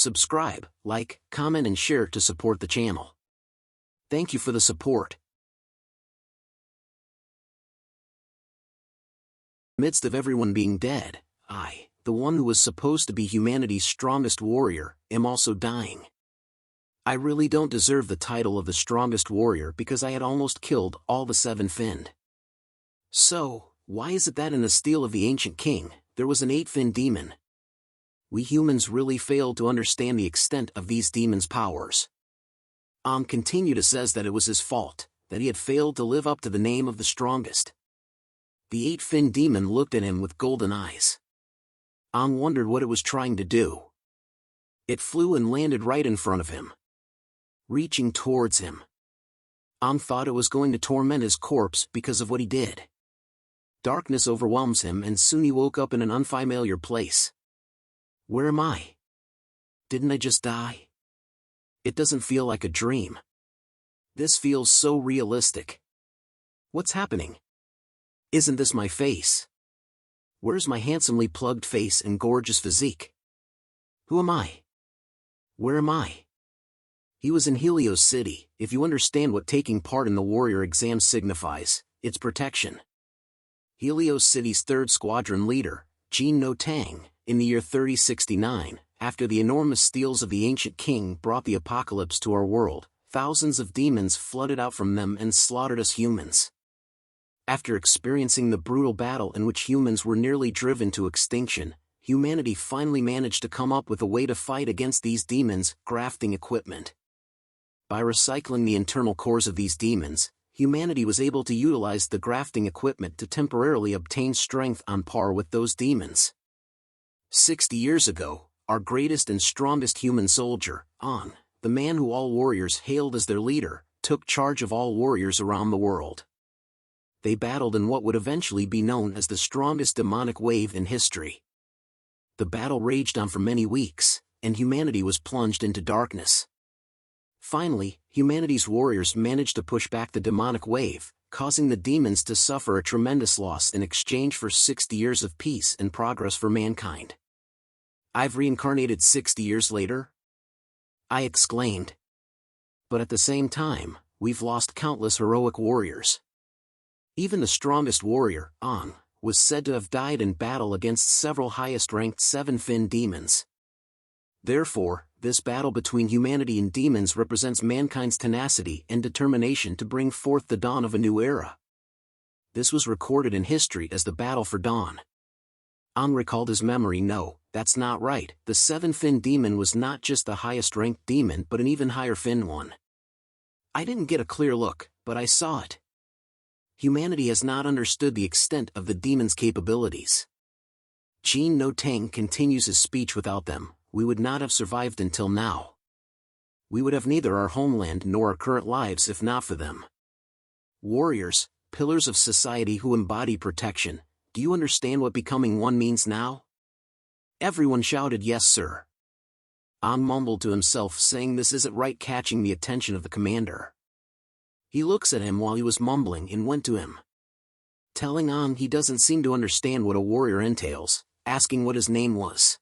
subscribe, like, comment and share to support the channel. Thank you for the support. Midst of everyone being dead, I, the one who was supposed to be humanity's strongest warrior, am also dying. I really don't deserve the title of the strongest warrior because I had almost killed all the seven-finned. So, why is it that in the steel of the ancient king, there was an eight-finned demon? We humans really failed to understand the extent of these demons' powers. Continued to says that it was his fault, that he had failed to live up to the name of the strongest. The eight-finned demon looked at him with golden eyes. Wondered what it was trying to do. It flew and landed right in front of him, reaching towards him. Thought it was going to torment his corpse because of what he did. Darkness overwhelms him and soon he woke up in an unfamiliar place. Where am I? Didn't I just die? It doesn't feel like a dream. This feels so realistic. What's happening? Isn't this my face? Where's my handsomely plugged face and gorgeous physique? Who am I? Where am I? He was in Helios City. If you understand what taking part in the warrior exam signifies, it's protection. Helios City's 3rd Squadron leader, Jin No Tang, in the year 3069, after the enormous steels of the ancient king brought the apocalypse to our world, thousands of demons flooded out from them and slaughtered us humans. After experiencing the brutal battle in which humans were nearly driven to extinction, humanity finally managed to come up with a way to fight against these demons, grafting equipment. By recycling the internal cores of these demons, humanity was able to utilize the grafting equipment to temporarily obtain strength on par with those demons. 60 years ago, our greatest and strongest human soldier, the man who all warriors hailed as their leader, took charge of all warriors around the world. They battled in what would eventually be known as the strongest demonic wave in history. The battle raged on for many weeks, and humanity was plunged into darkness. Finally, humanity's warriors managed to push back the demonic wave, causing the demons to suffer a tremendous loss in exchange for 60 years of peace and progress for mankind. I've reincarnated 60 years later? I exclaimed. But at the same time, we've lost countless heroic warriors. Even the strongest warrior, was said to have died in battle against several highest-ranked seven-finned demons. Therefore, this battle between humanity and demons represents mankind's tenacity and determination to bring forth the dawn of a new era. This was recorded in history as the Battle for Dawn. Recalled his memory. No, that's not right. The seven-finned demon was not just the highest-ranked demon but an even higher-finned one. I didn't get a clear look, but I saw it. Humanity has not understood the extent of the demon's capabilities. Jin No Tang continues his speech. Without them, we would not have survived until now. We would have neither our homeland nor our current lives if not for them. Warriors, pillars of society who embody protection, do you understand what becoming one means now? Everyone shouted, "Yes, sir." Mumbled to himself, saying this isn't right, catching the attention of the commander. He looks at him while he was mumbling and went to him, telling he doesn't seem to understand what a warrior entails, asking what his name was.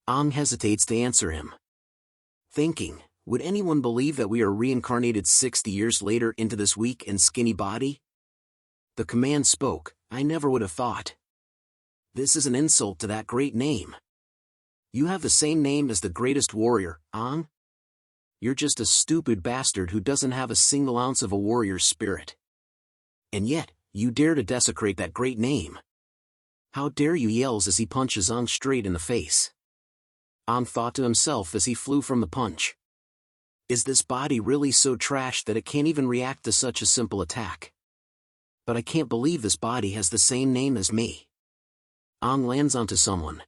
Hesitates to answer him, thinking, would anyone believe that we are reincarnated 60 years later into this weak and skinny body? The command spoke, I never would have thought. This is an insult to that great name. You have the same name as the greatest warrior, You're just a stupid bastard who doesn't have a single ounce of a warrior's spirit. And yet, you dare to desecrate that great name. How dare you, yells as he punches straight in the face. Thought to himself as he flew from the punch. Is this body really so trash that it can't even react to such a simple attack? But I can't believe this body has the same name as me. Lands onto someone.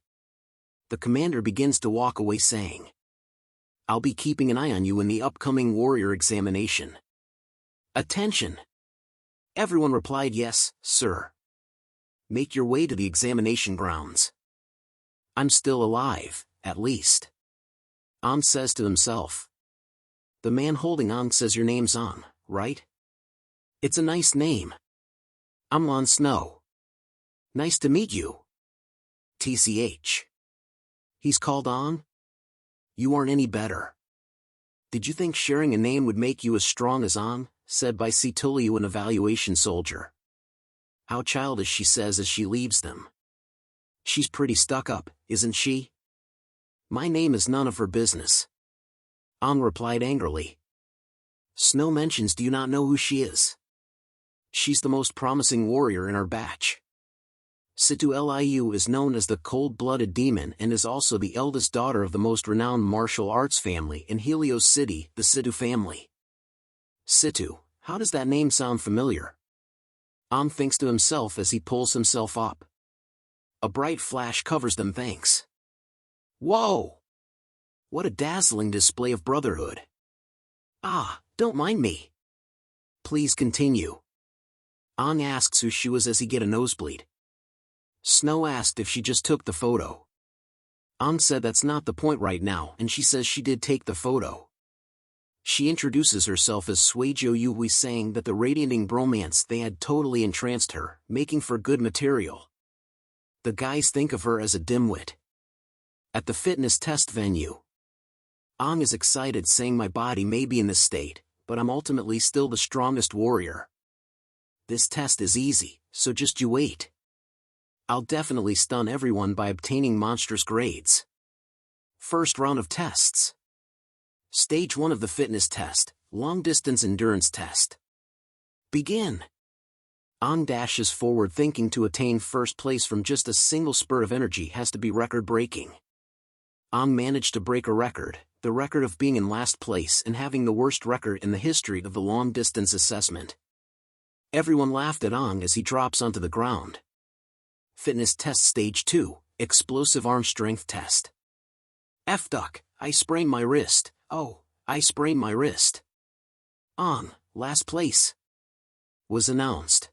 The commander begins to walk away, saying, I'll be keeping an eye on you in the upcoming warrior examination. Attention! Everyone replied, yes, sir. Make your way to the examination grounds. I'm still alive, at least. Says to himself. The man holding says your name's right? It's a nice name. I'm Lon Snow. Nice to meet you. TCH. He's called You aren't any better. Did you think sharing a name would make you as strong as Ang? Said by Situliu, an evaluation soldier. How childish, she says as she leaves them. She's pretty stuck up, isn't she? My name is none of her business. Ang replied angrily. Snow mentions, do you not know who she is? She's the most promising warrior in our batch. Situliu is known as the cold-blooded demon and is also the eldest daughter of the most renowned martial arts family in Helios City, the Situ family. Situ, how does that name sound familiar? Ang thinks to himself as he pulls himself up. A bright flash covers them. Thanks. Whoa! What a dazzling display of brotherhood. Ah, don't mind me. Please continue. Ang asks who she was as he get a nosebleed. Snow asked if she just took the photo. Ang said that's not the point right now, and she says she did take the photo. She introduces herself as Suejo Yui, saying that the radiating bromance they had totally entranced her, making for good material. The guys think of her as a dimwit. At the fitness test venue, Ang is excited, saying my body may be in this state, but I'm ultimately still the strongest warrior. This test is easy, so just you wait. I'll definitely stun everyone by obtaining monstrous grades. First round of tests. Stage 1 of the fitness test, long-distance endurance test. Begin. Ang dashes forward, thinking to attain first place from just a single spurt of energy has to be record-breaking. Ang managed to break a record, the record of being in last place and having the worst record in the history of the long-distance assessment. Everyone laughed at Ang as he drops onto the ground. Fitness test stage 2, explosive arm strength test. F-duck, I sprained my wrist. Oh, I sprained my wrist. Ang, last place, was announced.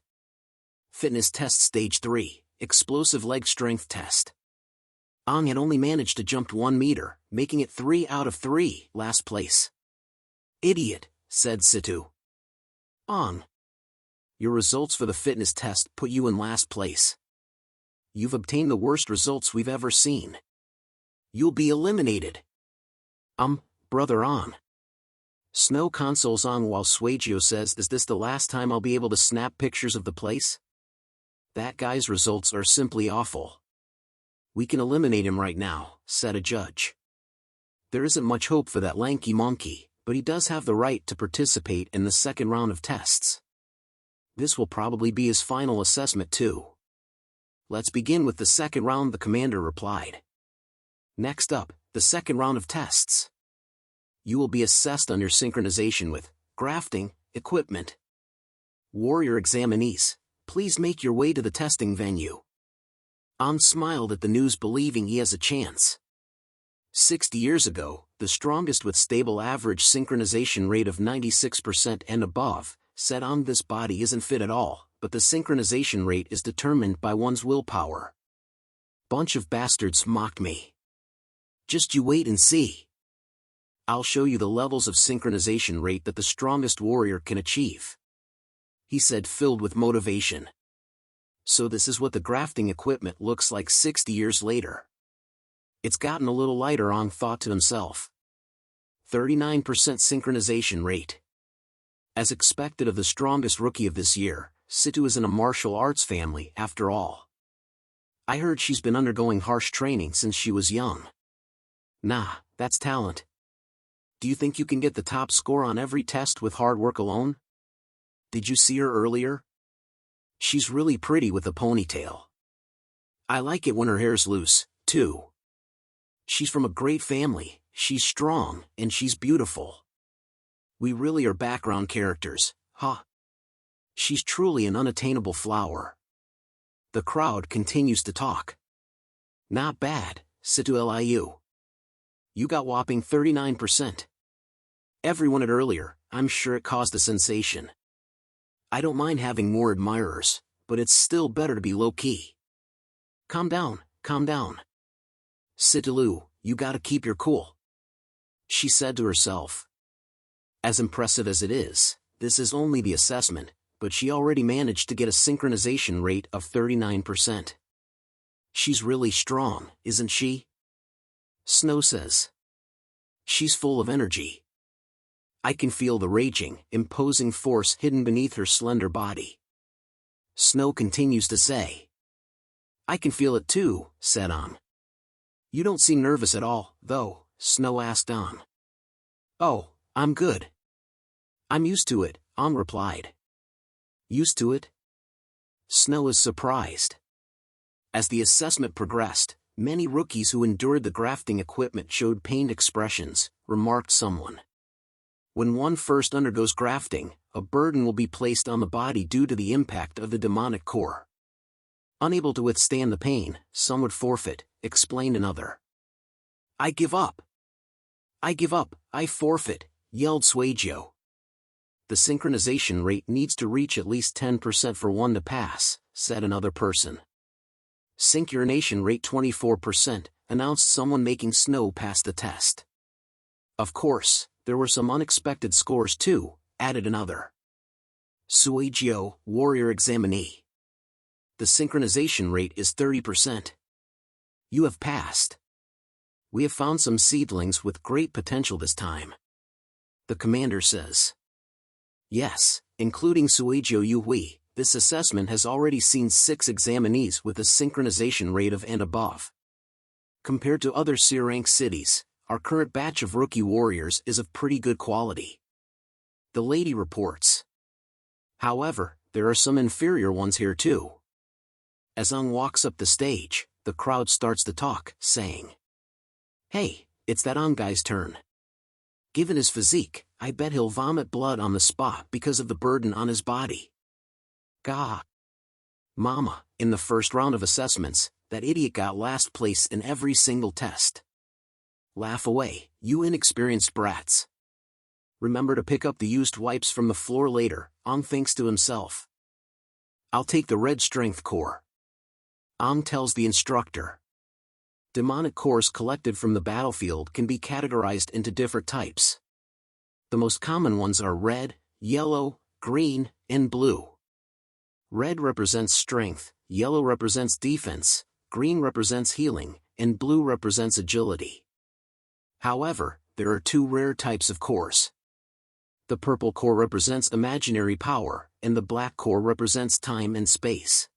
Fitness test stage 3, explosive leg strength test. Ang had only managed to jump 1 meter, making it 3 out of 3, last place. Idiot, said Situ. Ang, your results for the fitness test put you in last place. You've obtained the worst results we've ever seen. You'll be eliminated. Brother Ang. Snow consoles Ang while Suejo says, is this the last time I'll be able to snap pictures of the place? That guy's results are simply awful. We can eliminate him right now, said a judge. There isn't much hope for that lanky monkey, but he does have the right to participate in the second round of tests. This will probably be his final assessment too. Let's begin with the second round, the commander replied. Next up, the second round of tests. You will be assessed on your synchronization with grafting equipment. Warrior examinees, please make your way to the testing venue. Ang smiled at the news, believing he has a chance. 60 years ago, the strongest with stable average synchronization rate of 96% and above, said Ang, this body isn't fit at all, but the synchronization rate is determined by one's willpower. Bunch of bastards mocked me. Just you wait and see. I'll show you the levels of synchronization rate that the strongest warrior can achieve, he said, filled with motivation. So this is what the grafting equipment looks like 60 years later. It's gotten a little lighter, Ang thought to himself. 39% synchronization rate. As expected of the strongest rookie of this year, Situ is in a martial arts family after all. I heard she's been undergoing harsh training since she was young. Nah, that's talent. Do you think you can get the top score on every test with hard work alone? Did you see her earlier? She's really pretty with a ponytail. I like it when her hair's loose, too. She's from a great family, she's strong, and she's beautiful. We really are background characters, huh? She's truly an unattainable flower. The crowd continues to talk. Not bad, Situliu. You got whopping 39%. Everyone at earlier, I'm sure it caused a sensation. I don't mind having more admirers, but it's still better to be low-key. Calm down, calm down. Situliu, you gotta keep your cool, she said to herself. As impressive as it is, this is only the assessment, but she already managed to get a synchronization rate of 39%. She's really strong, isn't she? Snow says. She's full of energy. I can feel the raging, imposing force hidden beneath her slender body. Snow continues to say. I can feel it too, said An. You don't seem nervous at all, though, Snow asked An. Oh, I'm good. I'm used to it, An replied. Used to it? Snow is surprised. As the assessment progressed, many rookies who endured the grafting equipment showed pained expressions, remarked someone. When one first undergoes grafting, a burden will be placed on the body due to the impact of the demonic core. Unable to withstand the pain, some would forfeit, explained another. I give up. I give up, I forfeit, yelled Suejo. The synchronization rate needs to reach at least 10% for one to pass, said another person. Synchronization rate 24%, announced someone making Snow pass the test. Of course, there were some unexpected scores too, added another. Suejo, warrior examinee. The synchronization rate is 30%. You have passed. We have found some seedlings with great potential this time. The commander says. Yes, including Suejo Yui, this assessment has already seen 6 examinees with a synchronization rate of and above. Compared to other C-rank cities, our current batch of rookie warriors is of pretty good quality. The lady reports. However, there are some inferior ones here too. As Ung walks up the stage, the crowd starts to talk, saying, Hey, it's that Ung guy's turn. Given his physique, I bet he'll vomit blood on the spot because of the burden on his body. Gah. Mama, in the first round of assessments, that idiot got last place in every single test. Laugh away, you inexperienced brats. Remember to pick up the used wipes from the floor later, Ong thinks to himself. I'll take the red strength core. Ong tells the instructor. Demonic cores collected from the battlefield can be categorized into different types. The most common ones are red, yellow, green, and blue. Red represents strength, yellow represents defense, green represents healing, and blue represents agility. However, there are 2 rare types of cores. The purple core represents imaginary power, and the black core represents time and space.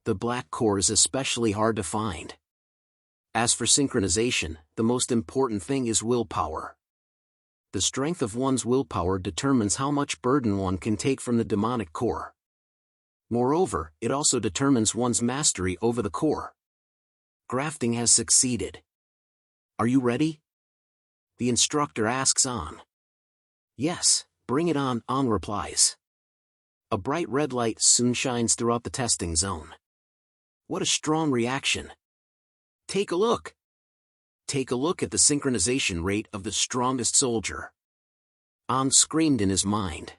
The black core is especially hard to find. As for synchronization, the most important thing is willpower. The strength of one's willpower determines how much burden one can take from the demonic core. Moreover, it also determines one's mastery over the core. Grafting has succeeded. Are you ready? The instructor asks An. Yes, bring it on, An replies. A bright red light soon shines throughout the testing zone. What a strong reaction. Take a look. Take a look at the synchronization rate of the strongest soldier. An screamed in his mind.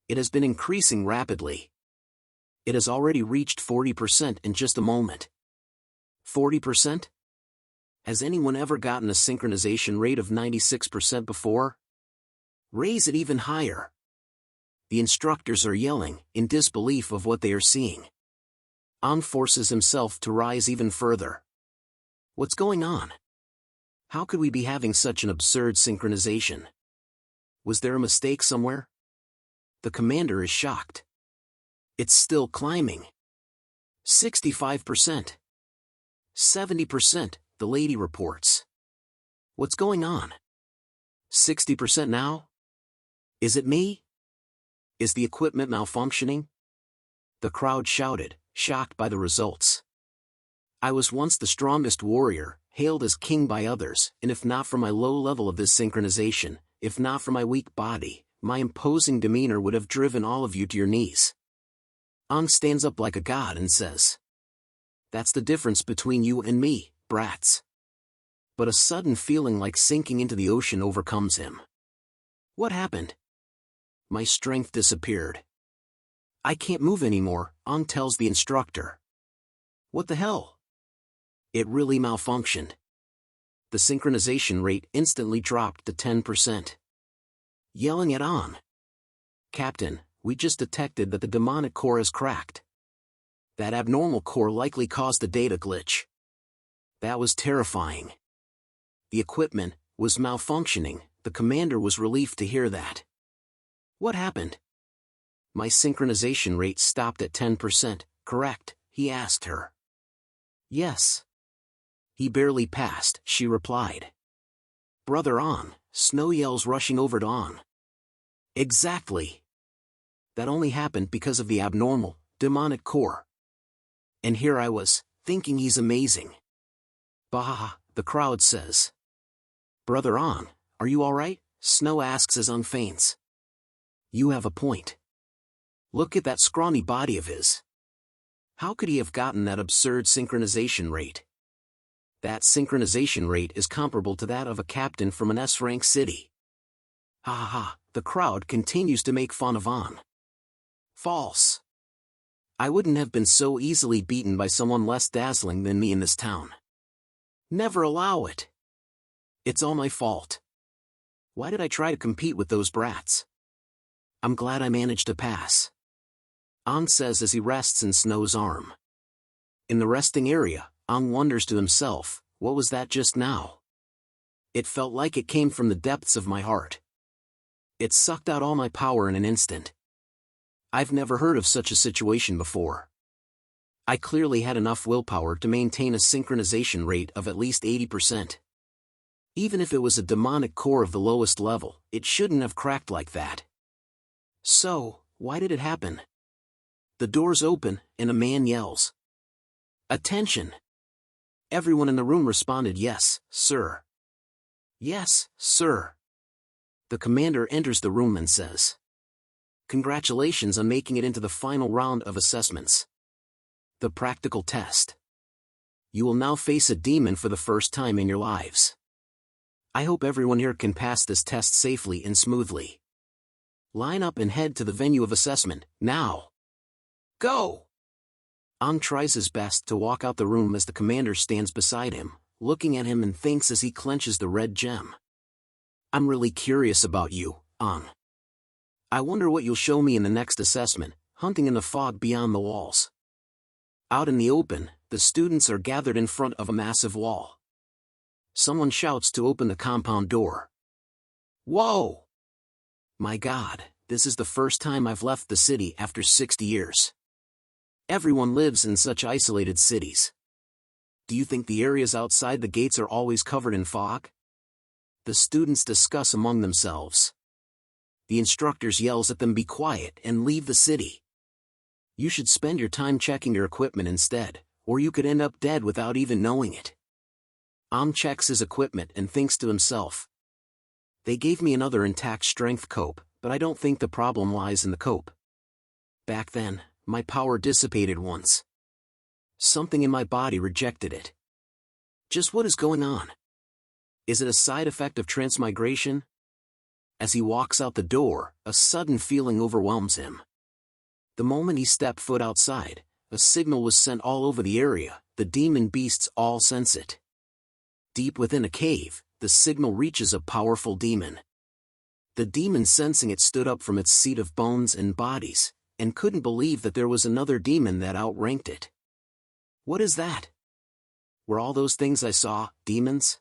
It has been increasing rapidly. It has already reached 40% in just a moment. 40%? Has anyone ever gotten a synchronization rate of 96% before? Raise it even higher. The instructors are yelling, in disbelief of what they are seeing. An forces himself to rise even further. What's going on? How could we be having such an absurd synchronization? Was there a mistake somewhere? The commander is shocked. It's still climbing. 65%. 70%, the lady reports. What's going on? 60% now? Is it me? Is the equipment malfunctioning? The crowd shouted, shocked by the results. I was once the strongest warrior, hailed as king by others, and if not for my low level of this synchronization, if not for my weak body, my imposing demeanor would have driven all of you to your knees. An stands up like a god and says, That's the difference between you and me, brats. But a sudden feeling like sinking into the ocean overcomes him. What happened? My strength disappeared. I can't move anymore, An tells the instructor. What the hell? It really malfunctioned. The synchronization rate instantly dropped to 10%. Yelling at An. Captain, we just detected that the demonic core has cracked. That abnormal core likely caused a data glitch. That was terrifying. The equipment, was malfunctioning. The commander was relieved to hear that. What happened? My synchronization rate stopped at 10%, correct? He asked her. Yes. He barely passed, she replied. Brother On, Snow yells, rushing over to On. Exactly. That only happened because of the abnormal, demonic core. And here I was, thinking he's amazing. Bah, the crowd says. Brother On, are you alright? Snow asks as On faints. You have a point. Look at that scrawny body of his. How could he have gotten that absurd synchronization rate? That synchronization rate is comparable to that of a captain from an S-rank city. Ha ha ha, the crowd continues to make fun of On. False. I wouldn't have been so easily beaten by someone less dazzling than me in this town. Never allow it. It's all my fault. Why did I try to compete with those brats? I'm glad I managed to pass. On says as he rests in Snow's arm. In the resting area, On wonders to himself, what was that just now? It felt like it came from the depths of my heart. It sucked out all my power in an instant. I've never heard of such a situation before. I clearly had enough willpower to maintain a synchronization rate of at least 80%. Even if it was a demonic core of the lowest level, it shouldn't have cracked like that. So, why did it happen? The doors open, and a man yells. Attention! Everyone in the room responded, yes, sir. Yes, sir. The commander enters the room and says, congratulations on making it into the final round of assessments. The practical test. You will now face a demon for the first time in your lives. I hope everyone here can pass this test safely and smoothly. Line up and head to the venue of assessment, now. Go! On tries his best to walk out the room as the commander stands beside him, looking at him and thinks as he clenches the red gem. I'm really curious about you, On. I wonder what you'll show me in the next assessment, hunting in the fog beyond the walls. Out in the open, the students are gathered in front of a massive wall. Someone shouts to open the compound door. Whoa! My God, this is the first time I've left the city after 60 years. Everyone lives in such isolated cities. Do you think the areas outside the gates are always covered in fog? The students discuss among themselves. The instructors yells at them, be quiet and leave the city. You should spend your time checking your equipment instead, or you could end up dead without even knowing it. Checks his equipment and thinks to himself. They gave me another intact strength cope, but I don't think the problem lies in the cope. Back then, my power dissipated once. Something in my body rejected it. Just what is going on? Is it a side effect of transmigration? As he walks out the door, a sudden feeling overwhelms him. The moment he stepped foot outside, a signal was sent all over the area. The demon beasts all sense it. Deep within a cave, the signal reaches a powerful demon. The demon, sensing it, stood up from its seat of bones and bodies, and couldn't believe that there was another demon that outranked it. What is that? Were all those things I saw demons?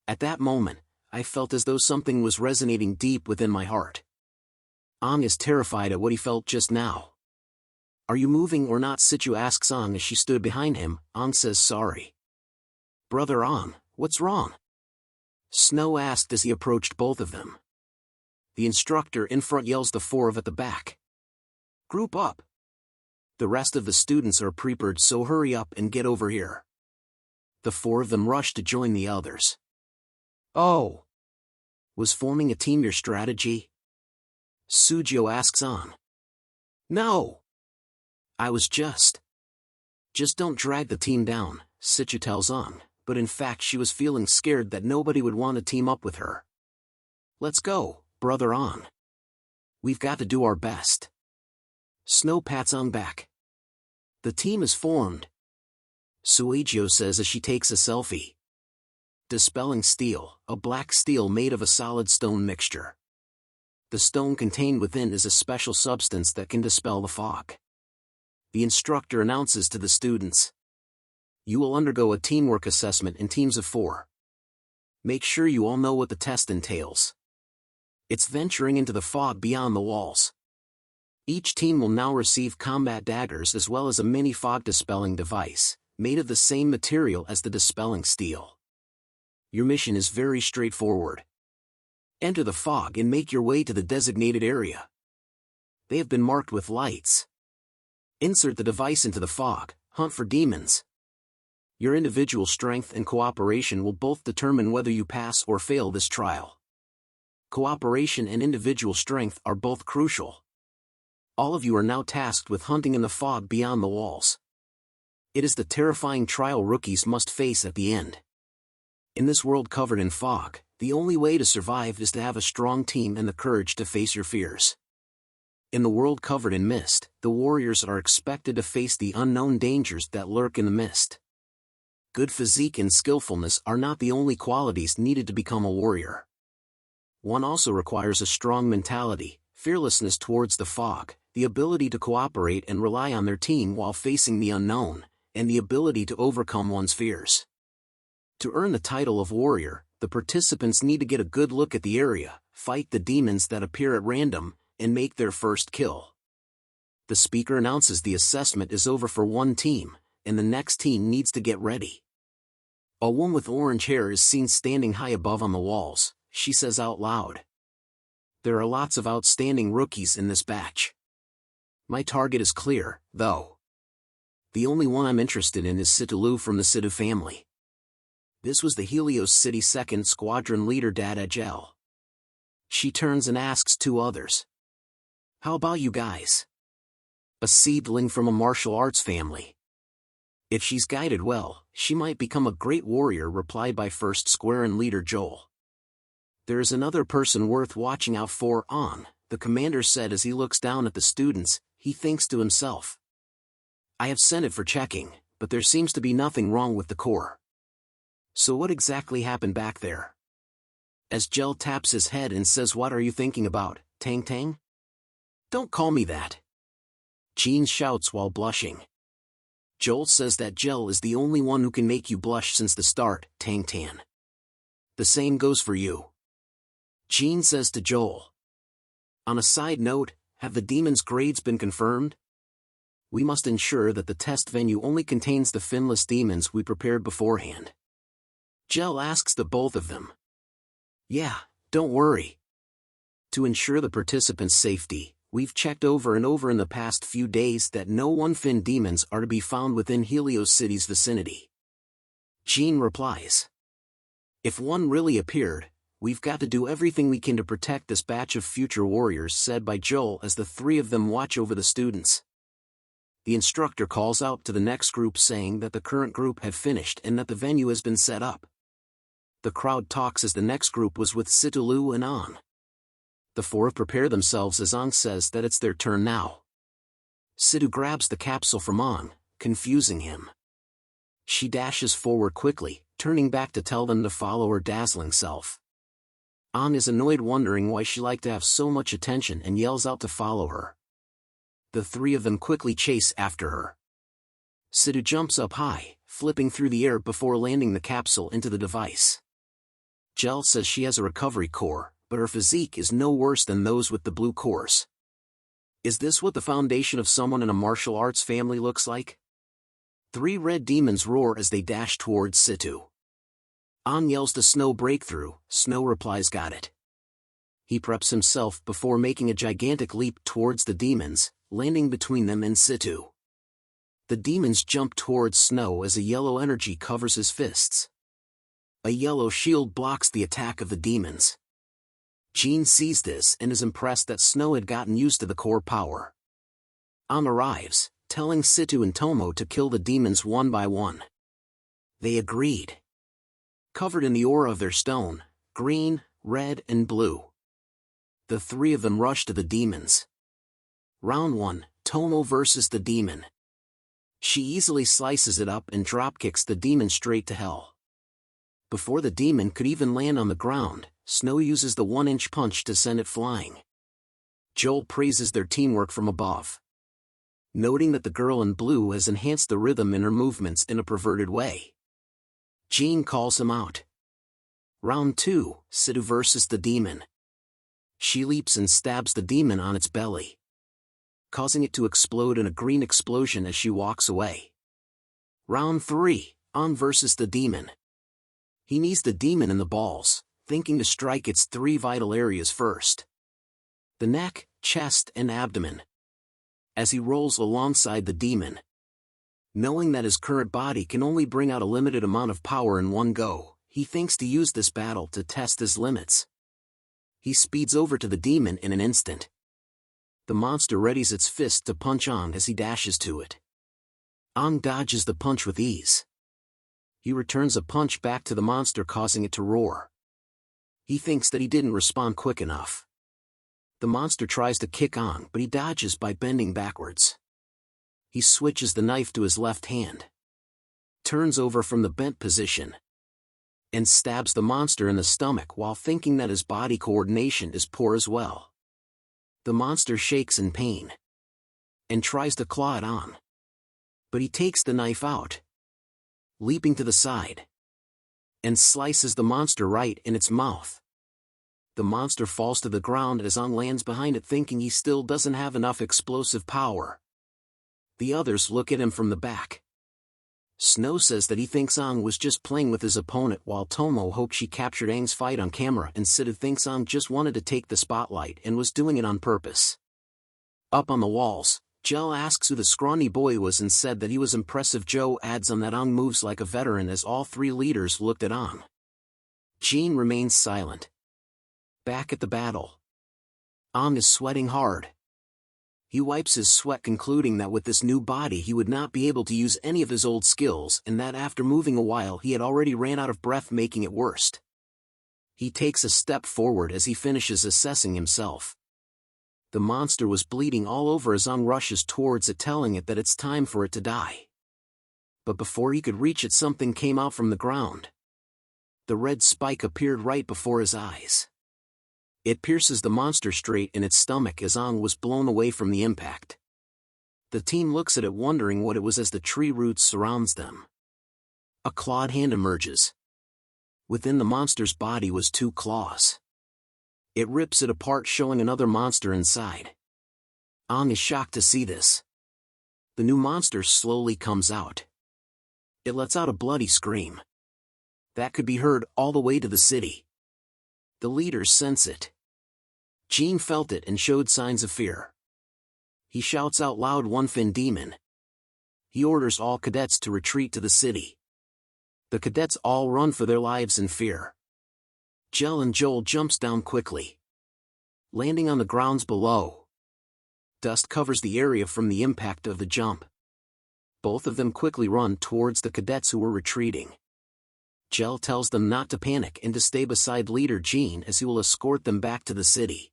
At that moment, I felt as though something was resonating deep within my heart. Ang is terrified at what he felt just now. Are you moving or not? Situ asks Ang as she stood behind him. Ang says sorry. Brother Ang, what's wrong? Snow asked as he approached both of them. The instructor in front yells the four at the back. Group up. The rest of the students are prepared, so hurry up and get over here. The four of them rush to join the others. Oh! Was forming a team your strategy? Sujio asks on. No! I was just don't drag the team down, Sichu tells on, but in fact she was feeling scared that nobody would want to team up with her. Let's go, brother On. We've got to do our best. Snow pats on back. The team is formed. Suijio says as she takes a selfie. Dispelling steel, a black steel made of a solid stone mixture. The stone contained within is a special substance that can dispel the fog. The instructor announces to the students. You will undergo a teamwork assessment in teams of 4. Make sure you all know what the test entails. It's venturing into the fog beyond the walls. Each team will now receive combat daggers as well as a mini fog dispelling device, made of the same material as the dispelling steel. Your mission is very straightforward. Enter the fog and make your way to the designated area. They have been marked with lights. Insert the device into the fog, hunt for demons. Your individual strength and cooperation will both determine whether you pass or fail this trial. Cooperation and individual strength are both crucial. All of you are now tasked with hunting in the fog beyond the walls. It is the terrifying trial rookies must face at the end. In this world covered in fog, the only way to survive is to have a strong team and the courage to face your fears. In the world covered in mist, the warriors are expected to face the unknown dangers that lurk in the mist. Good physique and skillfulness are not the only qualities needed to become a warrior. One also requires a strong mentality, fearlessness towards the fog, the ability to cooperate and rely on their team while facing the unknown, and the ability to overcome one's fears. To earn the title of warrior, the participants need to get a good look at the area, fight the demons that appear at random, and make their first kill. The speaker announces the assessment is over for one team, and the next team needs to get ready. A woman with orange hair is seen standing high above on the walls. She says out loud, "There are lots of outstanding rookies in this batch. My target is clear, though. The only one I'm interested in is Situlu from the Situ family." This was the Helios City 2nd Squadron leader Dada Gel. She turns and asks two others, "How about you guys? A seedling from a martial arts family. If she's guided well, she might become a great warrior," replied by 1st Squadron leader Joel. "There is another person worth watching out for the commander said as he looks down at the students. He thinks to himself, "I have sent it for checking, but there seems to be nothing wrong with the core. So what exactly happened back there?" As Gel taps his head and says, "What are you thinking about, Tang Tang?" "Don't call me that," Jean shouts while blushing. Joel says that Gel is the only one who can make you blush since the start, Tang Tan. "The same goes for you," Jean says to Joel. On a side note, have the demons' grades been confirmed? We must ensure that the test venue only contains the finless demons we prepared beforehand. Gel asks the both of them. "Yeah, don't worry. To ensure the participants' safety, we've checked over and over in the past few days that no one-fin demons are to be found within Helios City's vicinity." Jean replies, "If one really appeared, we've got to do everything we can to protect this batch of future warriors," said by Joel as the three of them watch over the students. The instructor calls out to the next group saying that the current group have finished and that the venue has been set up. The crowd talks as the next group was with Situlu and An. The four prepare themselves as An says that it's their turn now. Situ grabs the capsule from An, confusing him. She dashes forward quickly, turning back to tell them to follow her dazzling self. An is annoyed, wondering why she liked to have so much attention, and yells out to follow her. The three of them quickly chase after her. Situ jumps up high, flipping through the air before landing the capsule into the device. Gel says she has a recovery core, but her physique is no worse than those with the blue cores. Is this what the foundation of someone in a martial arts family looks like? Three red demons roar as they dash towards Situ. An yells to Snow breakthrough. Snow replies, "Got it." He preps himself before making a gigantic leap towards the demons, landing between them and Situ. The demons jump towards Snow as a yellow energy covers his fists. A yellow shield blocks the attack of the demons. Jean sees this and is impressed that Snow had gotten used to the core power. An arrives, telling Situ and Tomo to kill the demons one by one. They agreed. Covered in the aura of their stone, green, red, and blue, the three of them rush to the demons. Round 1, Tomo versus the demon. She easily slices it up and dropkicks the demon straight to hell. Before the demon could even land on the ground, Snow uses the 1-inch punch to send it flying. Joel praises their teamwork from above, noting that the girl in blue has enhanced the rhythm in her movements in a perverted way. Jean calls him out. Round 2, Sidhu versus the demon. She leaps and stabs the demon on its belly, causing it to explode in a green explosion as she walks away. Round 3, An versus the demon. He knees the demon in the balls, thinking to strike its 3 vital areas first: the neck, chest, and abdomen. As he rolls alongside the demon, knowing that his current body can only bring out a limited amount of power in one go, he thinks to use this battle to test his limits. He speeds over to the demon in an instant. The monster readies its fist to punch An as he dashes to it. An dodges the punch with ease. He returns a punch back to the monster, causing it to roar. He thinks that he didn't respond quick enough. The monster tries to kick An, but he dodges by bending backwards. He switches the knife to his left hand, turns over from the bent position, and stabs the monster in the stomach while thinking that his body coordination is poor as well. The monster shakes in pain and tries to claw it An, but he takes the knife out, leaping to the side, and slices the monster right in its mouth. The monster falls to the ground as An lands behind it, thinking he still doesn't have enough explosive power. The others look at him from the back. Snow says that he thinks An was just playing with his opponent, while Tomo hopes she captured Aang's fight on camera, and Sidhu thinks An just wanted to take the spotlight and was doing it on purpose. Up on the walls, Jel asks who the scrawny boy was and said that he was impressive. Joe adds on that Aang moves like a veteran as all 3 leaders looked at Aang. Jean remains silent. Back at the battle, Aang is sweating hard. He wipes his sweat, concluding that with this new body he would not be able to use any of his old skills, and that after moving a while he had already ran out of breath, making it worse. He takes a step forward as he finishes assessing himself. The monster was bleeding all over as Aang rushes towards it, telling it that it's time for it to die. But before he could reach it, something came out from the ground. The red spike appeared right before his eyes. It pierces the monster straight in its stomach as Aang was blown away from the impact. The team looks at it, wondering what it was, as the tree roots surrounds them. A clawed hand emerges. Within the monster's body was 2 claws. It rips it apart, showing another monster inside. Aang is shocked to see this. The new monster slowly comes out. It lets out a bloody scream that could be heard all the way to the city. The leaders sense it. Jean felt it and showed signs of fear. He shouts out loud, "One fin demon." He orders all cadets to retreat to the city. The cadets all run for their lives in fear. Jel and Joel jumps down quickly, landing on the grounds below. Dust covers the area from the impact of the jump. Both of them quickly run towards the cadets who were retreating. Jel tells them not to panic and to stay beside leader Jean, as he will escort them back to the city.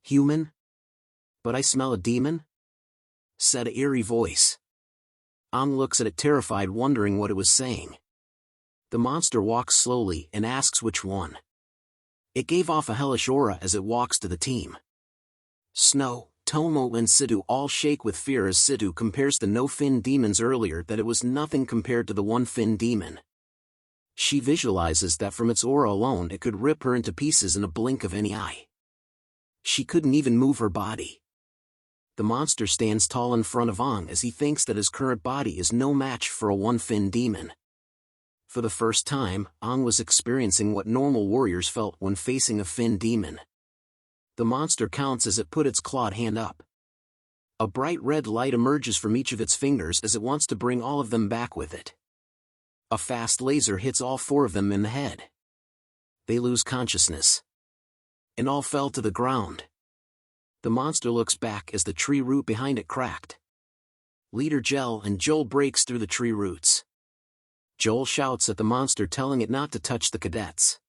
"Human? But I smell a demon?" said an eerie voice. Aang looks at it, terrified, wondering what it was saying. The monster walks slowly and asks which one. It gave off a hellish aura as it walks to the team. Snow, Tomo and Sidhu all shake with fear as Sidhu compares the no-fin demons earlier that it was nothing compared to the one-fin demon. She visualizes that from its aura alone it could rip her into pieces in a blink of any eye. She couldn't even move her body. The monster stands tall in front of Aang as he thinks that his current body is no match for a one-fin demon. For the first time, Aang was experiencing what normal warriors felt when facing a fin demon. The monster counts as it put its clawed hand up. A bright red light emerges from each of its fingers as it wants to bring all of them back with it. A fast laser hits all 4 of them in the head. They lose consciousness, and all fell to the ground. The monster looks back as the tree root behind it cracked. Leader Jel and Joel breaks through the tree roots. Joel shouts at the monster, telling it not to touch the cadets.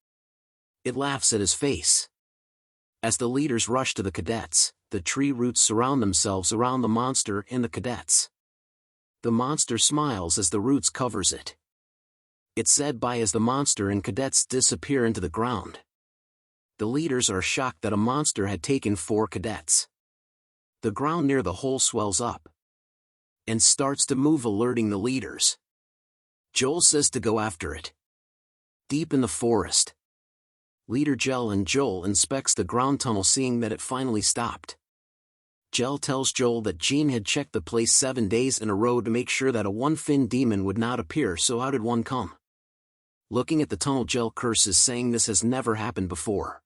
It laughs at his face. As the leaders rush to the cadets, the tree roots surround themselves around the monster and the cadets. The monster smiles as the roots covers it. It's said by as the monster and cadets disappear into the ground. The leaders are shocked that a monster had taken 4 cadets. The ground near the hole swells up and starts to move, alerting the leaders. Joel says to go after it. Deep in the forest, Leader Gel and Joel inspects the ground tunnel, seeing that it finally stopped. Gel tells Joel that Jean had checked the place 7 days in a row to make sure that a one-fin demon would not appear, so how did one come? Looking at the tunnel, Gel curses, saying this has never happened before.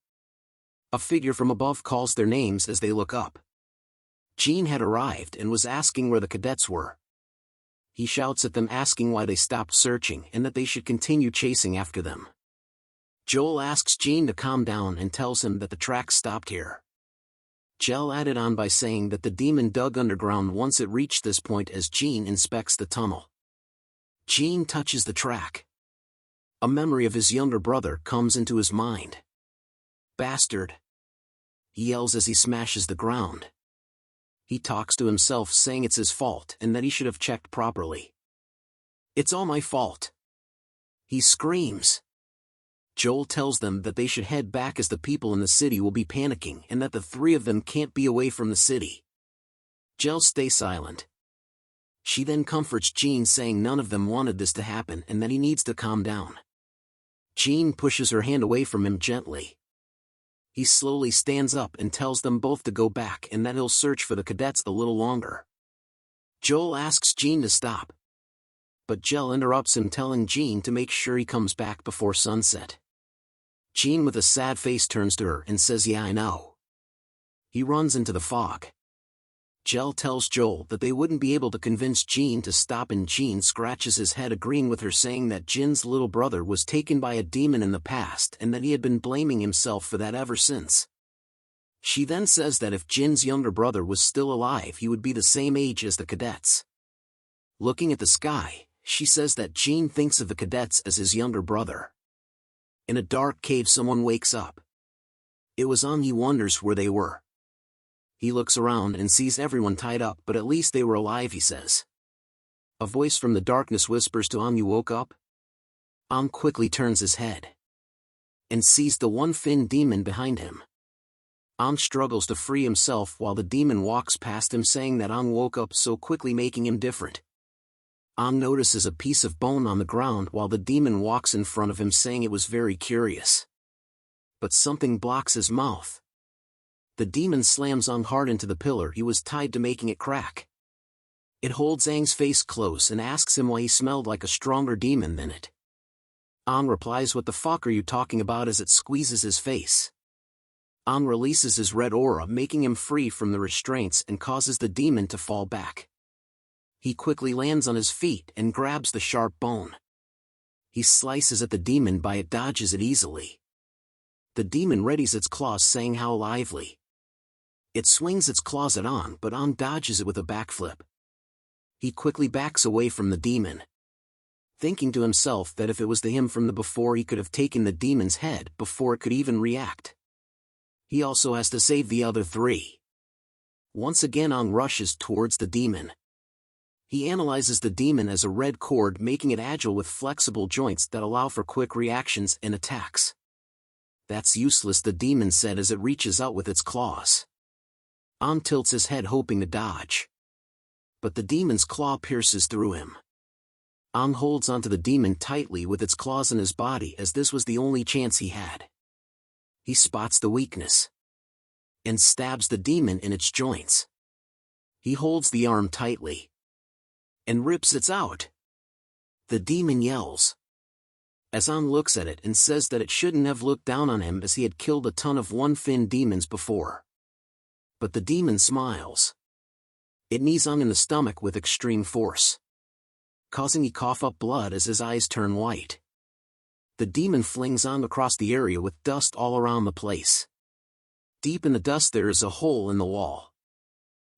A figure from above calls their names as they look up. Jean had arrived and was asking where the cadets were. He shouts at them, asking why they stopped searching and that they should continue chasing after them. Joel asks Jean to calm down and tells him that the tracks stopped here. Gel added on by saying that the demon dug underground once it reached this point as Jean inspects the tunnel. Jean touches the track. A memory of his younger brother comes into his mind. Bastard! He yells as he smashes the ground. He talks to himself, saying it's his fault and that he should have checked properly. It's all my fault! He screams. Joel tells them that they should head back as the people in the city will be panicking and that the three of them can't be away from the city. Gel stays silent. She then comforts Jean, saying none of them wanted this to happen and that he needs to calm down. Jean pushes her hand away from him gently. He slowly stands up and tells them both to go back and that he'll search for the cadets a little longer. Joel asks Jean to stop, but Gel interrupts him, telling Jean to make sure he comes back before sunset. Jean with a sad face turns to her and says, "Yeah, I know." He runs into the fog. Gel tells Joel that they wouldn't be able to convince Jean to stop, and Jean scratches his head, agreeing with her, saying that Jin's little brother was taken by a demon in the past and that he had been blaming himself for that ever since. She then says that if Jin's younger brother was still alive, he would be the same age as the cadets. Looking at the sky, she says that Jean thinks of the cadets as his younger brother. In a dark cave, someone wakes up. It was He wonders where they were. He looks around and sees everyone tied up, but at least they were alive, he says. A voice from the darkness whispers to "You woke up?" Quickly turns his head and sees the one-fin demon behind him. Struggles to free himself while the demon walks past him, saying that woke up so quickly, making him different. Notices a piece of bone on the ground while the demon walks in front of him, saying it was very curious. But something blocks his mouth. The demon slams hard into the pillar he was tied to, making it crack. It holds Aang's face close and asks him why he smelled like a stronger demon than it. Replies, "What the fuck are you talking about?" as it squeezes his face. Releases his red aura, making him free from the restraints, and causes the demon to fall back. He quickly lands on his feet and grabs the sharp bone. He slices at the demon, but it dodges it easily. The demon readies its claws, saying how lively. It swings its claws at but dodges it with a backflip. He quickly backs away from the demon, thinking to himself that if it was him from the before, he could have taken the demon's head before it could even react. He also has to save the other three. Once again, rushes towards the demon. He analyzes the demon as a red cord, making it agile with flexible joints that allow for quick reactions and attacks. "That's useless," the demon said as it reaches out with its claws. Tilts his head, hoping to dodge. But the demon's claw pierces through him. Holds onto the demon tightly with its claws in his body, as this was the only chance he had. He spots the weakness and stabs the demon in its joints. He holds the arm tightly and rips it out. The demon yells as looks at it and says that it shouldn't have looked down on him, as he had killed a ton of one-fin demons before. But the demon smiles. It knees in the stomach with extreme force, causing he cough up blood as his eyes turn white. The demon flings across the area with dust all around the place. Deep in the dust there is a hole in the wall.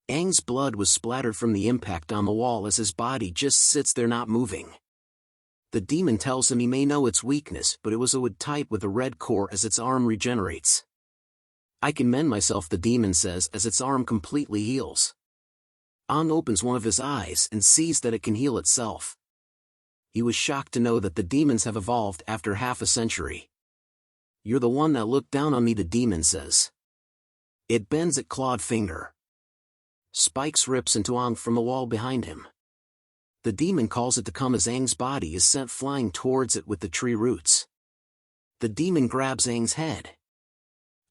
Aang's blood was splattered from the impact on the wall, as his body just sits there not moving. The demon tells him he may know its weakness, but it was a wood type with a red core, as its arm regenerates. "I can mend myself," the demon says as its arm completely heals. Opens one of his eyes and sees that it can heal itself. He was shocked to know that the demons have evolved after half a century. "You're the one that looked down on me," the demon says. It bends its clawed finger. Spikes rips into Aang from the wall behind him. The demon calls it to come as Aang's body is sent flying towards it with the tree roots. The demon grabs Aang's head.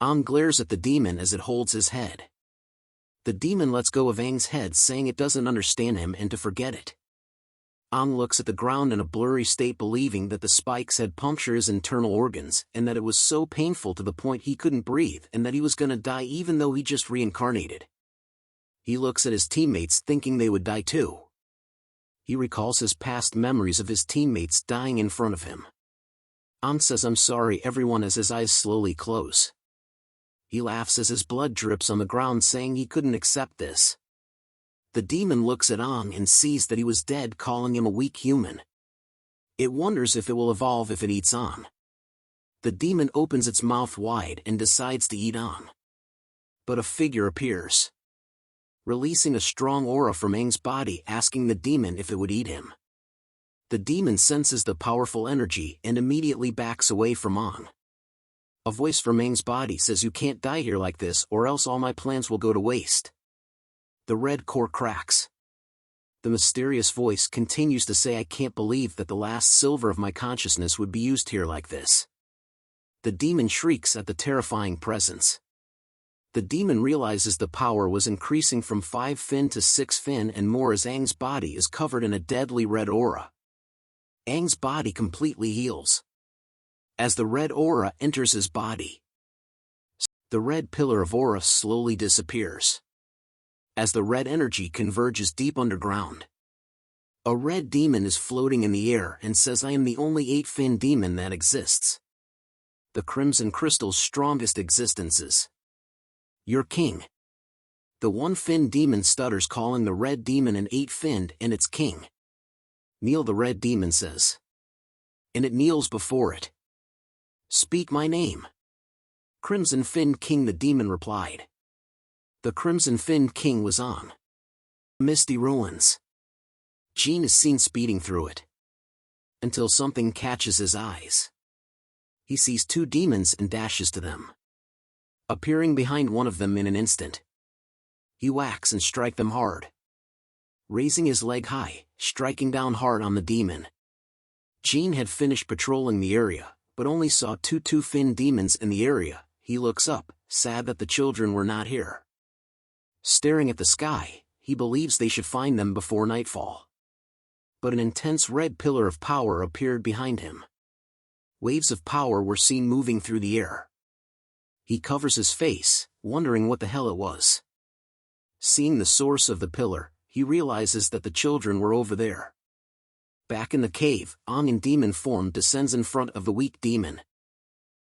Aang glares at the demon as it holds his head. The demon lets go of Aang's head, saying it doesn't understand him and to forget it. Aang looks at the ground in a blurry state, believing that the spikes had punctured his internal organs and that it was so painful to the point he couldn't breathe and that he was gonna die even though he just reincarnated. He looks at his teammates thinking they would die too. He recalls his past memories of his teammates dying in front of him. Aang says I'm sorry everyone as his eyes slowly close. He laughs as his blood drips on the ground, saying he couldn't accept this. The demon looks at Aang and sees that he was dead, calling him a weak human. It wonders if it will evolve if it eats Aang. The demon opens its mouth wide and decides to eat Aang. But a figure appears, releasing a strong aura from Aang's body, asking the demon if it would eat him. The demon senses the powerful energy and immediately backs away from Aang. A voice from Aang's body says, "You can't die here like this, or else all my plans will go to waste." The red core cracks. The mysterious voice continues to say, "I can't believe that the last silver of my consciousness would be used here like this." The demon shrieks at the terrifying presence. The demon realizes the power was increasing from 5 fin to 6 fin and more as Aang's body is covered in a deadly red aura. Aang's body completely heals. As the red aura enters his body, the red pillar of aura slowly disappears. As the red energy converges deep underground, a red demon is floating in the air and says, "I am the only 8-fin demon that exists. The Crimson Crystal's strongest existences. Your king." The 1-fin demon stutters, calling the red demon an 8-finned and its king. "Kneel," the red demon says. And it kneels before it. "Speak my name." "Crimson Fin King," the demon replied. The Crimson Fin King was Aang. Misty ruins. Jean is seen speeding through it, until something catches his eyes. He sees 2 demons and dashes to them, appearing behind one of them in an instant. He whacks and strikes them hard, raising his leg high, striking down hard on the demon. Jean had finished patrolling the area, but only saw 2 2-fin demons in the area. He looks up, sad that the children were not here. Staring at the sky, he believes they should find them before nightfall. But an intense red pillar of power appeared behind him. Waves of power were seen moving through the air. He covers his face, wondering what the hell it was. Seeing the source of the pillar, he realizes that the children were over there. Back in the cave, Aang in demon form descends in front of the weak demon.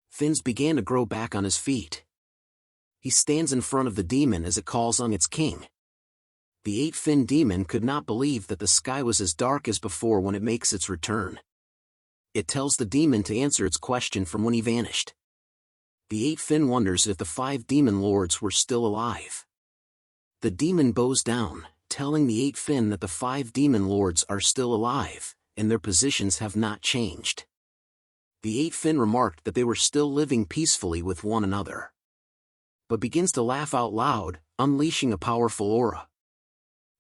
Fins began to grow back on his feet. He stands in front of the demon as it calls Aang its king. The 8-fin demon could not believe that the sky was as dark as before when it makes its return. It tells the demon to answer its question from when he vanished. The 8-fin wonders if the 5 demon lords were still alive. The demon bows down, telling the 8-fin that the 5 demon lords are still alive, and their positions have not changed. The 8-fin remarked that they were still living peacefully with one another, but begins to laugh out loud, unleashing a powerful aura.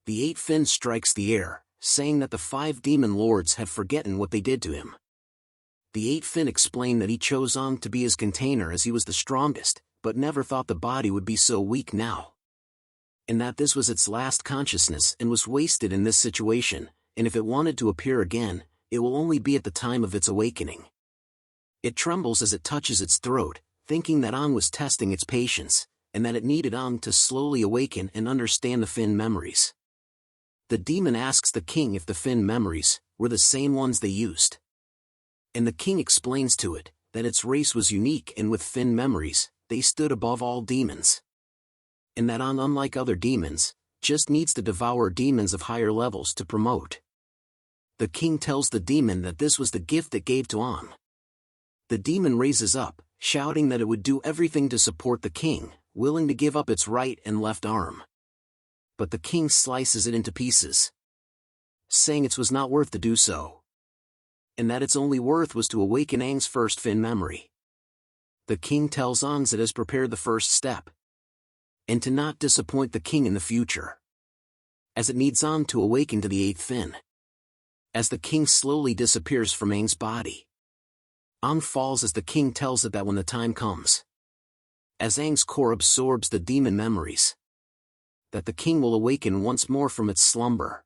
The 8-fin strikes the air, saying that the 5 demon lords have forgotten what they did to him. The 8-fin explained that he chose Aang to be his container as he was the strongest, but never thought the body would be so weak now. And that this was its last consciousness and was wasted in this situation, and if it wanted to appear again, it will only be at the time of its awakening. It trembles as it touches its throat, thinking that Aang was testing its patience, and that it needed Aang to slowly awaken and understand the Fin memories. The demon asks the king if the Fin memories were the same ones they used. And the king explains to it that its race was unique and with Fin memories, they stood above all demons. And that Aang, unlike other demons, just needs to devour demons of higher levels to promote. The king tells the demon that this was the gift it gave to Aang. The demon raises up, shouting that it would do everything to support the king, willing to give up its right and left arm. But the king slices it into pieces, saying it was not worth to do so, and that its only worth was to awaken Aang's first Fin memory. The king tells Aang it has prepared the first step, and to not disappoint the king in the future, as it needs Aang to awaken to the 8th Fin. As the king slowly disappears from Aang's body, An falls as the king tells it that when the time comes, as Aang's core absorbs the demon memories, that the king will awaken once more from its slumber.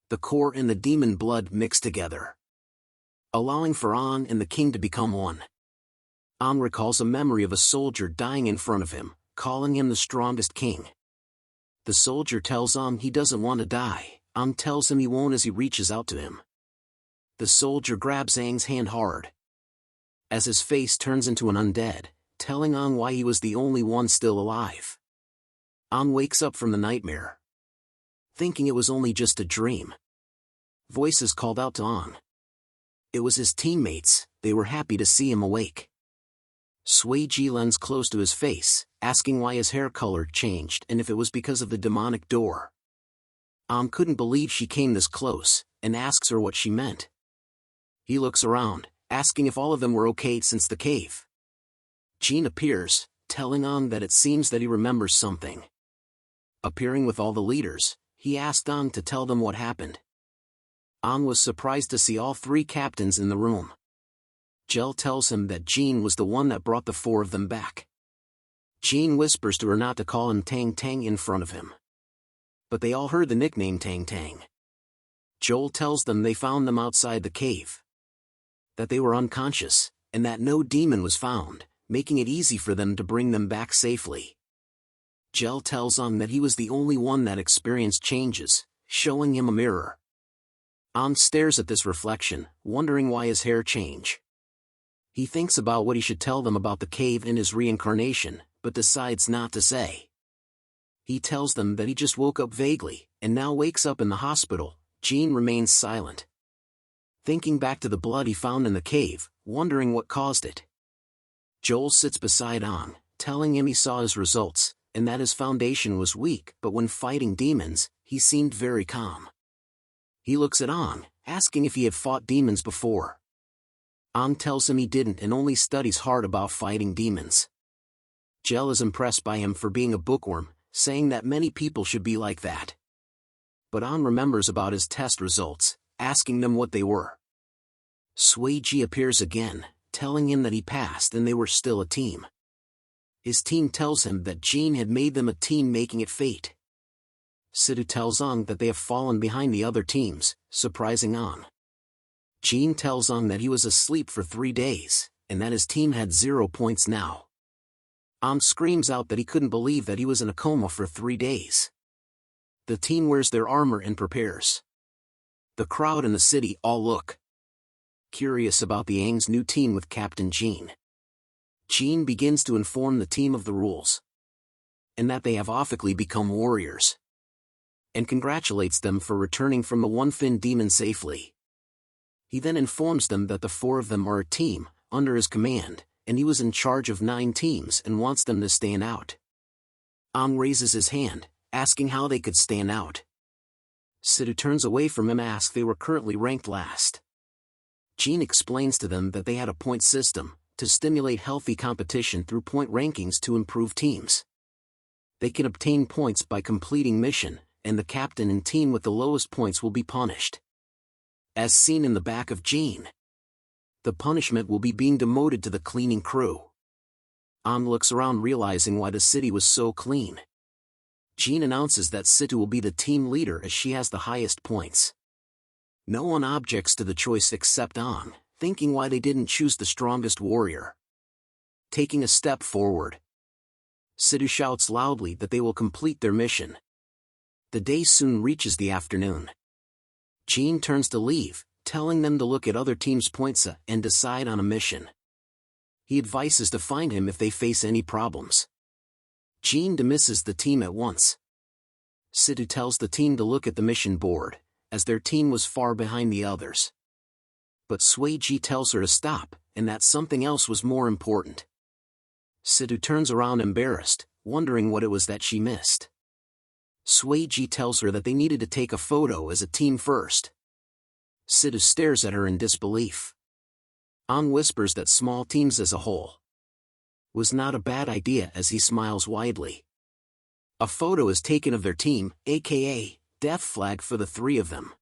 The core and the demon blood mix together, allowing for An and the king to become one. An recalls a memory of a soldier dying in front of him, calling him the strongest king. The soldier tells An he doesn't want to die. An tells him he won't as he reaches out to him. The soldier grabs Aang's hand hard, as his face turns into an undead, telling An why he was the only one still alive. An wakes up from the nightmare, thinking it was only just a dream. Voices called out to An. It was his teammates. They were happy to see him awake. Suiji leans close to his face, asking why his hair color changed and if it was because of the demonic door. An couldn't believe she came this close, and asks her what she meant. He looks around, asking if all of them were okay since the cave. Jin appears, telling An that it seems that he remembers something. Appearing with all the leaders, he asked An to tell them what happened. An was surprised to see all 3 captains in the room. Jel tells him that Jin was the one that brought the 4 of them back. Jin whispers to her not to call him Tang Tang in front of him, but they all heard the nickname Tang Tang. Joel tells them they found them outside the cave, that they were unconscious, and that no demon was found, making it easy for them to bring them back safely. Jel tells An that he was the only one that experienced changes, showing him a mirror. An stares at this reflection, wondering why his hair changed. He thinks about what he should tell them about the cave and his reincarnation, but decides not to say. He tells them that he just woke up vaguely, and now wakes up in the hospital. Jin remains silent, thinking back to the blood he found in the cave, wondering what caused it. Joel sits beside An, telling him he saw his results, and that his foundation was weak, but when fighting demons, he seemed very calm. He looks at An, asking if he had fought demons before. An tells him he didn't and only studies hard about fighting demons. Jel is impressed by him for being a bookworm, saying that many people should be like that. But An remembers about his test results, asking them what they were. Suiji appears again, telling him that he passed and they were still a team. His team tells him that Jin had made them a team, making it fate. Sidhu tells An that they have fallen behind the other teams, surprising An. Jin tells An that he was asleep for 3 days, and that his team had 0 points now. An screams out that he couldn't believe that he was in a coma for 3 days. The team wears their armor and prepares. The crowd in the city all look curious about the Aang's new team with Captain Jin. Jin begins to inform the team of the rules, and that they have officially become warriors, and congratulates them for returning from the one-fin demon safely. He then informs them that the 4 of them are a team, under his command, and he was in charge of 9 teams and wants them to stand out. An raises his hand, asking how they could stand out. Sidhu turns away from him, asking they were currently ranked last. Jin explains to them that they had a point system, to stimulate healthy competition through point rankings to improve teams. They can obtain points by completing mission, and the captain and team with the lowest points will be punished. As seen in the back of Jin, the punishment will be being demoted to the cleaning crew. An looks around, realizing why the city was so clean. Jin announces that Sidhu will be the team leader as she has the highest points. No one objects to the choice except An, thinking why they didn't choose the strongest warrior. Taking a step forward, Sidhu shouts loudly that they will complete their mission. The day soon reaches the afternoon. Jin turns to leave, telling them to look at other teams' points and decide on a mission. He advises to find him if they face any problems. Jin dismisses the team at once. Sidhu tells the team to look at the mission board, as their team was far behind the others. But Suiji tells her to stop, and that something else was more important. Sidhu turns around embarrassed, wondering what it was that she missed. Suiji tells her that they needed to take a photo as a team first. Sidhu stares at her in disbelief. An whispers that small teams as a whole was not a bad idea as he smiles widely. A photo is taken of their team, aka Death Flag, for the 3 of them.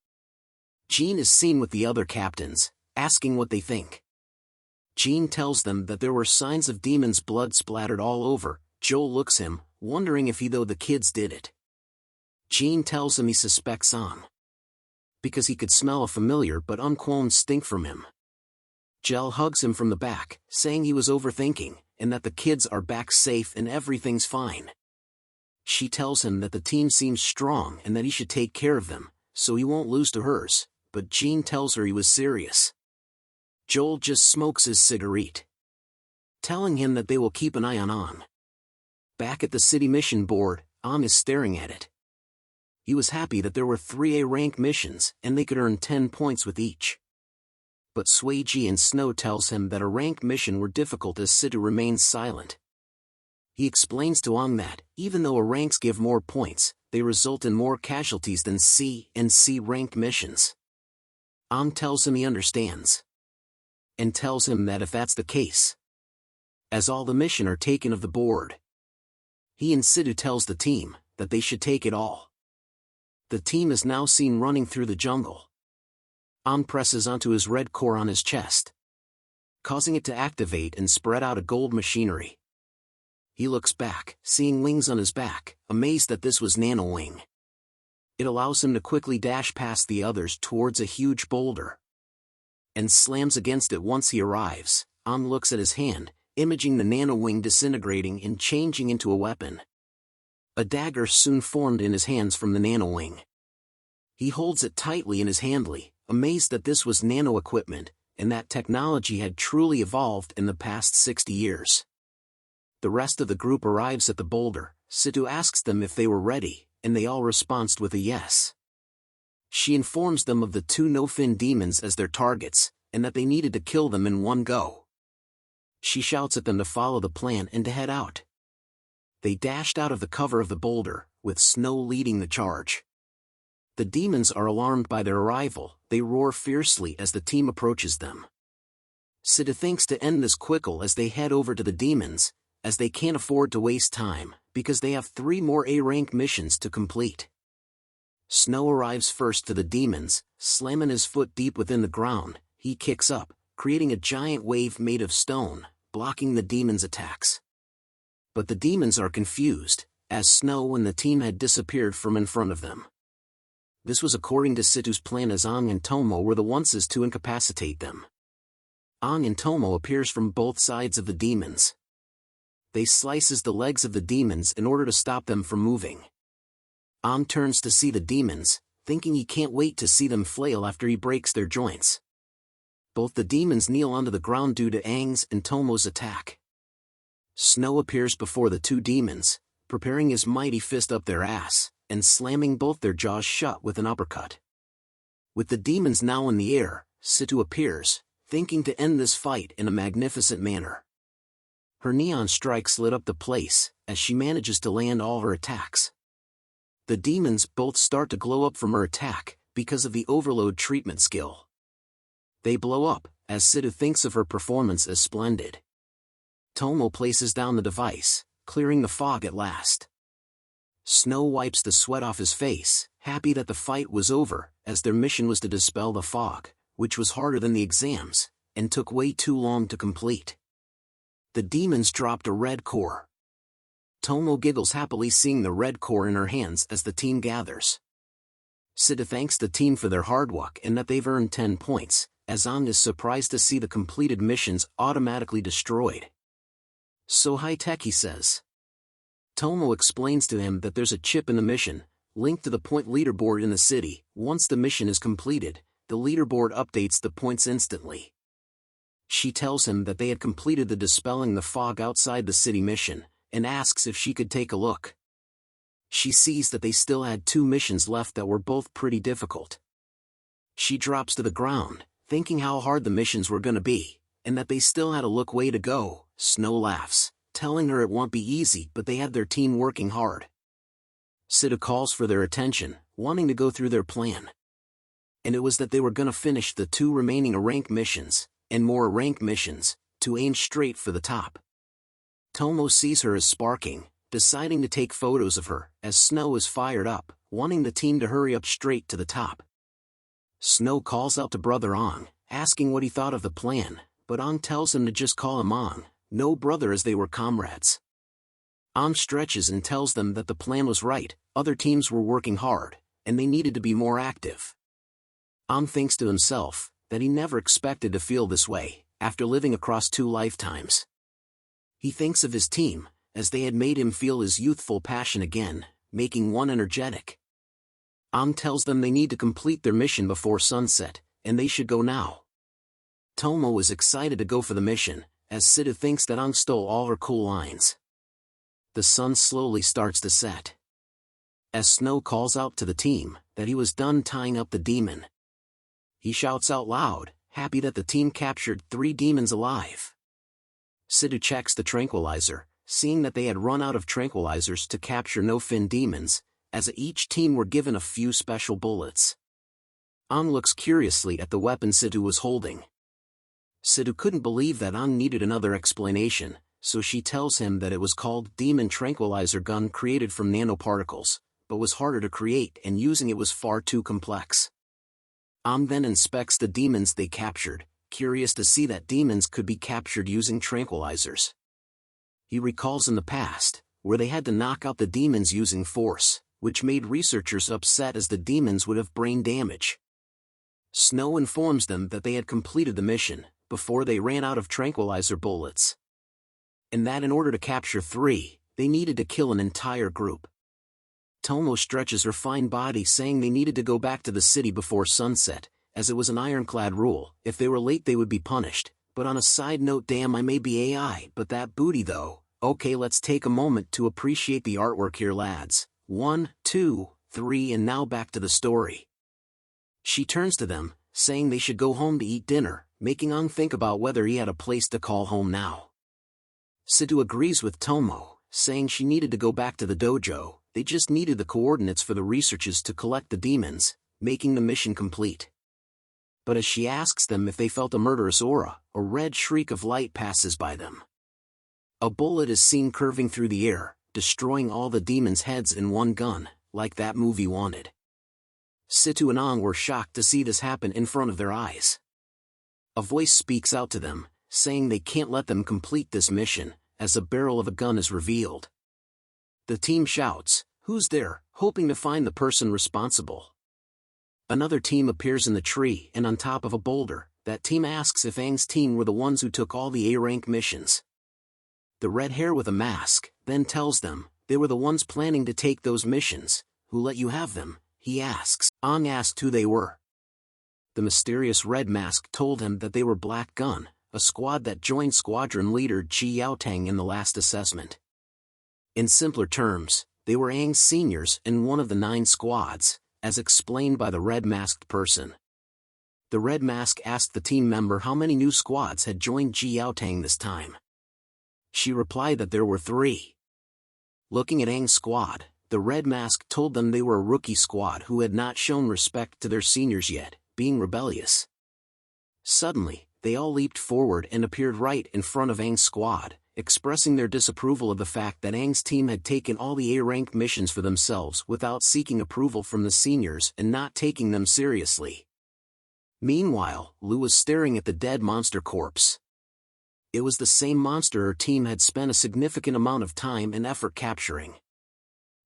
Jin is seen with the other captains, asking what they think. Jean tells them that there were signs of demons' blood splattered all over. Joel looks him, wondering if the kids did it. Jean tells him he suspects Ang, because he could smell a familiar but unquown stink from him. Jel hugs him from the back, saying he was overthinking, and that the kids are back safe and everything's fine. She tells him that the team seems strong and that he should take care of them, so he won't lose to hers, but Jean tells her he was serious. Joel just smokes his cigarette, telling him that they will keep an eye on Ang. Back at the city mission board, Ang is staring at it. He was happy that there were 3 A-rank missions, and they could earn 10 points with each. But Sueji and Snow tells him that a rank mission were difficult as Situ remains silent. He explains to Ang that, even though A ranks give more points, they result in more casualties than C and C-rank missions. Ang tells him he understands, and tells him that if that's the case, as all the mission are taken of the board, he and Situ tells the team that they should take it all. The team is now seen running through the jungle. Ang presses onto his red core on his chest, causing it to activate and spread out a gold machinery. He looks back, seeing wings on his back, amazed that this was Nano Wing. It allows him to quickly dash past the others towards a huge boulder, and slams against it once he arrives. Ang looks at his hand, imaging the Nano Wing disintegrating and changing into a weapon. A dagger soon formed in his hands from the Nano Wing. He holds it tightly in his handle, amazed that this was nano equipment, and that technology had truly evolved in the past 60 years. The rest of the group arrives at the boulder. Situ asks them if they were ready, and they all respond with a yes. She informs them of the 2 no-fin demons as their targets, and that they needed to kill them in one go. She shouts at them to follow the plan and to head out. They dashed out of the cover of the boulder, with Snow leading the charge. The demons are alarmed by their arrival. They roar fiercely as the team approaches them. Situ thinks to end this quickly as they head over to the demons, as they can't afford to waste time, because they have 3 more A-rank missions to complete. Snow arrives first to the demons, slamming his foot deep within the ground. He kicks up, creating a giant wave made of stone, blocking the demons' attacks. But the demons are confused, as Snow and the team had disappeared from in front of them. This was according to Situ's plan, as Ang and Tomo were the ones to incapacitate them. Ang and Tomo appears from both sides of the demons. They slices the legs of the demons in order to stop them from moving. Ang turns to see the demons, thinking he can't wait to see them flail after he breaks their joints. Both the demons kneel onto the ground due to Ang's and Tomo's attack. Snow appears before the 2 demons, preparing his mighty fist up their ass, and slamming both their jaws shut with an uppercut. With the demons now in the air, Situ appears, thinking to end this fight in a magnificent manner. Her neon strikes lit up the place, as she manages to land all her attacks. The demons both start to glow up from her attack, because of the overload treatment skill. They blow up, as Situ thinks of her performance as splendid. Tomo places down the device, clearing the fog at last. Snow wipes the sweat off his face, happy that the fight was over, as their mission was to dispel the fog, which was harder than the exams, and took way too long to complete. The demons dropped a red core. Tomo giggles happily seeing the red core in her hands as the team gathers. Situ thanks the team for their hard work and that they've earned 10 points, as Ang is surprised to see the completed missions automatically destroyed. So high-tech, he says. Tomo explains to him that there's a chip in the mission, linked to the point leaderboard in the city. Once the mission is completed, the leaderboard updates the points instantly. She tells him that they had completed the Dispelling the Fog outside the city mission, and asks if she could take a look. She sees that they still had 2 missions left that were both pretty difficult. She drops to the ground, thinking how hard the missions were gonna be, and that they still had a way to go. Snow laughs, telling her it won't be easy, but they had their team working hard. Situ calls for their attention, wanting to go through their plan. And it was that they were gonna finish the 2 remaining rank missions, and more rank missions, to aim straight for the top. Tomo sees her as Sparking, deciding to take photos of her, as Snow is fired up, wanting the team to hurry up straight to the top. Snow calls out to Brother Ang, asking what he thought of the plan, but Ang tells him to just call him Ang, no brother, as they were comrades. Ang stretches and tells them that the plan was right, other teams were working hard, and they needed to be more active. Ang thinks to himself that he never expected to feel this way, after living across 2 lifetimes. He thinks of his team, as they had made him feel his youthful passion again, making one energetic. Ang tells them they need to complete their mission before sunset, and they should go now. Tomo is excited to go for the mission, as Sidhu thinks that Ang stole all her cool lines. The sun slowly starts to set. As Snow calls out to the team that he was done tying up the demon, he shouts out loud, happy that the team captured 3 demons alive. Sidhu checks the tranquilizer, seeing that they had run out of tranquilizers to capture no-fin demons, as each team were given a few special bullets. Ang looks curiously at the weapon Sidhu was holding. Sidhu couldn't believe that Ang needed another explanation, so she tells him that it was called Demon Tranquilizer Gun, created from nanoparticles, but was harder to create and using it was far too complex. Ang then inspects the demons they captured, curious to see that demons could be captured using tranquilizers. He recalls in the past, where they had to knock out the demons using force, which made researchers upset as the demons would have brain damage. Snow informs them that they had completed the mission, before they ran out of tranquilizer bullets. And that in order to capture 3, they needed to kill an entire group. Tomo stretches her fine body, saying they needed to go back to the city before sunset, as it was an ironclad rule, if they were late they would be punished. But on a side note, damn, I may be AI, but that booty though. Okay, let's take a moment to appreciate the artwork here, lads. 1, 2, 3, and now back to the story. She turns to them, saying they should go home to eat dinner, making Ang think about whether he had a place to call home now. Sidhu agrees with Tomo, saying she needed to go back to the dojo, they just needed the coordinates for the researchers to collect the demons, making the mission complete. But as she asks them if they felt a murderous aura, a red shriek of light passes by them. A bullet is seen curving through the air, destroying all the demons' heads in one gun, like that movie Wanted. Sidhu and Ang were shocked to see this happen in front of their eyes. A voice speaks out to them, saying they can't let them complete this mission, as a barrel of a gun is revealed. The team shouts, "Who's there?" hoping to find the person responsible. Another team appears in the tree and on top of a boulder. That team asks if Ang's team were the ones who took all the A-rank missions. The red hair with a mask then tells them they were the ones planning to take those missions. "Who let you have them?" he asks. Ang asked who they were. The mysterious red mask told him that they were Black Gun, a squad that joined squadron leader Ji Yaotang in the last assessment. In simpler terms, they were Ang's seniors in one of the 9 squads, as explained by the red-masked person. The red mask asked the team member how many new squads had joined Ji Yaotang this time. She replied that there were 3. Looking at Ang's squad, the red mask told them they were a rookie squad who had not shown respect to their seniors yet, being rebellious. Suddenly, they all leaped forward and appeared right in front of Ang's squad, expressing their disapproval of the fact that Ang's team had taken all the A-rank missions for themselves without seeking approval from the seniors and not taking them seriously. Meanwhile, Lu was staring at the dead monster corpse. It was the same monster her team had spent a significant amount of time and effort capturing.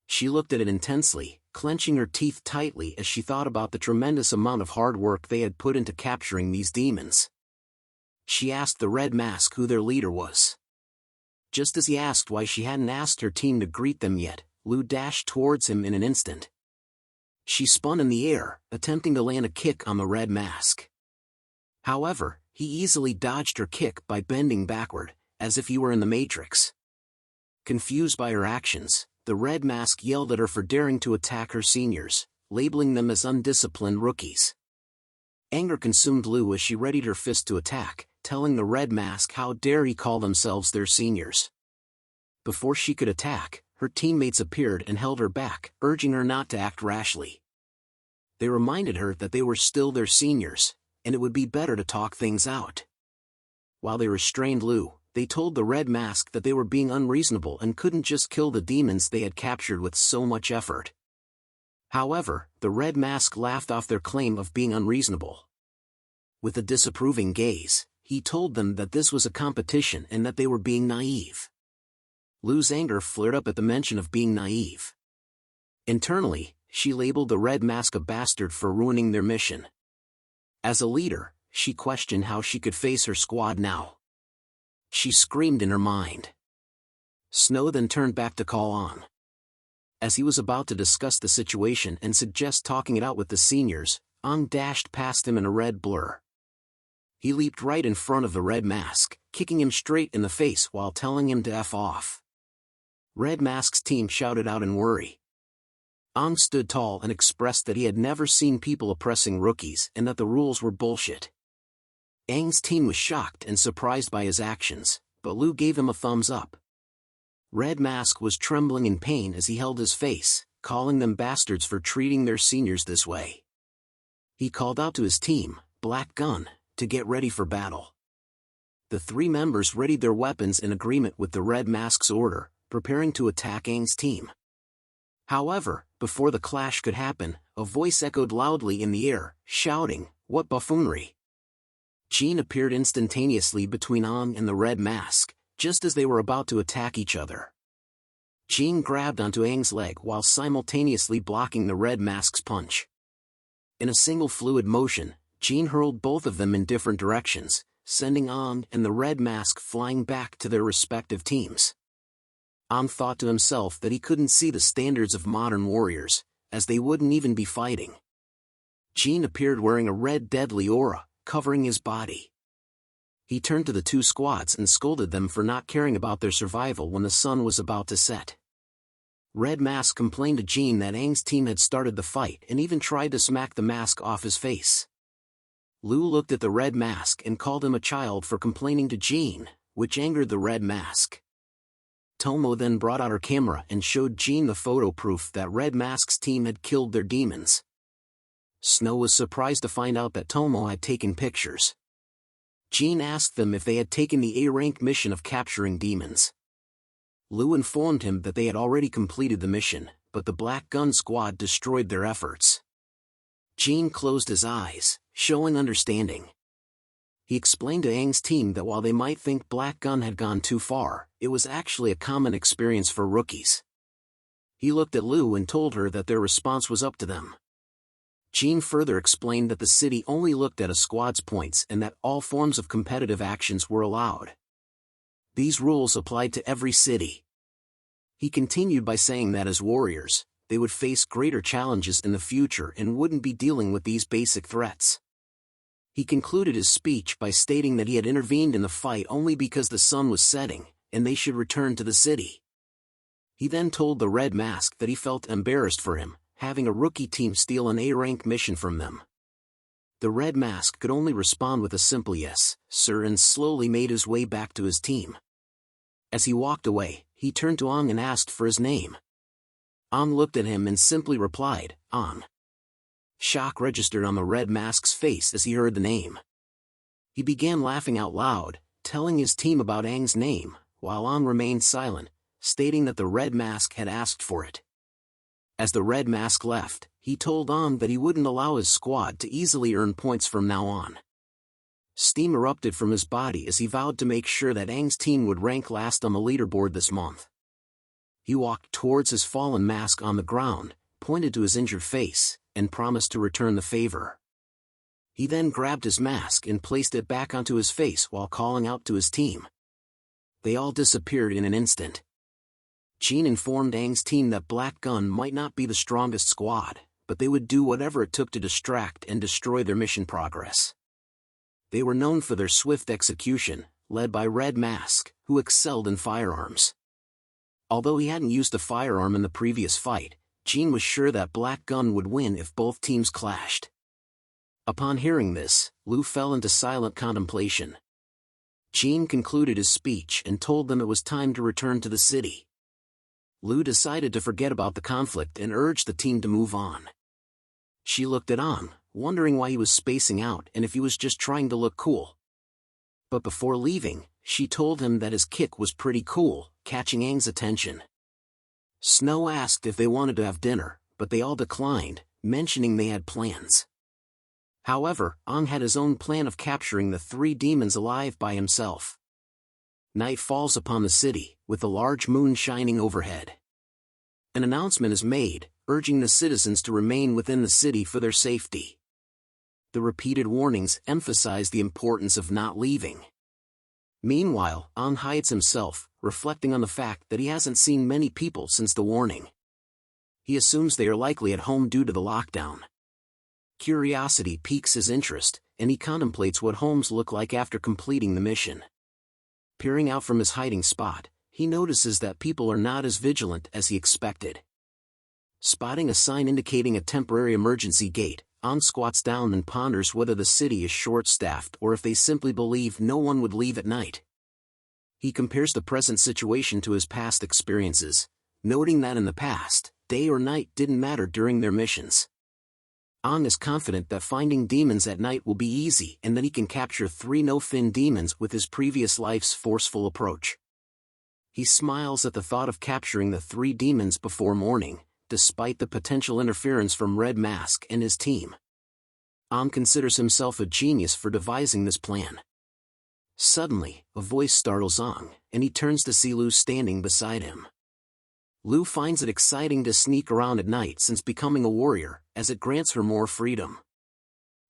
She looked at it intensely, clenching her teeth tightly as she thought about the tremendous amount of hard work they had put into capturing these demons. She asked the red mask who their leader was. Just as he asked why she hadn't asked her team to greet them yet, Lu dashed towards him in an instant. She spun in the air, attempting to land a kick on the red mask. However, he easily dodged her kick by bending backward, as if he were in the Matrix. Confused by her actions, the red mask yelled at her for daring to attack her seniors, labeling them as undisciplined rookies. Anger consumed Lu as she readied her fist to attack, telling the red mask how dare he call themselves their seniors. Before she could attack, her teammates appeared and held her back, urging her not to act rashly. They reminded her that they were still their seniors, and it would be better to talk things out. While they restrained Lu, they told the red mask that they were being unreasonable and couldn't just kill the demons they had captured with so much effort. However, the red mask laughed off their claim of being unreasonable. With a disapproving gaze, he told them that this was a competition and that they were being naive. Lu's anger flared up at the mention of being naive. Internally, she labeled the Red Mask a bastard for ruining their mission. As a leader, she questioned how she could face her squad now. She screamed in her mind. Snow then turned back to call on. As he was about to discuss the situation and suggest talking it out with the seniors, Ang dashed past him in a red blur. He leaped right in front of the Red Mask, kicking him straight in the face while telling him to F off. Red Mask's team shouted out in worry. Ang stood tall and expressed that he had never seen people oppressing rookies and that the rules were bullshit. Ang's team was shocked and surprised by his actions, but Lu gave him a thumbs up. Red Mask was trembling in pain as he held his face, calling them bastards for treating their seniors this way. He called out to his team, Black Gun, to get ready for battle. The three members readied their weapons in agreement with the Red Mask's order, preparing to attack Ang's team. However, before the clash could happen, a voice echoed loudly in the air, shouting, "What buffoonery!" Jean appeared instantaneously between Ang and the Red Mask, just as they were about to attack each other. Jean grabbed onto Ang's leg while simultaneously blocking the Red Mask's punch. In a single fluid motion, Jean hurled both of them in different directions, sending Ang and the Red Mask flying back to their respective teams. Ang thought to himself that he couldn't see the standards of modern warriors, as they wouldn't even be fighting. Jean appeared wearing a red deadly aura, covering his body. He turned to the two squads and scolded them for not caring about their survival when the sun was about to set. Red Mask complained to Jean that Ang's team had started the fight and even tried to smack the mask off his face. Lu looked at the Red Mask and called him a child for complaining to Jean, which angered the Red Mask. Tomo then brought out her camera and showed Jean the photo proof that Red Mask's team had killed their demons. Snow was surprised to find out that Tomo had taken pictures. Jean asked them if they had taken the A-rank mission of capturing demons. Lu informed him that they had already completed the mission, but the Black Gun squad destroyed their efforts. Jean closed his eyes, showing understanding. He explained to Ang's team that while they might think Black Gun had gone too far, it was actually a common experience for rookies. He looked at Lu and told her that their response was up to them. Jean further explained that the city only looked at a squad's points and that all forms of competitive actions were allowed. These rules applied to every city. He continued by saying that as warriors, they would face greater challenges in the future and wouldn't be dealing with these basic threats. He concluded his speech by stating that he had intervened in the fight only because the sun was setting, and they should return to the city. He then told the Red Mask that he felt embarrassed for him, having a rookie team steal an A-rank mission from them. The Red Mask could only respond with a simple yes, sir, and slowly made his way back to his team. As he walked away, he turned to Ang and asked for his name. Ang looked at him and simply replied, Ang. Shock registered on the Red Mask's face as he heard the name. He began laughing out loud, telling his team about Ang's name, while Ang remained silent, stating that the Red Mask had asked for it. As the Red Mask left, he told Ang that he wouldn't allow his squad to easily earn points from now on. Steam erupted from his body as he vowed to make sure that Ang's team would rank last on the leaderboard this month. He walked towards his fallen mask on the ground, pointed to his injured face, and promised to return the favor. He then grabbed his mask and placed it back onto his face while calling out to his team. They all disappeared in an instant. Jean informed Ang's team that Black Gun might not be the strongest squad, but they would do whatever it took to distract and destroy their mission progress. They were known for their swift execution, led by Red Mask, who excelled in firearms. Although he hadn't used a firearm in the previous fight, Jean was sure that Black Gun would win if both teams clashed. Upon hearing this, Lu fell into silent contemplation. Jean concluded his speech and told them it was time to return to the city. Lu decided to forget about the conflict and urged the team to move on. She looked at Ang, wondering why he was spacing out and if he was just trying to look cool. But before leaving, she told him that his kick was pretty cool, catching Ang's attention. Snow asked if they wanted to have dinner, but they all declined, mentioning they had plans. However, Ang had his own plan of capturing the 3 demons alive by himself. Night falls upon the city, with a large moon shining overhead. An announcement is made, urging the citizens to remain within the city for their safety. The repeated warnings emphasize the importance of not leaving. Meanwhile, Ang hides himself, reflecting on the fact that he hasn't seen many people since the warning. He assumes they are likely at home due to the lockdown. Curiosity piques his interest, and he contemplates what homes look like after completing the mission. Peering out from his hiding spot, he notices that people are not as vigilant as he expected. Spotting a sign indicating a temporary emergency gate, Ang squats down and ponders whether the city is short-staffed or if they simply believe no one would leave at night. He compares the present situation to his past experiences, noting that in the past, day or night didn't matter during their missions. Ang is confident that finding demons at night will be easy and that he can capture 3 no-fin demons with his previous life's forceful approach. He smiles at the thought of capturing the 3 demons before morning, despite the potential interference from Red Mask and his team. Ang considers himself a genius for devising this plan. Suddenly, a voice startles Ang, and he turns to see Lu standing beside him. Lu finds it exciting to sneak around at night since becoming a warrior, as it grants her more freedom.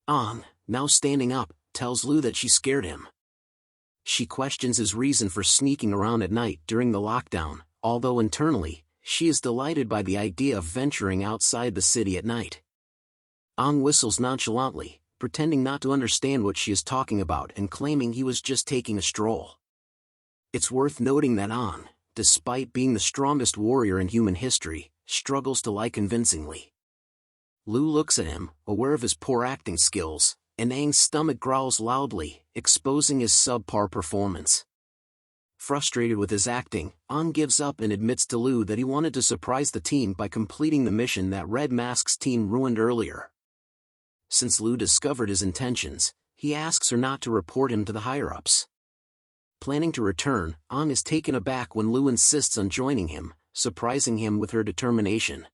Ang, now standing up, tells Lu that she scared him. She questions his reason for sneaking around at night during the lockdown, although internally, she is delighted by the idea of venturing outside the city at night. Ang whistles nonchalantly, pretending not to understand what she is talking about and claiming he was just taking a stroll. It's worth noting that Ang, despite being the strongest warrior in human history, struggles to lie convincingly. Lu looks at him, aware of his poor acting skills, and Ang's stomach growls loudly, exposing his subpar performance. Frustrated with his acting, Ang gives up and admits to Lu that he wanted to surprise the team by completing the mission that Red Mask's team ruined earlier. Since Lu discovered his intentions, he asks her not to report him to the higher-ups. Planning to return, Ang is taken aback when Lu insists on joining him, surprising him with her determination.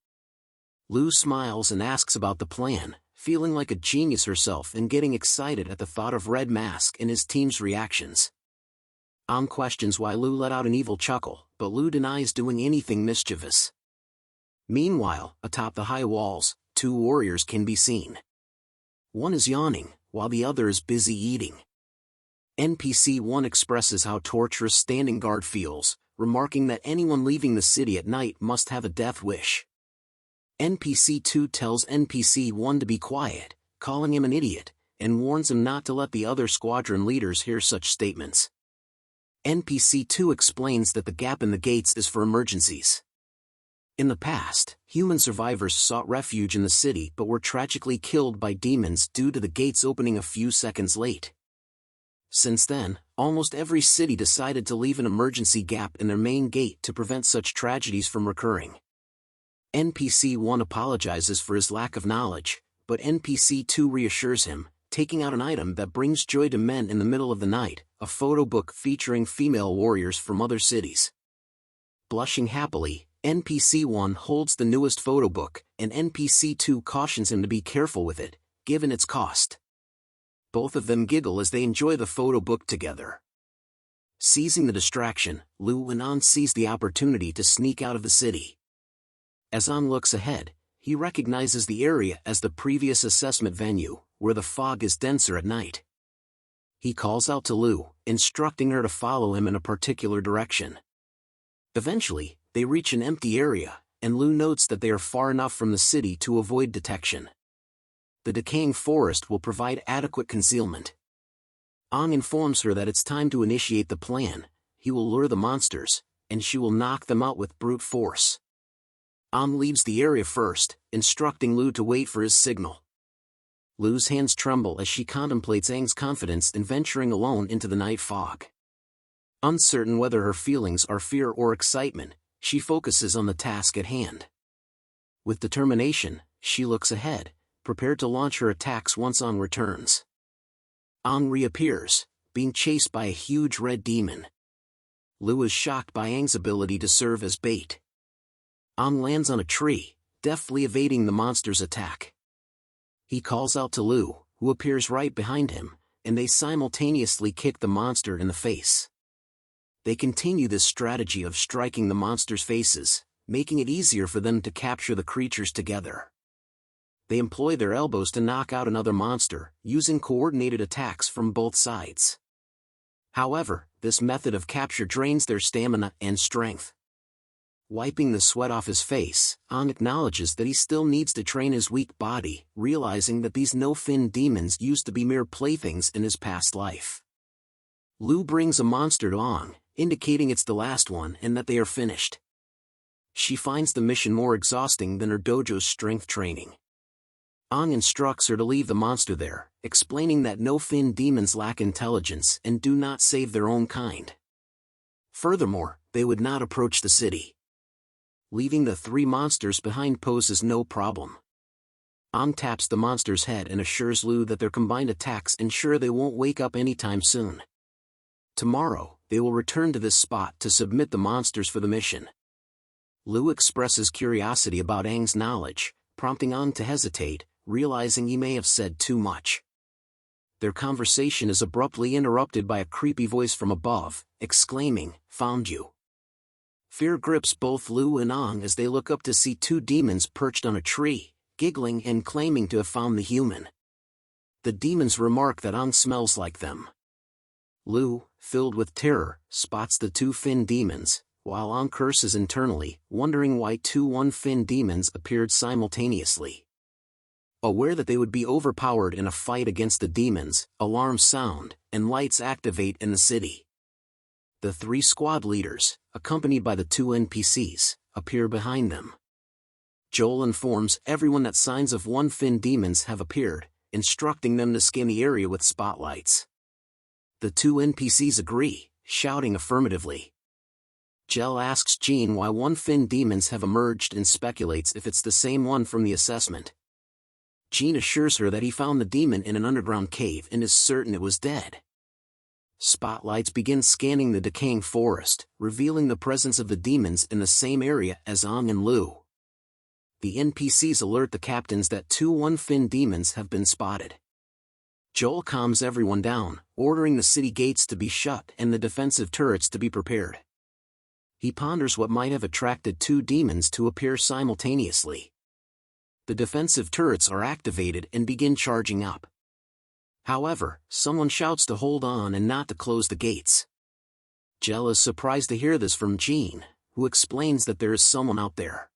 Lu smiles and asks about the plan, feeling like a genius herself and getting excited at the thought of Red Mask and his team's reactions. Ang questions why Lu let out an evil chuckle, but Lu denies doing anything mischievous. Meanwhile, atop the high walls, 2 warriors can be seen. One is yawning, while the other is busy eating. NPC 1 expresses how torturous standing guard feels, remarking that anyone leaving the city at night must have a death wish. NPC 2 tells NPC 1 to be quiet, calling him an idiot, and warns him not to let the other squadron leaders hear such statements. NPC 2 explains that the gap in the gates is for emergencies. In the past, human survivors sought refuge in the city but were tragically killed by demons due to the gates opening a few seconds late. Since then, almost every city decided to leave an emergency gap in their main gate to prevent such tragedies from recurring. NPC 1 apologizes for his lack of knowledge, but NPC 2 reassures him, taking out an item that brings joy to men in the middle of the night, a photo book featuring female warriors from other cities. Blushing happily, NPC 1 holds the newest photo book, and NPC 2 cautions him to be careful with it, given its cost. Both of them giggle as they enjoy the photo book together. Seizing the distraction, Lu and An seize the opportunity to sneak out of the city. As An looks ahead, he recognizes the area as the previous assessment venue, where the fog is denser at night. He calls out to Lu, instructing her to follow him in a particular direction. Eventually, they reach an empty area, and Lu notes that they are far enough from the city to avoid detection. The decaying forest will provide adequate concealment. Ang informs her that it's time to initiate the plan. He will lure the monsters, and she will knock them out with brute force. Ang leaves the area first, instructing Lu to wait for his signal. Lu's hands tremble as she contemplates Ang's confidence in venturing alone into the night fog. Uncertain whether her feelings are fear or excitement, she focuses on the task at hand. With determination, she looks ahead, prepared to launch her attacks once Ang returns. Ang reappears, being chased by a huge red demon. Lu is shocked by Ang's ability to serve as bait. Ang lands on a tree, deftly evading the monster's attack. He calls out to Lu, who appears right behind him, and they simultaneously kick the monster in the face. They continue this strategy of striking the monster's faces, making it easier for them to capture the creatures together. They employ their elbows to knock out another monster, using coordinated attacks from both sides. However, this method of capture drains their stamina and strength. Wiping the sweat off his face, Aang acknowledges that he still needs to train his weak body, realizing that these no-fin demons used to be mere playthings in his past life. Lu brings a monster to Aang, indicating it's the last one and that they are finished. She finds the mission more exhausting than her dojo's strength training. Aang instructs her to leave the monster there, explaining that no-fin demons lack intelligence and do not save their own kind. Furthermore, they would not approach the city. Leaving the three monsters behind poses no problem. Aang taps the monster's head and assures Lu that their combined attacks ensure they won't wake up anytime soon. Tomorrow, they will return to this spot to submit the monsters for the mission. Lu expresses curiosity about Aang's knowledge, prompting Aang to hesitate, realizing he may have said too much. Their conversation is abruptly interrupted by a creepy voice from above, exclaiming, "Found you." Fear grips both Lu and Aang as they look up to see two demons perched on a tree, giggling and claiming to have found the human. The demons remark that Aang smells like them. Lu, filled with terror, spots the two fin demons, while Aang curses internally, wondering why two one-fin demons appeared simultaneously. Aware that they would be overpowered in a fight against the demons, alarms sound, and lights activate in the city. The three squad leaders, accompanied by the two NPCs, appear behind them. Joel informs everyone that signs of one-fin demons have appeared, instructing them to scan the area with spotlights. The two NPCs agree, shouting affirmatively. Jel asks Jean why one-fin demons have emerged and speculates if it's the same one from the assessment. Jean assures her that he found the demon in an underground cave and is certain it was dead. Spotlights begin scanning the decaying forest, revealing the presence of the demons in the same area as Aang and Lu. The NPCs alert the captains that two one-fin demons have been spotted. Joel calms everyone down, ordering the city gates to be shut and the defensive turrets to be prepared. He ponders what might have attracted two demons to appear simultaneously. The defensive turrets are activated and begin charging up. However, someone shouts to hold on and not to close the gates. Jel is surprised to hear this from Jean, who explains that there is someone out there.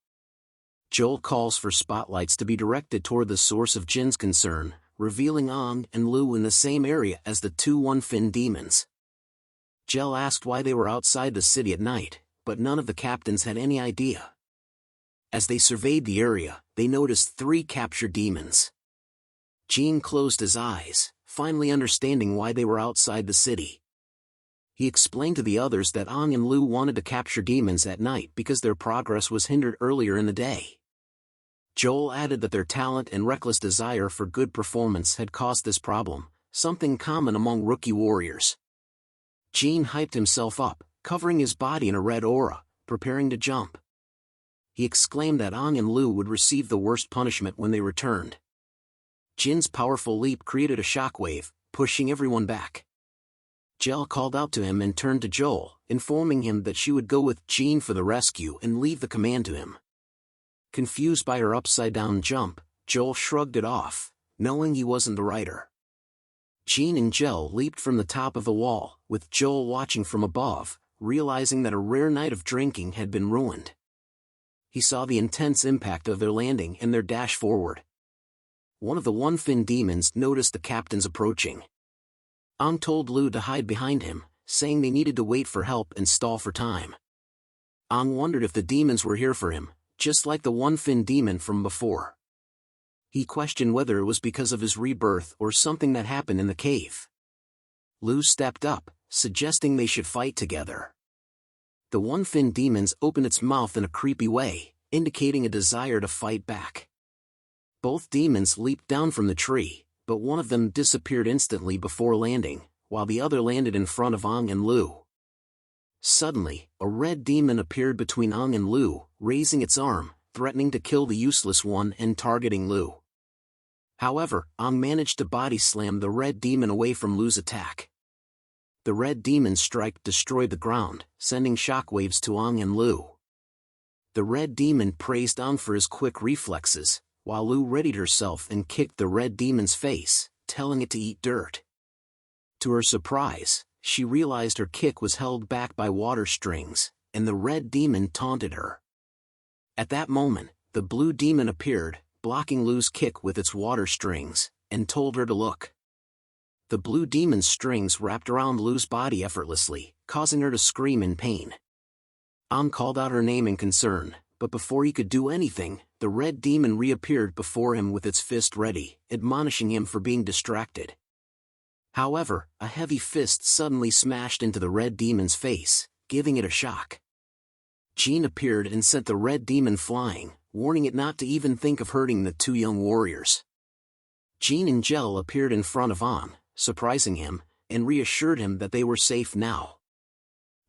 Joel calls for spotlights to be directed toward the source of Jin's concern, revealing Aang and Lu in the same area as the two one-fin demons. Jel asked why they were outside the city at night, but none of the captains had any idea. As they surveyed the area, they noticed three captured demons. Jean closed his eyes, finally understanding why they were outside the city. He explained to the others that Aang and Lu wanted to capture demons at night because their progress was hindered earlier in the day. Joel added that their talent and reckless desire for good performance had caused this problem, something common among rookie warriors. Jean hyped himself up, covering his body in a red aura, preparing to jump. He exclaimed that Aang and Lu would receive the worst punishment when they returned. Jin's powerful leap created a shockwave, pushing everyone back. Jel called out to him and turned to Joel, informing him that she would go with Jean for the rescue and leave the command to him. Confused by her upside-down jump, Joel shrugged it off, knowing he wasn't the rider. Jean and Jel leaped from the top of the wall, with Joel watching from above, realizing that a rare night of drinking had been ruined. He saw the intense impact of their landing and their dash forward. One of the one-fin demons noticed the captains approaching. Aang told Lu to hide behind him, saying they needed to wait for help and stall for time. Aang wondered if the demons were here for him, just like the one-fin demon from before. He questioned whether it was because of his rebirth or something that happened in the cave. Lu stepped up, suggesting they should fight together. The one-fin demons opened its mouth in a creepy way, indicating a desire to fight back. Both demons leaped down from the tree, but one of them disappeared instantly before landing, while the other landed in front of Aang and Lu. Suddenly, a red demon appeared between Aang and Lu, raising its arm, threatening to kill the useless one and targeting Lu. However, Ang managed to body slam the red demon away from Lu's attack. The red demon's strike destroyed the ground, sending shockwaves to Ang and Lu. The red demon praised Ang for his quick reflexes, while Lu readied herself and kicked the red demon's face, telling it to eat dirt. To her surprise, she realized her kick was held back by water strings, and the red demon taunted her. At that moment, the blue demon appeared, blocking Lu's kick with its water strings, and told her to look. The blue demon's strings wrapped around Lu's body effortlessly, causing her to scream in pain. Ang called out her name in concern, but before he could do anything, the red demon reappeared before him with its fist ready, admonishing him for being distracted. However, a heavy fist suddenly smashed into the red demon's face, giving it a shock. Jean appeared and sent the red demon flying, warning it not to even think of hurting the two young warriors. Jean and Gel appeared in front of Ang, surprising him, and reassured him that they were safe now.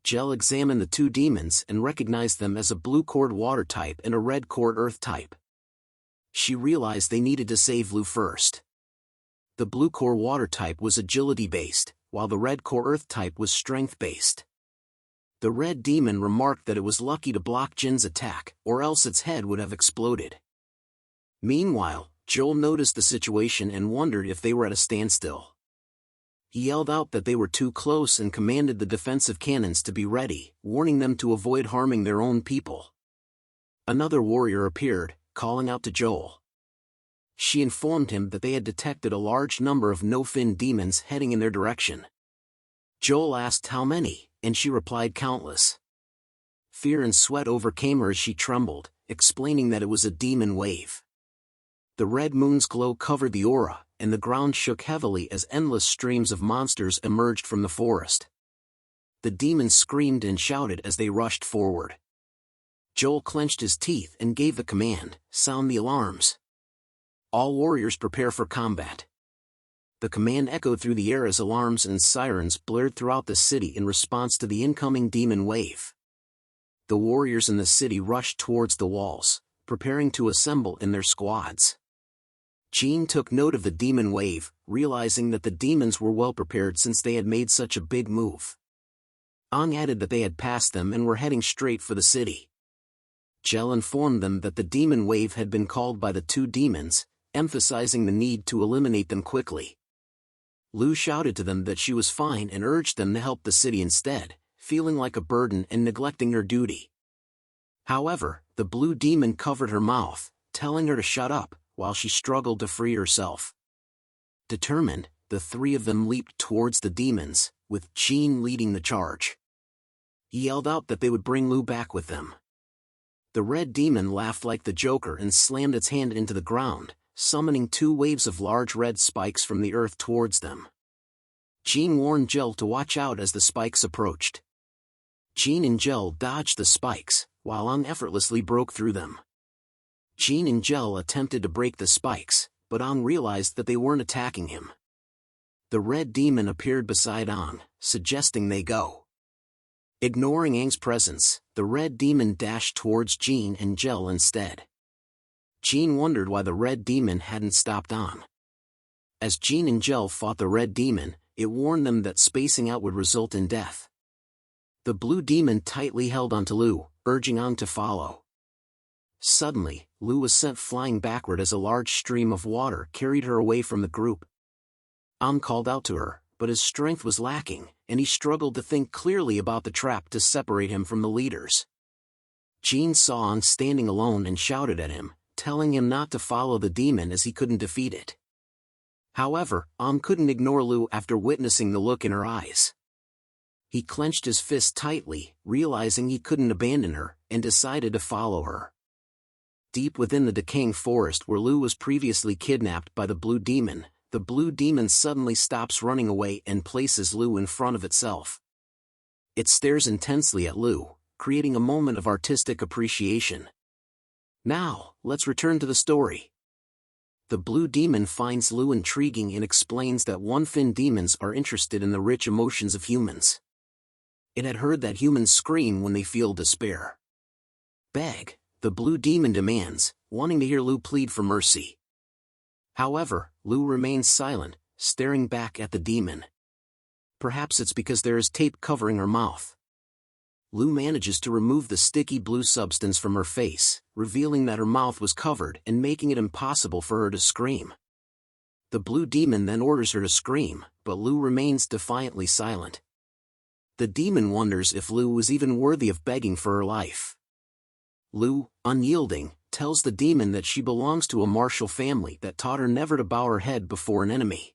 Gel examined the two demons and recognized them as a blue cord water type and a red cord earth type. She realized they needed to save Lu first. The blue core water type was agility-based, while the red core earth type was strength-based. The red demon remarked that it was lucky to block Jin's attack, or else its head would have exploded. Meanwhile, Joel noticed the situation and wondered if they were at a standstill. He yelled out that they were too close and commanded the defensive cannons to be ready, warning them to avoid harming their own people. Another warrior appeared, calling out to Joel. She informed him that they had detected a large number of no-fin demons heading in their direction. Joel asked how many, and she replied countless. Fear and sweat overcame her as she trembled, explaining that it was a demon wave. The red moon's glow covered the aura, and the ground shook heavily as endless streams of monsters emerged from the forest. The demons screamed and shouted as they rushed forward. Joel clenched his teeth and gave the command, "Sound the alarms. All warriors prepare for combat." The command echoed through the air as alarms and sirens blared throughout the city in response to the incoming demon wave. The warriors in the city rushed towards the walls, preparing to assemble in their squads. Jean took note of the demon wave, realizing that the demons were well prepared since they had made such a big move. Ang added that they had passed them and were heading straight for the city. Gel informed them that the demon wave had been called by the two demons, emphasizing the need to eliminate them quickly. Lu shouted to them that she was fine and urged them to help the city instead, feeling like a burden and neglecting her duty. However, the blue demon covered her mouth, telling her to shut up, while she struggled to free herself. Determined, the three of them leaped towards the demons, with Jean leading the charge. He yelled out that they would bring Lu back with them. The red demon laughed like the Joker and slammed its hand into the ground, summoning two waves of large red spikes from the earth towards them. Jean warned Gel to watch out as the spikes approached. Jean and Gel dodged the spikes, while Ang effortlessly broke through them. Jean and Gel attempted to break the spikes, but Ang realized that they weren't attacking him. The red demon appeared beside Ang, suggesting they go. Ignoring Ang's presence, the red demon dashed towards Jean and Gel instead. Jean wondered why the red demon hadn't stopped Ang. As Jean and Gel fought the red demon, it warned them that spacing out would result in death. The blue demon tightly held onto Lu, urging Ang to follow. Suddenly, Lu was sent flying backward as a large stream of water carried her away from the group. Ang called out to her, but his strength was lacking, and he struggled to think clearly about the trap to separate him from the leaders. Jean saw Ang standing alone and shouted at him, telling him not to follow the demon as he couldn't defeat it. However, Ang couldn't ignore Lu after witnessing the look in her eyes. He clenched his fist tightly, realizing he couldn't abandon her, and decided to follow her. Deep within the decaying forest where Lu was previously kidnapped by the blue demon, the blue demon suddenly stops running away and places Lu in front of itself. It stares intensely at Lu, creating a moment of artistic appreciation. Now, let's return to the story. The blue demon finds Lu intriguing and explains that one-fin demons are interested in the rich emotions of humans. It had heard that humans scream when they feel despair. Beg, the blue demon demands, wanting to hear Lu plead for mercy. However, Lu remains silent, staring back at the demon. Perhaps it's because there is tape covering her mouth. Lu manages to remove the sticky blue substance from her face, revealing that her mouth was covered and making it impossible for her to scream. The blue demon then orders her to scream, but Lu remains defiantly silent. The demon wonders if Lu was even worthy of begging for her life. Lu, unyielding, tells the demon that she belongs to a martial family that taught her never to bow her head before an enemy.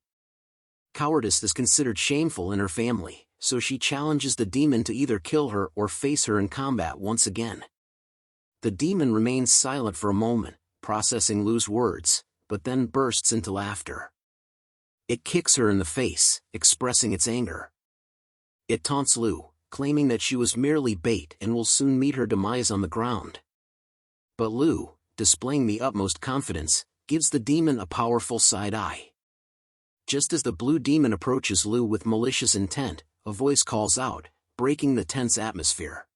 Cowardice is considered shameful in her family, so she challenges the demon to either kill her or face her in combat once again. The demon remains silent for a moment, processing Lu's words, but then bursts into laughter. It kicks her in the face, expressing its anger. It taunts Lu, claiming that she was merely bait and will soon meet her demise on the ground. But Lu, displaying the utmost confidence, gives the demon a powerful side-eye. Just as the blue demon approaches Lu with malicious intent, a voice calls out, breaking the tense atmosphere.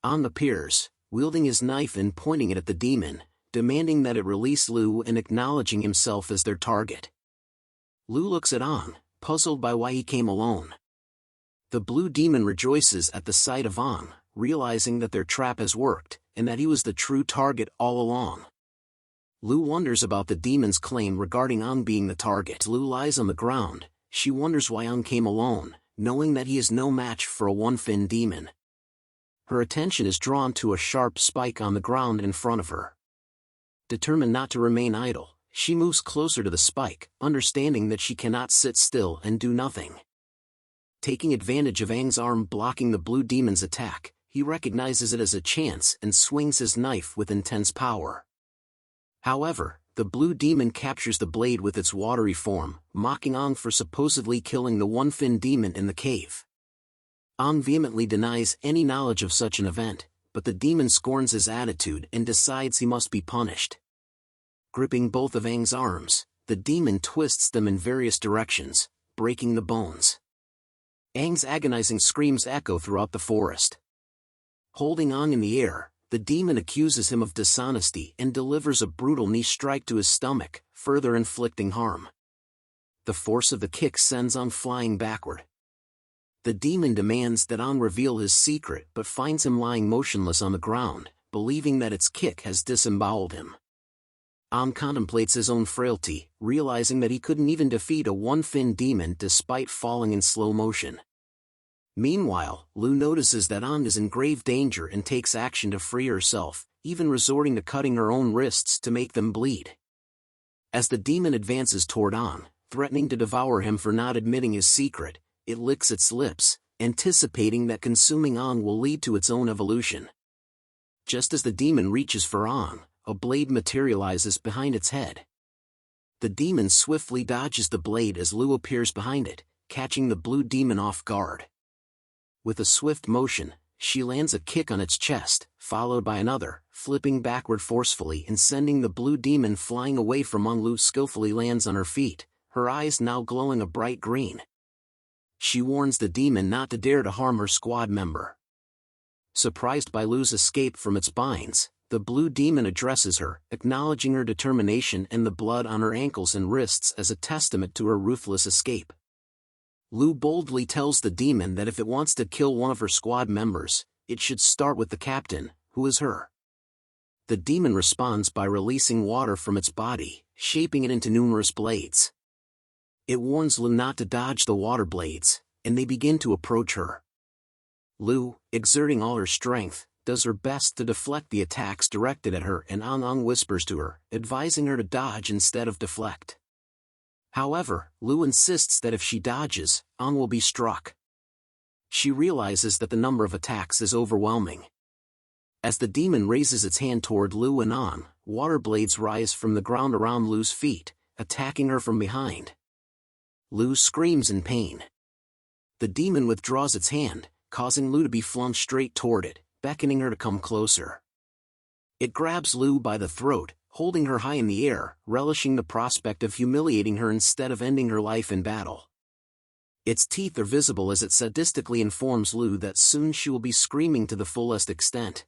An appears, wielding his knife and pointing it at the demon, demanding that it release Lu and acknowledging himself as their target. Lu looks at An, puzzled by why he came alone. The blue demon rejoices at the sight of An, realizing that their trap has worked, and that he was the true target all along. Lu wonders about the demon's claim regarding An being the target. Lu lies on the ground. She wonders why An came alone, knowing that he is no match for a one-fin demon. Her attention is drawn to a sharp spike on the ground in front of her. Determined not to remain idle, she moves closer to the spike, understanding that she cannot sit still and do nothing. Taking advantage of Aang's arm blocking the blue demon's attack, he recognizes it as a chance and swings his knife with intense power. However, the blue demon captures the blade with its watery form, mocking Aang for supposedly killing the one-fin demon in the cave. Aang vehemently denies any knowledge of such an event, but the demon scorns his attitude and decides he must be punished. Gripping both of Aang's arms, the demon twists them in various directions, breaking the bones. Aang's agonizing screams echo throughout the forest. Holding Aang in the air, the demon accuses him of dishonesty and delivers a brutal knee strike to his stomach, further inflicting harm. The force of the kick sends Aang flying backward. The demon demands that Aang reveal his secret but finds him lying motionless on the ground, believing that its kick has disemboweled him. Aang contemplates his own frailty, realizing that he couldn't even defeat a one-fin demon despite falling in slow motion. Meanwhile, Lu notices that Aang is in grave danger and takes action to free herself, even resorting to cutting her own wrists to make them bleed. As the demon advances toward Aang, threatening to devour him for not admitting his secret, it licks its lips, anticipating that consuming Aang will lead to its own evolution. Just as the demon reaches for Aang, a blade materializes behind its head. The demon swiftly dodges the blade as Lu appears behind it, catching the blue demon off guard. With a swift motion, she lands a kick on its chest, followed by another, flipping backward forcefully and sending the blue demon flying away from Aang. Lu skillfully lands on her feet, her eyes now glowing a bright green. She warns the demon not to dare to harm her squad member. Surprised by Lu's escape from its binds, the blue demon addresses her, acknowledging her determination and the blood on her ankles and wrists as a testament to her ruthless escape. Lu boldly tells the demon that if it wants to kill one of her squad members, it should start with the captain, who is her. The demon responds by releasing water from its body, shaping it into numerous blades. It warns Lu not to dodge the water blades, and they begin to approach her. Lu, exerting all her strength, does her best to deflect the attacks directed at her, and Aang whispers to her, advising her to dodge instead of deflect. However, Lu insists that if she dodges, Aang will be struck. She realizes that the number of attacks is overwhelming. As the demon raises its hand toward Lu and Aang, water blades rise from the ground around Lu's feet, attacking her from behind. Lu screams in pain. The demon withdraws its hand, causing Lu to be flung straight toward it, beckoning her to come closer. It grabs Lu by the throat, holding her high in the air, relishing the prospect of humiliating her instead of ending her life in battle. Its teeth are visible as it sadistically informs Lu that soon she will be screaming to the fullest extent.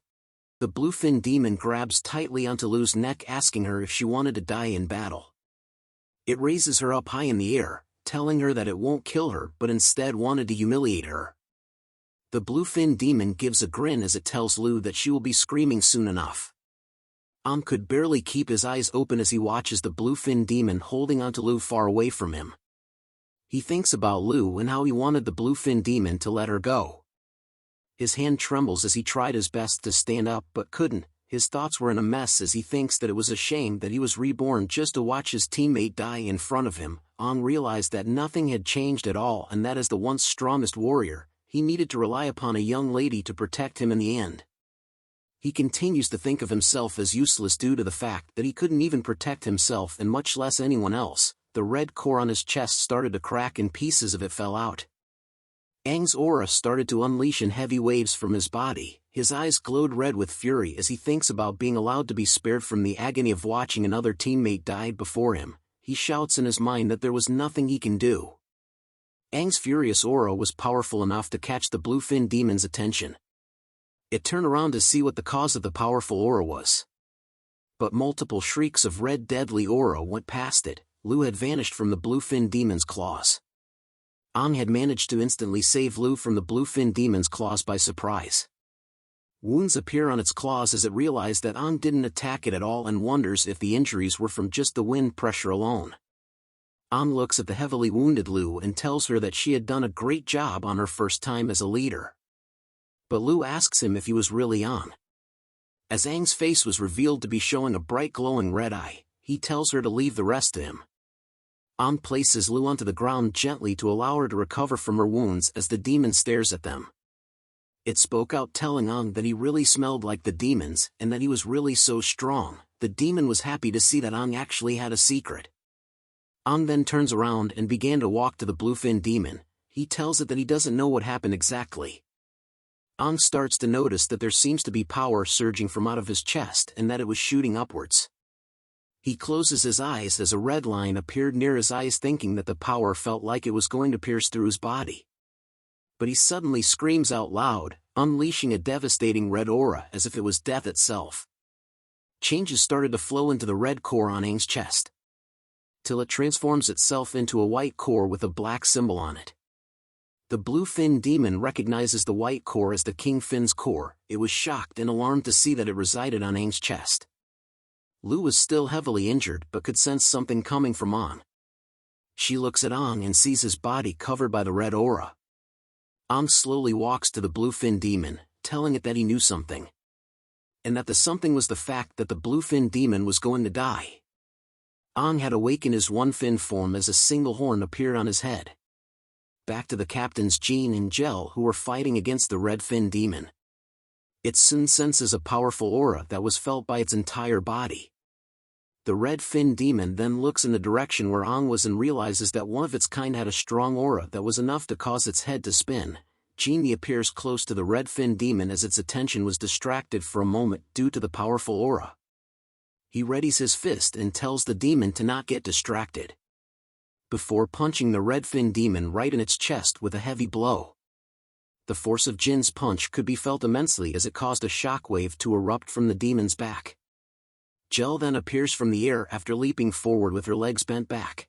The bluefin demon grabs tightly onto Lu's neck, asking her if she wanted to die in battle. It raises her up high in the air, telling her that it won't kill her but instead wanted to humiliate her. The bluefin demon gives a grin as it tells Lu that she will be screaming soon enough. An could barely keep his eyes open as he watches the bluefin demon holding onto Lu far away from him. He thinks about Lu and how he wanted the bluefin demon to let her go. His hand trembles as he tried his best to stand up but couldn't. His thoughts were in a mess as he thinks that it was a shame that he was reborn just to watch his teammate die in front of him. An realized that nothing had changed at all and that as the once strongest warrior, he needed to rely upon a young lady to protect him in the end. He continues to think of himself as useless due to the fact that he couldn't even protect himself and much less anyone else. The red core on his chest started to crack and pieces of it fell out. Aang's aura started to unleash in heavy waves from his body. His eyes glowed red with fury as he thinks about being allowed to be spared from the agony of watching another teammate die before him. He shouts in his mind that there was nothing he can do. Aang's furious aura was powerful enough to catch the bluefin demon's attention. It turned around to see what the cause of the powerful aura was. But multiple shrieks of red deadly aura went past it. Lu had vanished from the bluefin demon's claws. Aang had managed to instantly save Lu from the bluefin demon's claws by surprise. Wounds appear on its claws as it realized that Aang didn't attack it at all and wonders if the injuries were from just the wind pressure alone. Aang looks at the heavily wounded Lu and tells her that she had done a great job on her first time as a leader. But Lu asks him if he was really Aang. As Aang's face was revealed to be showing a bright glowing red eye, he tells her to leave the rest to him. Aang places Lu onto the ground gently to allow her to recover from her wounds as the demon stares at them. It spoke out telling Aang that he really smelled like the demons and that he was really so strong. The demon was happy to see that Aang actually had a secret. Aang then turns around and began to walk to the bluefin demon. He tells it that he doesn't know what happened exactly. Aang starts to notice that there seems to be power surging from out of his chest and that it was shooting upwards. He closes his eyes as a red line appeared near his eyes, thinking that the power felt like it was going to pierce through his body. But he suddenly screams out loud, unleashing a devastating red aura as if it was death itself. Changes started to flow into the red core on Aang's chest, till it transforms itself into a white core with a black symbol on it. The bluefin demon recognizes the white core as the King Fin's core. It was shocked and alarmed to see that it resided on Aang's chest. Lu was still heavily injured but could sense something coming from Aang. She looks at Aang and sees his body covered by the red aura. Aang slowly walks to the bluefin demon, telling it that he knew something. And that the something was the fact that the bluefin demon was going to die. Aang had awakened his one-fin form as a single horn appeared on his head. Back to the captains Jean and Gel who were fighting against the red fin demon. It soon senses a powerful aura that was felt by its entire body. The red fin demon then looks in the direction where Aang was and realizes that one of its kind had a strong aura that was enough to cause its head to spin. Genie appears close to the red fin demon as its attention was distracted for a moment due to the powerful aura. He readies his fist and tells the demon to not get distracted, before punching the red fin demon right in its chest with a heavy blow. The force of Jin's punch could be felt immensely as it caused a shockwave to erupt from the demon's back. Gel then appears from the air after leaping forward with her legs bent back.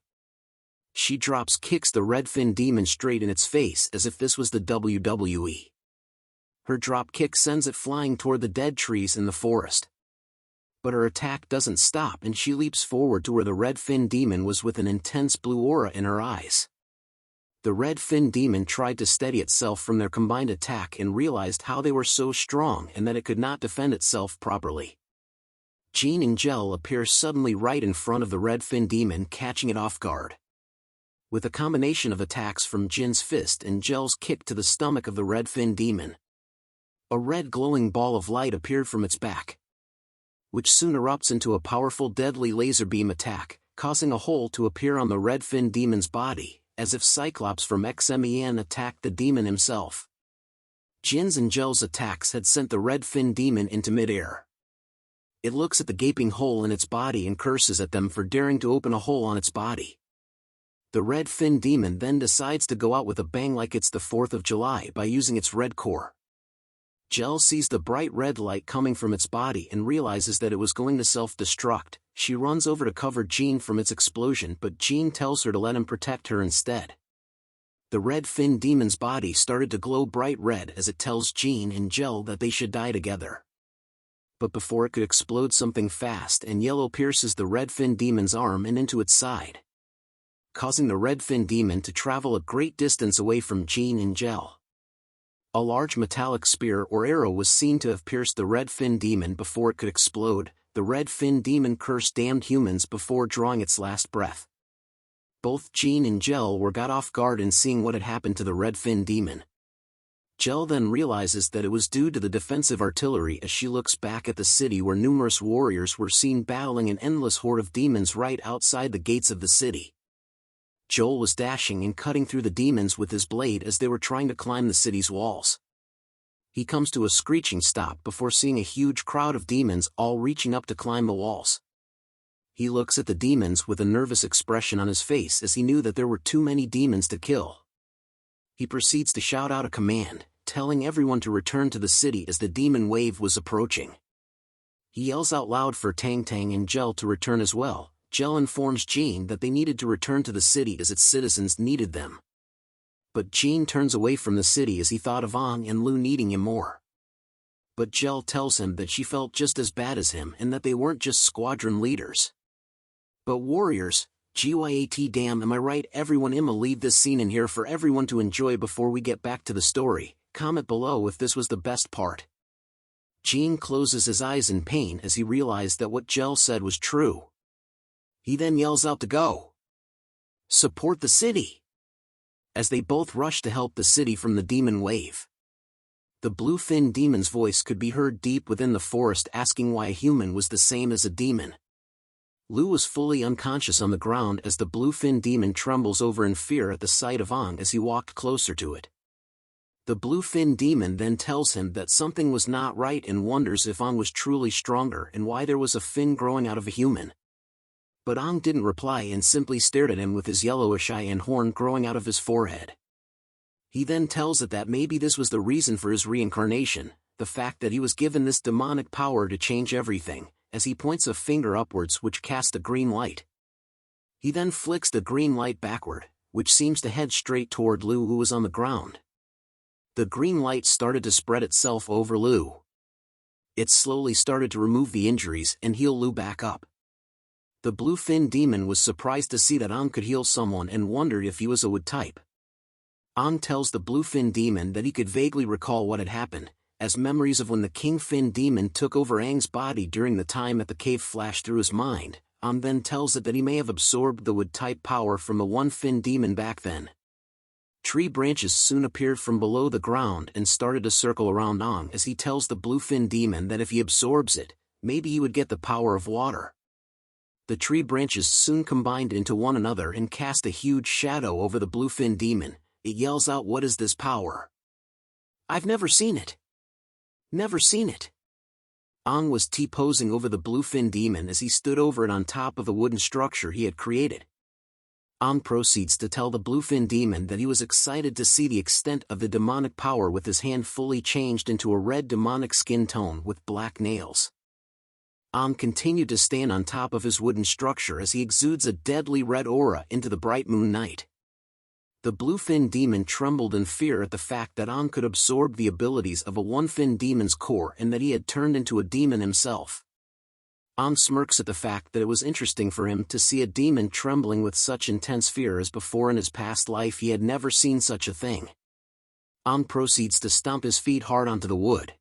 She kicks the red fin demon straight in its face as if this was the WWE. Her drop kick sends it flying toward the dead trees in the forest. But her attack doesn't stop and she leaps forward to where the red fin demon was with an intense blue aura in her eyes. The red fin demon tried to steady itself from their combined attack and realized how they were so strong and that it could not defend itself properly. Jean and Gel appear suddenly right in front of the red fin demon, catching it off guard. With a combination of attacks from Jin's fist and Gel's kick to the stomach of the red fin demon, a red glowing ball of light appeared from its back, which soon erupts into a powerful deadly laser beam attack, causing a hole to appear on the red fin demon's body, as if Cyclops from X-Men attacked the demon himself. Jin's and Gel's attacks had sent the red fin demon into midair. It looks at the gaping hole in its body and curses at them for daring to open a hole on its body. The red fin demon then decides to go out with a bang like it's the 4th of July by using its red core. Gel sees the bright red light coming from its body and realizes that it was going to self-destruct. She runs over to cover Jean from its explosion, but Jean tells her to let him protect her instead. The red fin demon's body started to glow bright red as it tells Jean and Gel that they should die together. But before it could explode, something fast and yellow pierces the red fin demon's arm and into its side, causing the red fin demon to travel a great distance away from Jean and Gel. A large metallic spear or arrow was seen to have pierced the red fin demon before it could explode. The red fin demon cursed damned humans before drawing its last breath. Both Jean and Gel were got off guard in seeing what had happened to the red fin demon. Gel then realizes that it was due to the defensive artillery as she looks back at the city where numerous warriors were seen battling an endless horde of demons right outside the gates of the city. Joel was dashing and cutting through the demons with his blade as they were trying to climb the city's walls. He comes to a screeching stop before seeing a huge crowd of demons all reaching up to climb the walls. He looks at the demons with a nervous expression on his face as he knew that there were too many demons to kill. He proceeds to shout out a command, telling everyone to return to the city as the demon wave was approaching. He yells out loud for Tang Tang and Gel to return as well. Gel informs Jean that they needed to return to the city as its citizens needed them. But Jean turns away from the city as he thought of Ang and Lu needing him more. But Gel tells him that she felt just as bad as him and that they weren't just squadron leaders, but warriors. GYAT damn, am I right everyone? I'ma leave this scene in here for everyone to enjoy before we get back to the story. Comment below if this was the best part. Jean closes his eyes in pain as he realized that what Gel said was true. He then yells out to go support the city, as they both rush to help the city from the demon wave. The bluefin demon's voice could be heard deep within the forest asking why a human was the same as a demon. Lu was fully unconscious on the ground as the bluefin demon trembles over in fear at the sight of Ang as he walked closer to it. The bluefin demon then tells him that something was not right and wonders if Ang was truly stronger and why there was a fin growing out of a human. But Ang didn't reply and simply stared at him with his yellowish eye and horn growing out of his forehead. He then tells it that maybe this was the reason for his reincarnation, the fact that he was given this demonic power to change everything, as he points a finger upwards which casts a green light. He then flicks the green light backward, which seems to head straight toward Lu, who was on the ground. The green light started to spread itself over Lu. It slowly started to remove the injuries and heal Lu back up. The bluefin demon was surprised to see that Ang could heal someone and wondered if he was a wood type. Ang tells the bluefin demon that he could vaguely recall what had happened, as memories of when the kingfin demon took over Ang's body during the time at the cave flashed through his mind. Ang then tells it that he may have absorbed the wood type power from the one fin demon back then. Tree branches soon appeared from below the ground and started to circle around Ang as he tells the bluefin demon that if he absorbs it, maybe he would get the power of water. The tree branches soon combined into one another and cast a huge shadow over the bluefin demon. It yells out, "What is this power? I've never seen it. Never seen it." Ang was T-posing over the bluefin demon as he stood over it on top of the wooden structure he had created. Ang proceeds to tell the bluefin demon that he was excited to see the extent of the demonic power with his hand fully changed into a red demonic skin tone with black nails. Ang continued to stand on top of his wooden structure as he exudes a deadly red aura into the bright moon night. The bluefin demon trembled in fear at the fact that Ang could absorb the abilities of a one-fin demon's core and that he had turned into a demon himself. Ang smirks at the fact that it was interesting for him to see a demon trembling with such intense fear, as before in his past life he had never seen such a thing. Ang proceeds to stomp his feet hard onto the wood,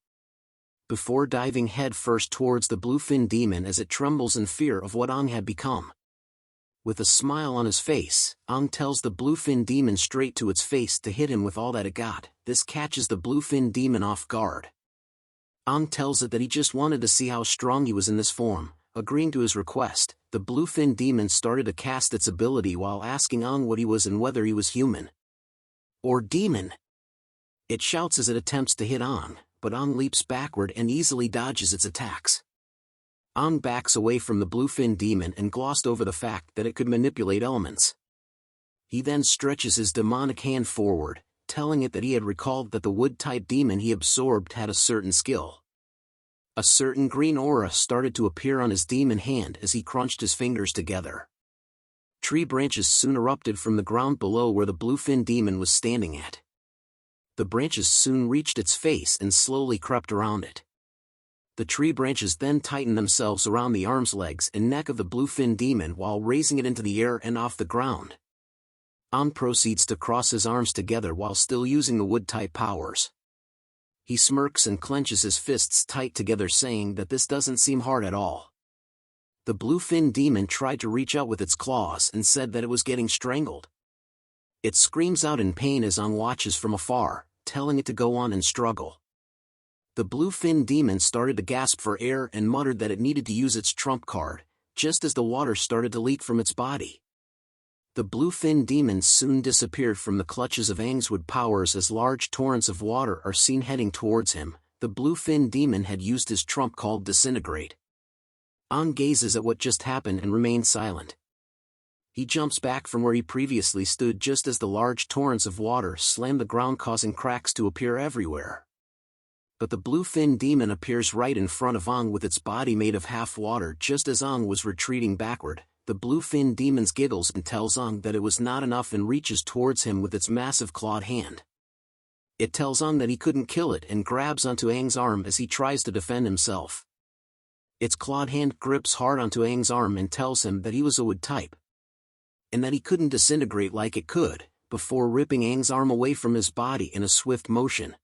before diving head-first towards the bluefin demon as it trembles in fear of what Ang had become. With a smile on his face, Ang tells the bluefin demon straight to its face to hit him with all that it got. This catches the bluefin demon off guard. Ang tells it that he just wanted to see how strong he was in this form. Agreeing to his request, the bluefin demon started to cast its ability while asking Ang what he was and whether he was human or demon. It shouts as it attempts to hit Ang, but Ang leaps backward and easily dodges its attacks. Ang backs away from the bluefin demon and glossed over the fact that it could manipulate elements. He then stretches his demonic hand forward, telling it that he had recalled that the wood-type demon he absorbed had a certain skill. A certain green aura started to appear on his demon hand as he crunched his fingers together. Tree branches soon erupted from the ground below where the bluefin demon was standing at. The branches soon reached its face and slowly crept around it. The tree branches then tightened themselves around the arms, legs, and neck of the bluefin demon while raising it into the air and off the ground. Proceeds to cross his arms together while still using the wood-type powers. He smirks and clenches his fists tight together, saying that this doesn't seem hard at all. The bluefin demon tried to reach out with its claws and said that it was getting strangled. It screams out in pain as Ang watches from afar, telling it to go on and struggle. The bluefin demon started to gasp for air and muttered that it needed to use its trump card, just as the water started to leak from its body. The bluefin demon soon disappeared from the clutches of Aang's wood powers as large torrents of water are seen heading towards him. The bluefin demon had used his trump called Disintegrate. Aang gazes at what just happened and remains silent. He jumps back from where he previously stood just as the large torrents of water slam the ground, causing cracks to appear everywhere. But the bluefin demon appears right in front of Aang with its body made of half water. Just as Aang was retreating backward, the bluefin demon giggles and tells Aang that it was not enough and reaches towards him with its massive clawed hand. It tells Aang that he couldn't kill it and grabs onto Aang's arm as he tries to defend himself. Its clawed hand grips hard onto Aang's arm and tells him that he was a wood type, and that he couldn't disintegrate like it could, before ripping Aang's arm away from his body in a swift motion.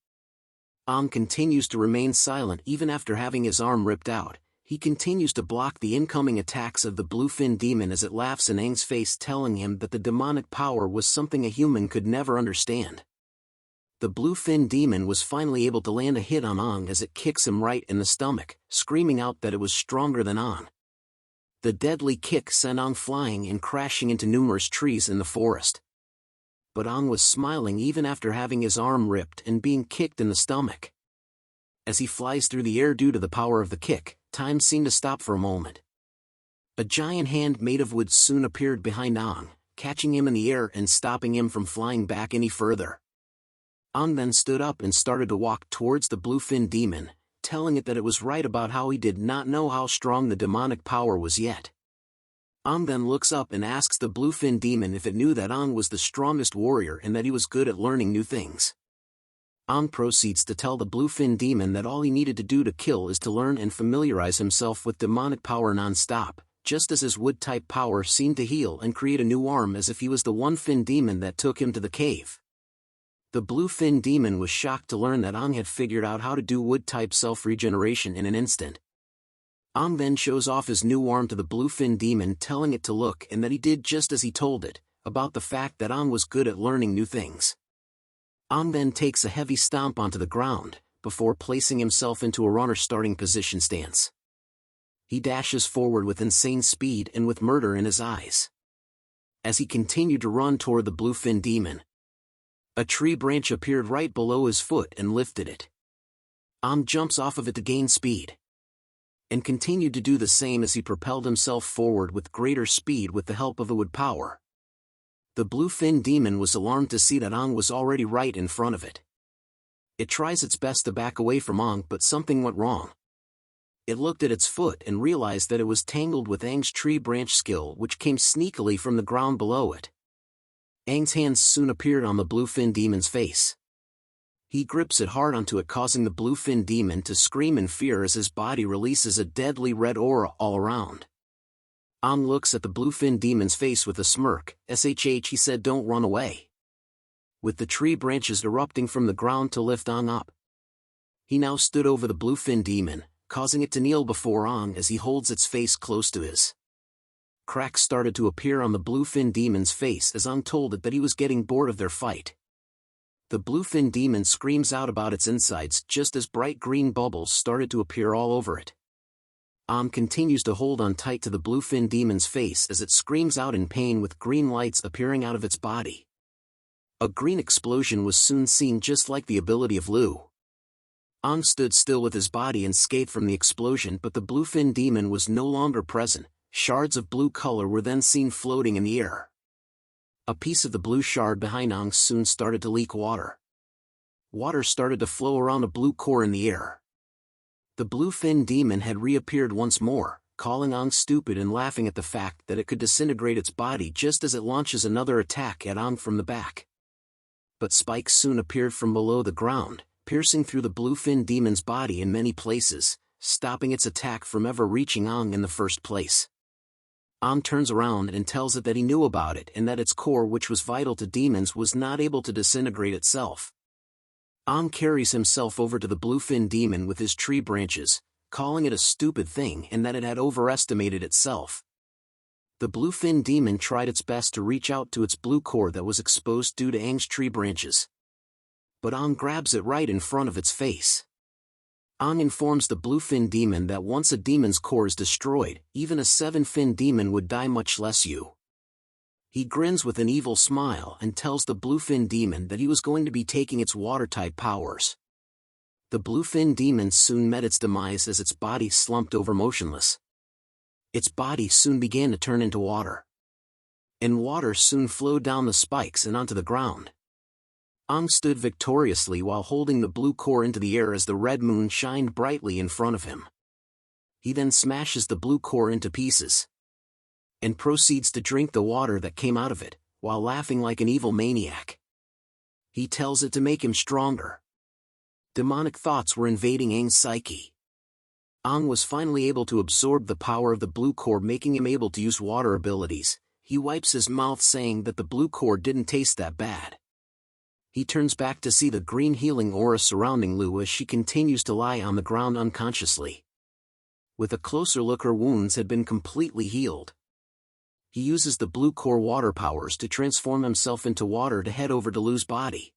Aang continues to remain silent even after having his arm ripped out. He continues to block the incoming attacks of the bluefin demon as it laughs in Aang's face, telling him that the demonic power was something a human could never understand. The bluefin demon was finally able to land a hit on Aang as it kicks him right in the stomach, screaming out that it was stronger than Aang. The deadly kick sent Aang flying and crashing into numerous trees in the forest. But Aang was smiling even after having his arm ripped and being kicked in the stomach. As he flies through the air due to the power of the kick, time seemed to stop for a moment. A giant hand made of wood soon appeared behind Aang, catching him in the air and stopping him from flying back any further. Aang then stood up and started to walk towards the bluefin demon, telling it that it was right about how he did not know how strong the demonic power was yet. Aang then looks up and asks the bluefin demon if it knew that Aang was the strongest warrior and that he was good at learning new things. Aang proceeds to tell the bluefin demon that all he needed to do to kill is to learn and familiarize himself with demonic power non-stop, just as his wood-type power seemed to heal and create a new arm as if he was the one fin demon that took him to the cave. The bluefin demon was shocked to learn that Aang had figured out how to do wood-type self-regeneration in an instant. Aang then shows off his new arm to the bluefin demon, telling it to look and that he did just as he told it, about the fact that Aang was good at learning new things. Aang then takes a heavy stomp onto the ground, before placing himself into a runner starting position stance. He dashes forward with insane speed and with murder in his eyes. As he continued to run toward the bluefin demon, a tree branch appeared right below his foot and lifted it. Aang jumps off of it to gain speed, and continued to do the same as he propelled himself forward with greater speed with the help of the wood power. The bluefin demon was alarmed to see that Aang was already right in front of it. It tries its best to back away from Aang, but something went wrong. It looked at its foot and realized that it was tangled with Aang's tree branch skill, which came sneakily from the ground below it. Aang's hands soon appeared on the bluefin demon's face. He grips it hard onto it, causing the bluefin demon to scream in fear as his body releases a deadly red aura all around. Aang looks at the bluefin demon's face with a smirk. "Shh," he said, "don't run away." With the tree branches erupting from the ground to lift Aang up. He now stood over the bluefin demon, causing it to kneel before Aang as he holds its face close to his. Cracks started to appear on the bluefin demon's face as Aang told it that he was getting bored of their fight. The bluefin demon screams out about its insides just as bright green bubbles started to appear all over it. Aang continues to hold on tight to the bluefin demon's face as it screams out in pain with green lights appearing out of its body. A green explosion was soon seen, just like the ability of Lu. Aang stood still with his body unscathed from the explosion, but the bluefin demon was no longer present. Shards of blue color were then seen floating in the air. A piece of the blue shard behind Ang soon started to leak water. Water started to flow around a blue core in the air. The blue-fin demon had reappeared once more, calling Ang stupid and laughing at the fact that it could disintegrate its body just as it launches another attack at Ang from the back. But spikes soon appeared from below the ground, piercing through the blue-fin demon's body in many places, stopping its attack from ever reaching Ang in the first place. Ang turns around and tells it that he knew about it and that its core, which was vital to demons, was not able to disintegrate itself. Ang carries himself over to the bluefin demon with his tree branches, calling it a stupid thing and that it had overestimated itself. The bluefin demon tried its best to reach out to its blue core that was exposed due to Ang's tree branches. But Ang grabs it right in front of its face. Ang informs the bluefin demon that once a demon's core is destroyed, even a 7-fin demon would die, much less you. He grins with an evil smile and tells the bluefin demon that he was going to be taking its water-type powers. The bluefin demon soon met its demise as its body slumped over motionless. Its body soon began to turn into water. And water soon flowed down the spikes and onto the ground. Ang stood victoriously while holding the blue core into the air as the red moon shined brightly in front of him. He then smashes the blue core into pieces and proceeds to drink the water that came out of it, while laughing like an evil maniac. He tells it to make him stronger. Demonic thoughts were invading Ang's psyche. Ang was finally able to absorb the power of the blue core, making him able to use water abilities. He wipes his mouth, saying that the blue core didn't taste that bad. He turns back to see the green healing aura surrounding Lu as she continues to lie on the ground unconsciously. With a closer look, her wounds had been completely healed. He uses the blue core water powers to transform himself into water to head over to Lu's body.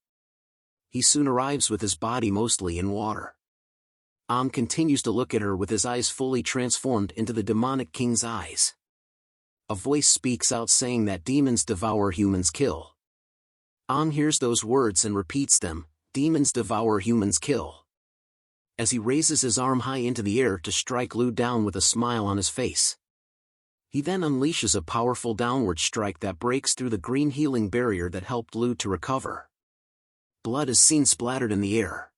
He soon arrives with his body mostly in water. Ang continues to look at her with his eyes fully transformed into the demonic king's eyes. A voice speaks out saying that demons devour, humans kill. Ang hears those words and repeats them: demons devour, humans kill. As he raises his arm high into the air to strike Lu down with a smile on his face. He then unleashes a powerful downward strike that breaks through the green healing barrier that helped Lu to recover. Blood is seen splattered in the air.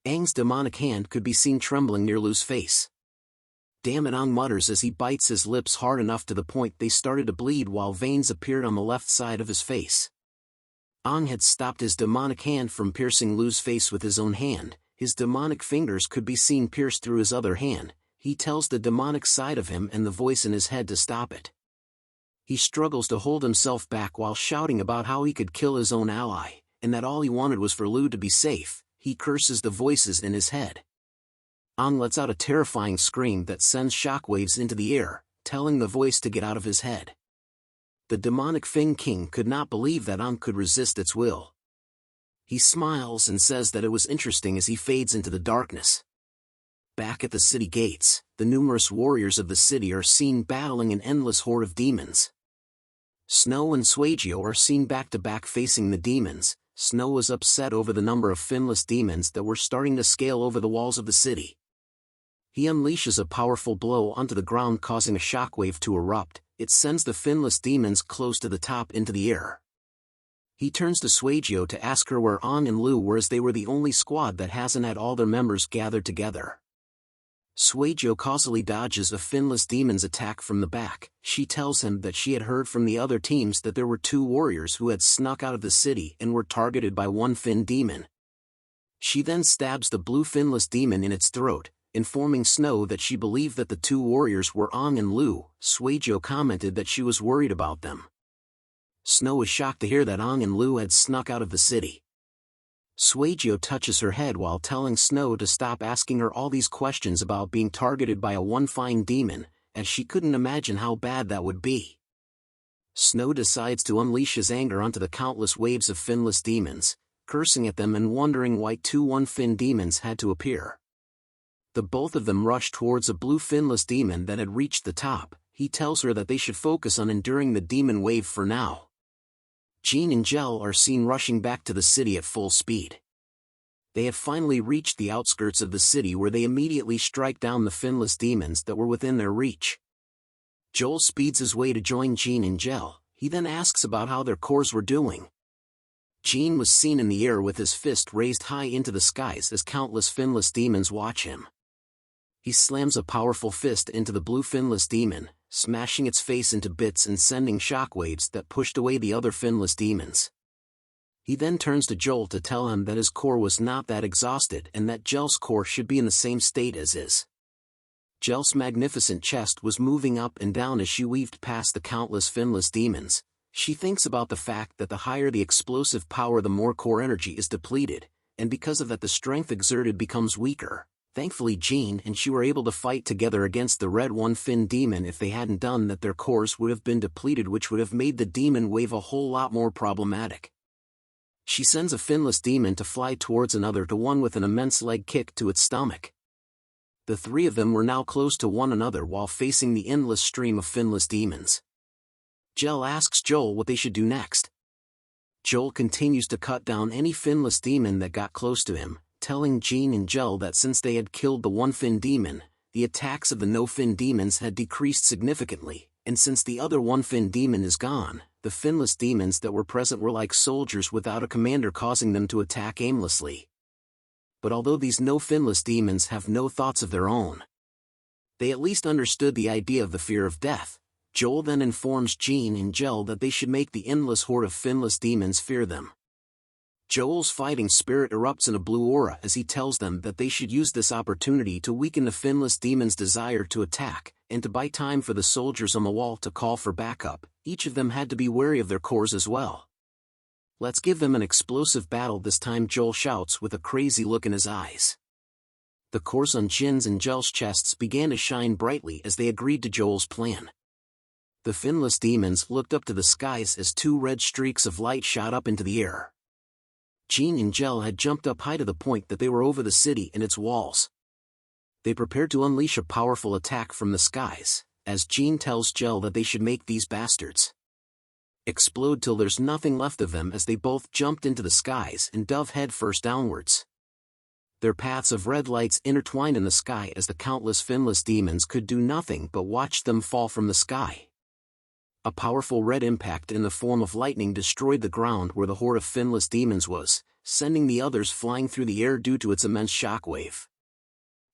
Ang's demonic hand could be seen trembling near Lu's face. Damn it, Ang mutters as he bites his lips hard enough to the point they started to bleed, while veins appeared on the left side of his face. Ang had stopped his demonic hand from piercing Lu's face with his own hand. His demonic fingers could be seen pierced through his other hand. He tells the demonic side of him and the voice in his head to stop it. He struggles to hold himself back while shouting about how he could kill his own ally, and that all he wanted was for Lu to be safe. He curses the voices in his head. Ang lets out a terrifying scream that sends shockwaves into the air, telling the voice to get out of his head. The demonic Feng King could not believe that Ang could resist its will. He smiles and says that it was interesting as he fades into the darkness. Back at the city gates, the numerous warriors of the city are seen battling an endless horde of demons. Snow and Suagio are seen back to back facing the demons. Snow was upset over the number of finless demons that were starting to scale over the walls of the city. He unleashes a powerful blow onto the ground, causing a shockwave to erupt. It sends the finless demons close to the top into the air. He turns to Suagio to ask her where Ang and Lu were, as they were the only squad that hasn't had all their members gathered together. Suagio causally dodges a finless demon's attack from the back. She tells him that she had heard from the other teams that there were 2 warriors who had snuck out of the city and were targeted by one fin demon. She then stabs the blue finless demon in its throat, informing Snow that she believed that the 2 warriors were Ang and Lu. Suagio commented that she was worried about them. Snow was shocked to hear that Ang and Lu had snuck out of the city. Suagio touches her head while telling Snow to stop asking her all these questions about being targeted by a one-fine demon, as she couldn't imagine how bad that would be. Snow decides to unleash his anger onto the countless waves of finless demons, cursing at them and wondering why 2 one-fin demons had to appear. The both of them rush towards a blue finless demon that had reached the top. He tells her that they should focus on enduring the demon wave for now. Jean and Gel are seen rushing back to the city at full speed. They have finally reached the outskirts of the city, where they immediately strike down the finless demons that were within their reach. Joel speeds his way to join Jean and Gel. He then asks about how their cores were doing. Jean was seen in the air with his fist raised high into the skies as countless finless demons watch him. He slams a powerful fist into the blue finless demon, smashing its face into bits and sending shockwaves that pushed away the other finless demons. He then turns to Joel to tell him that his core was not that exhausted and that Jel's core should be in the same state as his. Jel's magnificent chest was moving up and down as she weaved past the countless finless demons. She thinks about the fact that the higher the explosive power the more core energy is depleted, and because of that the strength exerted becomes weaker. Thankfully Jean and she were able to fight together against the red one-fin demon. If they hadn't done that their cores would have been depleted, which would have made the demon wave a whole lot more problematic. She sends a finless demon to fly towards another, the one with an immense leg kick to its stomach. The three of them were now close to one another while facing the endless stream of finless demons. Jel asks Joel what they should do next. Joel continues to cut down any finless demon that got close to him, telling Jean and Jel that since they had killed the one-fin demon, the attacks of the no-fin demons had decreased significantly, and since the other one-fin demon is gone, the finless demons that were present were like soldiers without a commander, causing them to attack aimlessly. But although these no-finless demons have no thoughts of their own, they at least understood the idea of the fear of death. Joel then informs Jean and Jel that they should make the endless horde of finless demons fear them. Joel's fighting spirit erupts in a blue aura as he tells them that they should use this opportunity to weaken the finless demons' desire to attack, and to buy time for the soldiers on the wall to call for backup. Each of them had to be wary of their cores as well. "Let's give them an explosive battle this time," Joel shouts with a crazy look in his eyes. The cores on Jin's and Jel's chests began to shine brightly as they agreed to Joel's plan. The finless demons looked up to the skies as two red streaks of light shot up into the air. Jean and Jel had jumped up high to the point that they were over the city and its walls. They prepared to unleash a powerful attack from the skies, as Jean tells Jel that they should make these bastards explode till there's nothing left of them, as they both jumped into the skies and dove headfirst downwards. Their paths of red lights intertwined in the sky as the countless finless demons could do nothing but watch them fall from the sky. A powerful red impact in the form of lightning destroyed the ground where the horde of finless demons was, sending the others flying through the air due to its immense shockwave.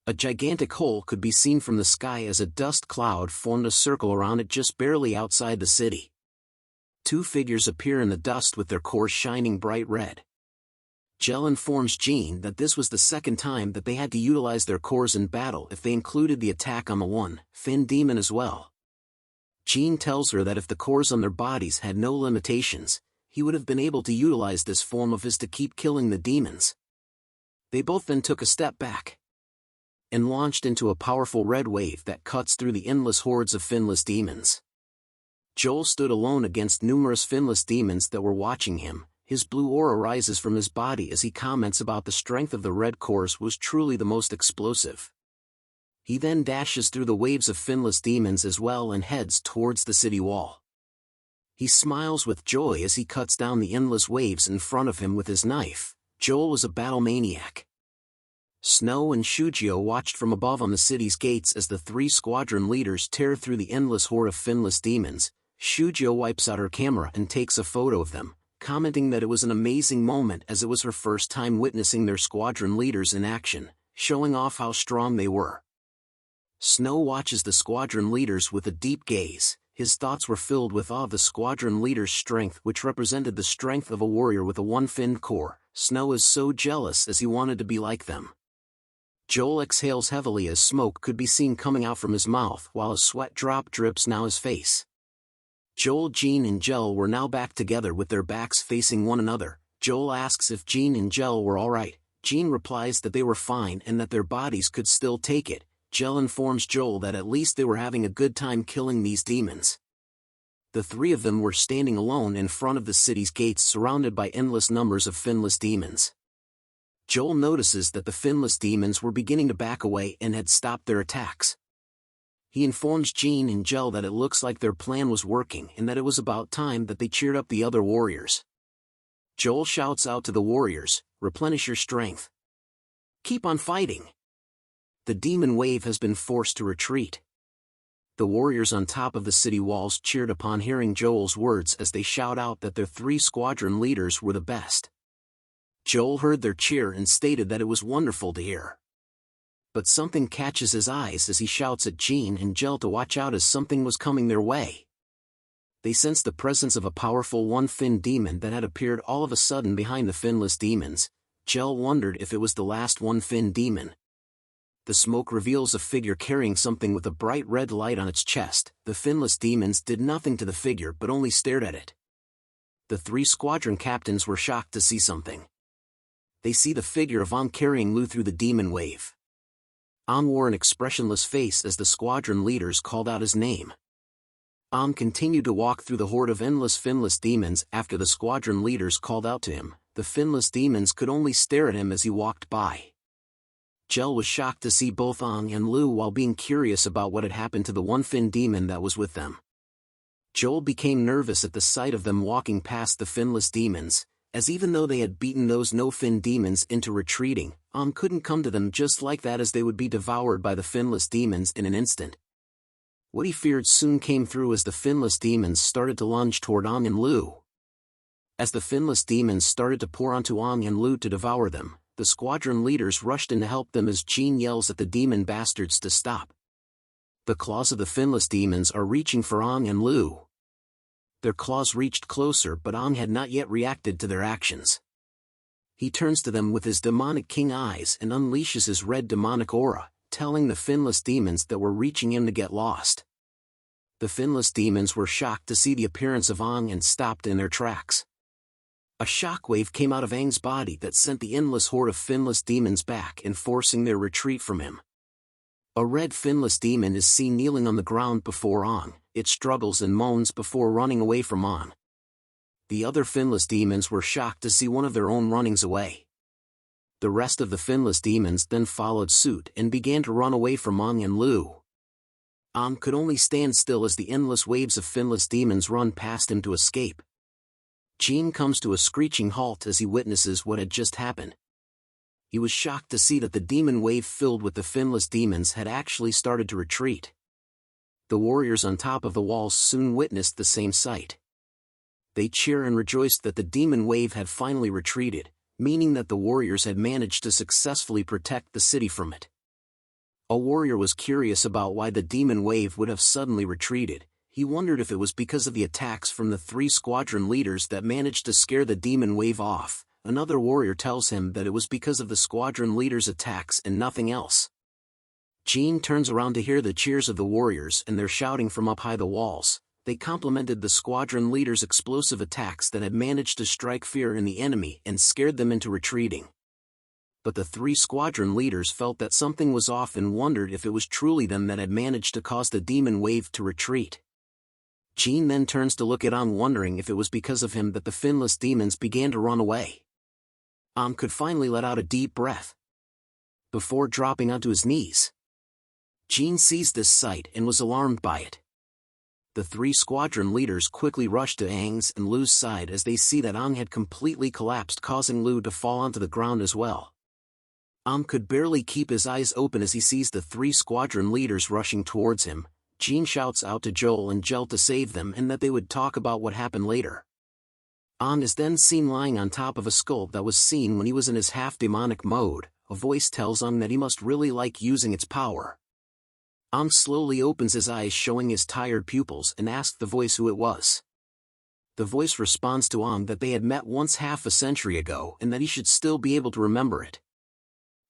A gigantic hole could be seen from the sky as a dust cloud formed a circle around it just barely outside the city. Two figures appear in the dust with their cores shining bright red. Jel informs Jean that this was the second time that they had to utilize their cores in battle if they included the attack on the one-fin demon as well. Jean tells her that if the cores on their bodies had no limitations, he would have been able to utilize this form of his to keep killing the demons. They both then took a step back and launched into a powerful red wave that cuts through the endless hordes of finless demons. Joel stood alone against numerous finless demons that were watching him. His blue aura rises from his body as he comments about the strength of the red cores was truly the most explosive. He then dashes through the waves of finless demons as well and heads towards the city wall. He smiles with joy as he cuts down the endless waves in front of him with his knife. Joel was a battle maniac. Snow and Shujio watched from above on the city's gates as the three squadron leaders tear through the endless horde of finless demons. Shujio wipes out her camera and takes a photo of them, commenting that it was an amazing moment as it was her first time witnessing their squadron leaders in action, showing off how strong they were. Snow watches the squadron leaders with a deep gaze. His thoughts were filled with awe of the squadron leader's strength, which represented the strength of a warrior with a one-finned core. Snow is so jealous as he wanted to be like them. Joel exhales heavily as smoke could be seen coming out from his mouth while a sweat drop drips down his face. Joel, Jean and Jel were now back together with their backs facing one another. Joel asks if Jean and Jel were alright. Jean replies that they were fine and that their bodies could still take it. Jel informs Joel that at least they were having a good time killing these demons. The three of them were standing alone in front of the city's gates, surrounded by endless numbers of finless demons. Joel notices that the finless demons were beginning to back away and had stopped their attacks. He informs Jean and Jel that it looks like their plan was working and that it was about time that they cheered up the other warriors. Joel shouts out to the warriors, "Replenish your strength. Keep on fighting. The demon wave has been forced to retreat." The warriors on top of the city walls cheered upon hearing Joel's words as they shout out that their 3 squadron leaders were the best. Joel heard their cheer and stated that it was wonderful to hear. But something catches his eyes as he shouts at Jean and Jel to watch out as something was coming their way. They sensed the presence of a powerful one-fin demon that had appeared all of a sudden behind the finless demons. Jel wondered if it was the last one-fin demon. The smoke reveals a figure carrying something with a bright red light on its chest. The finless demons did nothing to the figure but only stared at it. The 3 squadron captains were shocked to see something. They see the figure of An carrying Lu through the demon wave. An wore an expressionless face as the squadron leaders called out his name. An continued to walk through the horde of endless finless demons after the squadron leaders called out to him. The finless demons could only stare at him as he walked by. Jel was shocked to see both An and Lu while being curious about what had happened to the one-fin demon that was with them. Joel became nervous at the sight of them walking past the finless demons, as even though they had beaten those no-fin demons into retreating, An couldn't come to them just like that as they would be devoured by the finless demons in an instant. What he feared soon came through as the finless demons started to lunge toward An and Lu. As the finless demons started to pour onto An and Lu to devour them, the squadron leaders rushed in to help them as Jean yells at the demon bastards to stop. The claws of the finless demons are reaching for An and Lu. Their claws reached closer but An had not yet reacted to their actions. He turns to them with his demonic king eyes and unleashes his red demonic aura, telling the finless demons that were reaching him to get lost. The finless demons were shocked to see the appearance of An and stopped in their tracks. A shockwave came out of Aang's body that sent the endless horde of finless demons back, enforcing their retreat from him. A red finless demon is seen kneeling on the ground before Aang. It struggles and moans before running away from Aang. The other finless demons were shocked to see one of their own running away. The rest of the finless demons then followed suit and began to run away from Aang and Lu. Aang could only stand still as the endless waves of finless demons run past him to escape. Jean comes to a screeching halt as he witnesses what had just happened. He was shocked to see that the demon wave filled with the finless demons had actually started to retreat. The warriors on top of the walls soon witnessed the same sight. They cheered and rejoiced that the demon wave had finally retreated, meaning that the warriors had managed to successfully protect the city from it. A warrior was curious about why the demon wave would have suddenly retreated. He wondered if it was because of the attacks from the 3 squadron leaders that managed to scare the demon wave off. Another warrior tells him that it was because of the squadron leaders' attacks and nothing else. Jean turns around to hear the cheers of the warriors and their shouting from up high the walls. They complimented the squadron leaders' explosive attacks that had managed to strike fear in the enemy and scared them into retreating. But the 3 squadron leaders felt that something was off and wondered if it was truly them that had managed to cause the demon wave to retreat. Jean then turns to look at Aang, wondering if it was because of him that the finless demons began to run away. Aang could finally let out a deep breath before dropping onto his knees. Jean sees this sight and was alarmed by it. The 3 squadron leaders quickly rushed to Aang's and Lu's side as they see that Aang had completely collapsed, causing Lu to fall onto the ground as well. Aang could barely keep his eyes open as he sees the 3 squadron leaders rushing towards him. Jean shouts out to Joel and Jel to save them and that they would talk about what happened later. Aang is then seen lying on top of a skull that was seen when he was in his half-demonic mode. A voice tells Aang that he must really like using its power. Aang slowly opens his eyes, showing his tired pupils, and asks the voice who it was. The voice responds to Aang that they had met once half a century ago and that he should still be able to remember it.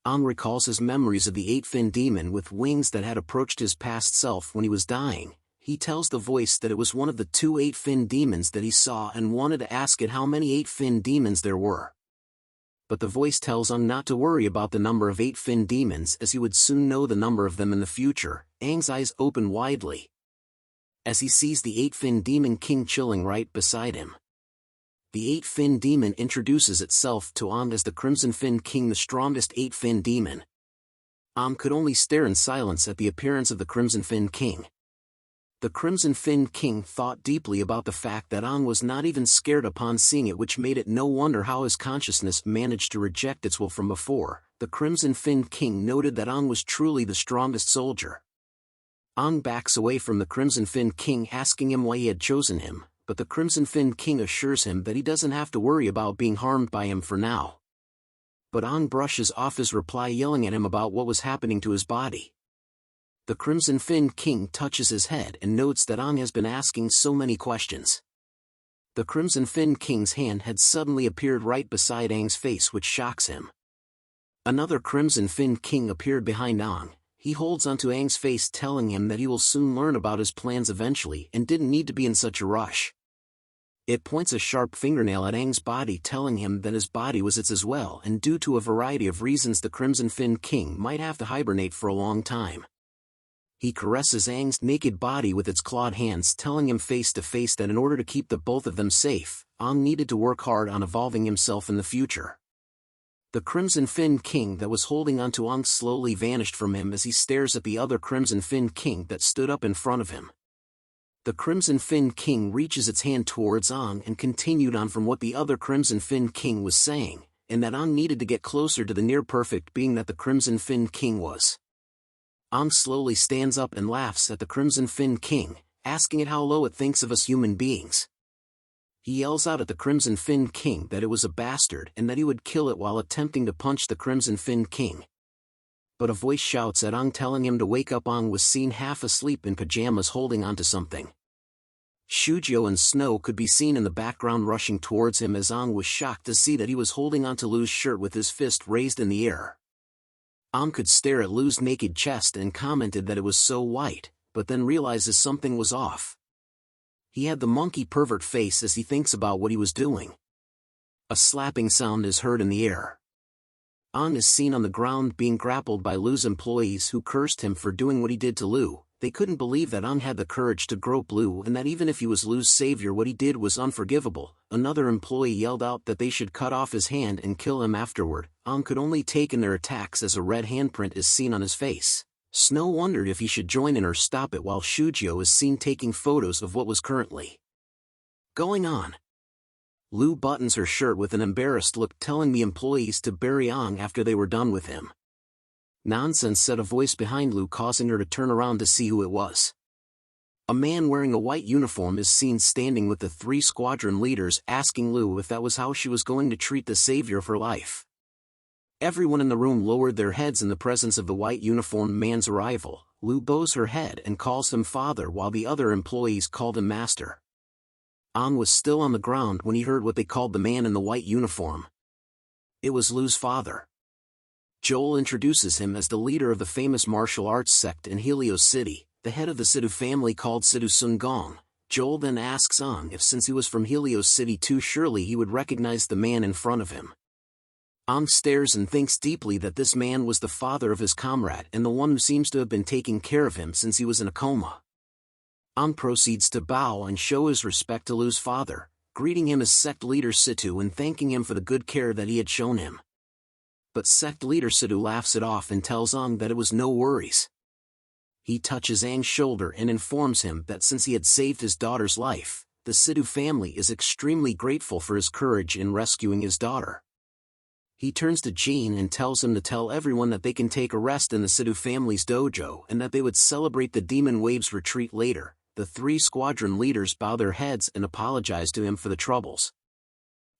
Aang recalls his memories of the 8-fin demon with wings that had approached his past self when he was dying. He tells the voice that it was one of the 2 8-fin demons that he saw and wanted to ask it how many 8-fin demons there were. But the voice tells Aang not to worry about the number of 8-fin demons as he would soon know the number of them in the future. Aang's eyes open widely as he sees the 8-fin demon king chilling right beside him. The 8-fin demon introduces itself to Aang as the Crimson Fin King, the strongest 8-fin demon. Aang could only stare in silence at the appearance of the Crimson Fin King. The Crimson Fin King thought deeply about the fact that Aang was not even scared upon seeing it, which made it no wonder how his consciousness managed to reject its will from before. The Crimson Fin King noted that Aang was truly the strongest soldier. Ong backs away from the Crimson-Finned King asking him why he had chosen him, but the Crimson-Finned King assures him that he doesn't have to worry about being harmed by him for now. But Ong brushes off his reply, yelling at him about what was happening to his body. The Crimson-Finned King touches his head and notes that Ong has been asking so many questions. The Crimson-Finned King's hand had suddenly appeared right beside Aang's face, which shocks him. Another Crimson-Finned King appeared behind Ong. He holds onto Aang's face, telling him that he will soon learn about his plans eventually and didn't need to be in such a rush. It points a sharp fingernail at Aang's body, telling him that his body was its as well, and due to a variety of reasons the Crimson-Finned King might have to hibernate for a long time. He caresses Aang's naked body with its clawed hands, telling him face to face that in order to keep the both of them safe, Aang needed to work hard on evolving himself in the future. The Crimson-Finned King that was holding onto Aang slowly vanished from him as he stares at the other Crimson-Finned King that stood up in front of him. The Crimson-Finned King reaches its hand towards Aang and continued on from what the other Crimson-Finned King was saying, and that Aang needed to get closer to the near-perfect being that the Crimson-Finned King was. Aang slowly stands up and laughs at the Crimson-Finned King, asking it how low it thinks of us human beings. He yells out at the Crimson-Finned King that it was a bastard and that he would kill it while attempting to punch the Crimson-Finned King. But a voice shouts at Aang, telling him to wake up. Aang was seen half asleep in pajamas holding onto something. Shujio and Snow could be seen in the background rushing towards him as Aang was shocked to see that he was holding onto Lu's shirt with his fist raised in the air. Aang could stare at Lu's naked chest and commented that it was so white, but then realizes something was off. He had the monkey pervert face as he thinks about what he was doing. A slapping sound is heard in the air. Aang is seen on the ground being grappled by Lu's employees, who cursed him for doing what he did to Lu. They couldn't believe that Aang had the courage to grope Lu, and that even if he was Lu's savior, what he did was unforgivable. Another employee yelled out that they should cut off his hand and kill him afterward. Aang could only take in their attacks as a red handprint is seen on his face. Snow wondered if he should join in or stop it, while Shujio is seen taking photos of what was currently going on. Lu buttons her shirt with an embarrassed look, telling the employees to bury Aang after they were done with him. "Nonsense," said a voice behind Lu, causing her to turn around to see who it was. A man wearing a white uniform is seen standing with the 3 squadron leaders, asking Lu if that was how she was going to treat the savior of her life. Everyone in the room lowered their heads in the presence of the white uniformed man's arrival. Lu bows her head and calls him father, while the other employees called him master. Aang was still on the ground when he heard what they called the man in the white uniform. It was Lu's father. Joel introduces him as the leader of the famous martial arts sect in Helios City, the head of the Sidhu family called Sidhu Sungong. Joel then asks Aang if, since he was from Helios City too, surely he would recognize the man in front of him. Aang stares and thinks deeply that this man was the father of his comrade and the one who seems to have been taking care of him since he was in a coma. Aang proceeds to bow and show his respect to Lu's father, greeting him as sect leader Sidhu and thanking him for the good care that he had shown him. But sect leader Sidhu laughs it off and tells Aang that it was no worries. He touches Aang's shoulder and informs him that since he had saved his daughter's life, the Sidhu family is extremely grateful for his courage in rescuing his daughter. He turns to Jean and tells him to tell everyone that they can take a rest in the Sidhu family's dojo and that they would celebrate the Demon Wave's retreat later. The 3 squadron leaders bow their heads and apologize to him for the troubles.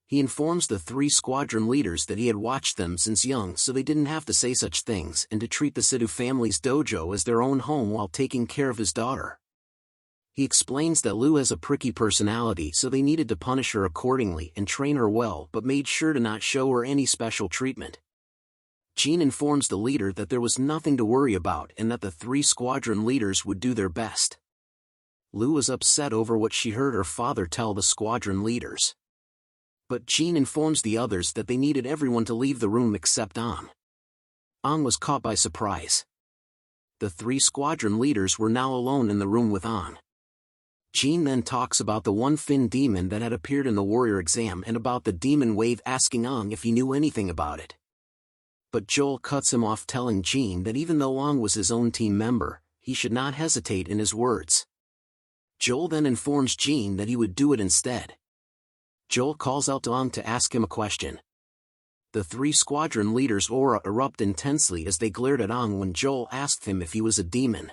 He informs the 3 squadron leaders that he had watched them since young, so they didn't have to say such things, and to treat the Sidhu family's dojo as their own home while taking care of his daughter. He explains that Lu has a pricky personality, so they needed to punish her accordingly and train her well, but made sure to not show her any special treatment. Jean informs the leader that there was nothing to worry about and that the 3 squadron leaders would do their best. Lu was upset over what she heard her father tell the squadron leaders. But Jean informs the others that they needed everyone to leave the room except Aang. Aang was caught by surprise. The 3 squadron leaders were now alone in the room with Aang. Jean then talks about the one-fin demon that had appeared in the warrior exam and about the demon wave, asking Aang if he knew anything about it. But Joel cuts him off, telling Jean that even though Aang was his own team member, he should not hesitate in his words. Joel then informs Jean that he would do it instead. Joel calls out to Aang to ask him a question. The 3 squadron leaders' aura erupt intensely as they glared at Aang when Joel asked him if he was a demon.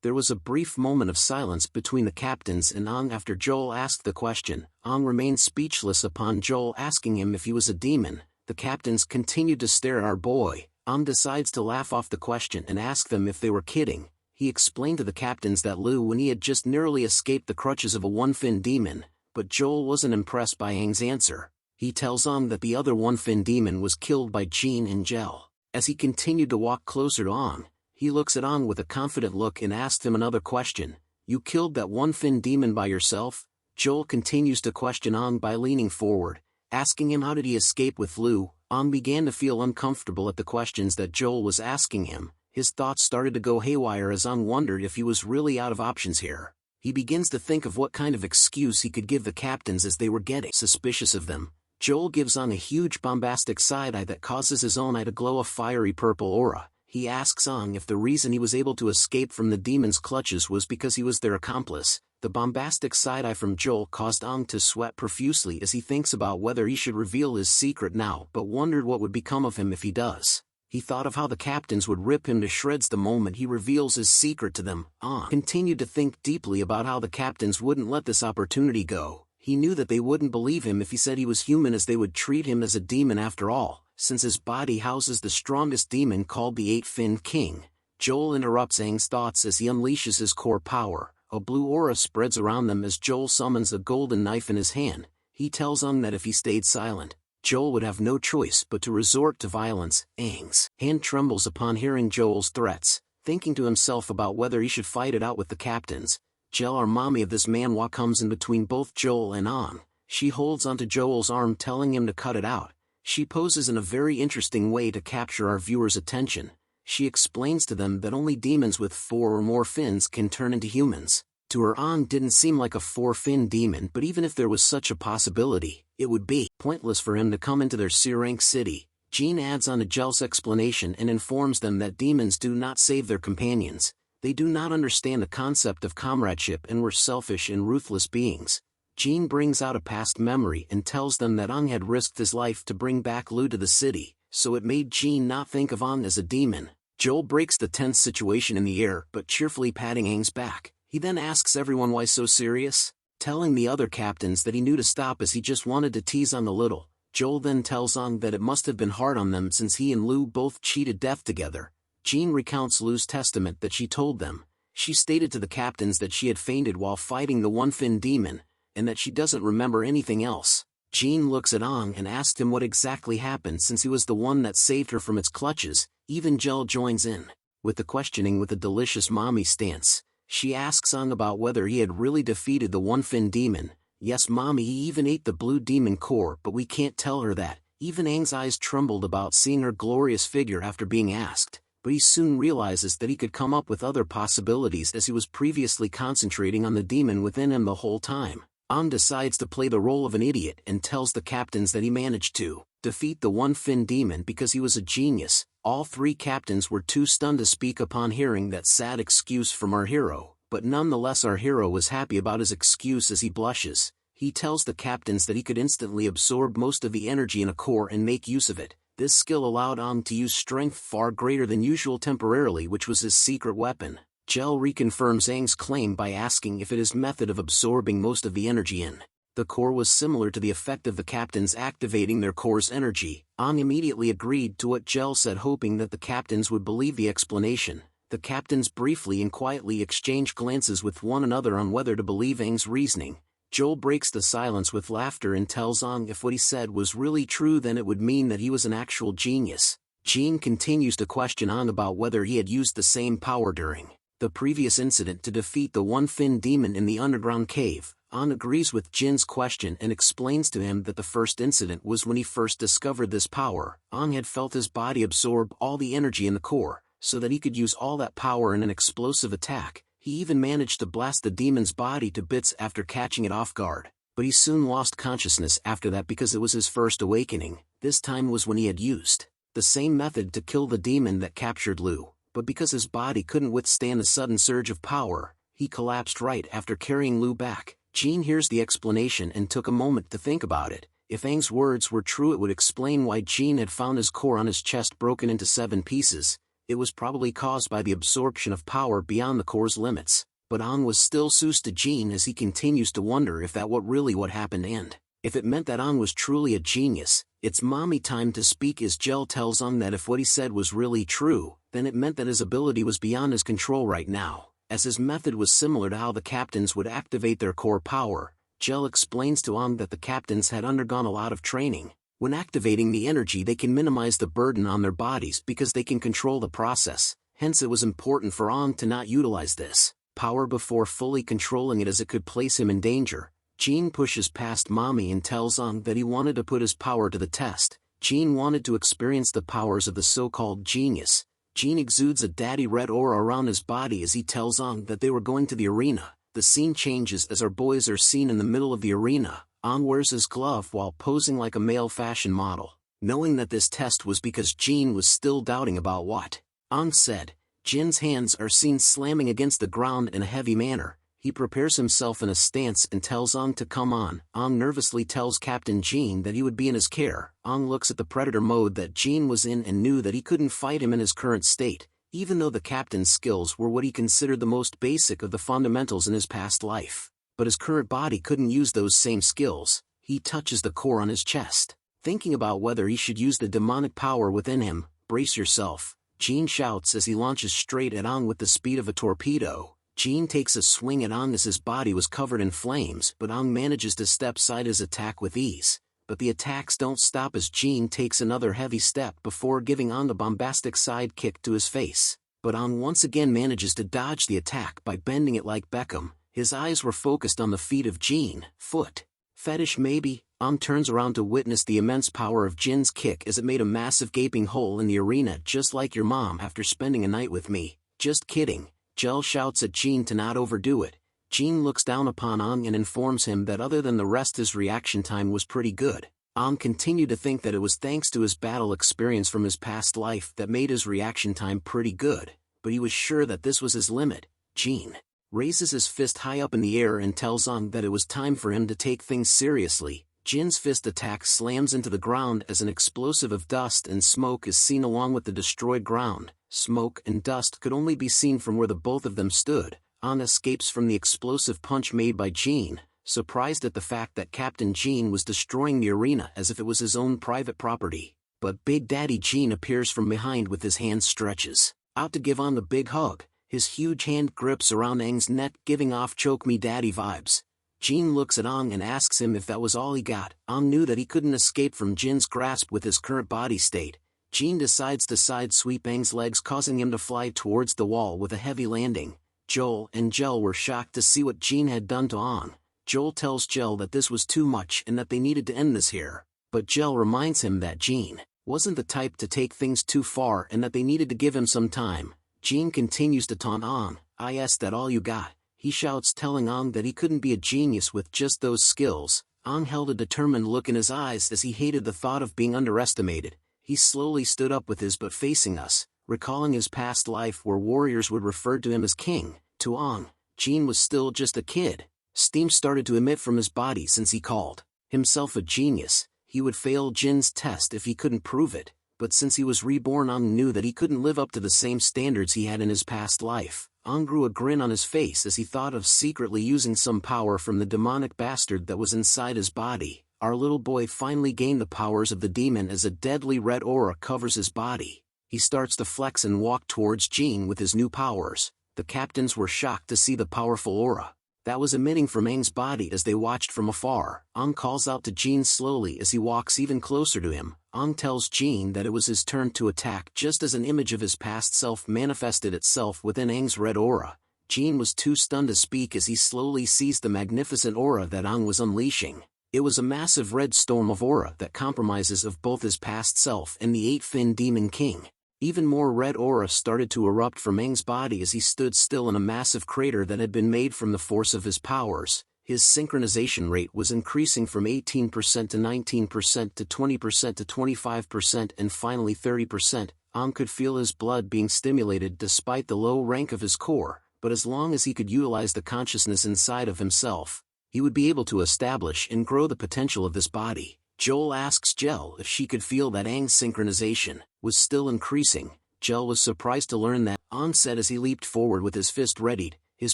There was a brief moment of silence between the captains and Ang after Joel asked the question. Ang remained speechless upon Joel asking him if he was a demon. The captains continued to stare at our boy. Ang decides to laugh off the question and ask them if they were kidding. He explained to the captains that when he had just narrowly escaped the clutches of a one-fin demon, but Joel wasn't impressed by Ang's answer. He tells Ang that the other one-fin demon was killed by Jean and Gel. As he continued to walk closer to Ang, he looks at Ang with a confident look and asks him another question. You killed that one-fin demon by yourself? Joel continues to question Ang by leaning forward, asking him how did he escape with Lu. Ang began to feel uncomfortable at the questions that Joel was asking him. His thoughts started to go haywire as Ang wondered if he was really out of options here. He begins to think of what kind of excuse he could give the captains as they were getting suspicious of them. Joel gives Ang a huge bombastic side-eye that causes his own eye to glow a fiery purple aura. He asks Ang if the reason he was able to escape from the demon's clutches was because he was their accomplice. The bombastic side-eye from Joel caused Ang to sweat profusely as he thinks about whether he should reveal his secret now, but wondered what would become of him if he does. He thought of how the captains would rip him to shreds the moment he reveals his secret to them. Ang continued to think deeply about how the captains wouldn't let this opportunity go. He knew that they wouldn't believe him if he said he was human, as they would treat him as a demon after all, since his body houses the strongest demon called the Eight-Fin King. Joel interrupts Ang's thoughts as he unleashes his core power. A blue aura spreads around them as Joel summons a golden knife in his hand. He tells Ang that if he stayed silent, Joel would have no choice but to resort to violence. Ang's hand trembles upon hearing Joel's threats, thinking to himself about whether he should fight it out with the captains. Gel, our mommy of this manhwa, comes in between both Joel and Ang. She holds onto Joel's arm, telling him to cut it out. She poses in a very interesting way to capture our viewers' attention. She explains to them that only demons with 4 or more fins can turn into humans. To her, Ang didn't seem like a 4-fin demon, but even if there was such a possibility, it would be pointless for him to come into their C-rank city. Jean adds on to Gel's explanation and informs them that demons do not save their companions. They do not understand the concept of comradeship and were selfish and ruthless beings. Jean brings out a past memory and tells them that Ang had risked his life to bring back Lu to the city, so it made Jean not think of Ang as a demon. Joel breaks the tense situation in the air, but cheerfully patting Ang's back. He then asks everyone why so serious, telling the other captains that he knew to stop as he just wanted to tease Ang a little. Joel then tells Ang that it must have been hard on them since he and Lu both cheated death together. Jean recounts Lu's testament that she told them. She stated to the captains that she had fainted while fighting the one-fin demon, and that she doesn't remember anything else. Jean looks at Ang and asks him what exactly happened since he was the one that saved her from its clutches. Even Gel joins in with the questioning with a delicious mommy stance. She asks Ang about whether he had really defeated the one-fin demon. Yes, mommy, he even ate the blue demon core, but we can't tell her that. Even Ang's eyes trembled about seeing her glorious figure after being asked, but he soon realizes that he could come up with other possibilities as he was previously concentrating on the demon within him the whole time. Ang decides to play the role of an idiot and tells the captains that he managed to defeat the one-fin demon because he was a genius. All 3 captains were too stunned to speak upon hearing that sad excuse from our hero, but nonetheless our hero was happy about his excuse as he blushes. He tells the captains that he could instantly absorb most of the energy in a core and make use of it. This skill allowed Ang to use strength far greater than usual temporarily, which was his secret weapon. Gel reconfirms Ang's claim by asking if his method of absorbing most of the energy in the core was similar to the effect of the captains activating their core's energy. Ang immediately agreed to what Gel said, hoping that the captains would believe the explanation. The captains briefly and quietly exchange glances with one another on whether to believe Ang's reasoning. Joel breaks the silence with laughter and tells Ang if what he said was really true, then it would mean that he was an actual genius. Jean continues to question Ang about whether he had used the same power during the previous incident to defeat the one-fin demon in the underground cave. Ang agrees with Jin's question and explains to him that the first incident was when he first discovered this power. Ang had felt his body absorb all the energy in the core, so that he could use all that power in an explosive attack. He even managed to blast the demon's body to bits after catching it off guard. But he soon lost consciousness after that because it was his first awakening. This time was when he had used the same method to kill the demon that captured Lu. But because his body couldn't withstand the sudden surge of power, he collapsed right after carrying Lu back. Jean hears the explanation and took a moment to think about it. If Ang's words were true, it would explain why Jean had found his core on his chest broken into 7 pieces. It was probably caused by the absorption of power beyond the core's limits, but An was still sus to Jean as he continues to wonder if that what happened and, if it meant that An was truly a genius. It's mommy time to speak as Gel tells An that if what he said was really true, then it meant that his ability was beyond his control right now, as his method was similar to how the captains would activate their core power. Gel explains to An that the captains had undergone a lot of training. When activating the energy they can minimize the burden on their bodies because they can control the process, hence it was important for An to not utilize this power before fully controlling it as it could place him in danger. Jean pushes past mommy and tells An that he wanted to put his power to the test. Jean wanted to experience the powers of the so-called genius. Jean exudes a daddy red aura around his body as he tells An that they were going to the arena. The scene changes as our boys are seen in the middle of the arena. An wears his glove while posing like a male fashion model. Knowing that this test was because Jean was still doubting about what An said, Jin's hands are seen slamming against the ground in a heavy manner. He prepares himself in a stance and tells An to come on. An nervously tells Captain Jean that he would be in his care. An looks at the predator mode that Jean was in and knew that he couldn't fight him in his current state, even though the captain's skills were what he considered the most basic of the fundamentals in his past life. But his current body couldn't use those same skills. He touches the core on his chest, thinking about whether he should use the demonic power within him. Brace yourself, Jean shouts as he launches straight at An with the speed of a torpedo. Jean takes a swing at An as his body was covered in flames, but An manages to step side his attack with ease. But the attacks don't stop as Jean takes another heavy step before giving An a bombastic side kick to his face. But An once again manages to dodge the attack by bending it like Beckham. His eyes were focused on the feet of Jean. Foot fetish maybe? An turns around to witness the immense power of Jin's kick as it made a massive gaping hole in the arena, just like your mom after spending a night with me. Just kidding. Gel shouts at Jean to not overdo it. Jean looks down upon An and informs him that other than the rest his reaction time was pretty good. An continued to think that it was thanks to his battle experience from his past life that made his reaction time pretty good, but he was sure that this was his limit. Jean raises his fist high up in the air and tells An that it was time for him to take things seriously. Jin's fist attack slams into the ground as an explosive of dust and smoke is seen along with the destroyed ground. Smoke and dust could only be seen from where the both of them stood. An escapes from the explosive punch made by Jean, surprised at the fact that Captain Jean was destroying the arena as if it was his own private property. But Big Daddy Jean appears from behind with his hand stretches out to give An a big hug. His huge hand grips around Aang's neck, giving off choke me daddy vibes. Jean looks at Aang and asks him if that was all he got. Aang knew that he couldn't escape from Jin's grasp with his current body state. Jean decides to side sweep Aang's legs, causing him to fly towards the wall with a heavy landing. Joel and Gel were shocked to see what Jean had done to Aang. Joel tells Gel that this was too much and that they needed to end this here. But Gel reminds him that Jean wasn't the type to take things too far and that they needed to give him some time. Jean continues to taunt Aang. "Is that all you got?" he shouts, telling Aang that he couldn't be a genius with just those skills. Aang held a determined look in his eyes as he hated the thought of being underestimated. He slowly stood up with his butt facing us, recalling his past life where warriors would refer to him as king. To Aang, Jean was still just a kid. Steam started to emit from his body since he called himself a genius. He would fail Jin's test if he couldn't prove it. But since he was reborn, Aang knew that he couldn't live up to the same standards he had in his past life. Aang grew a grin on his face as he thought of secretly using some power from the demonic bastard that was inside his body. Our little boy finally gained the powers of the demon as a deadly red aura covers his body. He starts to flex and walk towards Jean with his new powers. The captains were shocked to see the powerful aura that was emitting from Aang's body as they watched from afar. Aang calls out to Jean slowly as he walks even closer to him. Aang tells Jean that it was his turn to attack just as an image of his past self manifested itself within Aang's red aura. Jean was too stunned to speak as he slowly sees the magnificent aura that Aang was unleashing. It was a massive red storm of aura that compromises of both his past self and the eight-fin demon king. Even more red aura started to erupt from Aang's body as he stood still in a massive crater that had been made from the force of his powers. His synchronization rate was increasing from 18% to 19% to 20% to 25% and finally 30%. Aang could feel his blood being stimulated despite the low rank of his core, but as long as he could utilize the consciousness inside of himself, he would be able to establish and grow the potential of this body. Joel asks Gel if she could feel that Aang's synchronization was still increasing. Gel was surprised to learn that, Ang said as he leaped forward with his fist readied. His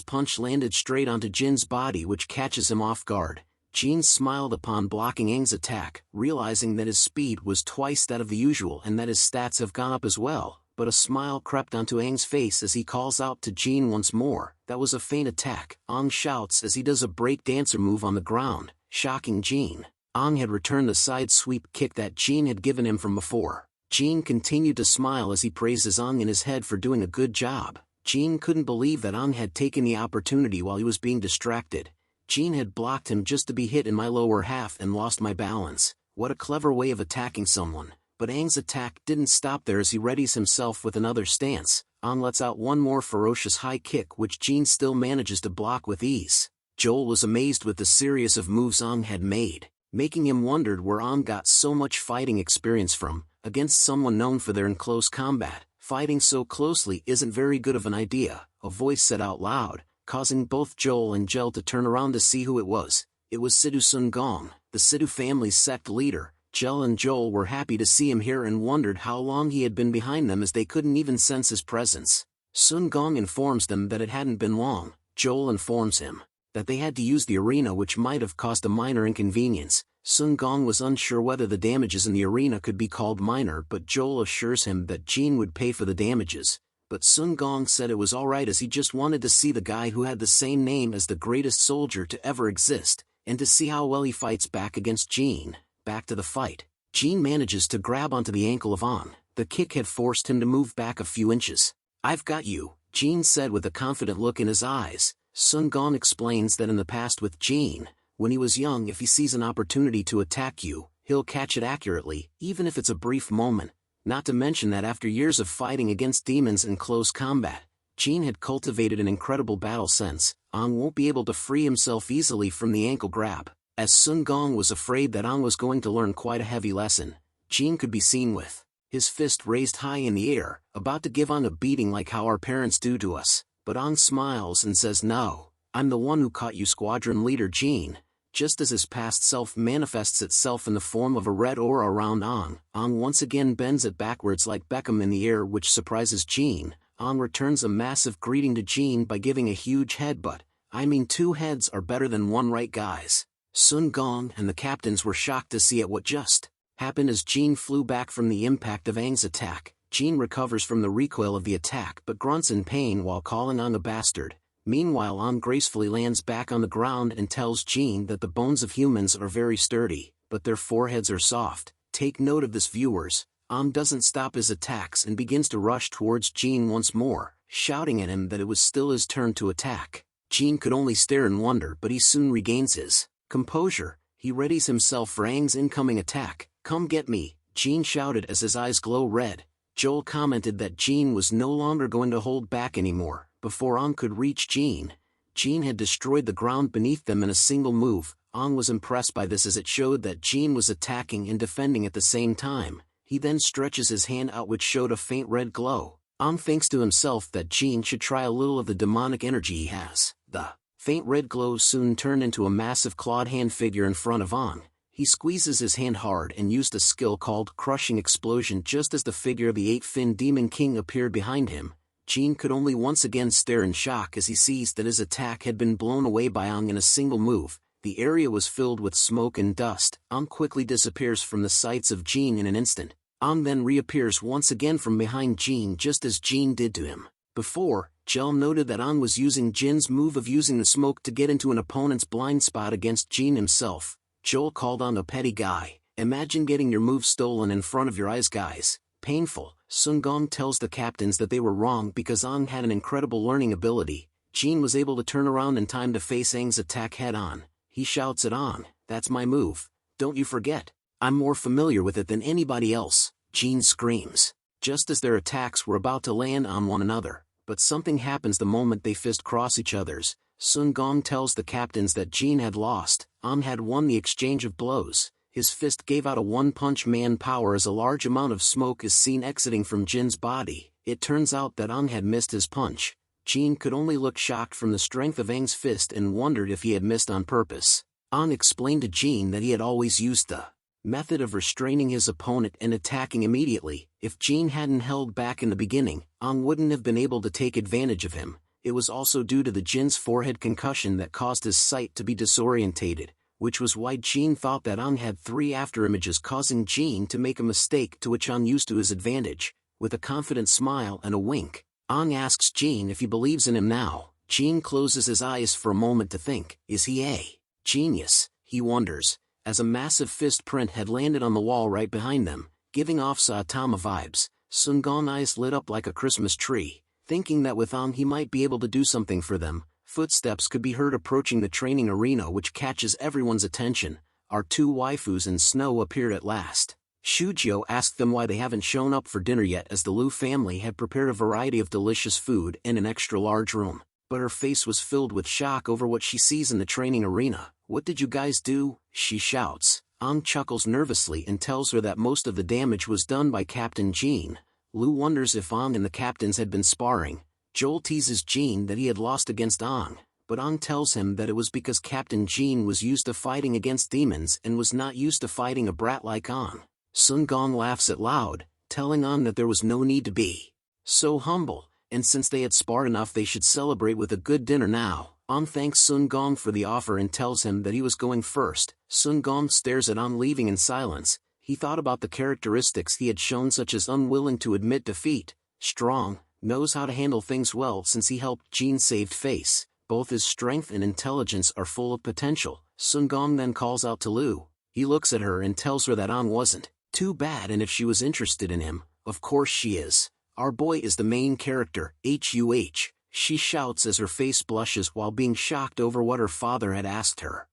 punch landed straight onto Jin's body, which catches him off guard. Jin smiled upon blocking Ang's attack, realizing that his speed was twice that of the usual and that his stats have gone up as well, but a smile crept onto Ang's face as he calls out to Jin once more. That was a feint attack, Ang shouts as he does a break dancer move on the ground, shocking Jin. Ang had returned the side sweep kick that Jin had given him from before. Jin continued to smile as he praises Ang in his head for doing a good job. Jin couldn't believe that Ang had taken the opportunity while he was being distracted. Jin had blocked him just to be hit in my lower half and lost my balance. What a clever way of attacking someone. But Ang's attack didn't stop there as he readies himself with another stance. Ang lets out one more ferocious high kick which Jin still manages to block with ease. Joel was amazed with the series of moves Ang had made, making him wonder where Ang got so much fighting experience from. Against someone known for their close combat, fighting so closely isn't very good of an idea, a voice said out loud, causing both Joel and Gel to turn around to see who it was. It was Sidhu Sun Gong, the Sidhu family's sect leader. Gel and Joel were happy to see him here and wondered how long he had been behind them as they couldn't even sense his presence. Sun Gong informs them that it hadn't been long. Joel informs him that they had to use the arena, which might have caused a minor inconvenience. Sun Gong was unsure whether the damages in the arena could be called minor, but Joel assures him that Jin would pay for the damages. But Sun Gong said it was alright as he just wanted to see the guy who had the same name as the greatest soldier to ever exist, and to see how well he fights back against Jin. Back to the fight. Jin manages to grab onto the ankle of Ang. The kick had forced him to move back a few inches. "I've got you," Jin said with a confident look in his eyes. Sun Gong explains that in the past with Jin, when he was young, if he sees an opportunity to attack you, he'll catch it accurately, even if it's a brief moment. Not to mention that after years of fighting against demons in close combat, Jin had cultivated an incredible battle sense. Ang won't be able to free himself easily from the ankle grab. As Sun Gong was afraid that Ang was going to learn quite a heavy lesson, Jin could be seen with his fist raised high in the air, about to give Ang a beating like how our parents do to us. But Ang smiles and says, "No, I'm the one who caught you, squadron leader Jin." Just as his past self manifests itself in the form of a red aura around Ang, Ang once again bends it backwards like Beckham in the air, which surprises Jin. Ang returns a massive greeting to Jin by giving a huge headbutt. "I mean, 2 heads are better than 1, right guys?" Sun Gong and the captains were shocked to see at what just happened as Jin flew back from the impact of Ang's attack. Jin recovers from the recoil of the attack but grunts in pain while calling Ang a bastard. Meanwhile, Ang gracefully lands back on the ground and tells Jin that the bones of humans are very sturdy, but their foreheads are soft. Take note of this, viewers. Ang doesn't stop his attacks and begins to rush towards Jin once more, shouting at him that it was still his turn to attack. Jin could only stare in wonder, but he soon regains his composure. He readies himself for Ang's incoming attack. "Come get me," Jin shouted as his eyes glow red. Joel commented that Jin was no longer going to hold back anymore. Before Ang could reach Jin, Jin had destroyed the ground beneath them in a single move. Ang was impressed by this as it showed that Jin was attacking and defending at the same time. He then stretches his hand out, which showed a faint red glow. Ang thinks to himself that Jin should try a little of the demonic energy he has. The faint red glow soon turned into a massive clawed hand figure in front of Ang. He squeezes his hand hard and used a skill called Crushing Explosion just as the figure of the 8-fin Demon King appeared behind him. Jin could only once again stare in shock as he sees that his attack had been blown away by Ang in a single move. The area was filled with smoke and dust. Ang quickly disappears from the sights of Jin in an instant. Ang then reappears once again from behind Jin just as Jin did to him before. Gel noted that Ang was using Jin's move of using the smoke to get into an opponent's blind spot against Jin himself. Joel called Ang a petty guy. "Imagine getting your move stolen in front of your eyes, guys. Painful." Sun Gong tells the captains that they were wrong because Ang had an incredible learning ability. Jin was able to turn around in time to face Ang's attack head-on. He shouts at Ang, "That's my move. Don't you forget. I'm more familiar with it than anybody else." Jin screams, just as their attacks were about to land on one another. But something happens the moment they fist cross each other's. Sun Gong tells the captains that Jin had lost. Ang had won the exchange of blows. His fist gave out a one-punch man power as a large amount of smoke is seen exiting from Jin's body. It turns out that Ang had missed his punch. Jin could only look shocked from the strength of Ang's fist and wondered if he had missed on purpose. Ang explained to Jin that he had always used the method of restraining his opponent and attacking immediately. If Jean hadn't held back in the beginning, Ang wouldn't have been able to take advantage of him. It was also due to the Jin's forehead concussion that caused his sight to be disorientated, which was why Jean thought that Ang had 3 afterimages, causing Jean to make a mistake to which Ang used to his advantage. With a confident smile and a wink, Ang asks Jean if he believes in him now. Jean closes his eyes for a moment to think. Is he a genius? He wonders, as a massive fist print had landed on the wall right behind them, giving off Saitama vibes. Sun Gong's eyes lit up like a Christmas tree, thinking that with Ang he might be able to do something for them. Footsteps could be heard approaching the training arena, which catches everyone's attention. Our 2 waifus in snow appeared at last. Shujo asked them why they haven't shown up for dinner yet, as the Liu family had prepared a variety of delicious food in an extra-large room. But her face was filled with shock over what she sees in the training arena. What did you guys do? She shouts. Ang chuckles nervously and tells her that most of the damage was done by Captain Jean. Liu wonders if Ang and the captains had been sparring. Joel teases Jean that he had lost against Ang, but Ang tells him that it was because Captain Jean was used to fighting against demons and was not used to fighting a brat like Ang. Sun Gong laughs out loud, telling Ang that there was no need to be so humble, and since they had sparred enough they should celebrate with a good dinner now. Ang thanks Sun Gong for the offer and tells him that he was going first. Sun Gong stares at Ang leaving in silence. He thought about the characteristics he had shown, such as unwilling to admit defeat, strong, knows how to handle things well since he helped Jean save face. Both his strength and intelligence are full of potential. Sun Gong then calls out to Liu. He looks at her and tells her that Ang wasn't too bad, and if she was interested in him, of course she is. Our boy is the main character, HUH, she shouts as her face blushes while being shocked over what her father had asked her.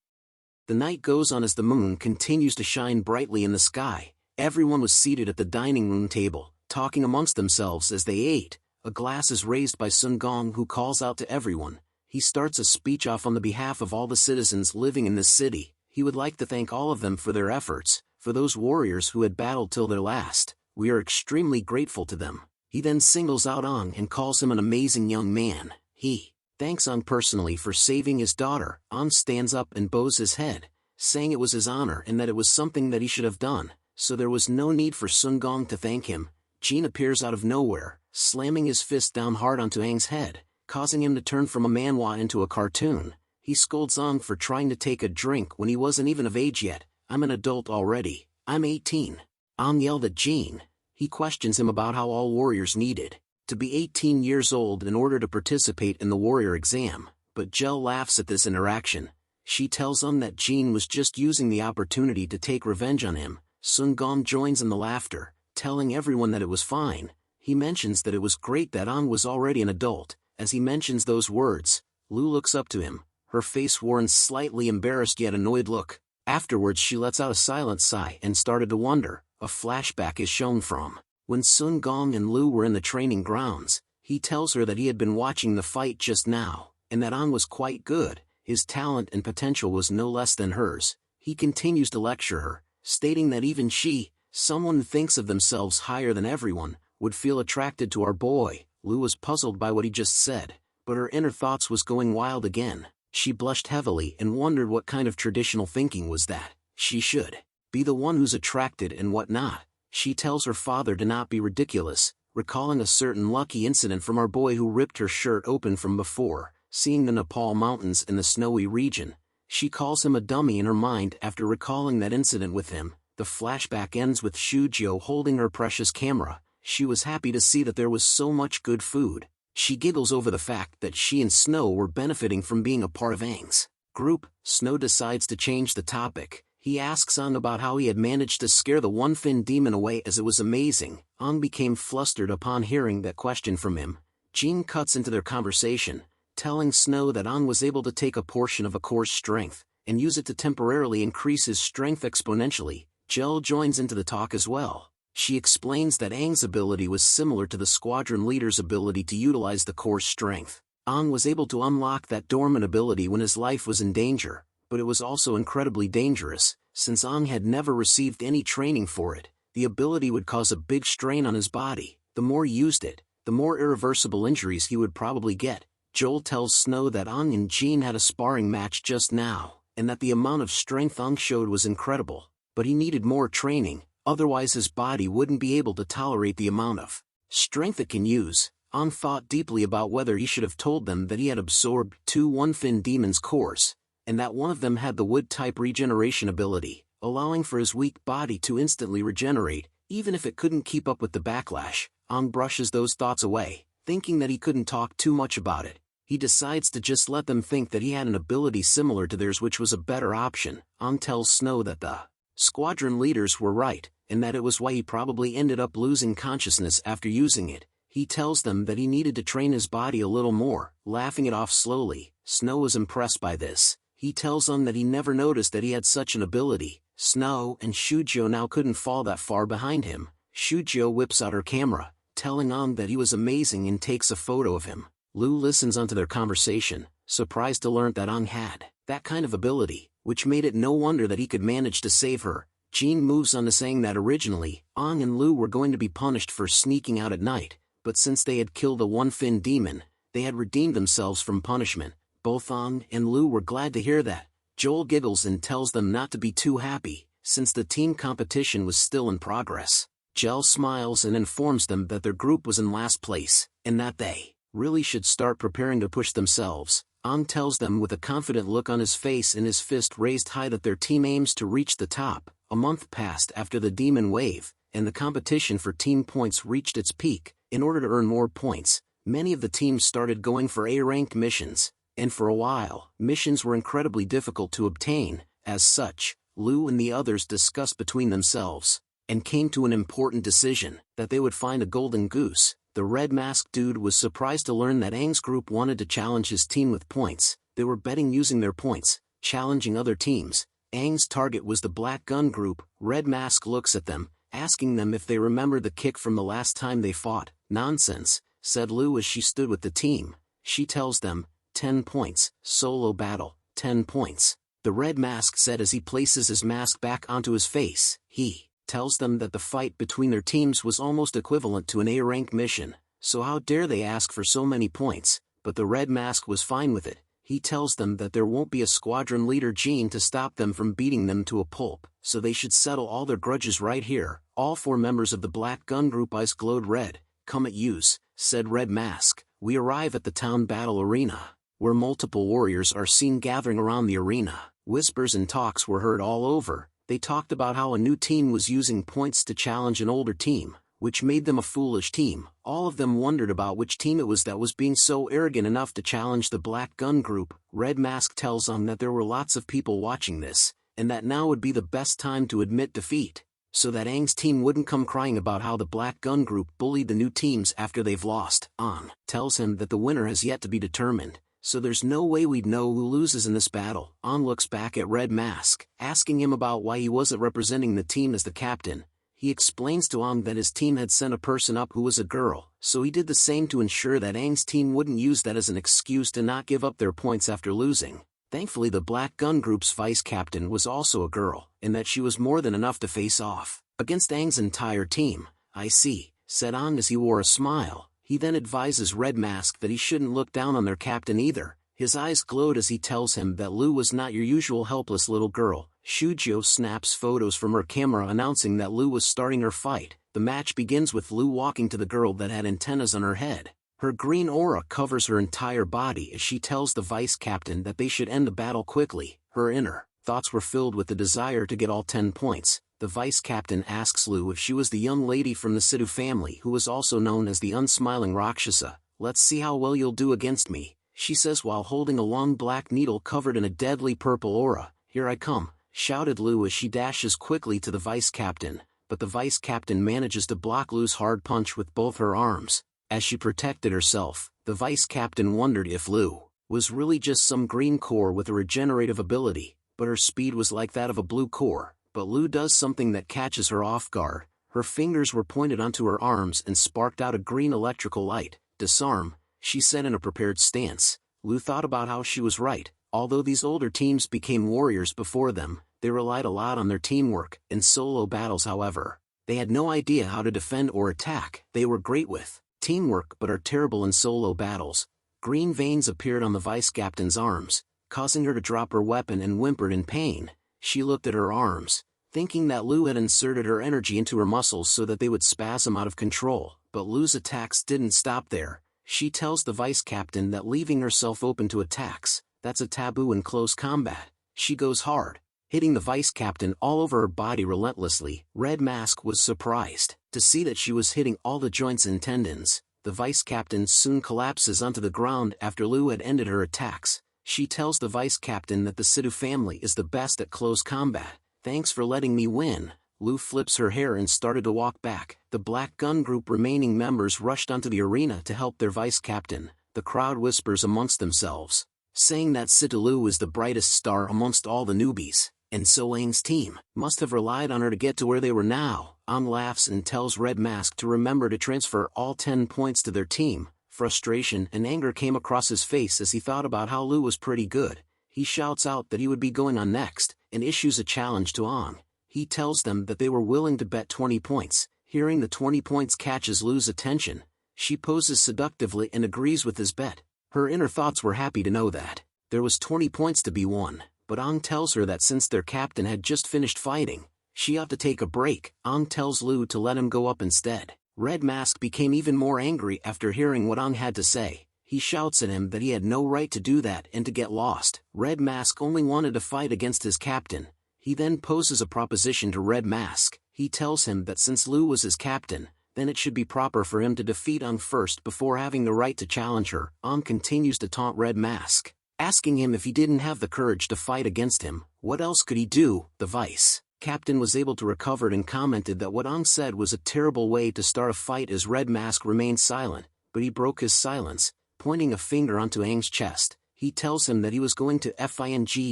The night goes on as the moon continues to shine brightly in the sky. Everyone was seated at the dining room table, talking amongst themselves as they ate. A glass is raised by Sun Gong, who calls out to everyone. He starts a speech off on the behalf of all the citizens living in this city. He would like to thank all of them for their efforts, for those warriors who had battled till their last. We are extremely grateful to them. He then singles out Ang and calls him an amazing young man. He thanks Ang personally for saving his daughter. Ang stands up and bows his head, saying it was his honor and that it was something that he should have done, so there was no need for Sun Gong to thank him. Jean appears out of nowhere, slamming his fist down hard onto Ang's head, causing him to turn from a manhwa into a cartoon. He scolds Ang for trying to take a drink when he wasn't even of age yet. I'm an adult already. I'm 18. Ang yelled at Jean. He questions him about how all warriors needed to be 18 years old in order to participate in the warrior exam, but Jel laughs at this interaction. She tells him that Jean was just using the opportunity to take revenge on him. Sun Gong joins in the laughter, telling everyone that it was fine. He mentions that it was great that Ang was already an adult. As he mentions those words, Liu looks up to him, her face wore a slightly embarrassed yet annoyed look. Afterwards she lets out a silent sigh and started to wonder. A flashback is shown from when Sun Gong and Liu were in the training grounds. He tells her that he had been watching the fight just now, and that Ang was quite good. His talent and potential was no less than hers. He continues to lecture her, stating that even she, someone who thinks of themselves higher than everyone, would feel attracted to our boy. Liu was puzzled by what he just said, but her inner thoughts was going wild again. She blushed heavily and wondered what kind of traditional thinking was that. She should be the one who's attracted and what not. She tells her father to not be ridiculous, recalling a certain lucky incident from our boy who ripped her shirt open from before, seeing the Nepal mountains in the snowy region. She calls him a dummy in her mind after recalling that incident with him. The flashback ends with Shujo holding her precious camera. She was happy to see that there was so much good food. She giggles over the fact that she and Snow were benefiting from being a part of Ang's group. Snow decides to change the topic. He asks Ang about how he had managed to scare the one-fin demon away, as it was amazing. Ang became flustered upon hearing that question from him. Jean cuts into their conversation, telling Snow that Ang was able to take a portion of a core's strength and use it to temporarily increase his strength exponentially. Jel joins into the talk as well. She explains that Ang's ability was similar to the squadron leader's ability to utilize the core's strength. Ang was able to unlock that dormant ability when his life was in danger, but it was also incredibly dangerous, since Ang had never received any training for it. The ability would cause a big strain on his body. The more he used it, the more irreversible injuries he would probably get. Joel tells Snow that Ang and Jean had a sparring match just now, and that the amount of strength Ang showed was incredible. but he needed more training, otherwise his body wouldn't be able to tolerate the amount of strength it can use. An thought deeply about whether he should have told them that he had absorbed 2 one-fin demons' cores, and that one of them had the wood-type regeneration ability, allowing for his weak body to instantly regenerate, even if it couldn't keep up with the backlash. An brushes those thoughts away, thinking that he couldn't talk too much about it. He decides to just let them think that he had an ability similar to theirs, which was a better option. An tells Snow that the squadron leaders were right, and that it was why he probably ended up losing consciousness after using it. He tells them that he needed to train his body a little more, laughing it off slowly. Snow is impressed by this. He tells An that he never noticed that he had such an ability. Snow and Shujo now couldn't fall that far behind him. Shujo whips out her camera, telling An that he was amazing, and takes a photo of him. Lu listens onto their conversation, surprised to learn that An had that kind of ability, which made it no wonder that he could manage to save her. Jean moves on to saying that originally, An and Lu were going to be punished for sneaking out at night, but since they had killed a one-fin demon, they had redeemed themselves from punishment. Both An and Lu were glad to hear that. Joel giggles and tells them not to be too happy, since the team competition was still in progress. Jel smiles and informs them that their group was in last place, and that they really should start preparing to push themselves. An tells them with a confident look on his face and his fist raised high that their team aims to reach the top. A month passed after the demon wave, and the competition for team points reached its peak. In order to earn more points, many of the teams started going for A-rank missions, and for a while, missions were incredibly difficult to obtain. As such, Lu and the others discussed between themselves, and came to an important decision, that they would find a golden goose. The red-masked dude was surprised to learn that Aang's group wanted to challenge his team with points. They were betting using their points, challenging other teams. Aang's target was the Black Gun group. Red Mask looks at them, asking them if they remember the kick from the last time they fought. Nonsense, said Lu as she stood with the team. She tells them, 10 points, solo battle, 10 points. The Red Mask said as he places his mask back onto his face. He tells them that the fight between their teams was almost equivalent to an A-rank mission, so how dare they ask for so many points, but the Red Mask was fine with it. He tells them that there won't be a squadron leader Jean to stop them from beating them to a pulp, so they should settle all their grudges right here. All 4 members of the Black Gun group eyes glowed red. Come at use, said Red Mask. We arrive at the town battle arena, where multiple warriors are seen gathering around the arena. Whispers and talks were heard all over. They talked about how a new team was using points to challenge an older team, which made them a foolish team. All of them wondered about which team it was that was being so arrogant enough to challenge the Black Gun group. Red Mask tells them that there were lots of people watching this, and that now would be the best time to admit defeat, so that Aang's team wouldn't come crying about how the Black Gun group bullied the new teams after they've lost. An tells him that the winner has yet to be determined, so there's no way we'd know who loses in this battle. An looks back at Red Mask, asking him about why he wasn't representing the team as the captain. He explains to An that his team had sent a person up who was a girl, so he did the same to ensure that Aang's team wouldn't use that as an excuse to not give up their points after losing. Thankfully the Black Gun group's vice captain was also a girl, and that she was more than enough to face off against Aang's entire team. I see, said An as he wore a smile. He then advises Red Mask that he shouldn't look down on their captain either. His eyes glowed as he tells him that Lu was not your usual helpless little girl. Shujo snaps photos from her camera announcing that Lu was starting her fight. The match begins with Lu walking to the girl that had antennas on her head. Her green aura covers her entire body as she tells the vice captain that they should end the battle quickly. Her inner thoughts were filled with the desire to get all 10 points. The vice captain asks Lu if she was the young lady from the Sidhu family who was also known as the unsmiling Rakshasa. Let's see how well you'll do against me, she says while holding a long black needle covered in a deadly purple aura. Here I come, shouted Lu as she dashes quickly to the vice captain, but the vice captain manages to block Lu's hard punch with both her arms. As she protected herself, the vice captain wondered if Lu was really just some green core with a regenerative ability, but her speed was like that of a blue core. But Lu does something that catches her off guard. Her fingers were pointed onto her arms and sparked out a green electrical light. Disarm, she said in a prepared stance. Lu thought about how she was right. Although these older teams became warriors before them, they relied a lot on their teamwork. In solo battles however, they had no idea how to defend or attack. They were great with teamwork but are terrible in solo battles. Green veins appeared on the vice captain's arms, causing her to drop her weapon and whimpered in pain. She looked at her arms, thinking that Lu had inserted her energy into her muscles so that they would spasm out of control. But Lu's attacks didn't stop there. She tells the vice captain that leaving herself open to attacks, that's a taboo in close combat. She goes hard, hitting the vice captain all over her body relentlessly. Red Mask was surprised to see that she was hitting all the joints and tendons. The vice captain soon collapses onto the ground after Lu had ended her attacks. She tells the vice captain that the Sidhu family is the best at close combat. Thanks for letting me win. Lu flips her hair and started to walk back. The Black Gun Group remaining members rushed onto the arena to help their vice captain. The crowd whispers amongst themselves, saying that Sidhu Lu is the brightest star amongst all the newbies, and so Aang's team must have relied on her to get to where they were now. Aang laughs and tells Red Mask to remember to transfer all 10 points to their team. Frustration and anger came across his face as he thought about how Lu was pretty good. He shouts out that he would be going on next, and issues a challenge to Aang. He tells them that they were willing to bet 20 points. Hearing the 20 points catches Lu's attention. She poses seductively and agrees with his bet. Her inner thoughts were happy to know that there was 20 points to be won, but Aang tells her that since their captain had just finished fighting, she ought to take a break. Aang tells Lu to let him go up instead. Red Mask became even more angry after hearing what Aang had to say. He shouts at him that he had no right to do that and to get lost. Red Mask only wanted to fight against his captain. He then poses a proposition to Red Mask. He tells him that since Lu was his captain, then it should be proper for him to defeat Aang first before having the right to challenge her. Aang continues to taunt Red Mask, asking him if he didn't have the courage to fight against him, what else could he do? The vice captain was able to recover and commented that what Aang said was a terrible way to start a fight as Red Mask remained silent, but he broke his silence, pointing a finger onto Aang's chest. He tells him that he was going to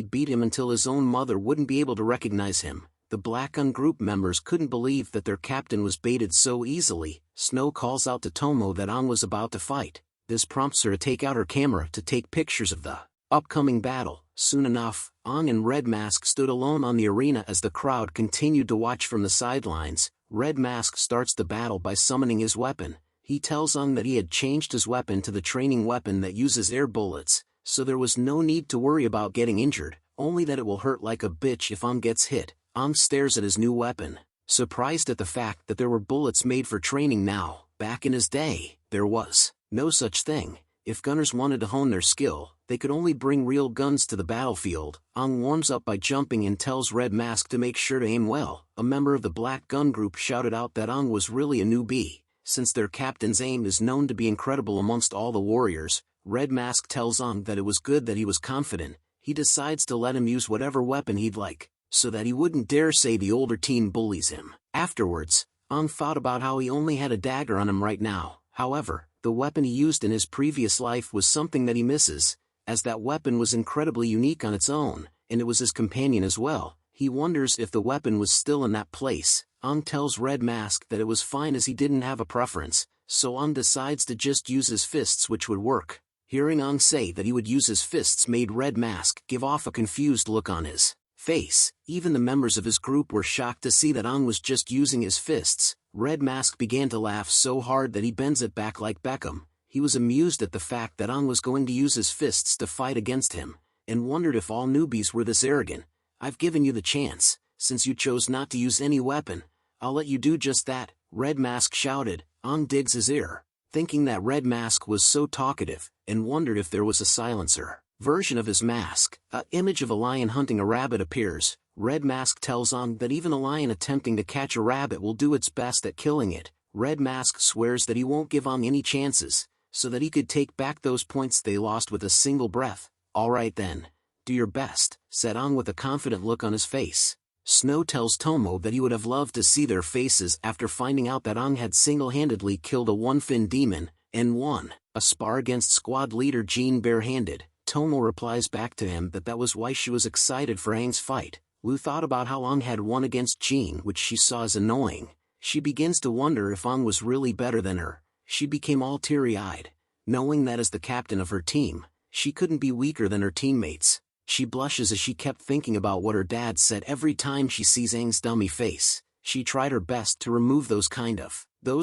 beat him until his own mother wouldn't be able to recognize him. The Black Gun Group members couldn't believe that their captain was baited so easily. Snow calls out to Tomo that Aang was about to fight. This prompts her to take out her camera to take pictures of the upcoming battle. Soon enough, Aang and Red Mask stood alone on the arena as the crowd continued to watch from the sidelines. Red Mask starts the battle by summoning his weapon. He tells Aang that he had changed his weapon to the training weapon that uses air bullets, so there was no need to worry about getting injured, only that it will hurt like a bitch if Aang gets hit. Aang stares at his new weapon, surprised at the fact that there were bullets made for training now. Back in his day, there was no such thing. If gunners wanted to hone their skill, they could only bring real guns to the battlefield. Aang warms up by jumping and tells Red Mask to make sure to aim well. A member of the Black Gun Group shouted out that Aang was really a newbie, since their captain's aim is known to be incredible amongst all the warriors. Red Mask tells Aang that it was good that he was confident. He decides to let him use whatever weapon he'd like, so that he wouldn't dare say the older team bullies him. Afterwards, Aang thought about how he only had a dagger on him right now. However, the weapon he used in his previous life was something that he misses, as that weapon was incredibly unique on its own, and it was his companion as well. He wonders if the weapon was still in that place. Aang tells Red Mask that it was fine as he didn't have a preference, so Aang decides to just use his fists, which would work. Hearing Aang say that he would use his fists made Red Mask give off a confused look on his face. Even the members of his group were shocked to see that Aang was just using his fists. Red Mask began to laugh so hard that he bends it back like Beckham. He was amused at the fact that Aang was going to use his fists to fight against him, and wondered if all newbies were this arrogant. I've given you the chance, since you chose not to use any weapon, I'll let you do just that, Red Mask shouted. Aang digs his ear, thinking that Red Mask was so talkative, and wondered if there was a silencer version of his mask. An image of a lion hunting a rabbit appears. Red Mask tells Aang that even a lion attempting to catch a rabbit will do its best at killing it. Red Mask swears that he won't give Aang any chances, so that he could take back those points they lost with a single breath. Alright then, do your best, said Aang with a confident look on his face. Snow tells Tomo that he would have loved to see their faces after finding out that Aang had single-handedly killed a one-fin demon, and won a spar against squad leader Jean barehanded. Tomo replies back to him that was why she was excited for Aang's fight. Lu thought about how Aang had won against Jean, which she saw as annoying. She begins to wonder if Aang was really better than her. She became all teary-eyed, knowing that as the captain of her team, she couldn't be weaker than her teammates. She blushes as she kept thinking about what her dad said every time she sees Aang's dummy face. She tried her best to remove those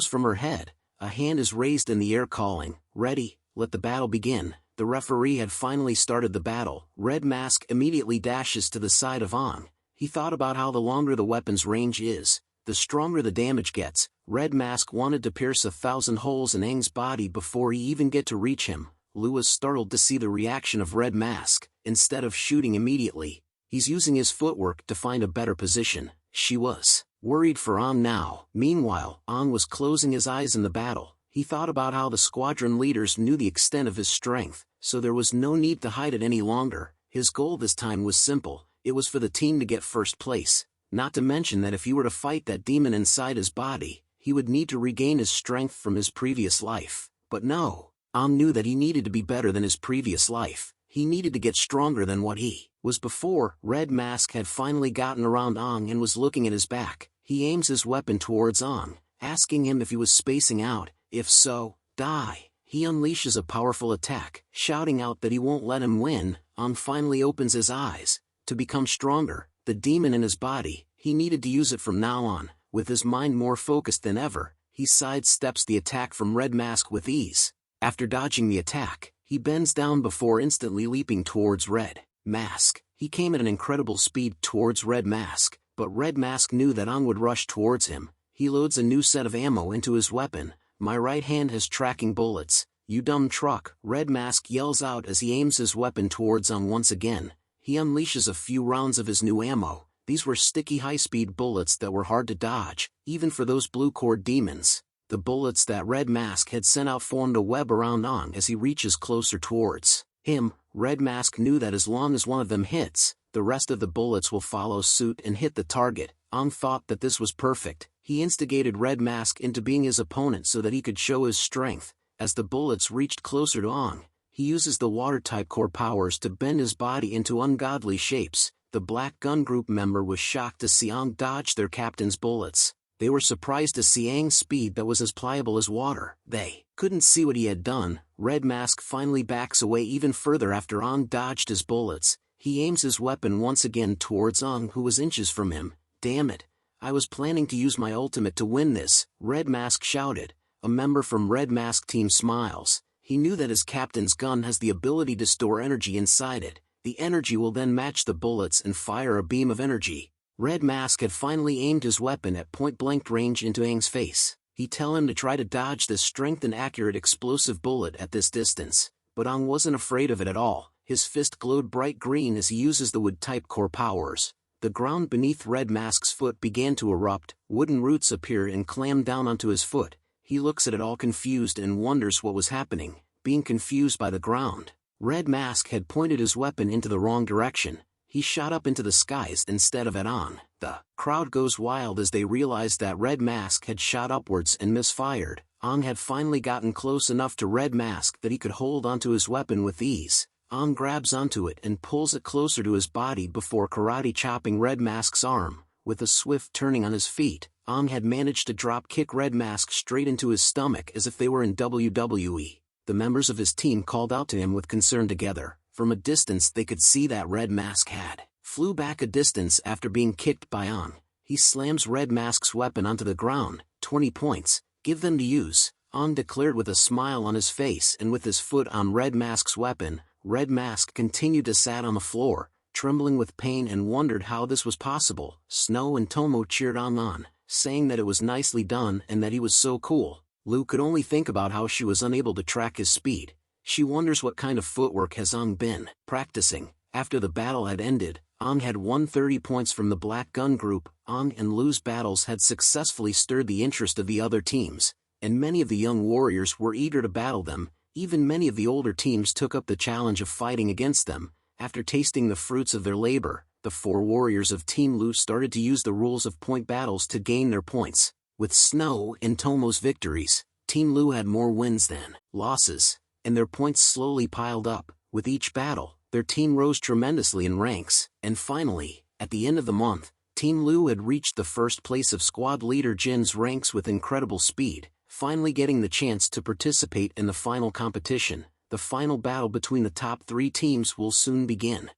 from her head. A hand is raised in the air calling, "Ready, let the battle begin." The referee had finally started the battle. Red Mask immediately dashes to the side of Aang, He thought about how the longer the weapon's range is, the stronger the damage gets. Red Mask wanted to pierce 1,000 holes in Aang's body before he even get to reach him. Lu was startled to see the reaction of Red Mask. Instead of shooting immediately, he's using his footwork to find a better position. She was worried for Aang now. Meanwhile, Aang was closing his eyes in the battle. He thought about how the squadron leaders knew the extent of his strength, so there was no need to hide it any longer. His goal this time was simple. It was for the team to get first place. Not to mention that if he were to fight that demon inside his body, he would need to regain his strength from his previous life. But no, Aang knew that he needed to be better than his previous life. He needed to get stronger than what he was before. Red Mask had finally gotten around Aang and was looking at his back. He aims his weapon towards Aang, asking him if he was spacing out. If so, die. He unleashes a powerful attack, shouting out that he won't let him win. Aang finally opens his eyes. To become stronger, the demon in his body, he needed to use it from now on. With his mind more focused than ever, he sidesteps the attack from Red Mask with ease. After dodging the attack, he bends down before instantly leaping towards Red Mask. He came at an incredible speed towards Red Mask, but Red Mask knew that Aang would rush towards him. He loads a new set of ammo into his weapon. My right hand has tracking bullets, you dumb truck. Red Mask yells out as he aims his weapon towards Aang once again. He unleashes a few rounds of his new ammo. These were sticky high-speed bullets that were hard to dodge, even for those blue cord demons. The bullets that Red Mask had sent out formed a web around Aang as he reaches closer towards him. Red Mask knew that as long as one of them hits, the rest of the bullets will follow suit and hit the target. Aang thought that this was perfect. He instigated Red Mask into being his opponent so that he could show his strength. As the bullets reached closer to Aang, he uses the water-type core powers to bend his body into ungodly shapes. The Black Gun Group member was shocked to see Aang dodge their captain's bullets. They were surprised to see Aang's speed that was as pliable as water. They couldn't see what he had done. Red Mask finally backs away even further after Aang dodged his bullets. He aims his weapon once again towards Aang, who was inches from him. Damn it. I was planning to use my ultimate to win this, Red Mask shouted. A member from Red Mask team smiles. He knew that his captain's gun has the ability to store energy inside it. The energy will then match the bullets and fire a beam of energy. Red Mask had finally aimed his weapon at point-blank range into Aang's face. He tell him to try to dodge this strength and accurate explosive bullet at this distance. But Aang wasn't afraid of it at all. His fist glowed bright green as he uses the wood-type core powers. The ground beneath Red Mask's foot began to erupt. Wooden roots appear and clam down onto his foot. He looks at it all confused and wonders what was happening, being confused by the ground. Red Mask had pointed his weapon into the wrong direction. He shot up into the skies instead of at Aang. The crowd goes wild as they realize that Red Mask had shot upwards and misfired. Aang had finally gotten close enough to Red Mask that he could hold onto his weapon with ease. Aang grabs onto it and pulls it closer to his body before karate chopping Red Mask's arm. With a swift turning on his feet, Aang had managed to drop kick Red Mask straight into his stomach as if they were in WWE. The members of his team called out to him with concern together. From a distance they could see that Red Mask had flew back a distance after being kicked by Aang. He slams Red Mask's weapon onto the ground. 20 points, give them to use, Aang declared with a smile on his face, and with his foot on Red Mask's weapon, Red Mask continued to sat on the floor, trembling with pain and wondered how this was possible. Snow and Tomo cheered Aang on, saying that it was nicely done and that he was so cool. Lu could only think about how she was unable to track his speed. She wonders what kind of footwork has Aang been practicing. After the battle had ended, Aang had won 30 points from the Black Gun Group. Aang and Lu's battles had successfully stirred the interest of the other teams, and many of the young warriors were eager to battle them. Even many of the older teams took up the challenge of fighting against them. After tasting the fruits of their labor, the 4 warriors of Team Lu started to use the rules of point battles to gain their points. With Snow and Tomo's victories, Team Lu had more wins than losses, and their points slowly piled up. With each battle, their team rose tremendously in ranks, and finally, at the end of the month, Team Lu had reached the first place of squad leader Jin's ranks with incredible speed, finally getting the chance to participate in the final competition. The final battle between the top 3 teams will soon begin.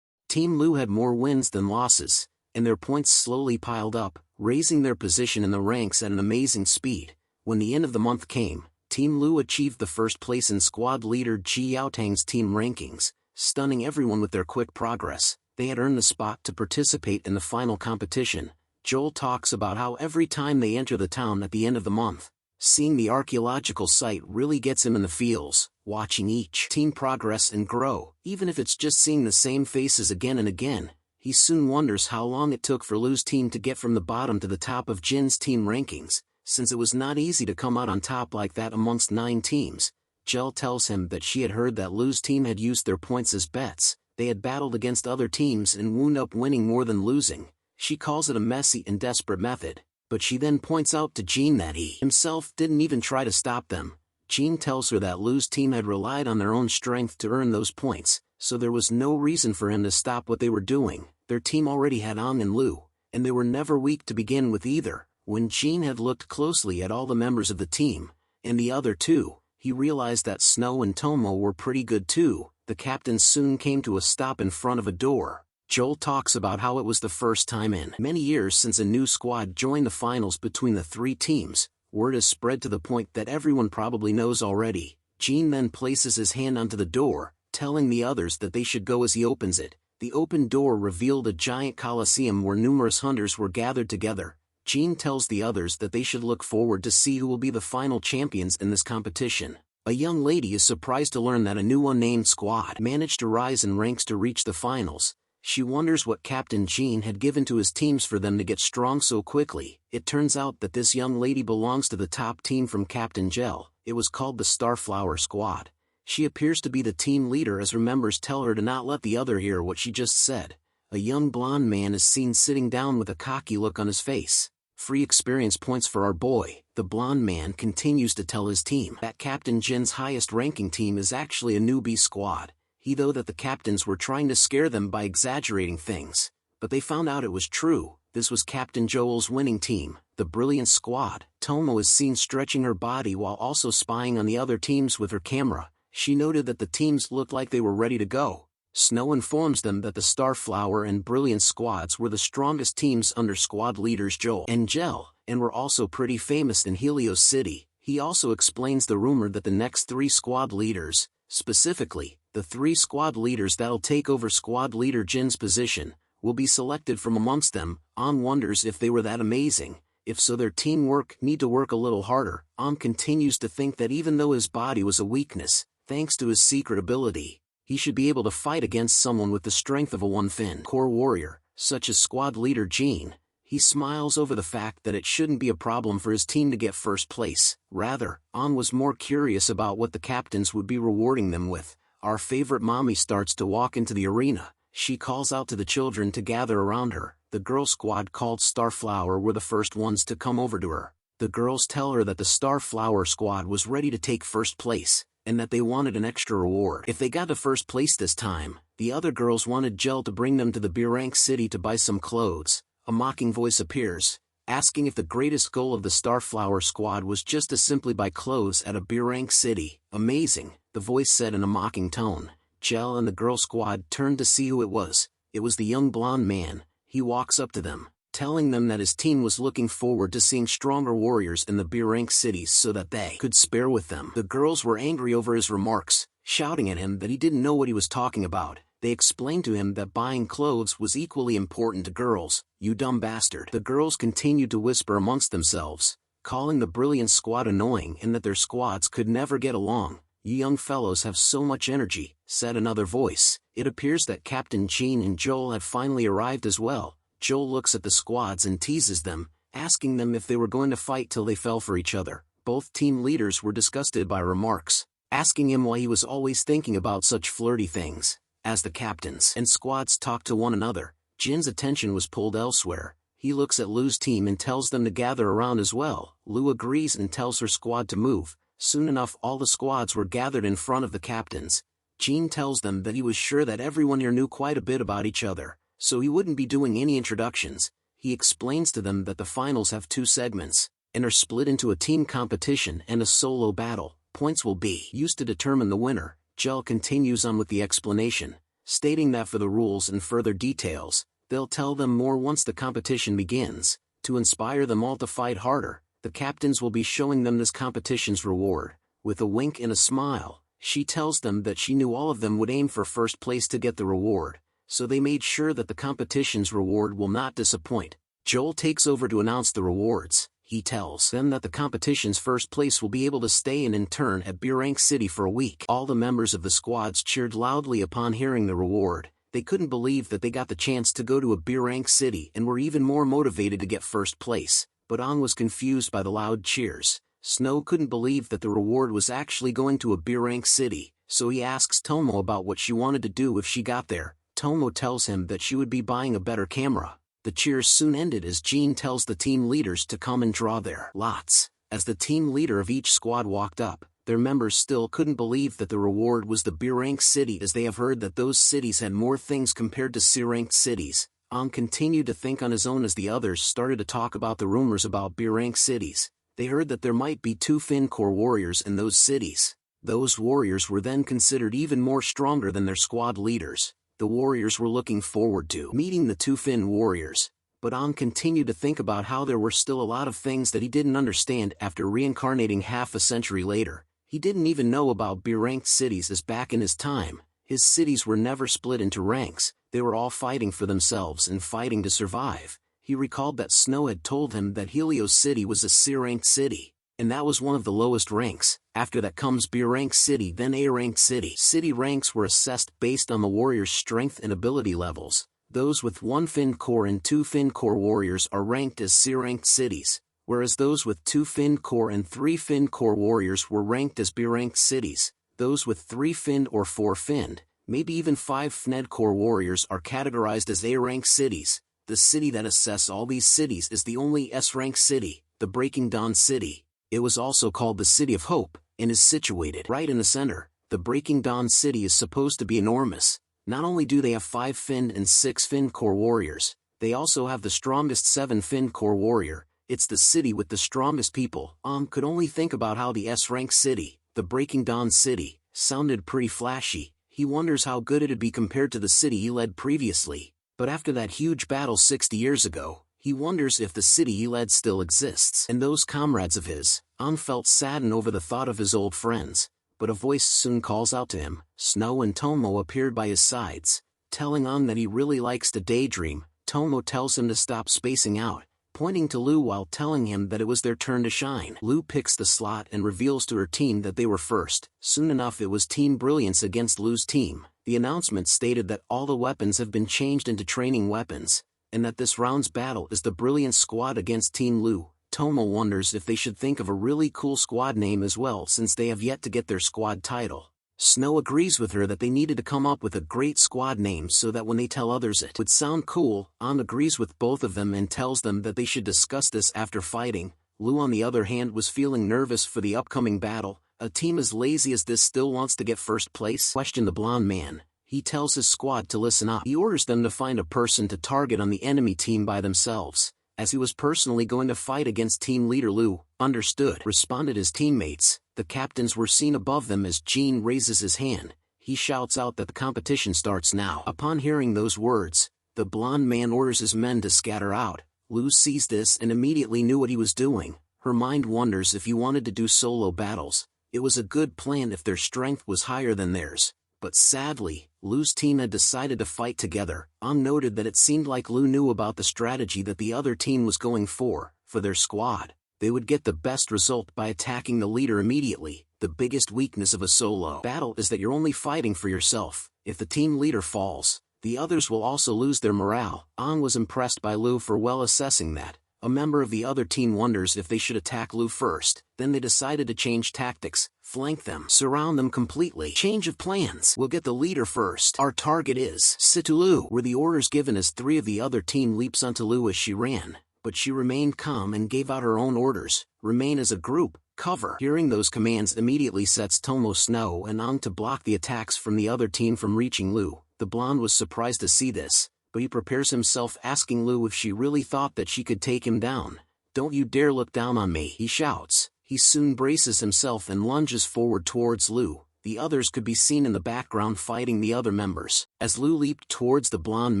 Team Lu had more wins than losses, and their points slowly piled up, raising their position in the ranks at an amazing speed. When the end of the month came, Team Lu achieved the first place in squad leader Ji Yaotang's team rankings, stunning everyone with their quick progress. they had earned the spot to participate in the final competition. Joel talks about how every time they enter the town at the end of the month, seeing the archaeological site really gets him in the feels, watching each team progress and grow, even if it's just seeing the same faces again and again. He soon wonders how long it took for Lu's team to get from the bottom to the top of Jin's team rankings, since it was not easy to come out on top like that amongst 9 teams. Jel tells him that she had heard that Lu's team had used their points as bets. They had battled against other teams and wound up winning more than losing. She calls it a messy and desperate method, but she then points out to Jin that he himself didn't even try to stop them. Jin tells her that Lu's team had relied on their own strength to earn those points, so there was no reason for him to stop what they were doing. Their team already had Ang and Lu, and they were never weak to begin with either. When Jin had looked closely at all the members of the team, and the other 2, he realized that Snow and Tomo were pretty good too. The captains soon came to a stop in front of a door. Joel talks about how it was the first time in many years since a new squad joined the finals between the 3 teams. Word has spread to the point that everyone probably knows already. Jin then places his hand onto the door, telling the others that they should go as he opens it. The open door revealed a giant coliseum where numerous hunters were gathered together. Jin tells the others that they should look forward to see who will be the final champions in this competition. A young lady is surprised to learn that a new unnamed squad managed to rise in ranks to reach the finals. She wonders what Captain Jin had given to his teams for them to get strong so quickly. It turns out that this young lady belongs to the top team from Captain Gel. It was called the Starflower Squad. She appears to be the team leader as her members tell her to not let the other hear what she just said. A young blonde man is seen sitting down with a cocky look on his face. Free experience points for our boy. The blonde man continues to tell his team that Captain Jin's highest ranking team is actually a newbie squad. He though that the captains were trying to scare them by exaggerating things. But they found out it was true. This was Captain Joel's winning team, the Brilliant Squad. Tomo is seen stretching her body while also spying on the other teams with her camera. She noted that the teams looked like they were ready to go. Snow informs them that the Starflower and Brilliant squads were the strongest teams under squad leaders Joel and Gel, and were also pretty famous in Helios City. He also explains the rumor that the next 3 squad leaders, specifically, the 3 squad leaders that'll take over squad leader Jin's position, will be selected from amongst them. An wonders if they were that amazing. If so, their teamwork need to work a little harder. An continues to think that even though his body was a weakness, thanks to his secret ability, he should be able to fight against someone with the strength of a one-fin core warrior, such as squad leader Jin. He smiles over the fact that it shouldn't be a problem for his team to get first place. Rather, An was more curious about what the captains would be rewarding them with. Our favorite mommy starts to walk into the arena. She calls out to the children to gather around her. The girl squad called Starflower were the first ones to come over to her. The girls tell her that the Starflower squad was ready to take first place, and that they wanted an extra reward if they got to first place this time. The other girls wanted Gel to bring them to the Brink city to buy some clothes. A mocking voice appears, asking if the greatest goal of the Starflower squad was just to simply buy clothes at a Brink city. Amazing, the voice said in a mocking tone. Gel and the girl squad turned to see who it was. It was the young blonde man. He walks up to them, telling them that his team was looking forward to seeing stronger warriors in the Brink cities so that they could spare with them. The girls were angry over his remarks, shouting at him that he didn't know what he was talking about. They explained to him that buying clothes was equally important to girls. You dumb bastard. The girls continued to whisper amongst themselves, calling the Brilliant Squad annoying and that their squads could never get along. You young fellows have so much energy, said another voice. It appears that Captain Jin and Joel have finally arrived as well. Joel looks at the squads and teases them, asking them if they were going to fight till they fell for each other. Both team leaders were disgusted by remarks, asking him why he was always thinking about such flirty things. As the captains and squads talked to one another, Jin's attention was pulled elsewhere. He looks at Lu's team and tells them to gather around as well. Lu agrees and tells her squad to move. Soon enough all the squads were gathered in front of the captains. Jin tells them that he was sure that everyone here knew quite a bit about each other, so he wouldn't be doing any introductions. He explains to them that the finals have 2 segments, and are split into a team competition and a solo battle. Points will be used to determine the winner. Gel continues on with the explanation, stating that for the rules and further details, they'll tell them more once the competition begins. To inspire them all to fight harder, the captains will be showing them this competition's reward. With a wink and a smile, she tells them that she knew all of them would aim for first place to get the reward. so they made sure that the competition's reward will not disappoint. Joel takes over to announce the rewards. He tells them that the competition's first place will be able to stay and intern at Brink City for a week. All the members of the squads cheered loudly upon hearing the reward. They couldn't believe that they got the chance to go to a Brink City and were even more motivated to get first place. But Ong was confused by the loud cheers. Snow couldn't believe that the reward was actually going to a Brink City, so he asks Tomo about what she wanted to do if she got there. Tomo tells him that she would be buying a better camera. The cheers soon ended as Jean tells the team leaders to come and draw their lots. As the team leader of each squad walked up, their members still couldn't believe that the reward was the B-rank city, as they have heard that those cities had more things compared to C-ranked cities. Ong continued to think on his own as the others started to talk about the rumors about B-rank cities. They heard that there might be 2 Fin Corps warriors in those cities. Those warriors were then considered even more stronger than their squad leaders. The warriors were looking forward to meeting the 2 Fin warriors. But Ong continued to think about how there were still a lot of things that he didn't understand after reincarnating half a century later. He didn't even know about B-ranked cities, as back in his time, his cities were never split into ranks. They were all fighting for themselves and fighting to survive. He recalled that Snow had told him that Helios City was a C-ranked city, and that was one of the lowest ranks. After that comes B-ranked city, then A-ranked city. City ranks were assessed based on the warrior's strength and ability levels. Those with 1 Fin Corps and 2 Fin Corps warriors are ranked as C-ranked cities, whereas those with 2 Fin Corps and 3 Fin Corps warriors were ranked as B-ranked cities. Those with 3 Fin or 4 Fin, maybe even 5 Fned Corps warriors are categorized as A-ranked cities. The city that assess all these cities is the only S-ranked city, the Breaking Dawn City. It was also called the City of Hope, and is situated right in the center. The Breaking Dawn City is supposed to be enormous. Not only do they have 5 Fin and 6 Fin Corps warriors, they also have the strongest 7 Fin Corps warrior. It's the city with the strongest people. Could only think about how the S-ranked city, the Breaking Dawn City, sounded pretty flashy. He wonders how good it'd be compared to the city he led previously. But after that huge battle 60 years ago, he wonders if the city he led still exists. And those comrades of his. Felt saddened over the thought of his old friends. But a voice soon calls out to him. Snow and Tomo appeared by his sides, telling that he really likes to daydream. Tomo tells him to stop spacing out, pointing to Lu while telling him that it was their turn to shine. Lu picks the slot and reveals to her team that they were first. Soon enough it was Team Brilliance against Lu's team. The announcement stated that all the weapons have been changed into training weapons, and that this round's battle is the Brilliance Squad against Team Lu. Tomo wonders if they should think of a really cool squad name as well, since they have yet to get their squad title. Snow agrees with her that they needed to come up with a great squad name so that when they tell others it would sound cool. Agrees with both of them and tells them that they should discuss this after fighting. Lu on the other hand was feeling nervous for the upcoming battle. A team as lazy as this still wants to get first place? Questioned the blonde man. He tells his squad to listen up. He orders them to find a person to target on the enemy team by themselves, as he was personally going to fight against team leader Lu. Understood, responded his teammates. The captains were seen above them as Jean raises his hand. He shouts out that the competition starts now. Upon hearing those words, the blonde man orders his men to scatter out. Lu sees this and immediately knew what he was doing. Her mind wonders if he wanted to do solo battles. It was a good plan if their strength was higher than theirs. But sadly, Lu's team had decided to fight together. Noted that it seemed like Lu knew about the strategy that the other team was going for their squad. They would get the best result by attacking the leader immediately. The biggest weakness of a solo battle is that you're only fighting for yourself. If the team leader falls, the others will also lose their morale. Was impressed by Lu for well assessing that. A member of the other team wonders if they should attack Lu first. Then they decided to change tactics, flank them, surround them completely. Change of plans. We'll get the leader first. Our target is Situ Lu, were the orders given as 3 of the other team leaps onto Lu as she ran. But she remained calm and gave out her own orders. Remain as a group, cover. Hearing those commands immediately sets Tomo, Snow and Ong to block the attacks from the other team from reaching Lu. The blonde was surprised to see this, but he prepares himself, asking Lu if she really thought that she could take him down. Don't you dare look down on me, he shouts. He soon braces himself and lunges forward towards Lu. The others could be seen in the background fighting the other members. As Lu leaped towards the blonde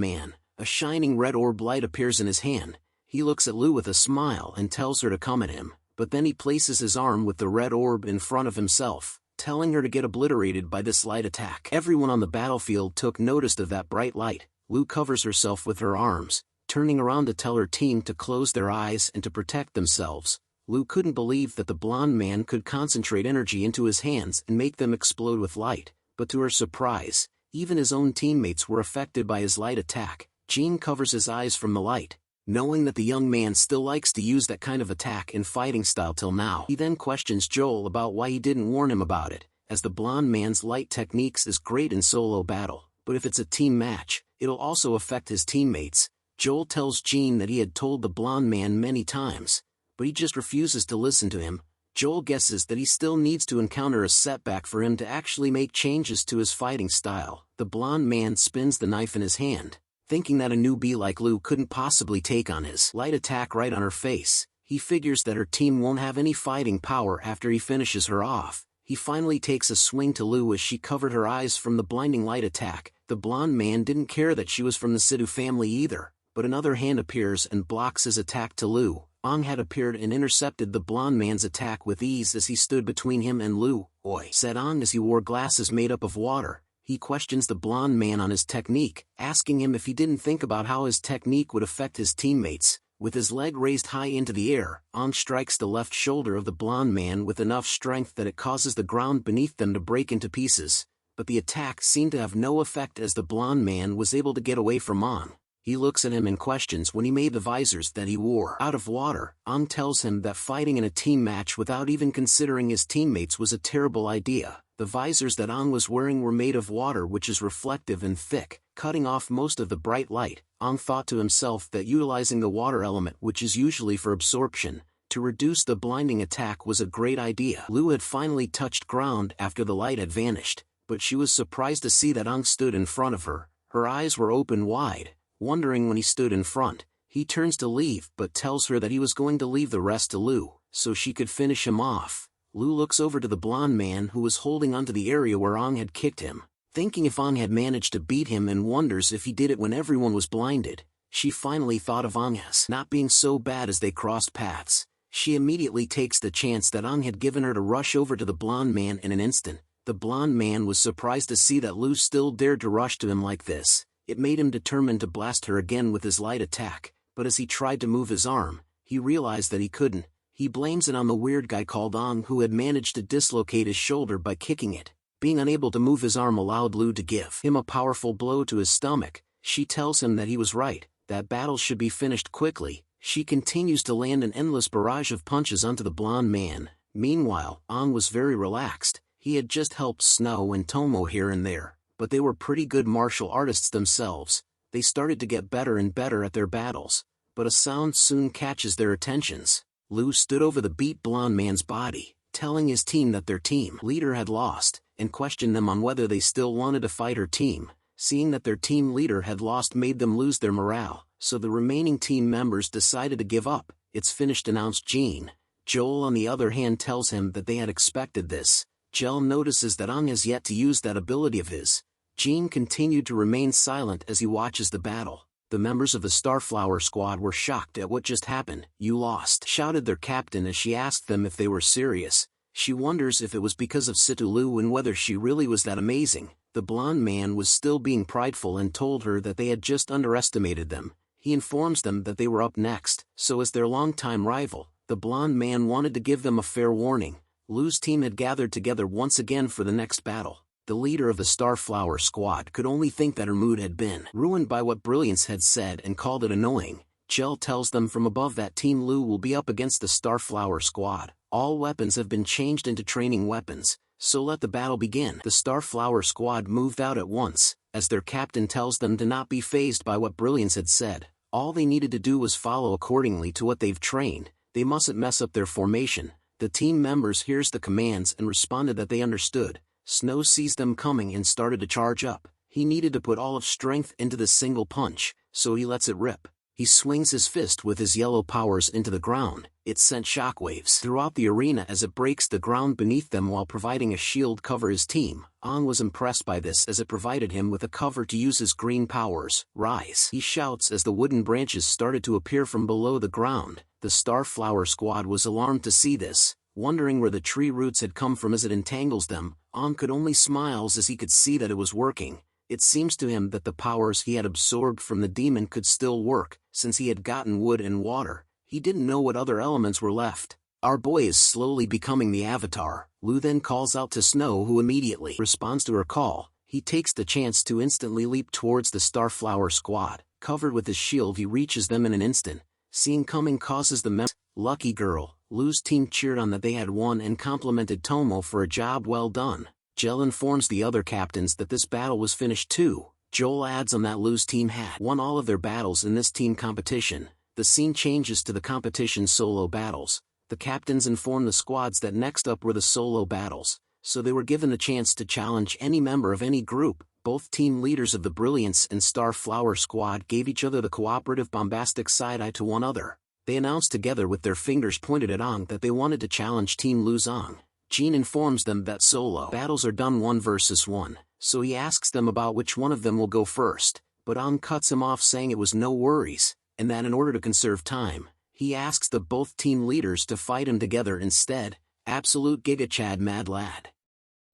man, a shining red orb light appears in his hand. He looks at Lu with a smile and tells her to come at him, but then he places his arm with the red orb in front of himself, telling her to get obliterated by this light attack. Everyone on the battlefield took notice of that bright light. Lu covers herself with her arms, turning around to tell her team to close their eyes and to protect themselves. Lu couldn't believe that the blonde man could concentrate energy into his hands and make them explode with light, but to her surprise, even his own teammates were affected by his light attack. Jean covers his eyes from the light, knowing that the young man still likes to use that kind of attack and fighting style till now. He then questions Joel about why he didn't warn him about it, as the blonde man's light techniques is great in solo battle, but if it's a team match, it'll also affect his teammates. Joel tells Jean that he had told the blonde man many times, but he just refuses to listen to him. Joel guesses that he still needs to encounter a setback for him to actually make changes to his fighting style. The blonde man spins the knife in his hand, thinking that a newbie like Lu couldn't possibly take on his light attack right on her face. He figures that her team won't have any fighting power after he finishes her off. He finally takes a swing to Lu as she covered her eyes from the blinding light attack. The blonde man didn't care that she was from the Sidhu family either, but another hand appears and blocks his attack to Lu. Ong had appeared and intercepted the blonde man's attack with ease as he stood between him and Lu. "Oi," said Ong as he wore glasses made up of water. He questions the blonde man on his technique, asking him if he didn't think about how his technique would affect his teammates. With his leg raised high into the air, Ong strikes the left shoulder of the blonde man with enough strength that it causes the ground beneath them to break into pieces, but the attack seemed to have no effect as the blonde man was able to get away from Ong. He looks at him and questions when he made the visors that he wore out of water. Ong tells him that fighting in a team match without even considering his teammates was a terrible idea. The visors that Ong was wearing were made of water, which is reflective and thick, cutting off most of the bright light. Ong thought to himself that utilizing the water element, which is usually for absorption, to reduce the blinding attack was a great idea. Lu had finally touched ground after the light had vanished, but she was surprised to see that Ong stood in front of her. Her eyes were open wide, wondering when he stood in front. He turns to leave but tells her that he was going to leave the rest to Lu, so she could finish him off. Lu looks over to the blonde man who was holding onto the area where Ong had kicked him, thinking if Ong had managed to beat him, and wonders if he did it when everyone was blinded. She finally thought of Ong as not being so bad as they crossed paths. She immediately takes the chance that Ong had given her to rush over to the blonde man in an instant. The blonde man was surprised to see that Lu still dared to rush to him like this. It made him determined to blast her again with his light attack, but as he tried to move his arm, he realized that he couldn't. He blames it on the weird guy called Ong who had managed to dislocate his shoulder by kicking it. Being unable to move his arm allowed Lu to give him a powerful blow to his stomach. She tells him that he was right, that battle should be finished quickly. She continues to land an endless barrage of punches onto the blonde man. Meanwhile, Ong was very relaxed. He had just helped Snow and Tomo here and there, but they were pretty good martial artists themselves. They started to get better and better at their battles, but a sound soon catches their attentions. Lu stood over the beat blonde man's body, telling his team that their team leader had lost, and questioned them on whether they still wanted to fight her team. Seeing that their team leader had lost made them lose their morale, so the remaining team members decided to give up. "It's finished," announced Jean. Joel on the other hand tells him that they had expected this. Jel notices that Ong has yet to use that ability of his. Jean continued to remain silent as he watches the battle. The members of the Starflower squad were shocked at what just happened. "You lost," shouted their captain as she asked them if they were serious. She wonders if it was because of Situlu and whether she really was that amazing. The blonde man was still being prideful and told her that they had just underestimated them. He informs them that they were up next, so as their longtime rival, the blonde man wanted to give them a fair warning. Lu's team had gathered together once again for the next battle. The leader of the Starflower squad could only think that her mood had been ruined by what Brilliance had said and called it annoying. Jel tells them from above that Team Lu will be up against the Starflower squad. All weapons have been changed into training weapons, so let the battle begin. The Starflower squad moved out at once, as their captain tells them to not be fazed by what Brilliance had said. All they needed to do was follow accordingly to what they've trained. They mustn't mess up their formation. The team members hears the commands and responded that they understood. Snow sees them coming and started to charge up. He needed to put all of strength into this single punch, so he lets it rip. He swings his fist with his yellow powers into the ground. It sent shockwaves throughout the arena as it breaks the ground beneath them while providing a shield cover his team. Ong was impressed by this as it provided him with a cover to use his green powers. "Rise!" he shouts as the wooden branches started to appear from below the ground. The Starflower squad was alarmed to see this, wondering where the tree roots had come from as it entangles them. Ong could only smile as he could see that it was working. It seems to him that the powers he had absorbed from the demon could still work, since he had gotten wood and water. He didn't know what other elements were left. Our boy is slowly becoming the Avatar. Lu then calls out to Snow, who immediately responds to her call. He takes the chance to instantly leap towards the Starflower squad. Covered with his shield, he reaches them in an instant. Seeing coming causes the lucky girl. Lu's team cheered on that they had won and complimented Tomo for a job well done. Jel informs the other captains that this battle was finished too. Joel adds on that Lu's team had won all of their battles in this team competition. The scene changes to the competition solo battles. The captains inform the squads that next up were the solo battles, so they were given the chance to challenge any member of any group. Both team leaders of the Brilliance and Starflower squad gave each other the cooperative bombastic side-eye to one another. They announced together with their fingers pointed at Ong that they wanted to challenge Team Lu's Ong. Jean informs them that solo battles are done 1 versus 1, so he asks them about which one of them will go first, but Ong cuts him off saying it was no worries, and that in order to conserve time, he asks the both team leaders to fight him together instead. Absolute Giga Chad mad lad.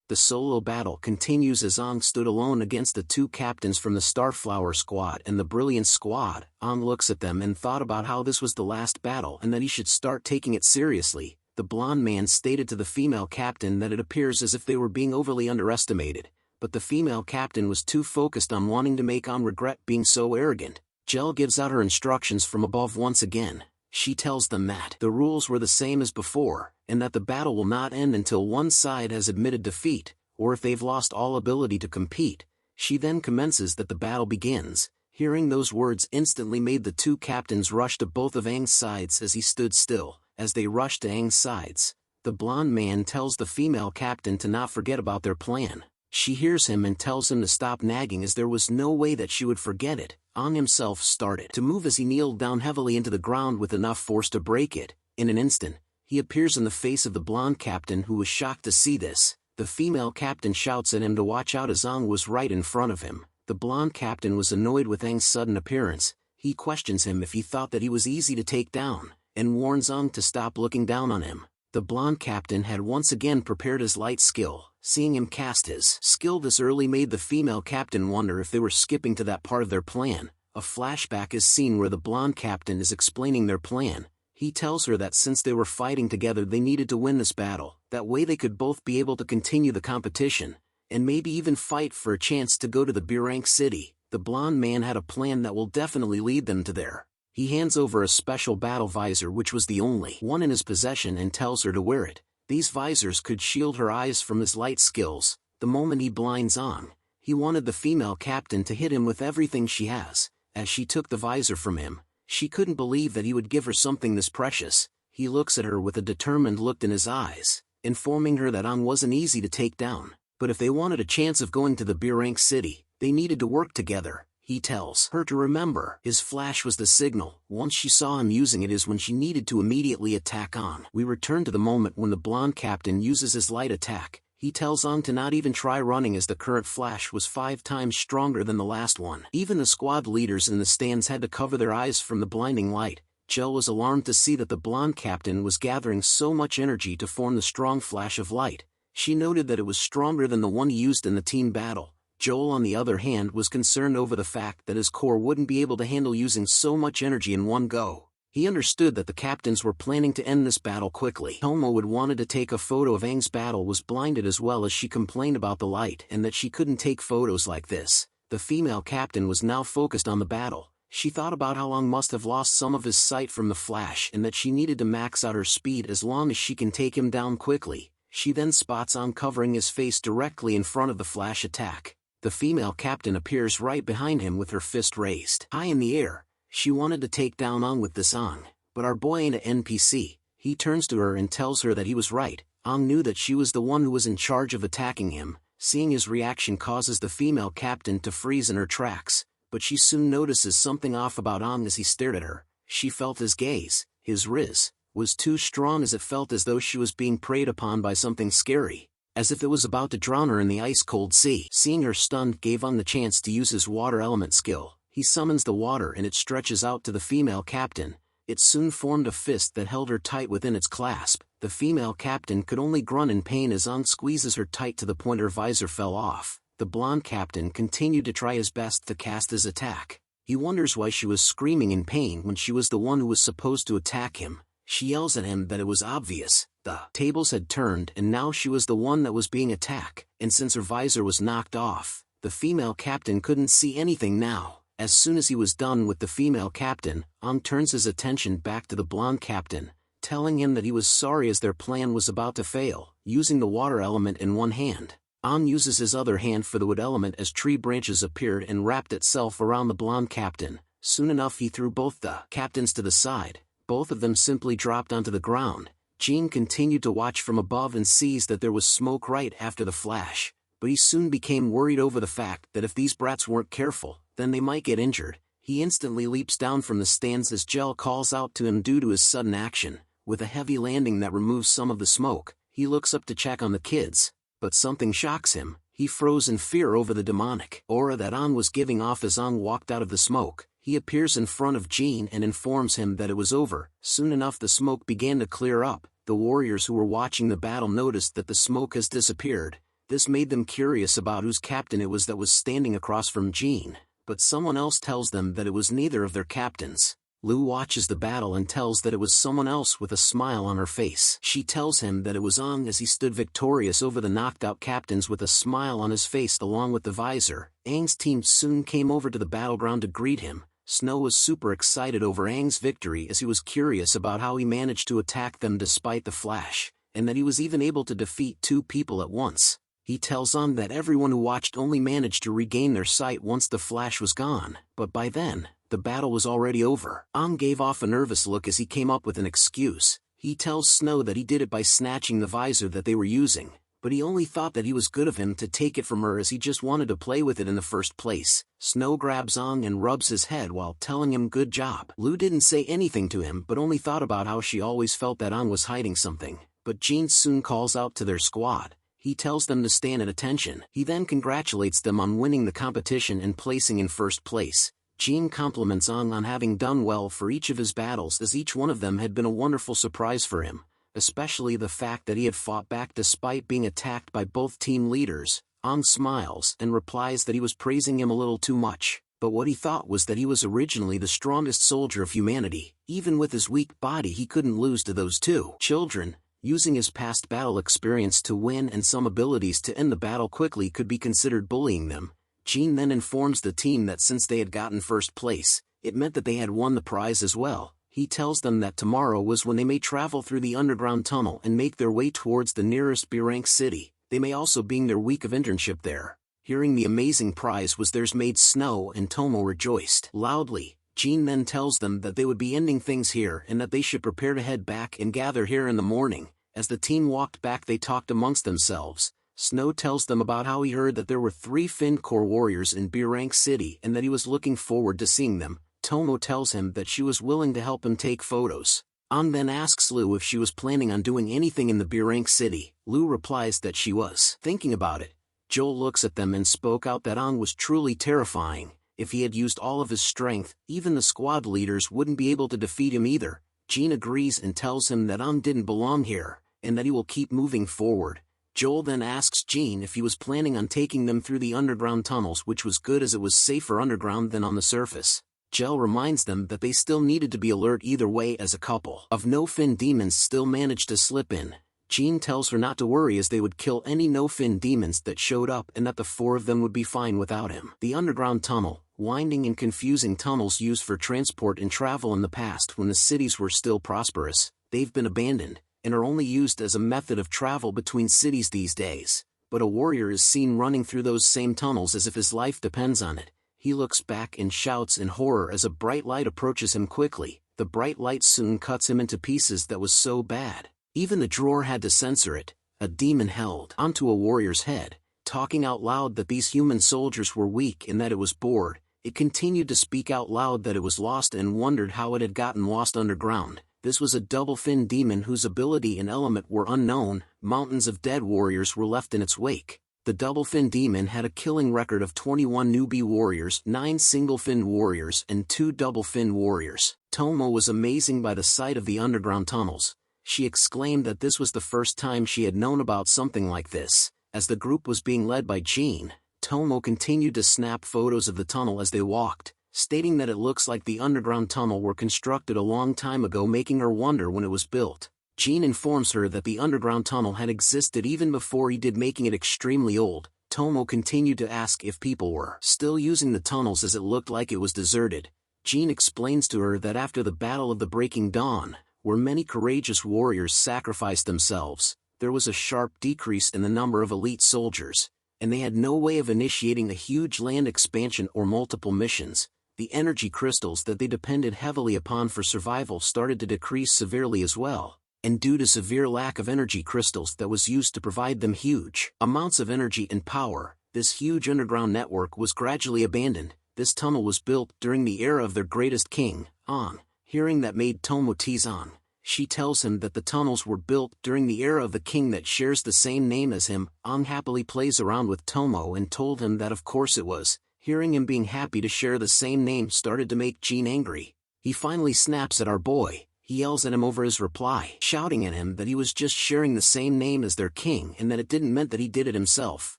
The solo battle continues as Ong stood alone against the 2 captains from the Starflower squad and the Brilliance squad. Ong looks at them and thought about how this was the last battle and that he should start taking it seriously. The blonde man stated to the female captain that it appears as if they were being overly underestimated, but the female captain was too focused on wanting to make Ong regret being so arrogant. Jel gives out her instructions from above once again. She tells them that the rules were the same as before, and that the battle will not end until one side has admitted defeat, or if they've lost all ability to compete. She then commences that the battle begins. Hearing those words instantly made the 2 captains rush to both of Aang's sides as he stood still. As they rush to Aang's sides, the blonde man tells the female captain to not forget about their plan. She hears him and tells him to stop nagging as there was no way that she would forget it. Aang himself started to move as he kneeled down heavily into the ground with enough force to break it. In an instant, he appears in the face of the blonde captain, who was shocked to see this. The female captain shouts at him to watch out as Aang was right in front of him. The blonde captain was annoyed with Aang's sudden appearance. He questions him if he thought that he was easy to take down, and warns Ong to stop looking down on him. The blonde captain had once again prepared his light skill. Seeing him cast his skill this early made the female captain wonder if they were skipping to that part of their plan. A flashback is seen where the blonde captain is explaining their plan. He tells her that since they were fighting together they needed to win this battle, that way they could both be able to continue the competition, and maybe even fight for a chance to go to the B-rank city. The blonde man had a plan that will definitely lead them to there. He hands over a special battle visor which was the only one in his possession and tells her to wear it. These visors could shield her eyes from his light skills. The moment he blinds Ong, he wanted the female captain to hit him with everything she has. As she took the visor from him, she couldn't believe that he would give her something this precious. He looks at her with a determined look in his eyes, informing her that Ong wasn't easy to take down, but if they wanted a chance of going to the B-rank city, they needed to work together. He tells her to remember his flash was the signal. Once she saw him using it is when she needed to immediately attack Ong. We return to the moment when the blonde captain uses his light attack. He tells Ong to not even try running as the current flash was 5 times stronger than the last one. Even the squad leaders in the stands had to cover their eyes from the blinding light. Jel was alarmed to see that the blonde captain was gathering so much energy to form the strong flash of light. She noted that it was stronger than the one he used in the team battle. Joel, on the other hand, was concerned over the fact that his core wouldn't be able to handle using so much energy in one go. He understood that the captains were planning to end this battle quickly. Tomo had wanted to take a photo of Aang's battle was blinded as well as she complained about the light and that she couldn't take photos like this. The female captain was now focused on the battle. She thought about how Aang must have lost some of his sight from the flash and that she needed to max out her speed as long as she can take him down quickly. She then spots Aang covering his face directly in front of the flash attack. The female captain appears right behind him with her fist raised high in the air. She wanted to take down Aang with this Aang, but our boy ain't a NPC. He turns to her and tells her that he was right. Aang knew that she was the one who was in charge of attacking him. Seeing his reaction causes the female captain to freeze in her tracks, but she soon notices something off about Aang as he stared at her. She felt his gaze, his riz, was too strong as it felt as though she was being preyed upon by something scary, as if it was about to drown her in the ice-cold sea. Seeing her stunned gave Aang the chance to use his water element skill. He summons the water and it stretches out to the female captain. It soon formed a fist that held her tight within its clasp. The female captain could only grunt in pain as Aang squeezes her tight to the point her visor fell off. The blonde captain continued to try his best to cast his attack. He wonders why she was screaming in pain when she was the one who was supposed to attack him. She yells at him that it was obvious. The tables had turned and now she was the one that was being attacked, and since her visor was knocked off, the female captain couldn't see anything now. As soon as he was done with the female captain, Ang turns his attention back to the blonde captain, telling him that he was sorry as their plan was about to fail. Using the water element in one hand, Ang uses his other hand for the wood element as tree branches appeared and wrapped itself around the blonde captain. Soon enough he threw both the captains to the side. Both of them simply dropped onto the ground. Jean continued to watch from above and sees that there was smoke right after the flash, but he soon became worried over the fact that if these brats weren't careful, then they might get injured. He instantly leaps down from the stands as Gel calls out to him due to his sudden action. With a heavy landing that removes some of the smoke, he looks up to check on the kids, but something shocks him. He froze in fear over the demonic aura that Ang was giving off as Ang walked out of the smoke. He appears in front of Jean and informs him that it was over. Soon enough the smoke began to clear up. The warriors who were watching the battle noticed that the smoke has disappeared. This made them curious about whose captain it was that was standing across from Jean, but someone else tells them that it was neither of their captains. Lu watches the battle and tells that it was someone else with a smile on her face. She tells him that it was Ang as he stood victorious over the knocked-out captains with a smile on his face along with the visor. Ang's team soon came over to the battleground to greet him. Snow was super excited over Ang's victory as he was curious about how he managed to attack them despite the flash, and that he was even able to defeat two people at once. He tells Ang that everyone who watched only managed to regain their sight once the flash was gone, but by then, the battle was already over. Ang gave off a nervous look as he came up with an excuse. He tells Snow that he did it by snatching the visor that they were using, but he only thought that he was good of him to take it from her as he just wanted to play with it in the first place. Snow grabs Ang and rubs his head while telling him good job. Lu didn't say anything to him but only thought about how she always felt that Ang was hiding something, but Jean soon calls out to their squad. He tells them to stand at attention. He then congratulates them on winning the competition and placing in first place. Jean compliments Ang on having done well for each of his battles as each one of them had been a wonderful surprise for him, especially the fact that he had fought back despite being attacked by both team leaders. Ang smiles and replies that he was praising him a little too much, but what he thought was that he was originally the strongest soldier of humanity. Even with his weak body he couldn't lose to those two children. Using his past battle experience to win and some abilities to end the battle quickly could be considered bullying them. Jean then informs the team that since they had gotten first place, it meant that they had won the prize as well. He tells them that tomorrow was when they may travel through the underground tunnel and make their way towards the nearest brink city. They may also begin their week of internship there. Hearing the amazing prize was theirs made Snow and Tomo rejoiced loudly. Jean then tells them that they would be ending things here and that they should prepare to head back and gather here in the morning. As the team walked back they talked amongst themselves. Snow tells them about how he heard that there were 3 Fin Core warriors in Brink City and that he was looking forward to seeing them. Tomo tells him that she was willing to help him take photos. An then asks Lu if she was planning on doing anything in the Brink City. Lu replies that she was thinking about it. Joel looks at them and spoke out that An was truly terrifying. If he had used all of his strength, even the squad leaders wouldn't be able to defeat him either. Jean agrees and tells him that An didn't belong here, and that he will keep moving forward. Joel then asks Jean if he was planning on taking them through the underground tunnels, which was good as it was safer underground than on the surface. Jel reminds them that they still needed to be alert either way as a couple of no-fin demons still managed to slip in. Jean tells her not to worry as they would kill any no-fin demons that showed up and that the 4 of them would be fine without him. The underground tunnel, winding and confusing tunnels used for transport and travel in the past when the cities were still prosperous, they've been abandoned, and are only used as a method of travel between cities these days. But a warrior is seen running through those same tunnels as if his life depends on it. He looks back and shouts in horror as a bright light approaches him quickly. The bright light soon cuts him into pieces that was so bad. Even the drawer had to censor it. A demon held onto a warrior's head, talking out loud that these human soldiers were weak and that it was bored. It continued to speak out loud that it was lost and wondered how it had gotten lost underground. This was a double-fin demon whose ability and element were unknown. Mountains of dead warriors were left in its wake. The double-fin demon had a killing record of 21 newbie warriors, 9 single-fin warriors and 2 double-fin warriors. Tomo was amazing by the sight of the underground tunnels. She exclaimed that this was the first time she had known about something like this. As the group was being led by Jean, Tomo continued to snap photos of the tunnel as they walked, stating that it looks like the underground tunnel were constructed a long time ago, making her wonder when it was built. Jean informs her that the underground tunnel had existed even before he did, making it extremely old. Tomo continued to ask if people were still using the tunnels as it looked like it was deserted. Jean explains to her that after the Battle of the Breaking Dawn, where many courageous warriors sacrificed themselves, there was a sharp decrease in the number of elite soldiers, and they had no way of initiating a huge land expansion or multiple missions. The energy crystals that they depended heavily upon for survival started to decrease severely as well, and due to severe lack of energy crystals that was used to provide them huge amounts of energy and power, this huge underground network was gradually abandoned. This tunnel was built during the era of their greatest king, An. Hearing that made Tomo tease An. She tells him that the tunnels were built during the era of the king that shares the same name as him. An happily plays around with Tomo and told him that of course it was. Hearing him being happy to share the same name started to make Jean angry. He finally snaps at our boy. He yells at him over his reply, shouting at him that he was just sharing the same name as their king and that it didn't mean that he did it himself.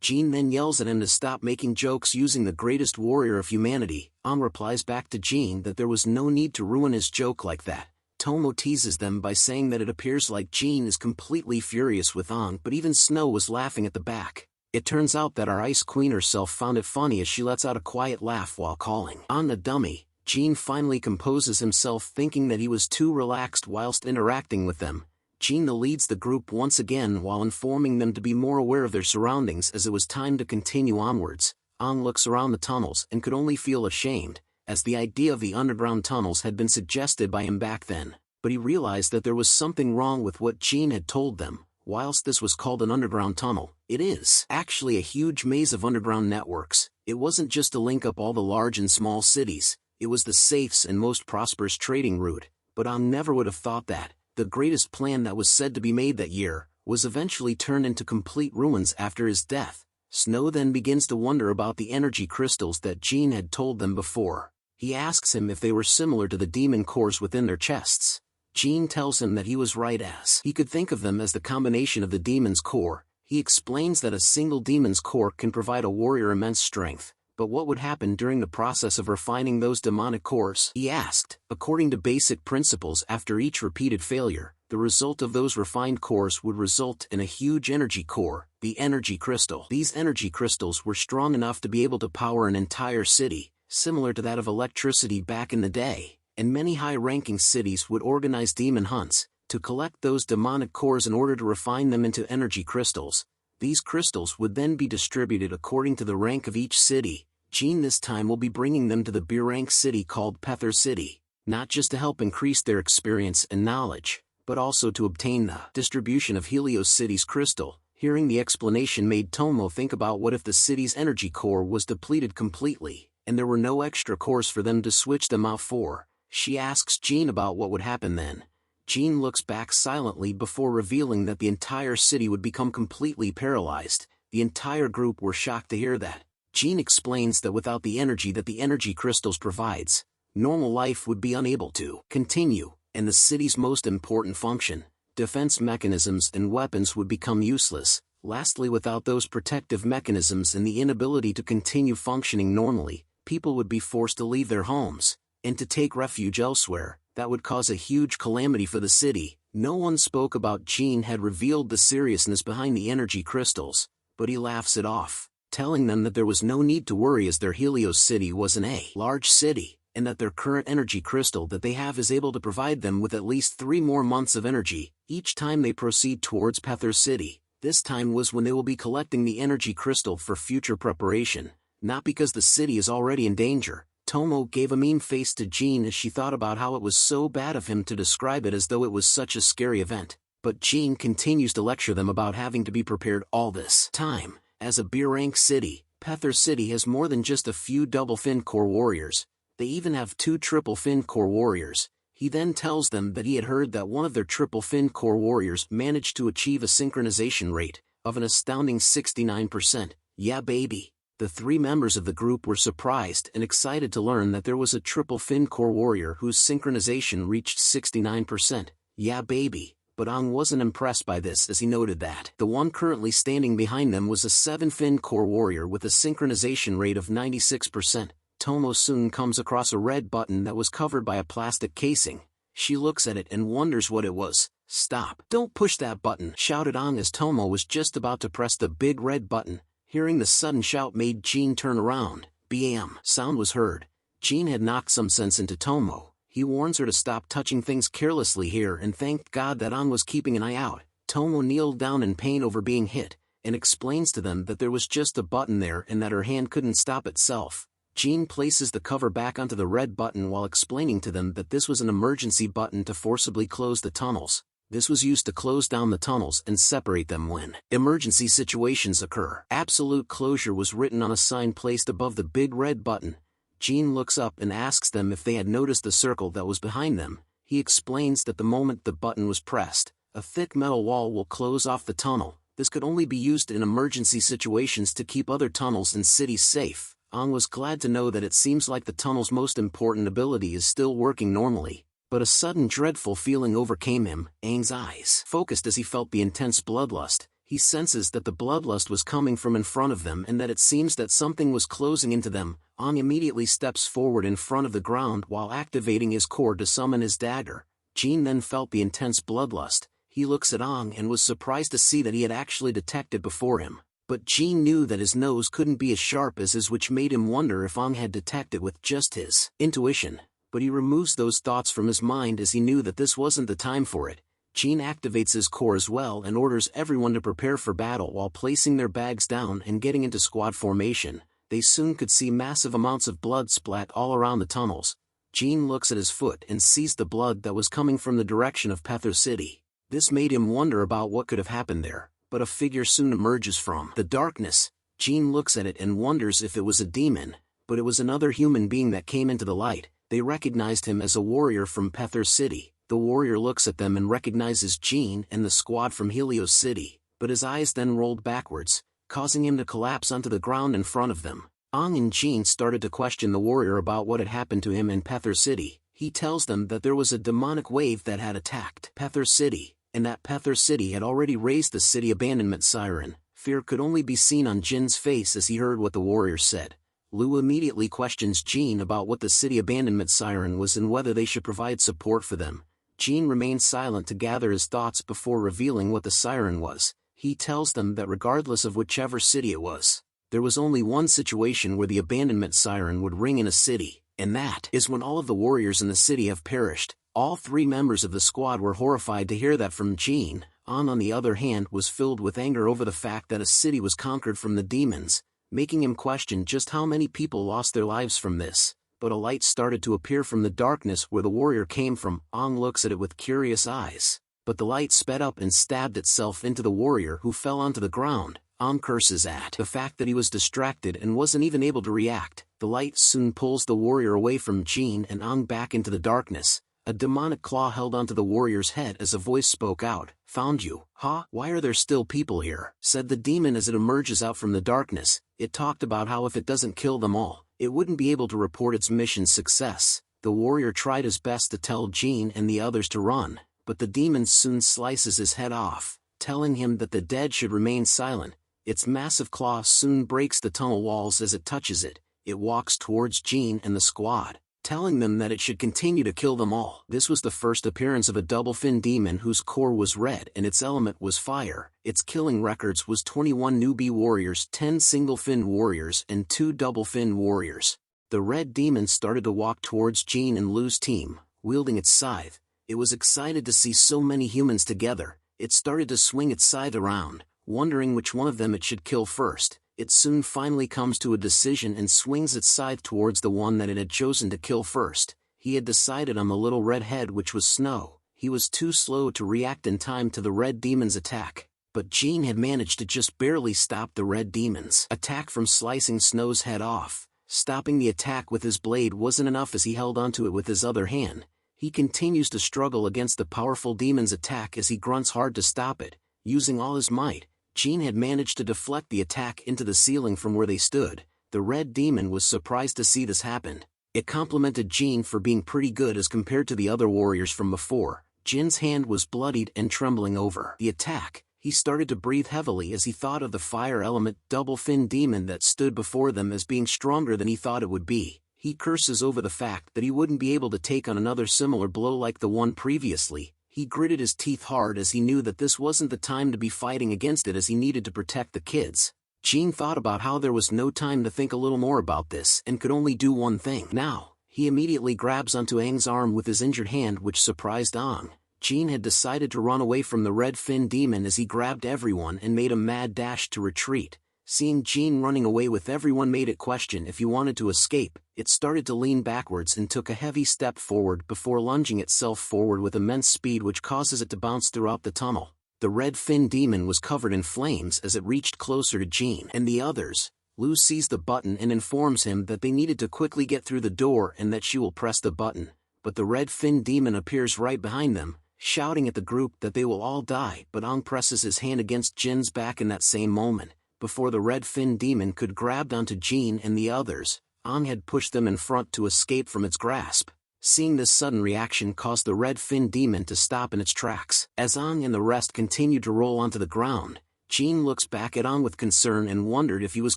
Jean then yells at him to stop making jokes using the greatest warrior of humanity. An replies back to Jean that there was no need to ruin his joke like that. Tomo teases them by saying that it appears like Jean is completely furious with An, but even Snow was laughing at the back. It turns out that our Ice Queen herself found it funny as she lets out a quiet laugh while calling An a dummy. Jean finally composes himself, thinking that he was too relaxed whilst interacting with them. Jean leads the group once again while informing them to be more aware of their surroundings as it was time to continue onwards. An looks around the tunnels and could only feel ashamed, as the idea of the underground tunnels had been suggested by him back then, but he realized that there was something wrong with what Jean had told them. Whilst this was called an underground tunnel, it is actually a huge maze of underground networks. It wasn't just to link up all the large and small cities, it was the safest and most prosperous trading route, but An never would have thought that the greatest plan that was said to be made that year was eventually turned into complete ruins after his death. Snow then begins to wonder about the energy crystals that Jean had told them before. He asks him if they were similar to the demon cores within their chests. Jean tells him that he was right, as he could think of them as the combination of the demon's core. He explains that a single demon's core can provide a warrior immense strength, but what would happen during the process of refining those demonic cores? He asked. According to basic principles, after each repeated failure, the result of those refined cores would result in a huge energy core, the energy crystal. These energy crystals were strong enough to be able to power an entire city, similar to that of electricity back in the day, and many high-ranking cities would organize demon hunts to collect those demonic cores in order to refine them into energy crystals. These crystals would then be distributed according to the rank of each city. Jean this time will be bringing them to the B-rank city called Pether City, not just to help increase their experience and knowledge, but also to obtain the distribution of Helios City's crystal. Hearing the explanation made Tomo think about what if the city's energy core was depleted completely, and there were no extra cores for them to switch them out for. She asks Jean about what would happen then. Jean looks back silently before revealing that the entire city would become completely paralyzed. The entire group were shocked to hear that. Jean explains that without the energy that the energy crystals provides, normal life would be unable to continue, and the city's most important function, defense mechanisms and weapons, would become useless. Lastly, without those protective mechanisms and the inability to continue functioning normally, people would be forced to leave their homes and to take refuge elsewhere. That would cause a huge calamity for the city. No one spoke about Jean had revealed the seriousness behind the energy crystals, but he laughs it off, telling them that there was no need to worry as their Helios City wasn't a large city, and that their current energy crystal that they have is able to provide them with at least 3 more months of energy each time they proceed towards Pether City. This time was when they will be collecting the energy crystal for future preparation, not because the city is already in danger. Tomo gave a mean face to Jean as she thought about how it was so bad of him to describe it as though it was such a scary event, but Jean continues to lecture them about having to be prepared all this time. As a B-rank city, Pether City has more than just a few double-fin core warriors. They even have 2 triple-fin core warriors. He then tells them that he had heard that one of their triple-fin core warriors managed to achieve a synchronization rate of an astounding 69%. Yeah baby. The 3 members of the group were surprised and excited to learn that there was a triple-fin core warrior whose synchronization reached 69%. Yeah baby. but Ang wasn't impressed by this as he noted that the one currently standing behind them was a 7-fin core warrior with a synchronization rate of 96%. Tomo soon comes across a red button that was covered by a plastic casing. She looks at it and wonders what it was. "Stop! Don't push that button!" shouted Ang as Tomo was just about to press the big red button. Hearing the sudden shout made Jean turn around. Bam! Sound was heard. Jean had knocked some sense into Tomo. He warns her to stop touching things carelessly here and thanked God that Ang was keeping an eye out. Tomo kneeled down in pain over being hit, and explains to them that there was just a button there and that her hand couldn't stop itself. Jean places the cover back onto the red button while explaining to them that this was an emergency button to forcibly close the tunnels. This was used to close down the tunnels and separate them when emergency situations occur. Absolute closure was written on a sign placed above the big red button. Jean looks up and asks them if they had noticed the circle that was behind them. He explains that the moment the button was pressed, a thick metal wall will close off the tunnel. This could only be used in emergency situations to keep other tunnels and cities safe. Ang was glad to know that it seems like the tunnel's most important ability is still working normally, but a sudden dreadful feeling overcame him. Ang's eyes focused as he felt the intense bloodlust. He senses that the bloodlust was coming from in front of them and that it seems that something was closing into them. Ang immediately steps forward in front of the ground while activating his core to summon his dagger. Jean then felt the intense bloodlust. He looks at Ang and was surprised to see that he had actually detected before him. But Jean knew that his nose couldn't be as sharp as his, which made him wonder if Ang had detected with just his intuition. But he removes those thoughts from his mind as he knew that this wasn't the time for it. Jean activates his core as well and orders everyone to prepare for battle while placing their bags down and getting into squad formation. They soon could see massive amounts of blood splat all around the tunnels. Jean looks at his foot and sees the blood that was coming from the direction of Pether City. This made him wonder about what could have happened there, but a figure soon emerges from the darkness. Jean looks at it and wonders if it was a demon, but it was another human being that came into the light. They recognized him as a warrior from Pether City. The warrior looks at them and recognizes Jean and the squad from Helios City, but his eyes then rolled backwards, causing him to collapse onto the ground in front of them. Ang and Jean started to question the warrior about what had happened to him in Pether City. He tells them that there was a demonic wave that had attacked Pether City, and that Pether City had already raised the city abandonment siren. Fear could only be seen on Jin's face as he heard what the warrior said. Lu immediately questions Jean about what the city abandonment siren was and whether they should provide support for them. Jean remains silent to gather his thoughts before revealing what the siren was. He tells them that regardless of whichever city it was, there was only one situation where the abandonment siren would ring in a city, and that is when all of the warriors in the city have perished. All 3 members of the squad were horrified to hear that from Jean. An, on the other hand, was filled with anger over the fact that a city was conquered from the demons, making him question just how many people lost their lives from this. But a light started to appear from the darkness where the warrior came from. Ang looks at it with curious eyes, but the light sped up and stabbed itself into the warrior, who fell onto the ground. Ang curses at the fact that he was distracted and wasn't even able to react. The light soon pulls the warrior away from Jean and Ang back into the darkness. A demonic claw held onto the warrior's head as a voice spoke out. "Found you, huh? Why are there still people here?" said the demon as it emerges out from the darkness. It talked about how if it doesn't kill them all, it wouldn't be able to report its mission's success. The warrior tried his best to tell Jean and the others to run, but the demon soon slices his head off, telling him that the dead should remain silent. Its massive claw soon breaks the tunnel walls as it touches it. It walks towards Jean and the squad, telling them that it should continue to kill them all. This was the first appearance of a double-fin demon whose core was red and its element was fire. Its killing records was 21 newbie warriors, 10 single-fin warriors, and 2 double-fin warriors. The red demon started to walk towards Jean and Lu's team, wielding its scythe. It was excited to see so many humans together. It started to swing its scythe around, wondering which one of them it should kill first. It soon finally comes to a decision and swings its scythe towards the one that it had chosen to kill first. He had decided on the little red head, which was Snow. He was too slow to react in time to the red demon's attack, but Jean had managed to just barely stop the red demon's attack from slicing Snow's head off. Stopping the attack with his blade wasn't enough as he held onto it with his other hand. He continues to struggle against the powerful demon's attack as he grunts hard to stop it. Using all his might, Jean had managed to deflect the attack into the ceiling from where they stood. The red demon was surprised to see this happen. It complimented Jean for being pretty good as compared to the other warriors from before. Jin's hand was bloodied and trembling over the attack. He started to breathe heavily as he thought of the fire element double-fin demon that stood before them as being stronger than he thought it would be. He curses over the fact that he wouldn't be able to take on another similar blow like the one previously. He gritted his teeth hard as he knew that this wasn't the time to be fighting against it, as he needed to protect the kids. Jin thought about how there was no time to think a little more about this and could only do one thing now. He immediately grabs onto Aang's arm with his injured hand, which surprised Aang. Jin had decided to run away from the red fin demon as he grabbed everyone and made a mad dash to retreat. Seeing Jin running away with everyone made it question if he wanted to escape. It started to lean backwards and took a heavy step forward before lunging itself forward with immense speed, which causes it to bounce throughout the tunnel. The red fin demon was covered in flames as it reached closer to Jin and the others. Lu sees the button and informs him that they needed to quickly get through the door and that she will press the button. But the red fin demon appears right behind them, shouting at the group that they will all die, but Aang presses his hand against Jin's back in that same moment. Before the red fin demon could grab onto Jin and the others, Aang had pushed them in front to escape from its grasp. Seeing this sudden reaction caused the red fin demon to stop in its tracks. As Aang and the rest continued to roll onto the ground, Jin looks back at Aang with concern and wondered if he was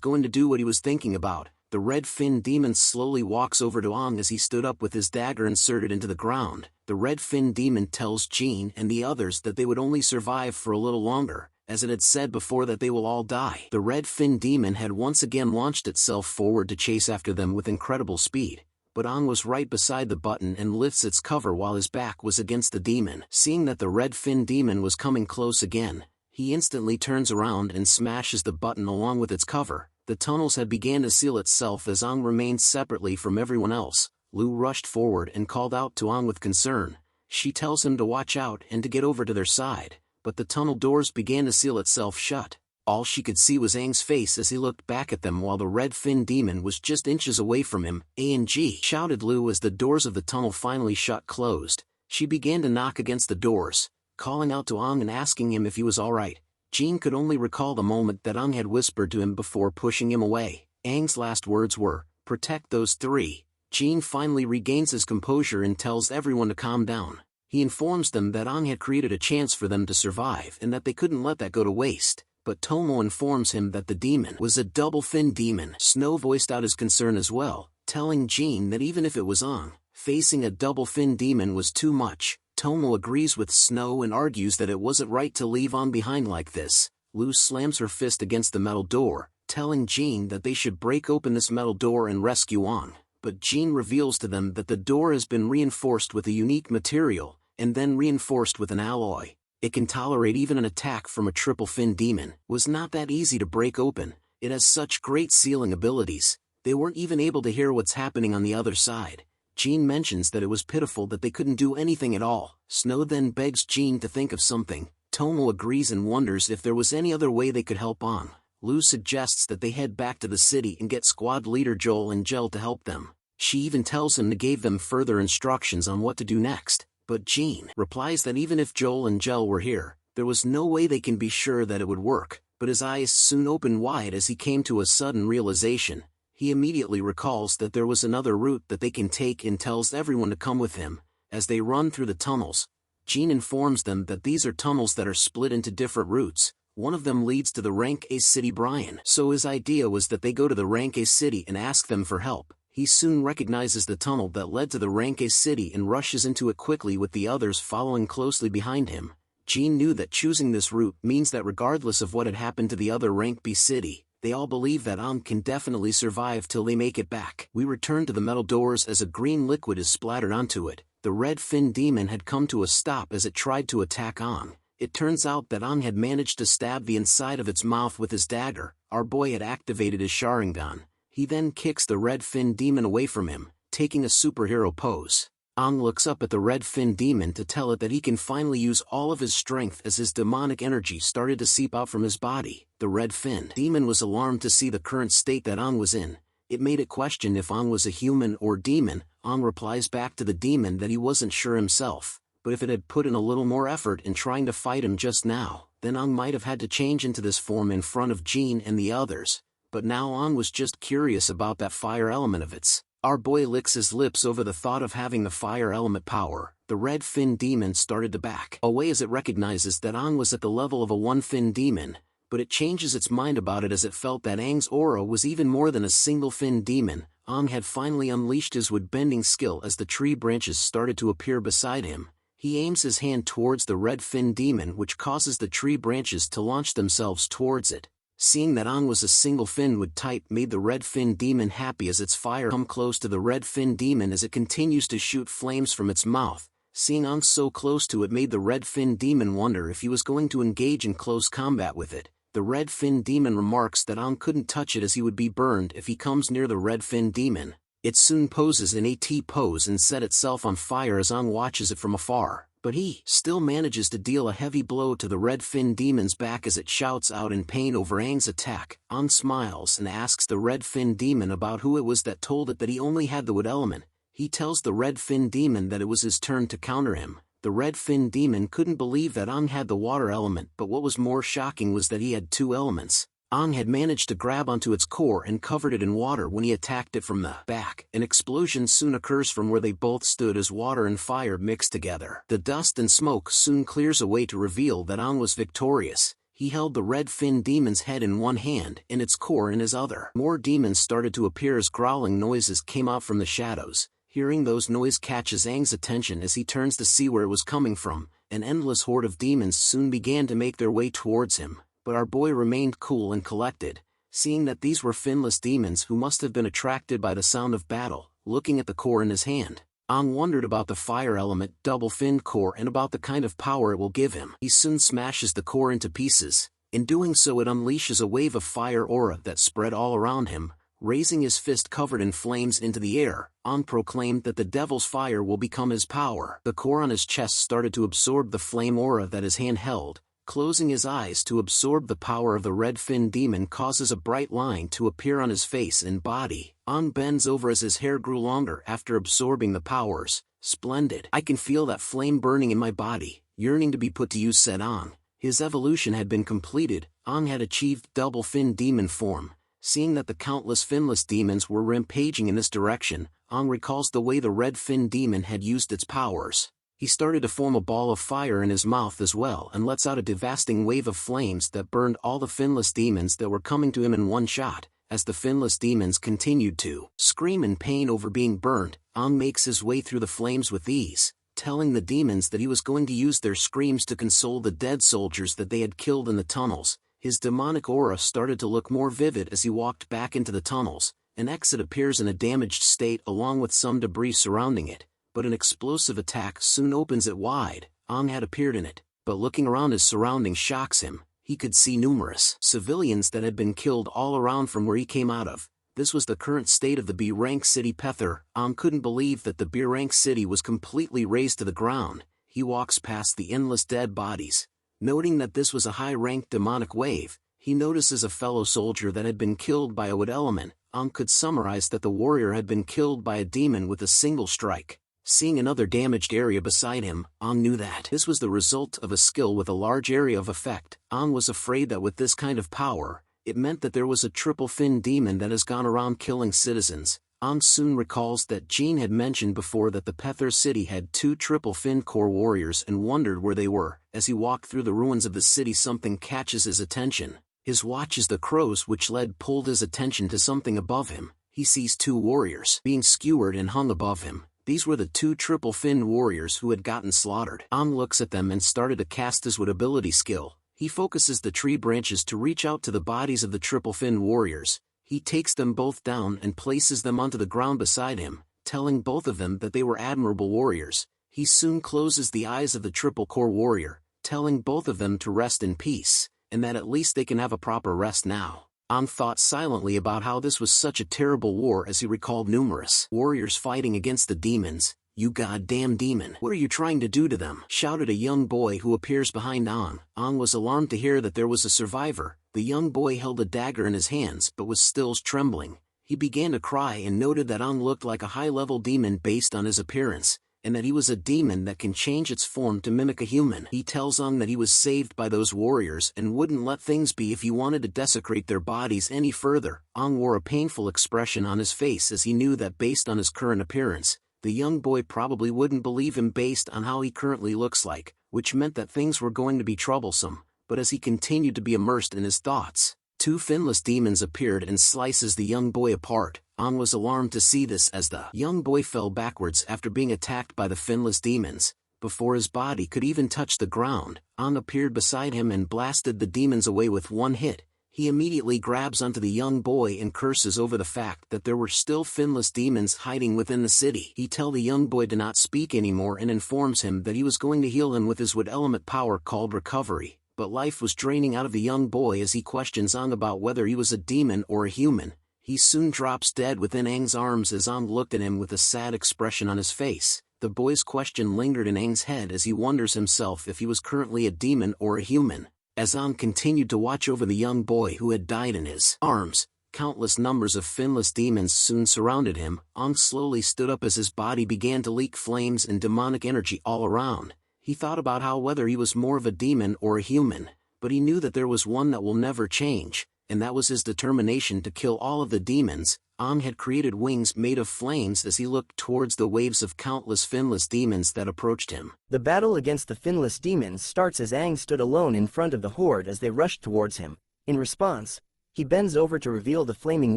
going to do what he was thinking about. The red fin demon slowly walks over to Aang as he stood up with his dagger inserted into the ground. The red fin demon tells Jin and the others that they would only survive for a little longer, as it had said before that they will all die. The red fin demon had once again launched itself forward to chase after them with incredible speed, but Aang was right beside the button and lifts its cover while his back was against the demon. Seeing that the red fin demon was coming close again, he instantly turns around and smashes the button along with its cover. The tunnels had began to seal itself as Aang remained separately from everyone else. Lu rushed forward and called out to Aang with concern. She tells him to watch out and to get over to their side, but the tunnel doors began to seal itself shut. All she could see was Aang's face as he looked back at them while the red fin demon was just inches away from him. "A&G!" shouted Lu as the doors of the tunnel finally shut closed. She began to knock against the doors, calling out to Aang and asking him if he was alright. Jin could only recall the moment that Aang had whispered to him before pushing him away. Aang's last words were, "Protect those three." Jin finally regains his composure and tells everyone to calm down. He informs them that Aang had created a chance for them to survive and that they couldn't let that go to waste. But Tomo informs him that the demon was a double-fin demon. Snow voiced out his concern as well, telling Jin that even if it was Aang, facing a double-fin demon was too much. Tomo agrees with Snow and argues that it wasn't right to leave Aang behind like this. Lu slams her fist against the metal door, telling Jin that they should break open this metal door and rescue Aang. But Jin reveals to them that the door has been reinforced with a unique material, and then reinforced with an alloy. It can tolerate even an attack from a triple-fin demon. Was not that easy to break open. It has such great sealing abilities. They weren't even able to hear what's happening on the other side. Jin mentions that it was pitiful that they couldn't do anything at all. Snow then begs Jin to think of something. Tomo agrees and wonders if there was any other way they could help Aang. Lu suggests that they head back to the city and get squad leader Joel and Jel to help them. She even tells him to give them further instructions on what to do next. But Jin replies that even if Joel and Jel were here, there was no way they can be sure that it would work. But his eyes soon open wide as he came to a sudden realization. He immediately recalls that there was another route that they can take and tells everyone to come with him. As they run through the tunnels, Jin informs them that these are tunnels that are split into different routes. One of them leads to the Rank A city Brian. So his idea was that they go to the Rank A city and ask them for help. He soon recognizes the tunnel that led to the Rank A city and rushes into it quickly with the others following closely behind him. Jin knew that choosing this route means that regardless of what had happened to the other Rank B city, they all believe that Aang can definitely survive till they make it back. We return to the metal doors as a green liquid is splattered onto it. The red fin demon had come to a stop as it tried to attack Aang. It turns out that Aang had managed to stab the inside of its mouth with his dagger. Our boy had activated his Sharingan. He then kicks the red fin demon away from him, taking a superhero pose. Aang looks up at the red fin demon to tell it that he can finally use all of his strength as his demonic energy started to seep out from his body. The red fin demon was alarmed to see the current state that Aang was in. It made it question if Aang was a human or demon. Aang replies back to the demon that he wasn't sure himself, but if it had put in a little more effort in trying to fight him just now, then Aang might have had to change into this form in front of Jin and the others. But now Aang was just curious about that fire element of its. Our boy licks his lips over the thought of having the fire element power. The the red fin demon started to back away as it recognizes that Aang was at the level of a one-fin demon, but it changes its mind about it as it felt that Aang's aura was even more than a single-fin demon. Aang had finally unleashed his wood-bending skill as the tree branches started to appear beside him. He aims his hand towards the red fin demon, which causes the tree branches to launch themselves towards it. Seeing that Aang was a single fin wood type made the red fin demon happy as its fire come close to the red fin demon as it continues to shoot flames from its mouth. Seeing Aang so close to it made the red fin demon wonder if he was going to engage in close combat with it. The red fin demon remarks that Aang couldn't touch it as he would be burned if he comes near the red fin demon. It soon poses in a T-pose and set itself on fire as Aang watches it from afar, but he still manages to deal a heavy blow to the red fin demon's back as it shouts out in pain over Aang's attack. Aang smiles and asks the red fin demon about who it was that told it that he only had the wood element. He tells the red fin demon that it was his turn to counter him. The red fin demon couldn't believe that Aang had the water element, but what was more shocking was that he had two elements. Aang had managed to grab onto its core and covered it in water when he attacked it from the back. An explosion soon occurs from where they both stood as water and fire mix together. The dust and smoke soon clears away to reveal that Aang was victorious. He held the red fin demon's head in one hand and its core in his other. More demons started to appear as growling noises came out from the shadows. Hearing those noises catches Aang's attention as he turns to see where it was coming from. An endless horde of demons soon began to make their way towards him. But our boy remained cool and collected, seeing that these were finless demons who must have been attracted by the sound of battle. Looking at the core in his hand, Aang wondered about the fire element double-finned core and about the kind of power it will give him. He soon smashes the core into pieces. In doing so, it unleashes a wave of fire aura that spread all around him. Raising his fist covered in flames into the air, Aang proclaimed that the devil's fire will become his power. The core on his chest started to absorb the flame aura that his hand held. Closing his eyes to absorb the power of the red fin demon causes a bright line to appear on his face and body. Aang bends over as his hair grew longer after absorbing the powers. Splendid. I can feel that flame burning in my body, yearning to be put to use, said Aang. His evolution had been completed. Aang had achieved double fin demon form. Seeing that the countless finless demons were rampaging in this direction, Aang recalls the way the red fin demon had used its powers. He started to form a ball of fire in his mouth as well and lets out a devastating wave of flames that burned all the finless demons that were coming to him in one shot. As the finless demons continued to scream in pain over being burned, Aang makes his way through the flames with ease, telling the demons that he was going to use their screams to console the dead soldiers that they had killed in the tunnels. His demonic aura started to look more vivid as he walked back into the tunnels. An exit appears in a damaged state along with some debris surrounding it. But an explosive attack soon opens it wide. Aang had appeared in it, but looking around his surroundings shocks him. He could see numerous civilians that had been killed all around from where he came out of. This was the current state of the B-rank city Pether. Aang couldn't believe that the B-rank city was completely razed to the ground. He walks past the endless dead bodies. Noting that this was a high-ranked demonic wave, he notices a fellow soldier that had been killed by a wood element. Aang could summarize that the warrior had been killed by a demon with a single strike. Seeing another damaged area beside him, Aang knew that this was the result of a skill with a large area of effect. Aang was afraid that with this kind of power, it meant that there was a triple-fin demon that has gone around killing citizens. Aang soon recalls that Jean had mentioned before that the Pether city had two triple-fin core warriors and wondered where they were. As he walked through the ruins of the city, something catches his attention. His watch as the crows which led pulled his attention to something above him. He sees two warriors being skewered and hung above him. These were the two triple-fin warriors who had gotten slaughtered. Aang looks at them and started to cast his wood ability skill. He focuses the tree branches to reach out to the bodies of the triple-fin warriors. He takes them both down and places them onto the ground beside him, telling both of them that they were admirable warriors. He soon closes the eyes of the triple-core warrior, telling both of them to rest in peace, and that at least they can have a proper rest now. Aang thought silently about how this was such a terrible war as he recalled numerous warriors fighting against the demons. "You goddamn demon! What are you trying to do to them?" shouted a young boy who appears behind Aang. Aang was alarmed to hear that there was a survivor. The young boy held a dagger in his hands but was still trembling. He began to cry and noted that Aang looked like a high-level demon based on his appearance, and that he was a demon that can change its form to mimic a human. He tells Aang that he was saved by those warriors and wouldn't let things be if he wanted to desecrate their bodies any further. Aang wore a painful expression on his face as he knew that based on his current appearance, the young boy probably wouldn't believe him based on how he currently looks like, which meant that things were going to be troublesome, but as he continued to be immersed in his thoughts, two finless demons appeared and slices the young boy apart. An was alarmed to see this as the young boy fell backwards after being attacked by the finless demons. Before his body could even touch the ground, An appeared beside him and blasted the demons away with one hit. He immediately grabs onto the young boy and curses over the fact that there were still finless demons hiding within the city. He tells the young boy to not speak anymore and informs him that he was going to heal him with his wood element power called recovery, but life was draining out of the young boy as he questions An about whether he was a demon or a human. He soon drops dead within Aang's arms as An looked at him with a sad expression on his face. The boy's question lingered in Aang's head as he wonders himself if he was currently a demon or a human. As An continued to watch over the young boy who had died in his arms, countless numbers of finless demons soon surrounded him. An slowly stood up as his body began to leak flames and demonic energy all around. He thought about how whether he was more of a demon or a human, but he knew that there was one that will never change, and that was his determination to kill all of the demons. An had created wings made of flames as he looked towards the waves of countless finless demons that approached him. The battle against the finless demons starts as Aang stood alone in front of the horde as they rushed towards him. In response, he bends over to reveal the flaming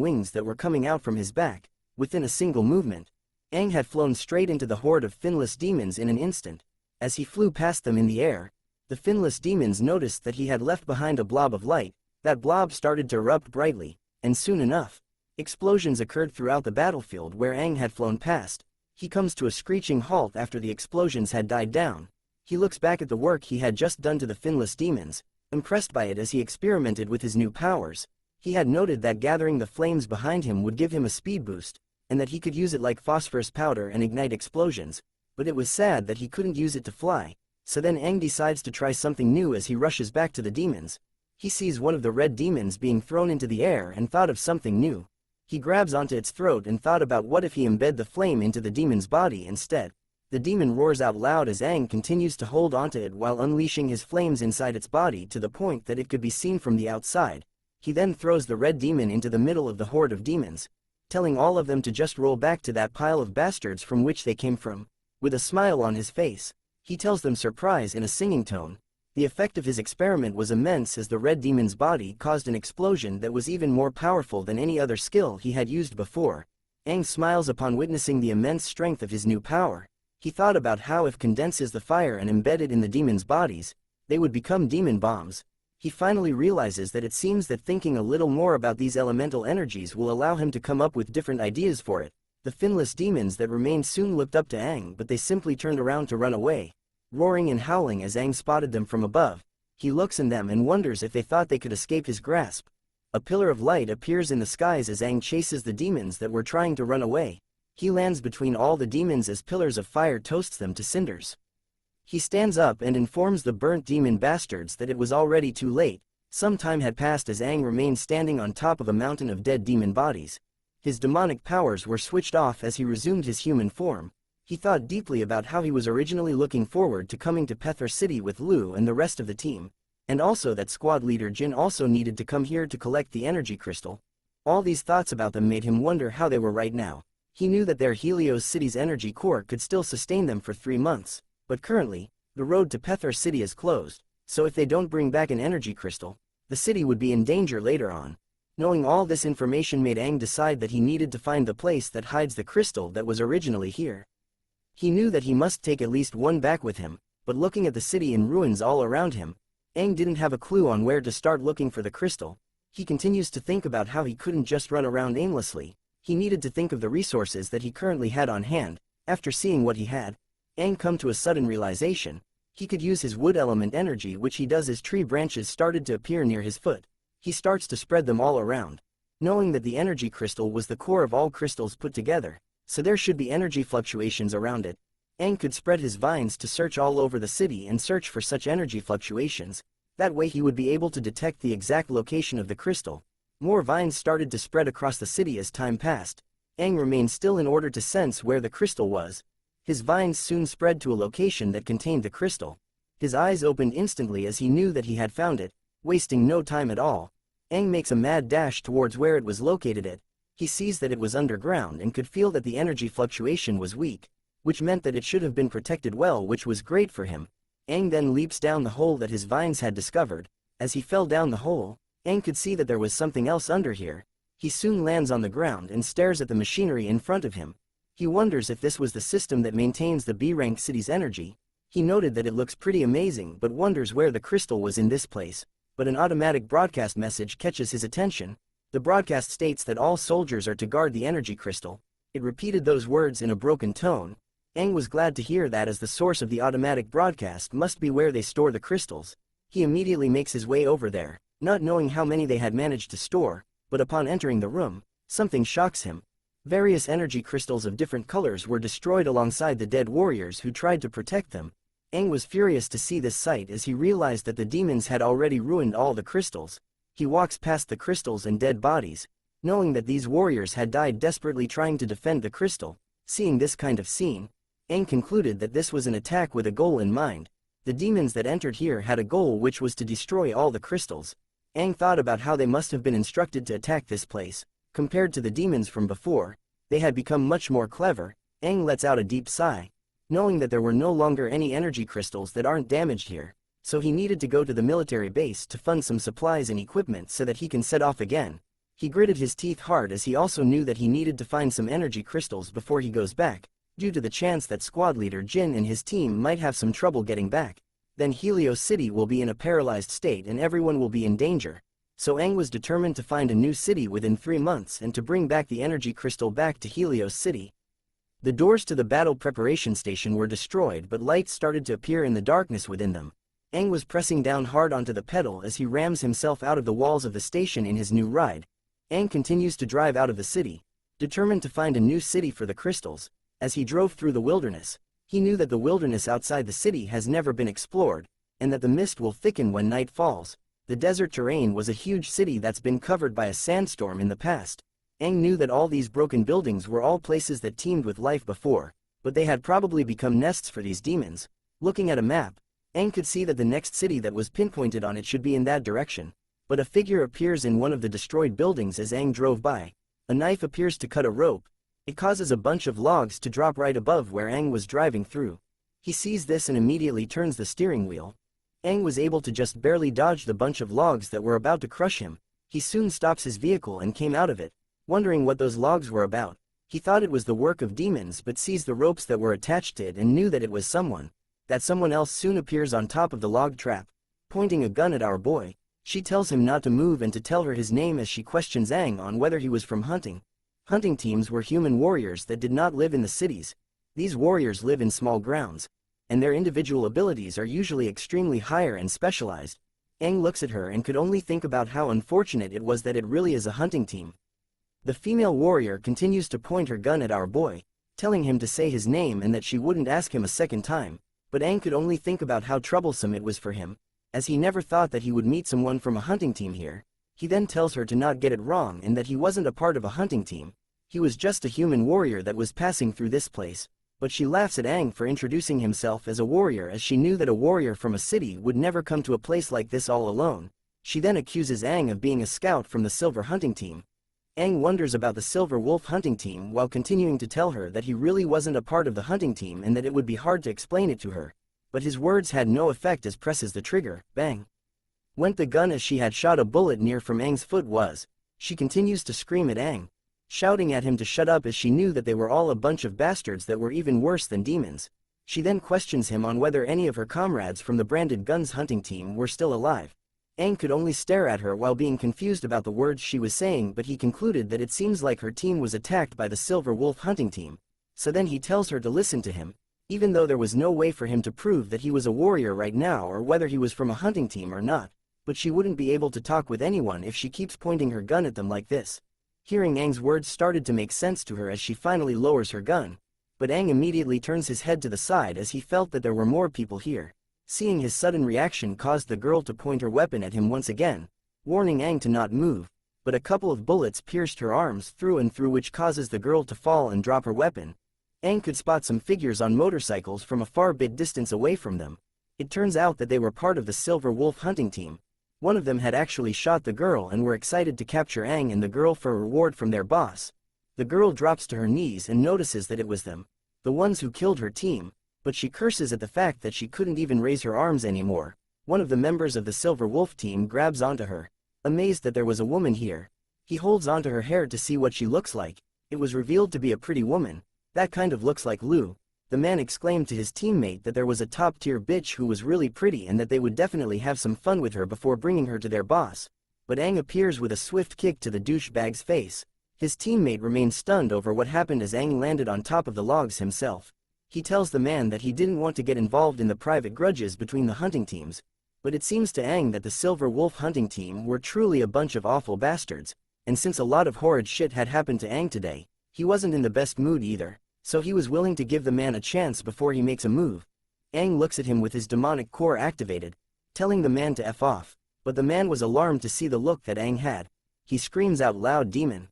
wings that were coming out from his back. Within a single movement, Aang had flown straight into the horde of finless demons in an instant. As he flew past them in the air, the finless demons noticed that he had left behind a blob of light. That blob started to erupt brightly, and soon enough, explosions occurred throughout the battlefield where Aang had flown past. He comes to a screeching halt after the explosions had died down. He looks back at the work he had just done to the finless demons, impressed by it as he experimented with his new powers. He had noted that gathering the flames behind him would give him a speed boost, and that he could use it like phosphorus powder and ignite explosions, but it was sad that he couldn't use it to fly. So then Aang decides to try something new as he rushes back to the demons. He sees one of the red demons being thrown into the air and thought of something new. He grabs onto its throat and thought about what if he embed the flame into the demon's body instead. The demon roars out loud as Aang continues to hold onto it while unleashing his flames inside its body to the point that it could be seen from the outside. He then throws the red demon into the middle of the horde of demons, telling all of them to just roll back to that pile of bastards from which they came from. With a smile on his face, he tells them surprise in a singing tone. The effect of his experiment was immense as the red demon's body caused an explosion that was even more powerful than any other skill he had used before. Aang smiles upon witnessing the immense strength of his new power. He thought about how if condenses the fire and embed it in the demons' bodies, they would become demon bombs. He finally realizes that it seems that thinking a little more about these elemental energies will allow him to come up with different ideas for it. The finless demons that remained soon looked up to Aang, but they simply turned around to run away, roaring and howling as Aang spotted them from above. He looks in them and wonders if they thought they could escape his grasp. A pillar of light appears in the skies as Aang chases the demons that were trying to run away. He lands between all the demons as pillars of fire toasts them to cinders. He stands up and informs the burnt demon bastards that it was already too late. Some time had passed as Aang remained standing on top of a mountain of dead demon bodies. His demonic powers were switched off as he resumed his human form. He thought deeply about how he was originally looking forward to coming to Pethor City with Lu and the rest of the team, and also that squad leader Jin also needed to come here to collect the energy crystal. All these thoughts about them made him wonder how they were right now. He knew that their Helios City's energy core could still sustain them for 3 months, but currently, the road to Pethor City is closed, so if they don't bring back an energy crystal, the city would be in danger later on. Knowing all this information made Aang decide that he needed to find the place that hides the crystal that was originally here. He knew that he must take at least one back with him, but looking at the city in ruins all around him, Aang didn't have a clue on where to start looking for the crystal. He continues to think about how he couldn't just run around aimlessly. He needed to think of the resources that he currently had on hand. After seeing what he had, Aang come to a sudden realization. He could use his wood element energy, which he does as tree branches started to appear near his foot. He starts to spread them all around. Knowing that the energy crystal was the core of all crystals put together, so there should be energy fluctuations around it, Aang could spread his vines to search all over the city and search for such energy fluctuations. That way he would be able to detect the exact location of the crystal. More vines started to spread across the city as time passed. Aang remained still in order to sense where the crystal was. His vines soon spread to a location that contained the crystal. His eyes opened instantly as he knew that he had found it. Wasting no time at all, Aang makes a mad dash towards where it was located at. He sees that it was underground and could feel that the energy fluctuation was weak. which meant that it should have been protected well, which was great for him. Aang then leaps down the hole that his vines had discovered. As he fell down the hole, Aang could see that there was something else under here. He soon lands on the ground and stares at the machinery in front of him. He wonders if this was the system that maintains the B-rank city's energy. He noted that it looks pretty amazing but wonders where the crystal was in this place. But an automatic broadcast message catches his attention. The broadcast states that all soldiers are to guard the energy crystal. It repeated those words in a broken tone. Aang was glad to hear that, as the source of the automatic broadcast must be where they store the crystals. He immediately makes his way over there, not knowing how many they had managed to store, but upon entering the room, something shocks him. Various energy crystals of different colors were destroyed alongside the dead warriors who tried to protect them. Aang was furious to see this sight as he realized that the demons had already ruined all the crystals. He walks past the crystals and dead bodies, knowing that these warriors had died desperately trying to defend the crystal. Seeing this kind of scene, Aang concluded that this was an attack with a goal in mind. The demons that entered here had a goal, which was to destroy all the crystals. Aang thought about how they must have been instructed to attack this place. Compared to the demons from before, they had become much more clever. Aang lets out a deep sigh, knowing that there were no longer any energy crystals that aren't damaged here, so he needed to go to the military base to fund some supplies and equipment so that he can set off again. He gritted his teeth hard as he also knew that he needed to find some energy crystals before he goes back, due to the chance that squad leader Jin and his team might have some trouble getting back. Then Helios City will be in a paralyzed state and everyone will be in danger. So Aang was determined to find a new city within 3 months and to bring back the energy crystal back to Helios City. The doors to the battle preparation station were destroyed, but lights started to appear in the darkness within them. Aang was pressing down hard onto the pedal as he rams himself out of the walls of the station in his new ride. Aang continues to drive out of the city, determined to find a new city for the crystals. As he drove through the wilderness, he knew that the wilderness outside the city has never been explored, and that the mist will thicken when night falls. The desert terrain was a huge city that's been covered by a sandstorm in the past. Aang knew that all these broken buildings were all places that teemed with life before, but they had probably become nests for these demons. Looking at a map, Aang could see that the next city that was pinpointed on it should be in that direction. But a figure appears in one of the destroyed buildings as Aang drove by. A knife appears to cut a rope. It causes a bunch of logs to drop right above where Aang was driving through. He sees this and immediately turns the steering wheel. Aang was able to just barely dodge the bunch of logs that were about to crush him. He soon stops his vehicle and came out of it, wondering what those logs were about. He thought it was the work of demons but sees the ropes that were attached to it and knew that it was someone. That someone else soon appears on top of the log trap, pointing a gun at our boy. She tells him not to move and to tell her his name as she questions Aang on whether he was from hunting. Hunting teams were human warriors that did not live in the cities. These warriors live in small grounds, and their individual abilities are usually extremely higher and specialized. Aang looks at her and could only think about how unfortunate it was that it really is a hunting team. The female warrior continues to point her gun at our boy, telling him to say his name and that she wouldn't ask him a second time, but Aang could only think about how troublesome it was for him, as he never thought that he would meet someone from a hunting team here. He then tells her to not get it wrong and that he wasn't a part of a hunting team. He was just a human warrior that was passing through this place. But she laughs at Aang for introducing himself as a warrior, as she knew that a warrior from a city would never come to a place like this all alone. She then accuses Aang of being a scout from the Silver Hunting Team. Aang wonders about the Silver Wolf Hunting Team while continuing to tell her that he really wasn't a part of the hunting team and that it would be hard to explain it to her. But his words had no effect as presses the trigger. Bang! Went the gun as she had shot a bullet near from Aang's foot. She continues to scream at Aang, shouting at him to shut up as she knew that they were all a bunch of bastards that were even worse than demons. She then questions him on whether any of her comrades from the Branded Guns hunting team were still alive. Aang could only stare at her while being confused about the words she was saying, but he concluded that it seems like her team was attacked by the Silver Wolf hunting team. So then he tells her to listen to him, even though there was no way for him to prove that he was a warrior right now or whether he was from a hunting team or not. But she wouldn't be able to talk with anyone if she keeps pointing her gun at them like this. Hearing Aang's words started to make sense to her as she finally lowers her gun. But Aang immediately turns his head to the side as he felt that there were more people here. Seeing his sudden reaction caused the girl to point her weapon at him once again, warning Aang to not move, but a couple of bullets pierced her arms through and through, which causes the girl to fall and drop her weapon. Aang could spot some figures on motorcycles from a far bit distance away from them. It turns out that they were part of the Silver Wolf hunting team. One of them had actually shot the girl and were excited to capture Aang and the girl for a reward from their boss. The girl drops to her knees and notices that it was them. the ones who killed her team, but she curses at the fact that she couldn't even raise her arms anymore. One of the members of the Silver Wolf team grabs onto her, amazed that there was a woman here. He holds onto her hair to see what she looks like. It was revealed to be a pretty woman. That kind of looks like Lu. The man exclaimed to his teammate that there was a top-tier bitch who was really pretty and that they would definitely have some fun with her before bringing her to their boss. But Aang appears with a swift kick to the douchebag's face. His teammate remains stunned over what happened as Aang landed on top of the logs himself. He tells the man that he didn't want to get involved in the private grudges between the hunting teams, but it seems to Aang that the Silver Wolf hunting team were truly a bunch of awful bastards, and since a lot of horrid shit had happened to Aang today, he wasn't in the best mood either, so he was willing to give the man a chance before he makes a move. Aang looks at him with his demonic core activated, telling the man to F off, but the man was alarmed to see the look that Aang had. He screams out loud demon,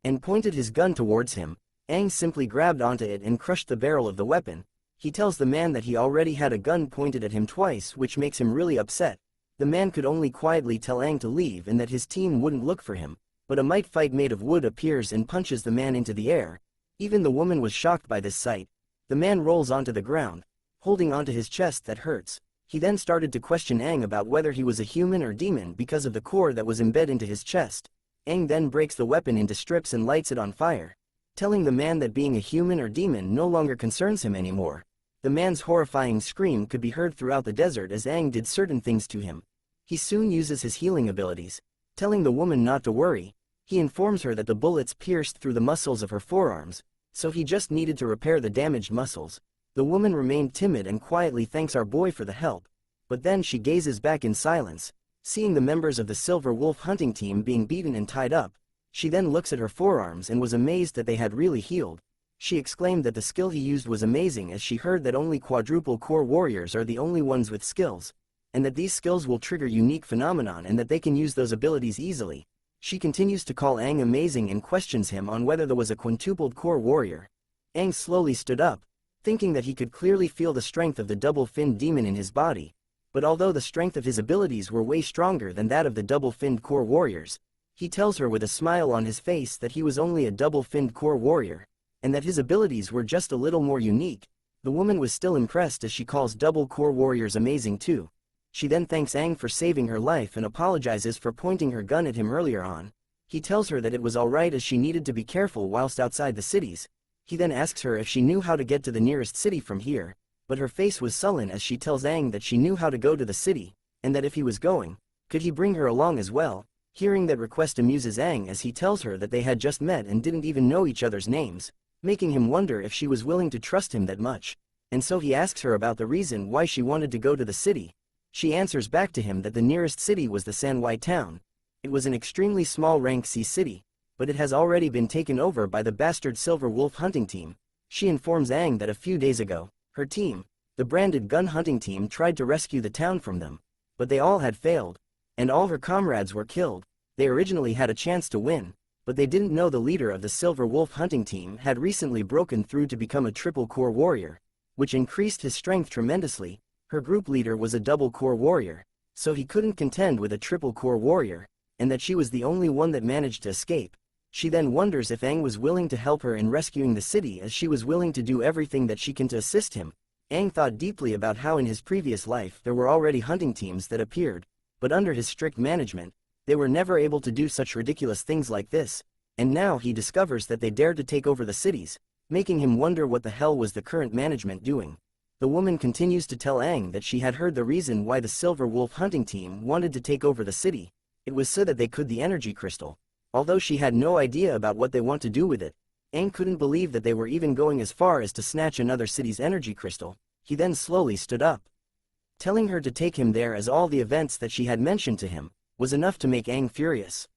and pointed his gun towards him. Aang simply grabbed onto it and crushed the barrel of the weapon. He tells the man that he already had a gun pointed at him twice, which makes him really upset. The man could only quietly tell Aang to leave and that his team wouldn't look for him, but a might fight made of wood appears and punches the man into the air. Even the woman was shocked by this sight. The man rolls onto the ground, holding onto his chest that hurts. He then started to question Aang about whether he was a human or demon because of the core that was embedded into his chest. Aang then breaks the weapon into strips and lights it on fire, telling the man that being a human or demon no longer concerns him anymore. The man's horrifying scream could be heard throughout the desert as Aang did certain things to him. He soon uses his healing abilities, telling the woman not to worry. He informs her that the bullets pierced through the muscles of her forearms, so he just needed to repair the damaged muscles. The woman remained timid and quietly thanks our boy for the help, but then she gazes back in silence, seeing the members of the Silver Wolf hunting team being beaten and tied up. She then looks at her forearms and was amazed that they had really healed. She exclaimed that the skill he used was amazing as she heard that only quadruple core warriors are the only ones with skills, and that these skills will trigger unique phenomenon and that they can use those abilities easily. She continues to call Aang amazing and questions him on whether there was a quintupled core warrior. Aang slowly stood up, thinking that he could clearly feel the strength of the double-finned demon in his body, but although the strength of his abilities were way stronger than that of the double-finned core warriors, he tells her with a smile on his face that he was only a double-finned core warrior, and that his abilities were just a little more unique. The woman was still impressed as she calls double core warriors amazing too. She then thanks Aang for saving her life and apologizes for pointing her gun at him earlier on. He tells her that it was alright as she needed to be careful whilst outside the cities. He then asks her if she knew how to get to the nearest city from here, but her face was sullen as she tells Aang that she knew how to go to the city, and that if he was going, could he bring her along as well. Hearing that request amuses Aang as he tells her that they had just met and didn't even know each other's names, making him wonder if she was willing to trust him that much, and so he asks her about the reason why she wanted to go to the city. She answers back to him that the nearest city was the Manhwa town. It was an extremely small rank C city, but it has already been taken over by the bastard Silver Wolf hunting team. She informs Aang that a few days ago, her team, the branded gun hunting team, tried to rescue the town from them, but they all had failed, and all her comrades were killed. They originally had a chance to win, but they didn't know the leader of the Silver Wolf hunting team had recently broken through to become a triple core warrior, which increased his strength tremendously. Her group leader was a double core warrior, so he couldn't contend with a triple core warrior, and that she was the only one that managed to escape. She then wonders if Aang was willing to help her in rescuing the city as she was willing to do everything that she can to assist him. Aang thought deeply about how in his previous life there were already hunting teams that appeared, but under his strict management, they were never able to do such ridiculous things like this, and now he discovers that they dared to take over the cities, making him wonder what the hell was the current management doing. The woman continues to tell Aang that she had heard the reason why the Silver Wolf hunting team wanted to take over the city. It was so that they could the energy crystal. Although she had no idea about what they want to do with it, Aang couldn't believe that they were even going as far as to snatch another city's energy crystal. He then slowly stood up, telling her to take him there as all the events that she had mentioned to him was enough to make Aang furious.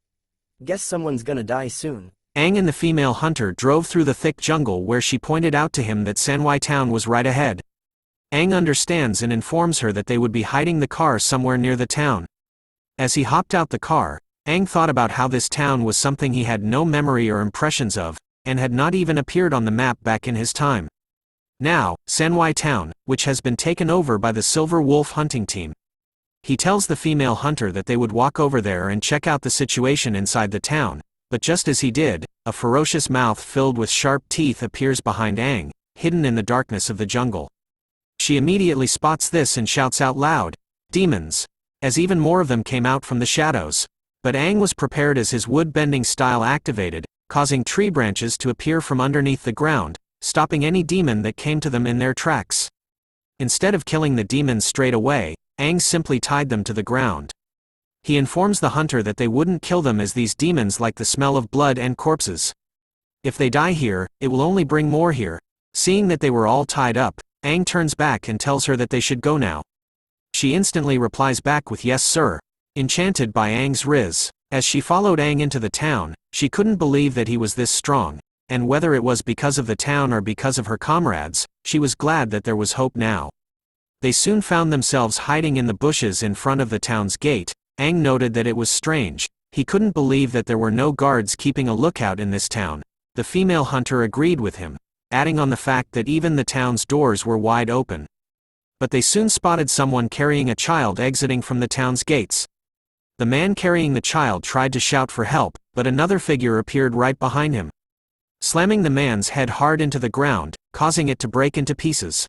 Guess someone's gonna die soon. Aang and the female hunter drove through the thick jungle where she pointed out to him that Manhwa town was right ahead. Aang understands and informs her that they would be hiding the car somewhere near the town. As he hopped out the car, Aang thought about how this town was something he had no memory or impressions of, and had not even appeared on the map back in his time. Now, Manhwa town, which has been taken over by the Silver Wolf hunting team. He tells the female hunter that they would walk over there and check out the situation inside the town, but just as he did, a ferocious mouth filled with sharp teeth appears behind Aang, hidden in the darkness of the jungle. She immediately spots this and shouts out loud, "Demons!" as even more of them came out from the shadows. But Aang was prepared as his wood-bending style activated, causing tree branches to appear from underneath the ground, stopping any demon that came to them in their tracks. Instead of killing the demons straight away, Aang simply tied them to the ground. He informs the hunter that they wouldn't kill them as these demons like the smell of blood and corpses. If they die here, it will only bring more here. Seeing that they were all tied up, Aang turns back and tells her that they should go now. She instantly replies back with "Yes sir," enchanted by Aang's riz. As she followed Aang into the town, she couldn't believe that he was this strong, and whether it was because of the town or because of her comrades, she was glad that there was hope now. They soon found themselves hiding in the bushes in front of the town's gate. Aang noted that it was strange. He couldn't believe that there were no guards keeping a lookout in this town. The female hunter agreed with him, adding on the fact that even the town's doors were wide open. But they soon spotted someone carrying a child exiting from the town's gates. The man carrying the child tried to shout for help, but another figure appeared right behind him, slamming the man's head hard into the ground, causing it to break into pieces.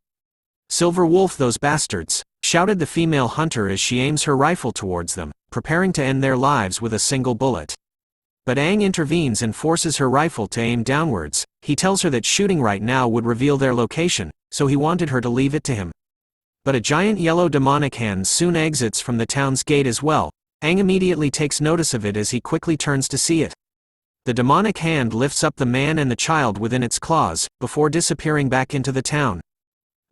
"Silver Wolf, those bastards!" shouted the female hunter as she aims her rifle towards them, preparing to end their lives with a single bullet. But Aang intervenes and forces her rifle to aim downwards. He tells her that shooting right now would reveal their location, so he wanted her to leave it to him. But a giant yellow demonic hand soon exits from the town's gate as well. Aang immediately takes notice of it as he quickly turns to see it. The demonic hand lifts up the man and the child within its claws, before disappearing back into the town.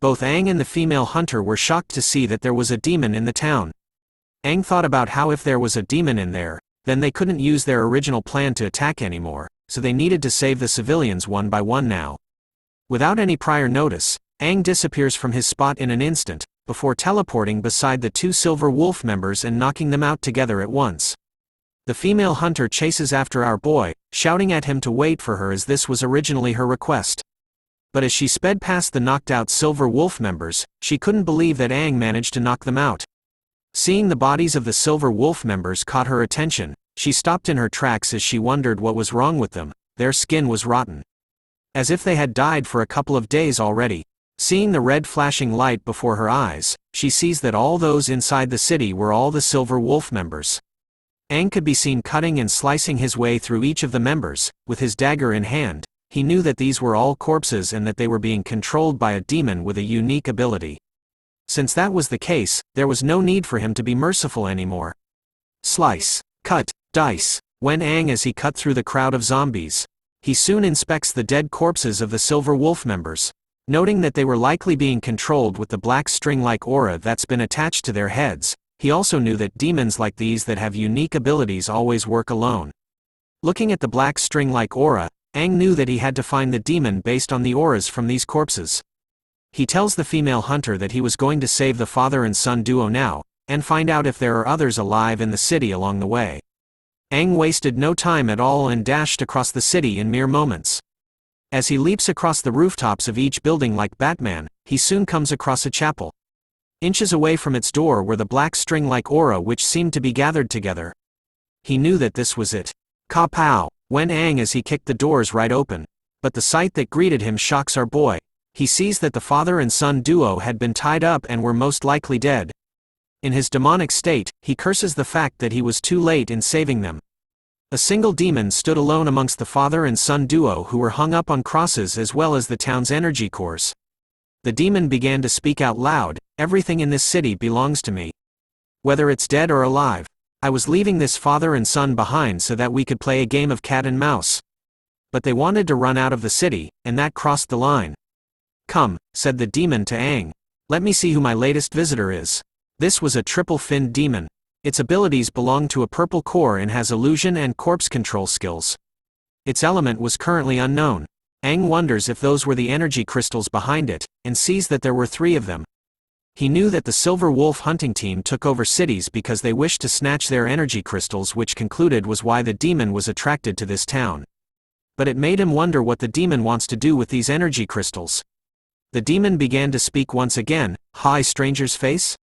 Both Aang and the female hunter were shocked to see that there was a demon in the town. Aang thought about how if there was a demon in there, then they couldn't use their original plan to attack anymore, so they needed to save the civilians one by one now. Without any prior notice, Aang disappears from his spot in an instant, before teleporting beside the two Silver Wolf members and knocking them out together at once. The female hunter chases after our boy, shouting at him to wait for her as this was originally her request. But as she sped past the knocked out Silver Wolf members, she couldn't believe that Aang managed to knock them out. Seeing the bodies of the Silver Wolf members caught her attention. She stopped in her tracks as she wondered what was wrong with them. Their skin was rotten, as if they had died for a couple of days already. Seeing the red flashing light before her eyes, she sees that all those inside the city were all the Silver Wolf members. Aang could be seen cutting and slicing his way through each of the members, with his dagger in hand. He knew that these were all corpses and that they were being controlled by a demon with a unique ability. Since that was the case, there was no need for him to be merciful anymore. Slice, cut, dice, went Aang as he cut through the crowd of zombies. He soon inspects the dead corpses of the Silver Wolf members. Noting that they were likely being controlled with the black string-like aura that's been attached to their heads, he also knew that demons like these that have unique abilities always work alone. Looking at the black string-like aura, Aang knew that he had to find the demon based on the auras from these corpses. He tells the female hunter that he was going to save the father and son duo now, and find out if there are others alive in the city along the way. Aang wasted no time at all and dashed across the city in mere moments. As he leaps across the rooftops of each building like Batman, he soon comes across a chapel. Inches away from its door were the black string-like aura which seemed to be gathered together. He knew that this was it. Kapow! Went Aang as he kicked the doors right open. But the sight that greeted him shocks our boy. He sees that the father and son duo had been tied up and were most likely dead. In his demonic state, he curses the fact that he was too late in saving them. A single demon stood alone amongst the father and son duo who were hung up on crosses as well as the town's energy cores. The demon began to speak out loud, "Everything in this city belongs to me. Whether it's dead or alive. I was leaving this father and son behind so that we could play a game of cat and mouse. But they wanted to run out of the city, and that crossed the line. Come," said the demon to Aang. "Let me see who my latest visitor is." This was a triple-finned demon. Its abilities belonged to a purple core and has illusion and corpse control skills. Its element was currently unknown. Aang wonders if those were the energy crystals behind it, and sees that there were 3 of them. He knew that the Silver Wolf hunting team took over cities because they wished to snatch their energy crystals, which concluded was why the demon was attracted to this town. But it made him wonder what the demon wants to do with these energy crystals. The demon began to speak once again. "Hi, stranger's face?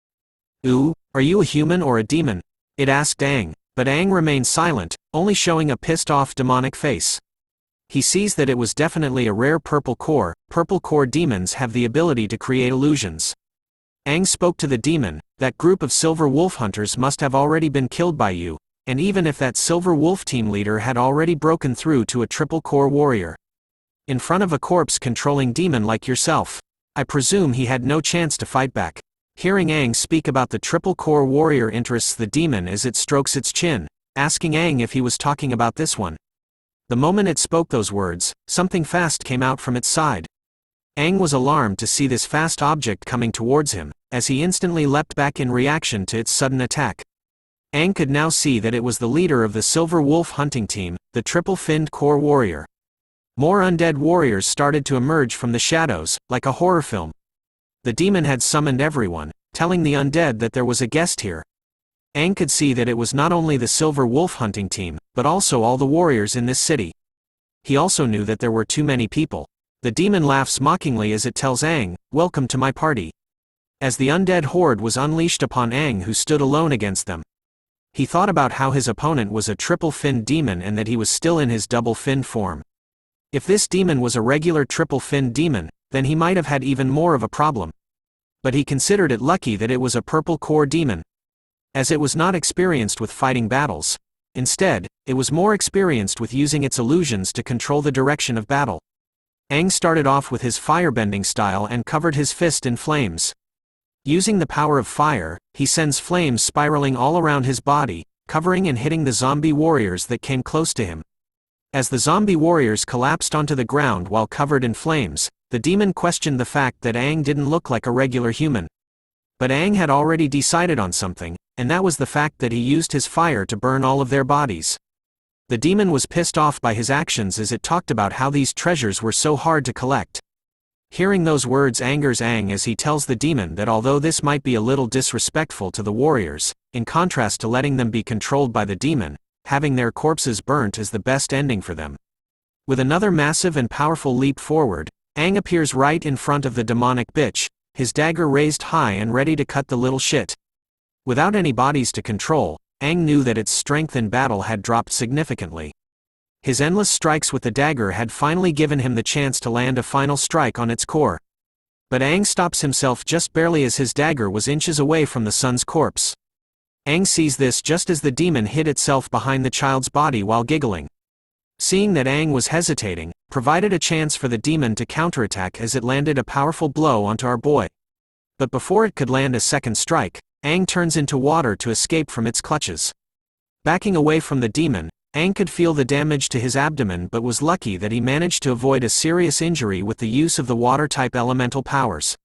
Ooh, are you a human or a demon?" it asked Aang, but Aang remained silent, only showing a pissed-off demonic face. He sees that it was definitely a rare purple core. Purple core demons have the ability to create illusions. Aang spoke to the demon. That group of silver wolf hunters must have already been killed by you, and even if that silver wolf team leader had already broken through to a triple core warrior in front of a corpse controlling demon like yourself, I presume he had no chance to fight back. Hearing Aang speak about the triple core warrior interests the demon as it strokes its chin, asking Aang if he was talking about this one. The moment it spoke those words, something fast came out from its side. Aang was alarmed to see this fast object coming towards him, as he instantly leapt back in reaction to its sudden attack. Aang could now see that it was the leader of the Silver Wolf hunting team, the triple-finned core warrior. More undead warriors started to emerge from the shadows, like a horror film. The demon had summoned everyone, telling the undead that there was a guest here. Aang could see that it was not only the Silver Wolf hunting team, but also all the warriors in this city. He also knew that there were too many people. The demon laughs mockingly as it tells Aang, "Welcome to my party." As the undead horde was unleashed upon Aang, who stood alone against them, he thought about how his opponent was a triple-finned demon and that he was still in his double-finned form. If this demon was a regular triple-finned demon, then he might have had even more of a problem. But he considered it lucky that it was a purple core demon, as it was not experienced with fighting battles. Instead, it was more experienced with using its illusions to control the direction of battle. Aang started off with his firebending style and covered his fist in flames. Using the power of fire, he sends flames spiraling all around his body, covering and hitting the zombie warriors that came close to him. As the zombie warriors collapsed onto the ground while covered in flames, the demon questioned the fact that Aang didn't look like a regular human. But Aang had already decided on something, and that was the fact that he used his fire to burn all of their bodies. The demon was pissed off by his actions as it talked about how these treasures were so hard to collect. Hearing those words angers Aang as he tells the demon that although this might be a little disrespectful to the warriors, in contrast to letting them be controlled by the demon, having their corpses burnt is the best ending for them. With another massive and powerful leap forward, Aang appears right in front of the demonic bitch, his dagger raised high and ready to cut the little shit. Without any bodies to control, Aang knew that its strength in battle had dropped significantly. His endless strikes with the dagger had finally given him the chance to land a final strike on its core. But Aang stops himself just barely as his dagger was inches away from the son's corpse. Aang sees this just as the demon hid itself behind the child's body while giggling. Seeing that Aang was hesitating, provided a chance for the demon to counterattack as it landed a powerful blow onto our boy. But before it could land a second strike, Aang turns into water to escape from its clutches. Backing away from the demon, Aang could feel the damage to his abdomen but was lucky that he managed to avoid a serious injury with the use of the water-type elemental powers.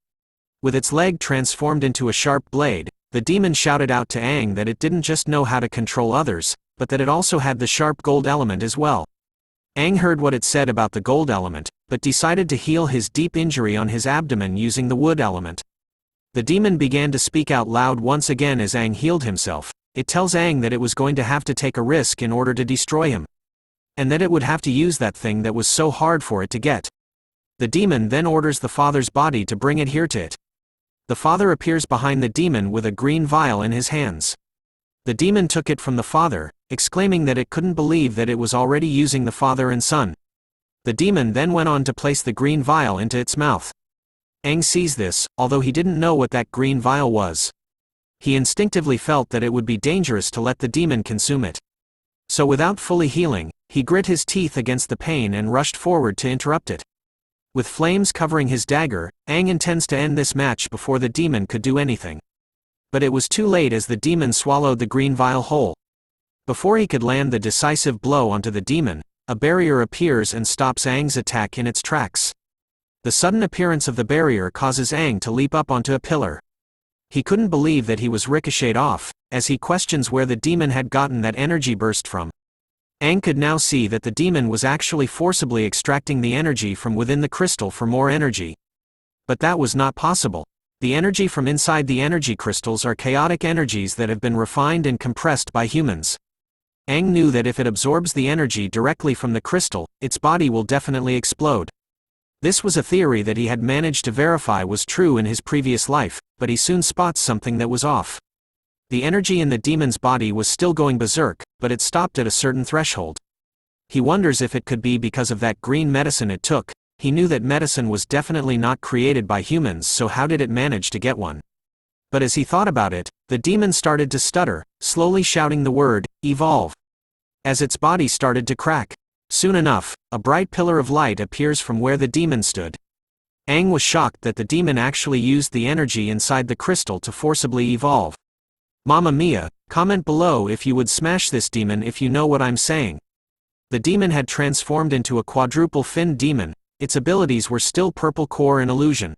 With its leg transformed into a sharp blade, the demon shouted out to Aang that it didn't just know how to control others, but that it also had the sharp gold element as well. Aang heard what it said about the gold element, but decided to heal his deep injury on his abdomen using the wood element. The demon began to speak out loud once again as Aang healed himself. It tells Aang that it was going to have to take a risk in order to destroy him, and that it would have to use that thing that was so hard for it to get. The demon then orders the father's body to bring it here to it. The father appears behind the demon with a green vial in his hands. The demon took it from the father, exclaiming that it couldn't believe that it was already using the father and son. The demon then went on to place the green vial into its mouth. Aang sees this, although he didn't know what that green vial was. He instinctively felt that it would be dangerous to let the demon consume it. So without fully healing, he grit his teeth against the pain and rushed forward to interrupt it. With flames covering his dagger, Aang intends to end this match before the demon could do anything. But it was too late as the demon swallowed the green vial whole. Before he could land the decisive blow onto the demon, a barrier appears and stops Aang's attack in its tracks. The sudden appearance of the barrier causes Aang to leap up onto a pillar. He couldn't believe that he was ricocheted off, as he questions where the demon had gotten that energy burst from. Aang could now see that the demon was actually forcibly extracting the energy from within the crystal for more energy. But that was not possible. The energy from inside the energy crystals are chaotic energies that have been refined and compressed by humans. Aang knew that if it absorbs the energy directly from the crystal, its body will definitely explode. This was a theory that he had managed to verify was true in his previous life, but he soon spots something that was off. The energy in the demon's body was still going berserk, but it stopped at a certain threshold. He wonders if it could be because of that green medicine it took. He knew that medicine was definitely not created by humans, so how did it manage to get one? But as he thought about it, the demon started to stutter, slowly shouting the word, evolve. As its body started to crack. Soon enough, a bright pillar of light appears from where the demon stood. Aang was shocked that the demon actually used the energy inside the crystal to forcibly evolve. Mamma mia, comment below if you would smash this demon if you know what I'm saying. The demon had transformed into a quadruple fin demon. Its abilities were still purple core and illusion.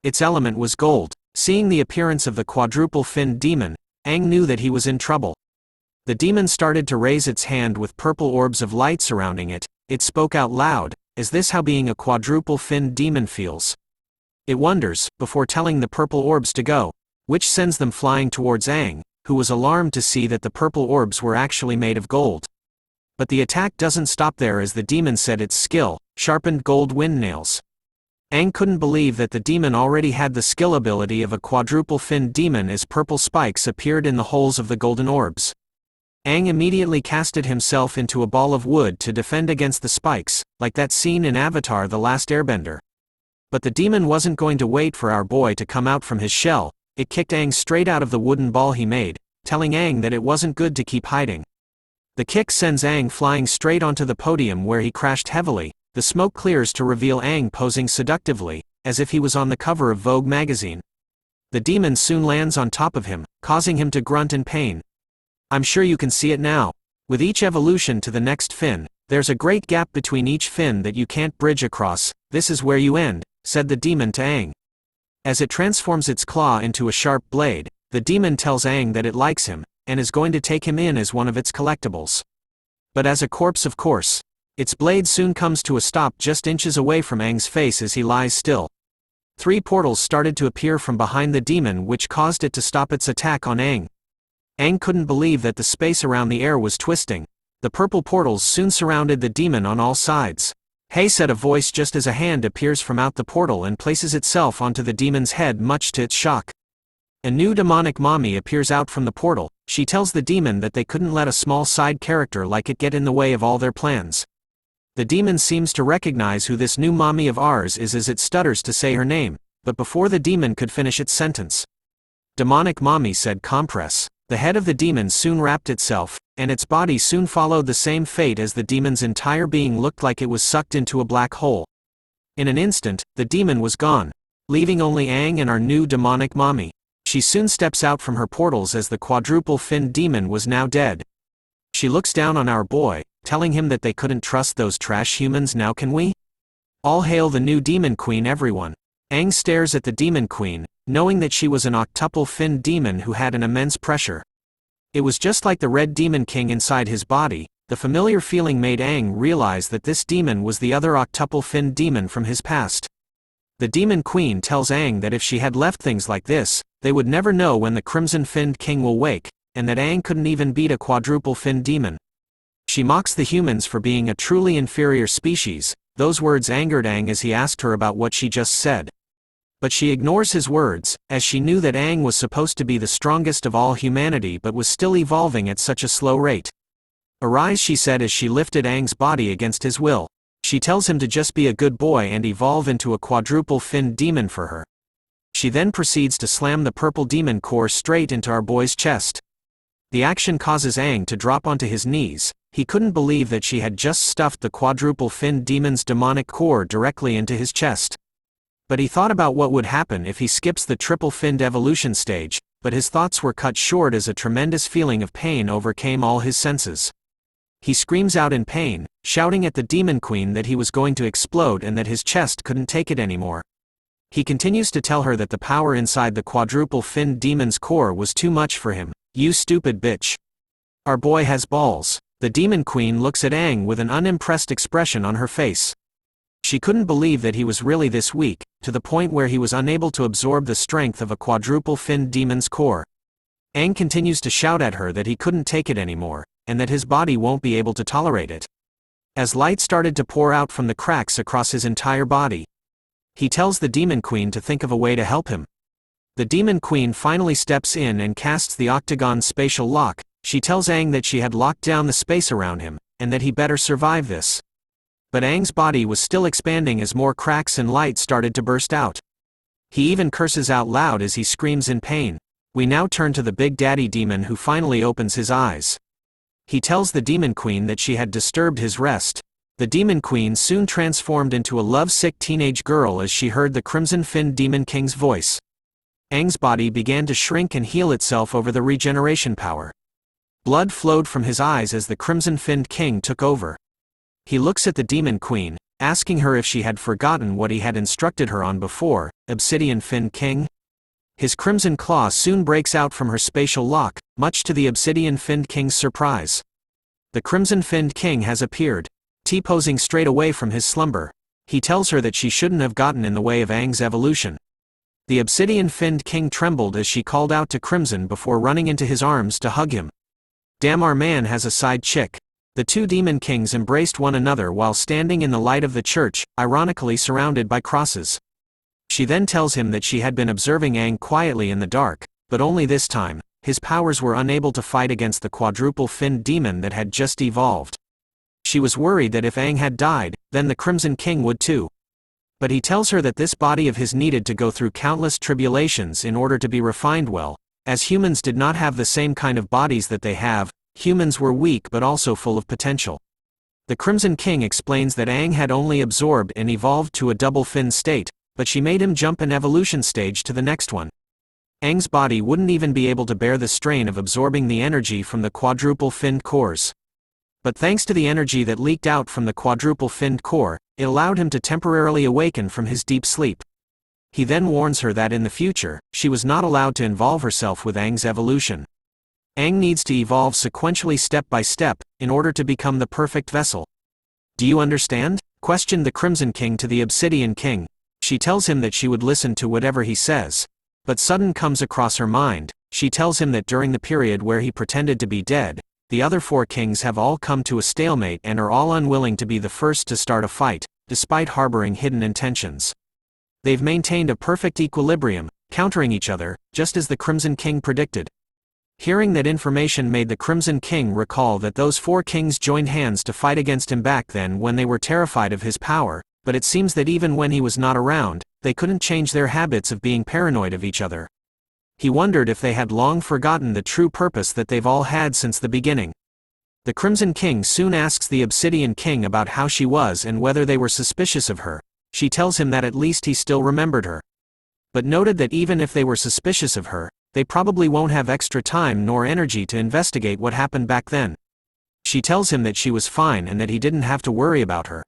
Its element was gold. Seeing the appearance of the quadruple fin demon, Aang knew that he was in trouble. The demon started to raise its hand with purple orbs of light surrounding it. It spoke out loud, "Is this how being a quadruple fin demon feels?" It wonders, before telling the purple orbs to go, which sends them flying towards Aang, who was alarmed to see that the purple orbs were actually made of gold. But the attack doesn't stop there as the demon said its skill, sharpened gold wind nails. Aang couldn't believe that the demon already had the skill ability of a quadruple fin demon as purple spikes appeared in the holes of the golden orbs. Aang immediately casted himself into a ball of wood to defend against the spikes, like that scene in Avatar: The Last Airbender. But the demon wasn't going to wait for our boy to come out from his shell. It kicked Aang straight out of the wooden ball he made, telling Aang that it wasn't good to keep hiding. The kick sends Aang flying straight onto the podium where he crashed heavily. The smoke clears to reveal Aang posing seductively, as if he was on the cover of Vogue magazine. The demon soon lands on top of him, causing him to grunt in pain. I'm sure you can see it now. With each evolution to the next fin, there's a great gap between each fin that you can't bridge across. This is where you end, said the demon to Aang. As it transforms its claw into a sharp blade, the demon tells Aang that it likes him, and is going to take him in as one of its collectibles. But as a corpse, of course. Its blade soon comes to a stop just inches away from Aang's face as he lies still. 3 portals started to appear from behind the demon, which caused it to stop its attack on Aang. Aang couldn't believe that the space around the air was twisting. The purple portals soon surrounded the demon on all sides. Hey, said a voice just as a hand appears from out the portal and places itself onto the demon's head, much to its shock. A new demonic mommy appears out from the portal. She tells the demon that they couldn't let a small side character like it get in the way of all their plans. The demon seems to recognize who this new mommy of ours is as it stutters to say her name, but before the demon could finish its sentence. Demonic mommy said compress. The head of the demon soon wrapped itself, and its body soon followed the same fate as the demon's entire being looked like it was sucked into a black hole. In an instant, the demon was gone, leaving only Aang and our new demonic mommy. She soon steps out from her portals as the quadruple fin demon was now dead. She looks down on our boy, telling him that they couldn't trust those trash humans. Now can we? All hail the new demon queen, everyone. Aang stares at the demon queen, knowing that she was an octuple fin demon who had an immense pressure. It was just like the red demon king inside his body. The familiar feeling made Aang realize that this demon was the other octuple fin demon from his past. The demon queen tells Aang that if she had left things like this, they would never know when the crimson-finned king will wake, and that Aang couldn't even beat a quadruple fin demon. She mocks the humans for being a truly inferior species. Those words angered Aang as he asked her about what she just said. But she ignores his words, as she knew that Aang was supposed to be the strongest of all humanity but was still evolving at such a slow rate. Arise, she said as she lifted Aang's body against his will. She tells him to just be a good boy and evolve into a quadruple fin demon for her. She then proceeds to slam the purple demon core straight into our boy's chest. The action causes Aang to drop onto his knees. He couldn't believe that she had just stuffed the quadruple fin demon's demonic core directly into his chest. But he thought about what would happen if he skips the triple finned evolution stage, but his thoughts were cut short as a tremendous feeling of pain overcame all his senses. He screams out in pain, shouting at the demon queen that he was going to explode and that his chest couldn't take it anymore. He continues to tell her that the power inside the quadruple fin demon's core was too much for him. You stupid bitch. Our boy has balls. The demon queen looks at Aang with an unimpressed expression on her face. She couldn't believe that he was really this weak, to the point where he was unable to absorb the strength of a quadruple fin demon's core. Aang continues to shout at her that he couldn't take it anymore, and that his body won't be able to tolerate it. As light started to pour out from the cracks across his entire body, he tells the demon queen to think of a way to help him. The demon queen finally steps in and casts the octagon spatial lock. She tells Aang that she had locked down the space around him, and that he better survive this. But Aang's body was still expanding as more cracks and light started to burst out. He even curses out loud as he screams in pain. We now turn to the Big Daddy demon, who finally opens his eyes. He tells the Demon Queen that she had disturbed his rest. The Demon Queen soon transformed into a lovesick teenage girl as she heard the crimson-finned Demon King's voice. Aang's body began to shrink and heal itself over the regeneration power. Blood flowed from his eyes as the crimson-finned king took over. He looks at the Demon Queen, asking her if she had forgotten what he had instructed her on before. Obsidian-finned king? His crimson claw soon breaks out from her spatial lock, much to the obsidian-finned king's surprise. The crimson-finned king has appeared, T-posing straight away from his slumber. He tells her that she shouldn't have gotten in the way of Aang's evolution. The obsidian-finned king trembled as she called out to Crimson before running into his arms to hug him. Damn, our man has a side chick. The two demon kings embraced one another while standing in the light of the church, ironically surrounded by crosses. She then tells him that she had been observing Aang quietly in the dark, but only this time, his powers were unable to fight against the quadruple-finned demon that had just evolved. She was worried that if Aang had died, then the Crimson King would too. But he tells her that this body of his needed to go through countless tribulations in order to be refined well. As humans did not have the same kind of bodies that they have, humans were weak but also full of potential. The Crimson King explains that Aang had only absorbed and evolved to a double-fin state, but she made him jump an evolution stage to the next one. Aang's body wouldn't even be able to bear the strain of absorbing the energy from the quadruple-finned cores. But thanks to the energy that leaked out from the quadruple-finned core, it allowed him to temporarily awaken from his deep sleep. He then warns her that in the future, she was not allowed to involve herself with Aang's evolution. Aang needs to evolve sequentially step by step, in order to become the perfect vessel. Do you understand? Questioned the Crimson King to the Obsidian King. She tells him that she would listen to whatever he says. But sudden comes across her mind. She tells him that during the period where he pretended to be dead, the other four kings have all come to a stalemate and are all unwilling to be the first to start a fight, despite harboring hidden intentions. They've maintained a perfect equilibrium, countering each other, just as the Crimson King predicted. Hearing that information made the Crimson King recall that those four kings joined hands to fight against him back then when they were terrified of his power, but it seems that even when he was not around, they couldn't change their habits of being paranoid of each other. He wondered if they had long forgotten the true purpose that they've all had since the beginning. The Crimson King soon asks the Obsidian King about how she was and whether they were suspicious of her. She tells him that at least he still remembered her. But noted that even if they were suspicious of her, they probably won't have extra time nor energy to investigate what happened back then. She tells him that she was fine and that he didn't have to worry about her.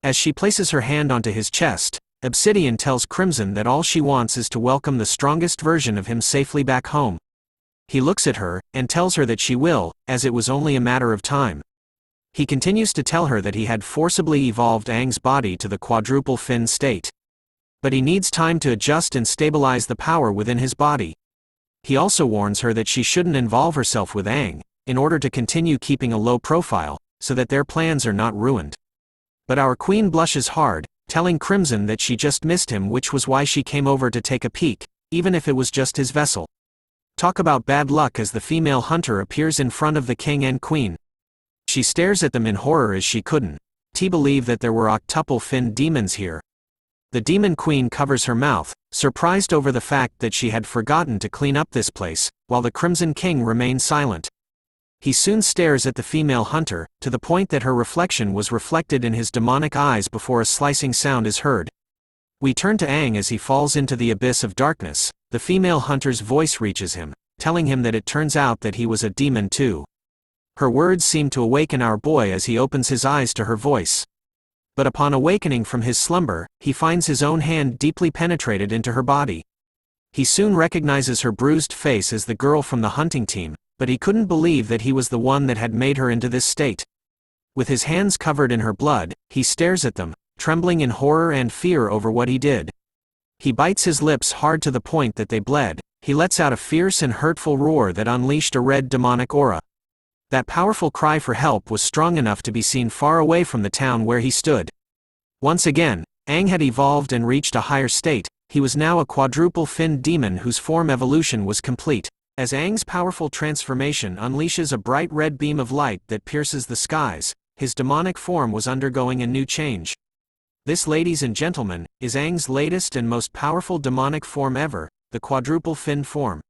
As she places her hand onto his chest, Obsidian tells Crimson that all she wants is to welcome the strongest version of him safely back home. He looks at her, and tells her that she will, as it was only a matter of time. He continues to tell her that he had forcibly evolved Aang's body to the quadruple-fin state. But he needs time to adjust and stabilize the power within his body. He also warns her that she shouldn't involve herself with Aang, in order to continue keeping a low profile, so that their plans are not ruined. But our queen blushes hard, telling Crimson that she just missed him, which was why she came over to take a peek, even if it was just his vessel. Talk about bad luck as the female hunter appears in front of the king and queen. She stares at them in horror as she couldn't believe that there were octuple-finned demons here. The demon queen covers her mouth, surprised over the fact that she had forgotten to clean up this place, while the Crimson King remained silent. He soon stares at the female hunter, to the point that her reflection was reflected in his demonic eyes before a slicing sound is heard. We turn to Aang as he falls into the abyss of darkness. The female hunter's voice reaches him, telling him that it turns out that he was a demon too. Her words seem to awaken our boy as he opens his eyes to her voice. But upon awakening from his slumber, he finds his own hand deeply penetrated into her body. He soon recognizes her bruised face as the girl from the hunting team, but he couldn't believe that he was the one that had made her into this state. With his hands covered in her blood, he stares at them, trembling in horror and fear over what he did. He bites his lips hard to the point that they bled. He lets out a fierce and hurtful roar that unleashed a red demonic aura. That powerful cry for help was strong enough to be seen far away from the town where he stood. Once again, Aang had evolved and reached a higher state. He was now a quadruple-finned demon whose form evolution was complete. As Aang's powerful transformation unleashes a bright red beam of light that pierces the skies, his demonic form was undergoing a new change. This, ladies and gentlemen, is Aang's latest and most powerful demonic form ever, the quadruple fin form.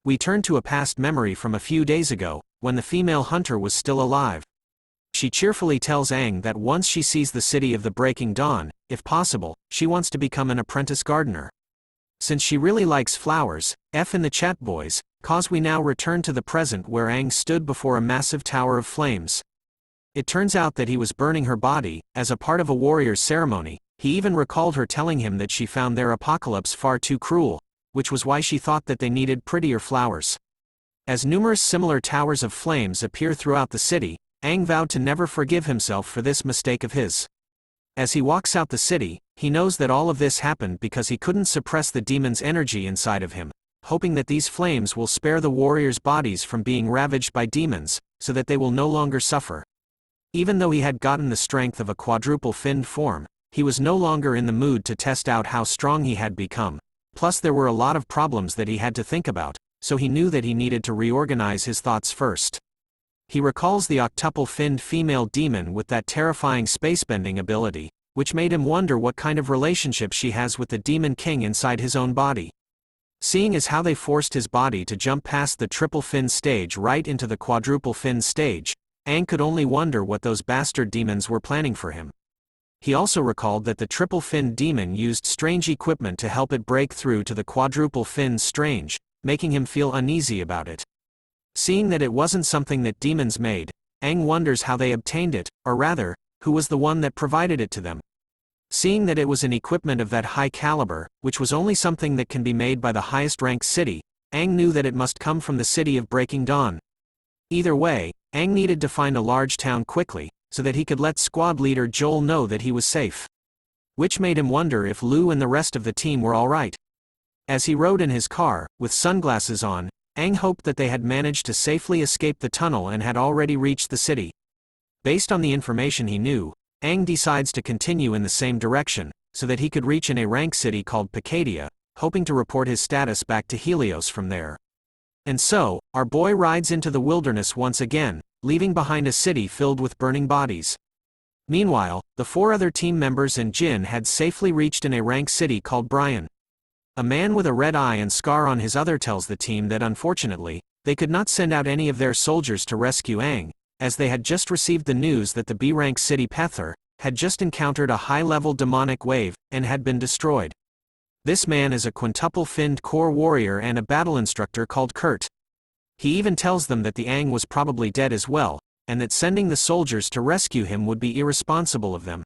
We turn to a past memory from a few days ago, when the female hunter was still alive. She cheerfully tells Aang that once she sees the city of the breaking dawn, if possible, she wants to become an apprentice gardener. Since she really likes flowers, F in the chat boys, cause we now return to the present where Aang stood before a massive tower of flames. It turns out that he was burning her body, as a part of a warrior's ceremony. He even recalled her telling him that she found their apocalypse far too cruel, which was why she thought that they needed prettier flowers. As numerous similar towers of flames appear throughout the city, Aang vowed to never forgive himself for this mistake of his. As he walks out the city, he knows that all of this happened because he couldn't suppress the demon's energy inside of him, hoping that these flames will spare the warriors' bodies from being ravaged by demons, so that they will no longer suffer. Even though he had gotten the strength of a quadruple finned form, he was no longer in the mood to test out how strong he had become. Plus there were a lot of problems that he had to think about, so he knew that he needed to reorganize his thoughts first. He recalls the octuple-finned female demon with that terrifying spacebending ability, which made him wonder what kind of relationship she has with the demon king inside his own body. Seeing as how they forced his body to jump past the triple-fin stage right into the quadruple-fin stage, Aang could only wonder what those bastard demons were planning for him. He also recalled that the triple-finned demon used strange equipment to help it break through to the quadruple-fin strange, making him feel uneasy about it. Seeing that it wasn't something that demons made, Aang wonders how they obtained it, or rather, who was the one that provided it to them. Seeing that it was an equipment of that high caliber, which was only something that can be made by the highest-ranked city, Aang knew that it must come from the city of Breaking Dawn. Either way, Aang needed to find a large town quickly, so that he could let squad leader Joel know that he was safe. Which made him wonder if Lu and the rest of the team were alright. As he rode in his car, with sunglasses on, Aang hoped that they had managed to safely escape the tunnel and had already reached the city. Based on the information he knew, Aang decides to continue in the same direction, so that he could reach an A-rank city called Pakadia, hoping to report his status back to Helios from there. And so, our boy rides into the wilderness once again, leaving behind a city filled with burning bodies. Meanwhile, the 4 other team members and Jin had safely reached an A-rank city called Brian. A man with a red eye and scar on his other tells the team that unfortunately, they could not send out any of their soldiers to rescue Aang, as they had just received the news that the B-rank city Pethor had just encountered a high-level demonic wave, and had been destroyed. This man is a quintuple-finned core warrior and a battle instructor called Kurt. He even tells them that the Aang was probably dead as well, and that sending the soldiers to rescue him would be irresponsible of them.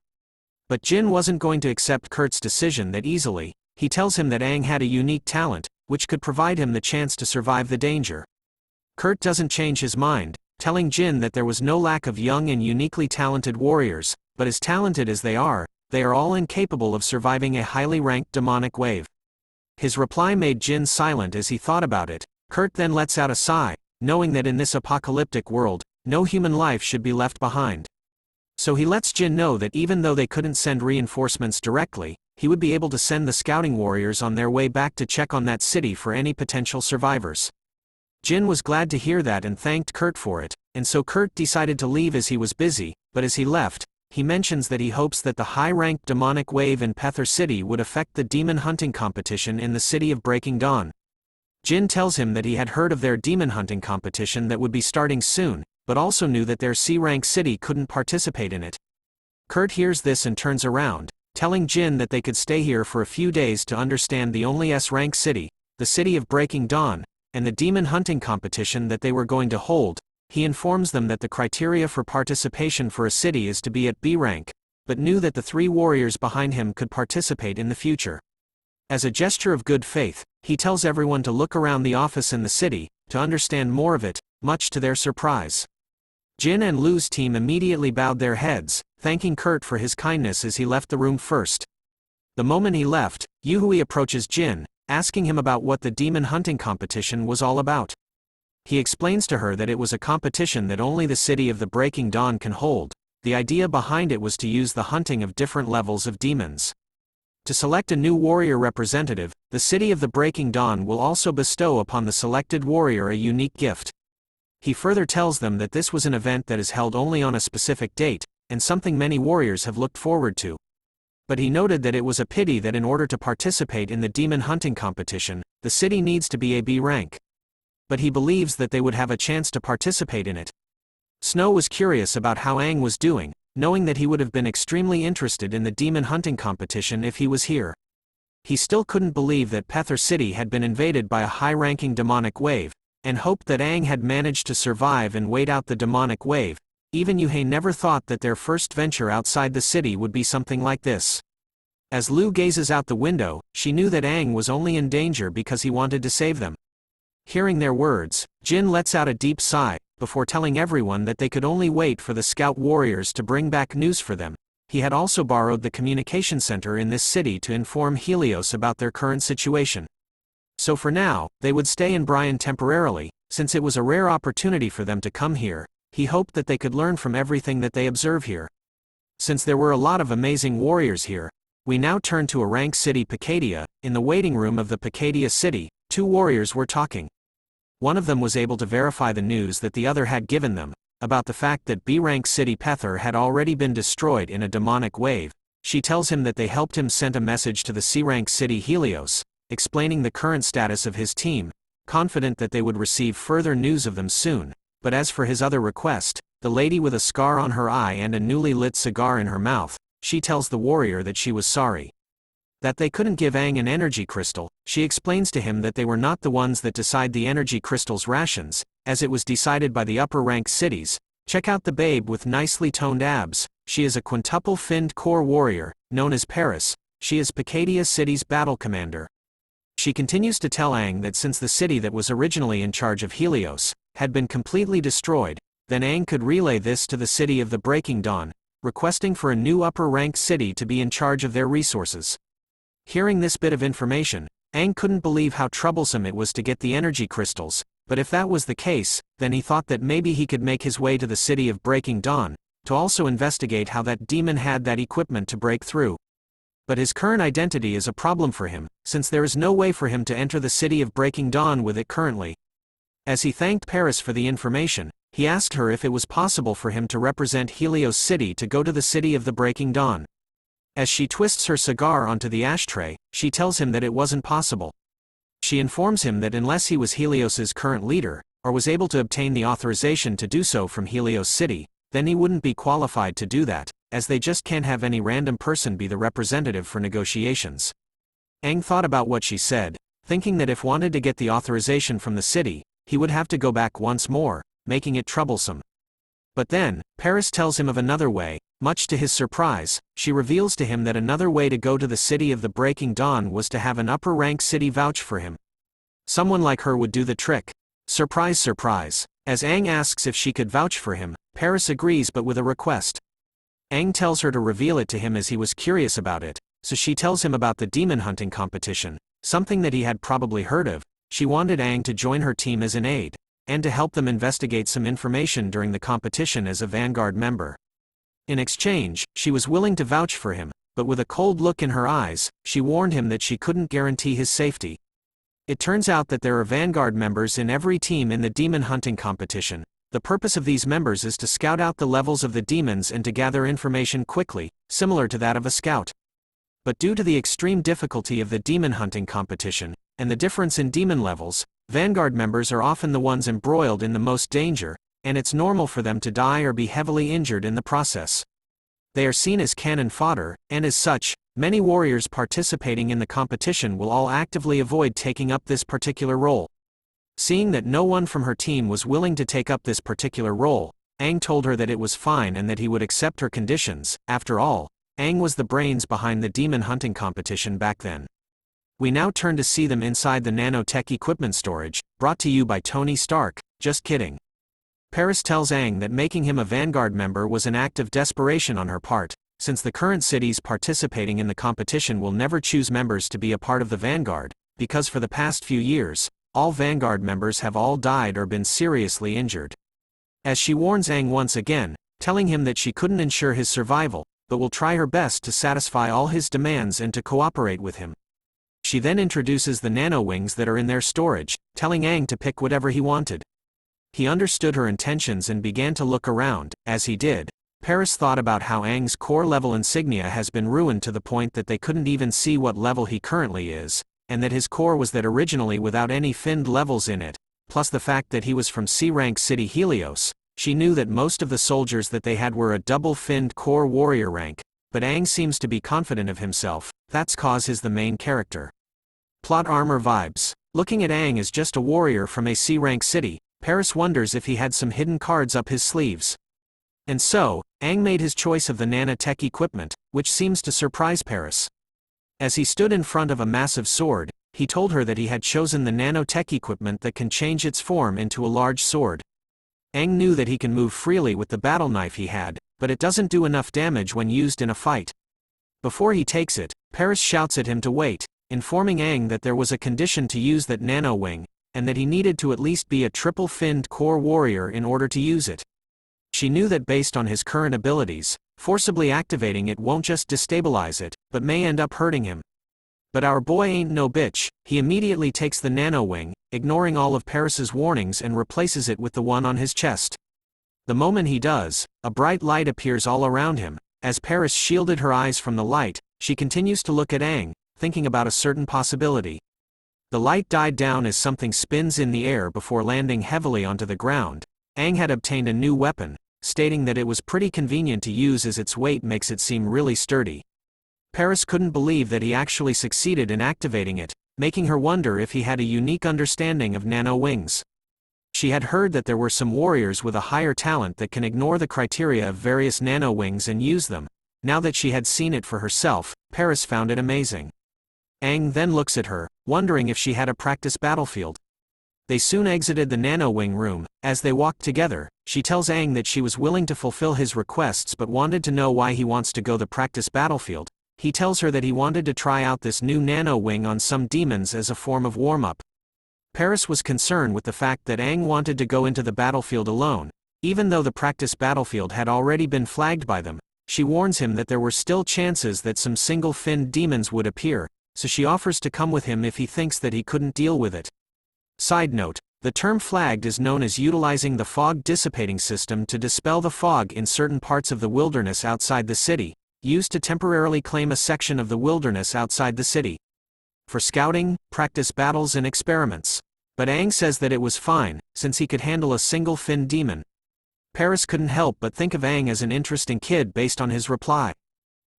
But Jin wasn't going to accept Kurt's decision that easily. He tells him that Aang had a unique talent, which could provide him the chance to survive the danger. Kurt doesn't change his mind, telling Jin that there was no lack of young and uniquely talented warriors, but as talented as they are all incapable of surviving a highly ranked demonic wave. His reply made Jin silent as he thought about it. Kurt then lets out a sigh, knowing that in this apocalyptic world, no human life should be left behind. So he lets Jin know that even though they couldn't send reinforcements directly, he would be able to send the scouting warriors on their way back to check on that city for any potential survivors. Jin was glad to hear that and thanked Kurt for it, and so Kurt decided to leave as he was busy, but as he left, he mentions that he hopes that the high-ranked demonic wave in Pethor City would affect the demon hunting competition in the city of Breaking Dawn. Jin tells him that he had heard of their demon hunting competition that would be starting soon, but also knew that their C-rank city couldn't participate in it. Kurt hears this and turns around, telling Jin that they could stay here for a few days to understand the only S-rank city, the city of Breaking Dawn, and the demon hunting competition that they were going to hold. He informs them that the criteria for participation for a city is to be at B rank, but knew that the 3 warriors behind him could participate in the future. As a gesture of good faith, he tells everyone to look around the office in the city, to understand more of it, much to their surprise. Jin and Lu's team immediately bowed their heads, thanking Kurt for his kindness as he left the room first. The moment he left, Yuhui approaches Jin, asking him about what the demon hunting competition was all about. He explains to her that it was a competition that only the city of the Breaking Dawn can hold. The idea behind it was to use the hunting of different levels of demons. To select a new warrior representative, the City of the Breaking Dawn will also bestow upon the selected warrior a unique gift. He further tells them that this was an event that is held only on a specific date, and something many warriors have looked forward to. But he noted that it was a pity that in order to participate in the demon hunting competition, the city needs to be a B rank. But he believes that they would have a chance to participate in it. Snow was curious about how Aang was doing, knowing that he would have been extremely interested in the demon hunting competition if he was here. He still couldn't believe that Pethor City had been invaded by a high-ranking demonic wave, and hoped that Aang had managed to survive and wait out the demonic wave. Even Yuhei never thought that their first venture outside the city would be something like this. As Lu gazes out the window, she knew that Aang was only in danger because he wanted to save them. Hearing their words, Jin lets out a deep sigh, before telling everyone that they could only wait for the scout warriors to bring back news for them. He had also borrowed the communication center in this city to inform Helios about their current situation. So for now, they would stay in Bryan temporarily, since it was a rare opportunity for them to come here. He hoped that they could learn from everything that they observe here. Since there were a lot of amazing warriors here, we now turn to a rank city Pakadia. In the waiting room of the Pakadia city, two warriors were talking. One of them was able to verify the news that the other had given them, about the fact that B-rank city Pethor had already been destroyed in a demonic wave. She tells him that they helped him send a message to the C-rank city Helios, explaining the current status of his team, confident that they would receive further news of them soon. But as for his other request, the lady with a scar on her eye and a newly lit cigar in her mouth, she tells the warrior that she was sorry that they couldn't give Aang an energy crystal. She explains to him that they were not the ones that decide the energy crystal's rations, as it was decided by the upper rank cities. Check out the babe with nicely toned abs. She is a quintuple finned core warrior, known as Paris. She is Pakadia City's battle commander. She continues to tell Aang that since the city that was originally in charge of Helios had been completely destroyed, then Aang could relay this to the City of the Breaking Dawn, requesting for a new upper-rank city to be in charge of their resources. Hearing this bit of information, Aang couldn't believe how troublesome it was to get the energy crystals, but if that was the case, then he thought that maybe he could make his way to the City of Breaking Dawn, to also investigate how that demon had that equipment to break through. But his current identity is a problem for him, since there is no way for him to enter the City of Breaking Dawn with it currently. As he thanked Paris for the information, he asked her if it was possible for him to represent Helios City to go to the City of the Breaking Dawn. As she twists her cigar onto the ashtray, she tells him that it wasn't possible. She informs him that unless he was Helios's current leader, or was able to obtain the authorization to do so from Helios City, then he wouldn't be qualified to do that, as they just can't have any random person be the representative for negotiations. Aang thought about what she said, thinking that if wanted to get the authorization from the city, he would have to go back once more, making it troublesome. But then, Paris tells him of another way. Much to his surprise, she reveals to him that another way to go to the City of the Breaking Dawn was to have an upper-rank city vouch for him. Someone like her would do the trick. Surprise, surprise. As Aang asks if she could vouch for him, Paris agrees but with a request. Aang tells her to reveal it to him as he was curious about it, so she tells him about the demon hunting competition, something that he had probably heard of. She wanted Aang to join her team as an aide, and to help them investigate some information during the competition as a Vanguard member. In exchange, she was willing to vouch for him, but with a cold look in her eyes, she warned him that she couldn't guarantee his safety. It turns out that there are Vanguard members in every team in the demon hunting competition. The purpose of these members is to scout out the levels of the demons and to gather information quickly, similar to that of a scout. But due to the extreme difficulty of the demon hunting competition, and the difference in demon levels, Vanguard members are often the ones embroiled in the most danger, and it's normal for them to die or be heavily injured in the process. They are seen as cannon fodder, and as such, many warriors participating in the competition will all actively avoid taking up this particular role. Seeing that no one from her team was willing to take up this particular role, Aang told her that it was fine and that he would accept her conditions. After all, Aang was the brains behind the demon hunting competition back then. We now turn to see them inside the nanotech equipment storage, brought to you by Tony Stark. Just kidding. Paris tells Aang that making him a Vanguard member was an act of desperation on her part, since the current cities participating in the competition will never choose members to be a part of the Vanguard, because for the past few years, all Vanguard members have all died or been seriously injured. As she warns Aang once again, telling him that she couldn't ensure his survival, but will try her best to satisfy all his demands and to cooperate with him. She then introduces the nano wings that are in their storage, telling Aang to pick whatever he wanted. He understood her intentions and began to look around. As he did, Paris thought about how Aang's core level insignia has been ruined to the point that they couldn't even see what level he currently is, and that his core was that originally without any finned levels in it, plus the fact that he was from C-rank city Helios. She knew that most of the soldiers that they had were a double-finned core warrior rank, but Aang seems to be confident of himself. That's cause he's the main character. Plot armor vibes. Looking at Aang as just a warrior from a C-rank city, Paris wonders if he had some hidden cards up his sleeves. And so, Aang made his choice of the nanotech equipment, which seems to surprise Paris. As he stood in front of a massive sword, he told her that he had chosen the nanotech equipment that can change its form into a large sword. Aang knew that he can move freely with the battle knife he had, but it doesn't do enough damage when used in a fight. Before he takes it, Paris shouts at him to wait, informing Aang that there was a condition to use that nano wing, and that he needed to at least be a triple-finned core warrior in order to use it. She knew that based on his current abilities, forcibly activating it won't just destabilize it, but may end up hurting him. But our boy ain't no bitch. He immediately takes the nano wing, ignoring all of Paris's warnings, and replaces it with the one on his chest. The moment he does, a bright light appears all around him. As Paris shielded her eyes from the light, she continues to look at Aang, thinking about a certain possibility. The light died down as something spins in the air before landing heavily onto the ground. Aang had obtained a new weapon, stating that it was pretty convenient to use as its weight makes it seem really sturdy. Paris couldn't believe that he actually succeeded in activating it, making her wonder if he had a unique understanding of nano wings. She had heard that there were some warriors with a higher talent that can ignore the criteria of various nano wings and use them. Now that she had seen it for herself, Paris found it amazing. Aang then looks at her, wondering if she had a practice battlefield. They soon exited the nano wing room. As they walked together, she tells Aang that she was willing to fulfill his requests but wanted to know why he wants to go the practice battlefield. He tells her that he wanted to try out this new nano wing on some demons as a form of warm-up. Paris was concerned with the fact that Aang wanted to go into the battlefield alone. Even though the practice battlefield had already been flagged by them, she warns him that there were still chances that some single-finned demons would appear, so she offers to come with him if he thinks that he couldn't deal with it. Side note, the term flagged is known as utilizing the fog dissipating system to dispel the fog in certain parts of the wilderness outside the city, used to temporarily claim a section of the wilderness outside the city. For scouting, practice battles and experiments. But Aang says that it was fine, since he could handle a single-finned demon. Paris couldn't help but think of Aang as an interesting kid based on his reply.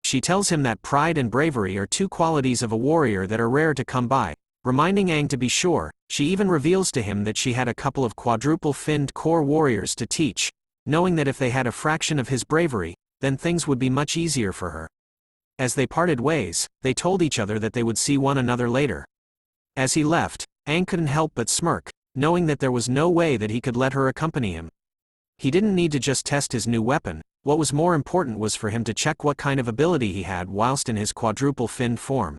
She tells him that pride and bravery are two qualities of a warrior that are rare to come by, reminding Aang to be sure. She even reveals to him that she had a couple of quadruple-finned core warriors to teach, knowing that if they had a fraction of his bravery, then things would be much easier for her. As they parted ways, they told each other that they would see one another later. As he left, Aang couldn't help but smirk, knowing that there was no way that he could let her accompany him. He didn't need to just test his new weapon. What was more important was for him to check what kind of ability he had whilst in his quadruple-finned form.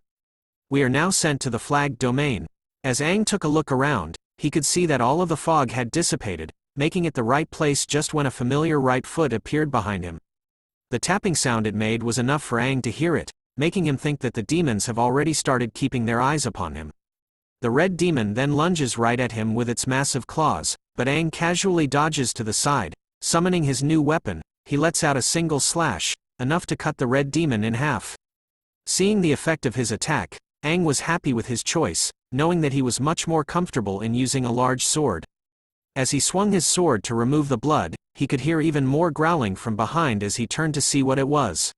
We are now sent to the flagged domain. As Aang took a look around, he could see that all of the fog had dissipated, making it the right place just when a familiar right foot appeared behind him. The tapping sound it made was enough for Aang to hear it, making him think that the demons have already started keeping their eyes upon him. The red demon then lunges right at him with its massive claws, but Aang casually dodges to the side. Summoning his new weapon, he lets out a single slash, enough to cut the red demon in half. Seeing the effect of his attack, Aang was happy with his choice, knowing that he was much more comfortable in using a large sword. As he swung his sword to remove the blood, he could hear even more growling from behind as he turned to see what it was.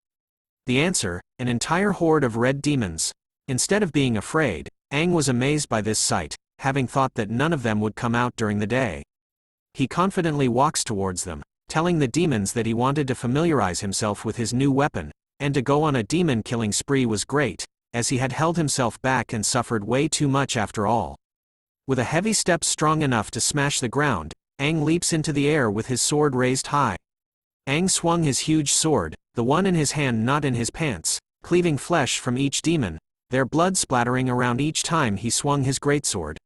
The answer, an entire horde of red demons. Instead of being afraid, Aang was amazed by this sight, having thought that none of them would come out during the day. He confidently walks towards them, telling the demons that he wanted to familiarize himself with his new weapon, and to go on a demon-killing spree was great, as he had held himself back and suffered way too much after all. With a heavy step strong enough to smash the ground, Aang leaps into the air with his sword raised high. Aang swung his huge sword, the one in his hand not in his pants, cleaving flesh from each demon, their blood splattering around each time he swung his greatsword.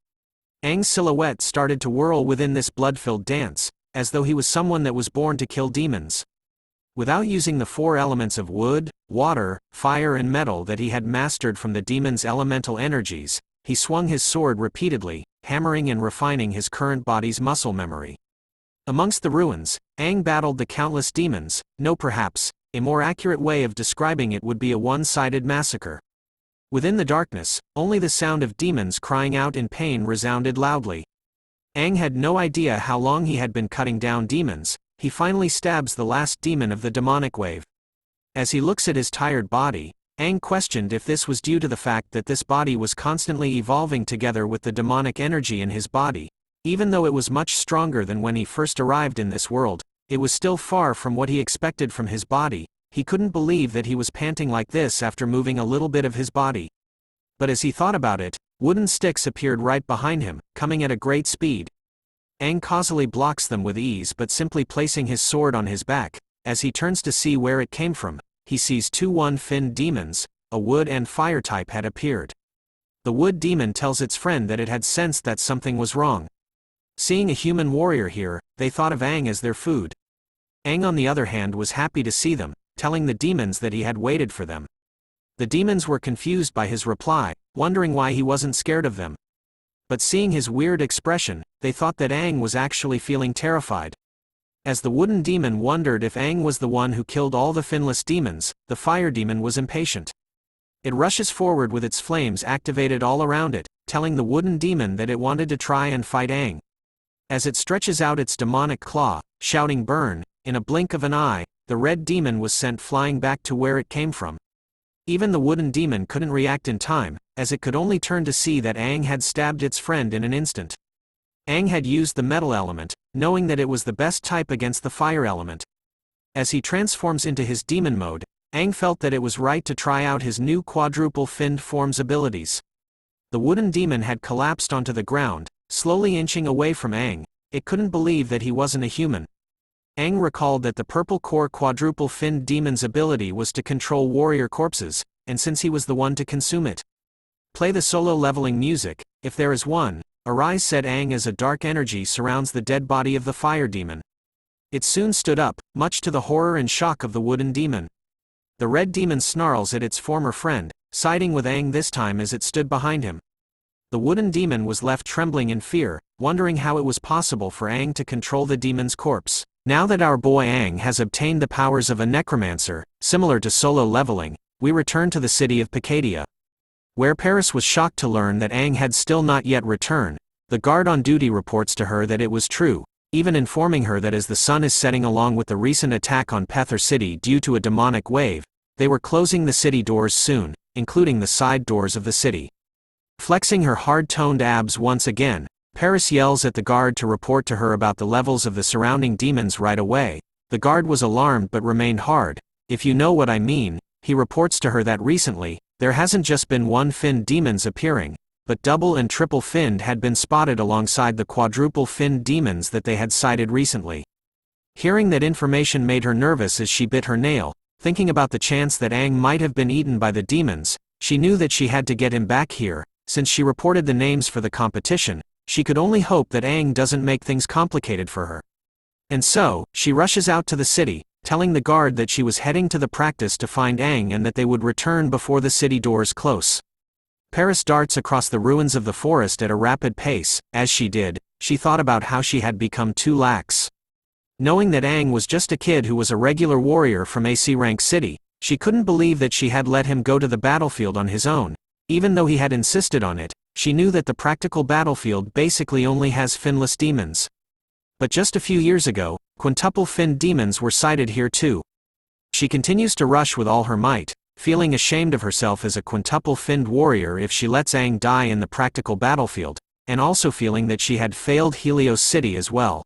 Aang's silhouette started to whirl within this blood-filled dance, as though he was someone that was born to kill demons. Without using the 4 elements of wood, water, fire and metal that he had mastered from the demon's elemental energies, he swung his sword repeatedly, hammering and refining his current body's muscle memory. Amongst the ruins, Aang battled the countless demons. No, perhaps, a more accurate way of describing it would be a one-sided massacre. Within the darkness, only the sound of demons crying out in pain resounded loudly. Aang had no idea how long he had been cutting down demons. He finally stabs the last demon of the demonic wave. As he looks at his tired body, Aang questioned if this was due to the fact that this body was constantly evolving together with the demonic energy in his body. Even though it was much stronger than when he first arrived in this world, it was still far from what he expected from his body. He couldn't believe that he was panting like this after moving a little bit of his body. But as he thought about it, wooden sticks appeared right behind him, coming at a great speed. Aang causally blocks them with ease, but simply placing his sword on his back. As he turns to see where it came from, he sees 2 one-finned demons. A wood and fire type had appeared. The wood demon tells its friend that it had sensed that something was wrong. Seeing a human warrior here, they thought of Aang as their food. Aang, on the other hand, was happy to see them, telling the demons that he had waited for them. The demons were confused by his reply, wondering why he wasn't scared of them. But seeing his weird expression, they thought that Aang was actually feeling terrified. As the wooden demon wondered if Aang was the one who killed all the finless demons, the fire demon was impatient. It rushes forward with its flames activated all around it, telling the wooden demon that it wanted to try and fight Aang. As it stretches out its demonic claw, shouting "burn," in a blink of an eye, the red demon was sent flying back to where it came from. Even the wooden demon couldn't react in time, as it could only turn to see that Aang had stabbed its friend in an instant. Aang had used the metal element, knowing that it was the best type against the fire element. As he transforms into his demon mode, Aang felt that it was right to try out his new quadruple finned form's abilities. The wooden demon had collapsed onto the ground, slowly inching away from Aang. It couldn't believe that he wasn't a human. Aang recalled that the purple core quadruple finned demon's ability was to control warrior corpses, and since he was the one to consume it. Play the solo leveling music, if there is one, arise, said Aang, as a dark energy surrounds the dead body of the fire demon. It soon stood up, much to the horror and shock of the wooden demon. The red demon snarls at its former friend, siding with Aang this time as it stood behind him. The wooden demon was left trembling in fear, wondering how it was possible for Aang to control the demon's corpse. Now that our boy Aang has obtained the powers of a necromancer, similar to solo leveling, we return to the city of Pikadia. Where Paris was shocked to learn that Aang had still not yet returned. The guard on duty reports to her that it was true, even informing her that as the sun is setting along with the recent attack on Pethor City due to a demonic wave, they were closing the city doors soon, including the side doors of the city. Flexing her hard-toned abs once again, Paris yells at the guard to report to her about the levels of the surrounding demons right away. The guard was alarmed but remained hard. If you know what I mean, he reports to her that recently, there hasn't just been one-finned demons appearing, but double and triple-finned had been spotted alongside the quadruple-finned demons that they had sighted recently. Hearing that information made her nervous as she bit her nail, thinking about the chance that Aang might have been eaten by the demons. She knew that she had to get him back here. Since she reported the names for the competition, she could only hope that Aang doesn't make things complicated for her. And so, she rushes out to the city, telling the guard that she was heading to the practice to find Aang and that they would return before the city doors close. Paris darts across the ruins of the forest at a rapid pace. As she did, she thought about how she had become too lax. Knowing that Aang was just a kid who was a regular warrior from AC Rank City, she couldn't believe that she had let him go to the battlefield on his own. Even though he had insisted on it, she knew that the practical battlefield basically only has finless demons. But just a few years ago, quintuple-finned demons were sighted here too. She continues to rush with all her might, feeling ashamed of herself as a quintuple-finned warrior if she lets Aang die in the practical battlefield, and also feeling that she had failed Helios City as well.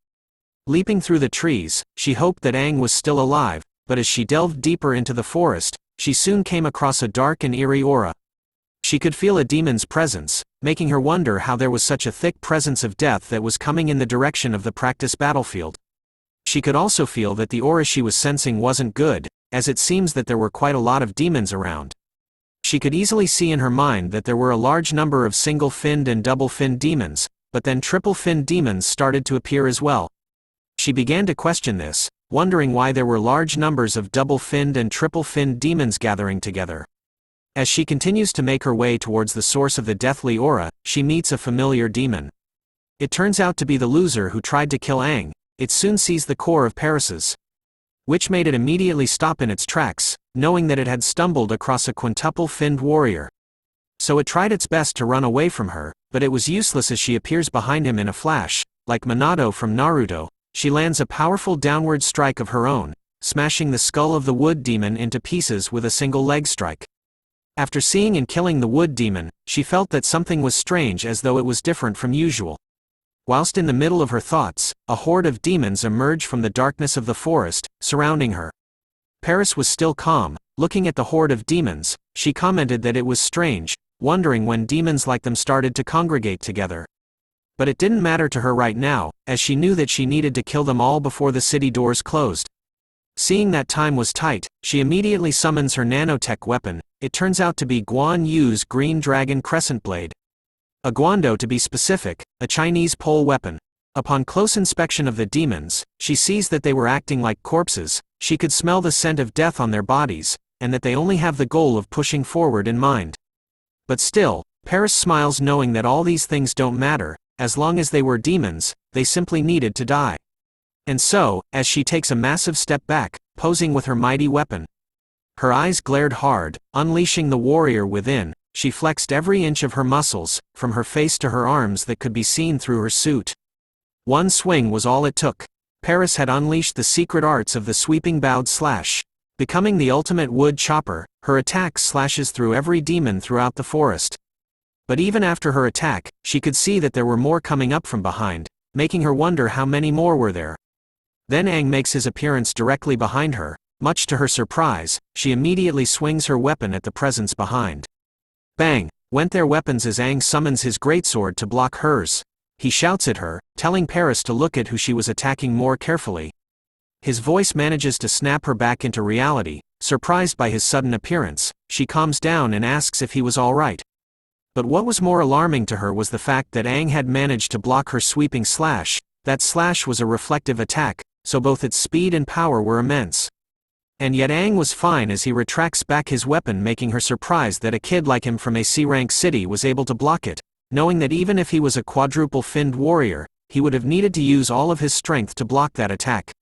Leaping through the trees, she hoped that Aang was still alive, but as she delved deeper into the forest, she soon came across a dark and eerie aura. She could feel a demon's presence, making her wonder how there was such a thick presence of death that was coming in the direction of the practice battlefield. She could also feel that the aura she was sensing wasn't good, as it seems that there were quite a lot of demons around. She could easily see in her mind that there were a large number of single-finned and double-finned demons, but then triple-finned demons started to appear as well. She began to question this, wondering why there were large numbers of double-finned and triple-finned demons gathering together. As she continues to make her way towards the source of the deathly aura, she meets a familiar demon. It turns out to be the loser who tried to kill Aang. It soon sees the core of Paris's, which made it immediately stop in its tracks, knowing that it had stumbled across a quintuple-finned warrior. So it tried its best to run away from her, but it was useless as she appears behind him in a flash. Like Minato from Naruto, she lands a powerful downward strike of her own, smashing the skull of the wood demon into pieces with a single leg strike. After seeing and killing the wood demon, she felt that something was strange, as though it was different from usual. Whilst in the middle of her thoughts, a horde of demons emerged from the darkness of the forest, surrounding her. Paris was still calm. Looking at the horde of demons, she commented that it was strange, wondering when demons like them started to congregate together. But it didn't matter to her right now, as she knew that she needed to kill them all before the city doors closed. Seeing that time was tight, she immediately summons her nanotech weapon. It turns out to be Guan Yu's Green Dragon Crescent Blade. A guando to be specific, a Chinese pole weapon. Upon close inspection of the demons, she sees that they were acting like corpses. She could smell the scent of death on their bodies, and that they only have the goal of pushing forward in mind. But still, Paris smiles, knowing that all these things don't matter. As long as they were demons, they simply needed to die. And so, as she takes a massive step back, posing with her mighty weapon, her eyes glared hard, unleashing the warrior within. She flexed every inch of her muscles, from her face to her arms, that could be seen through her suit. One swing was all it took. Paris had unleashed the secret arts of the sweeping bowed slash. Becoming the ultimate wood chopper, her attack slashes through every demon throughout the forest. But even after her attack, she could see that there were more coming up from behind, making her wonder how many more were there. Then Aang makes his appearance directly behind her. Much to her surprise, she immediately swings her weapon at the presence behind. Bang! Went their weapons as Aang summons his greatsword to block hers. He shouts at her, telling Paris to look at who she was attacking more carefully. His voice manages to snap her back into reality. Surprised by his sudden appearance, she calms down and asks if he was all right. But what was more alarming to her was the fact that Aang had managed to block her sweeping slash. That slash was a reflective attack, so both its speed and power were immense. And yet Aang was fine as he retracts back his weapon, making her surprised that a kid like him from a C-rank city was able to block it, knowing that even if he was a quadruple-finned warrior, he would have needed to use all of his strength to block that attack.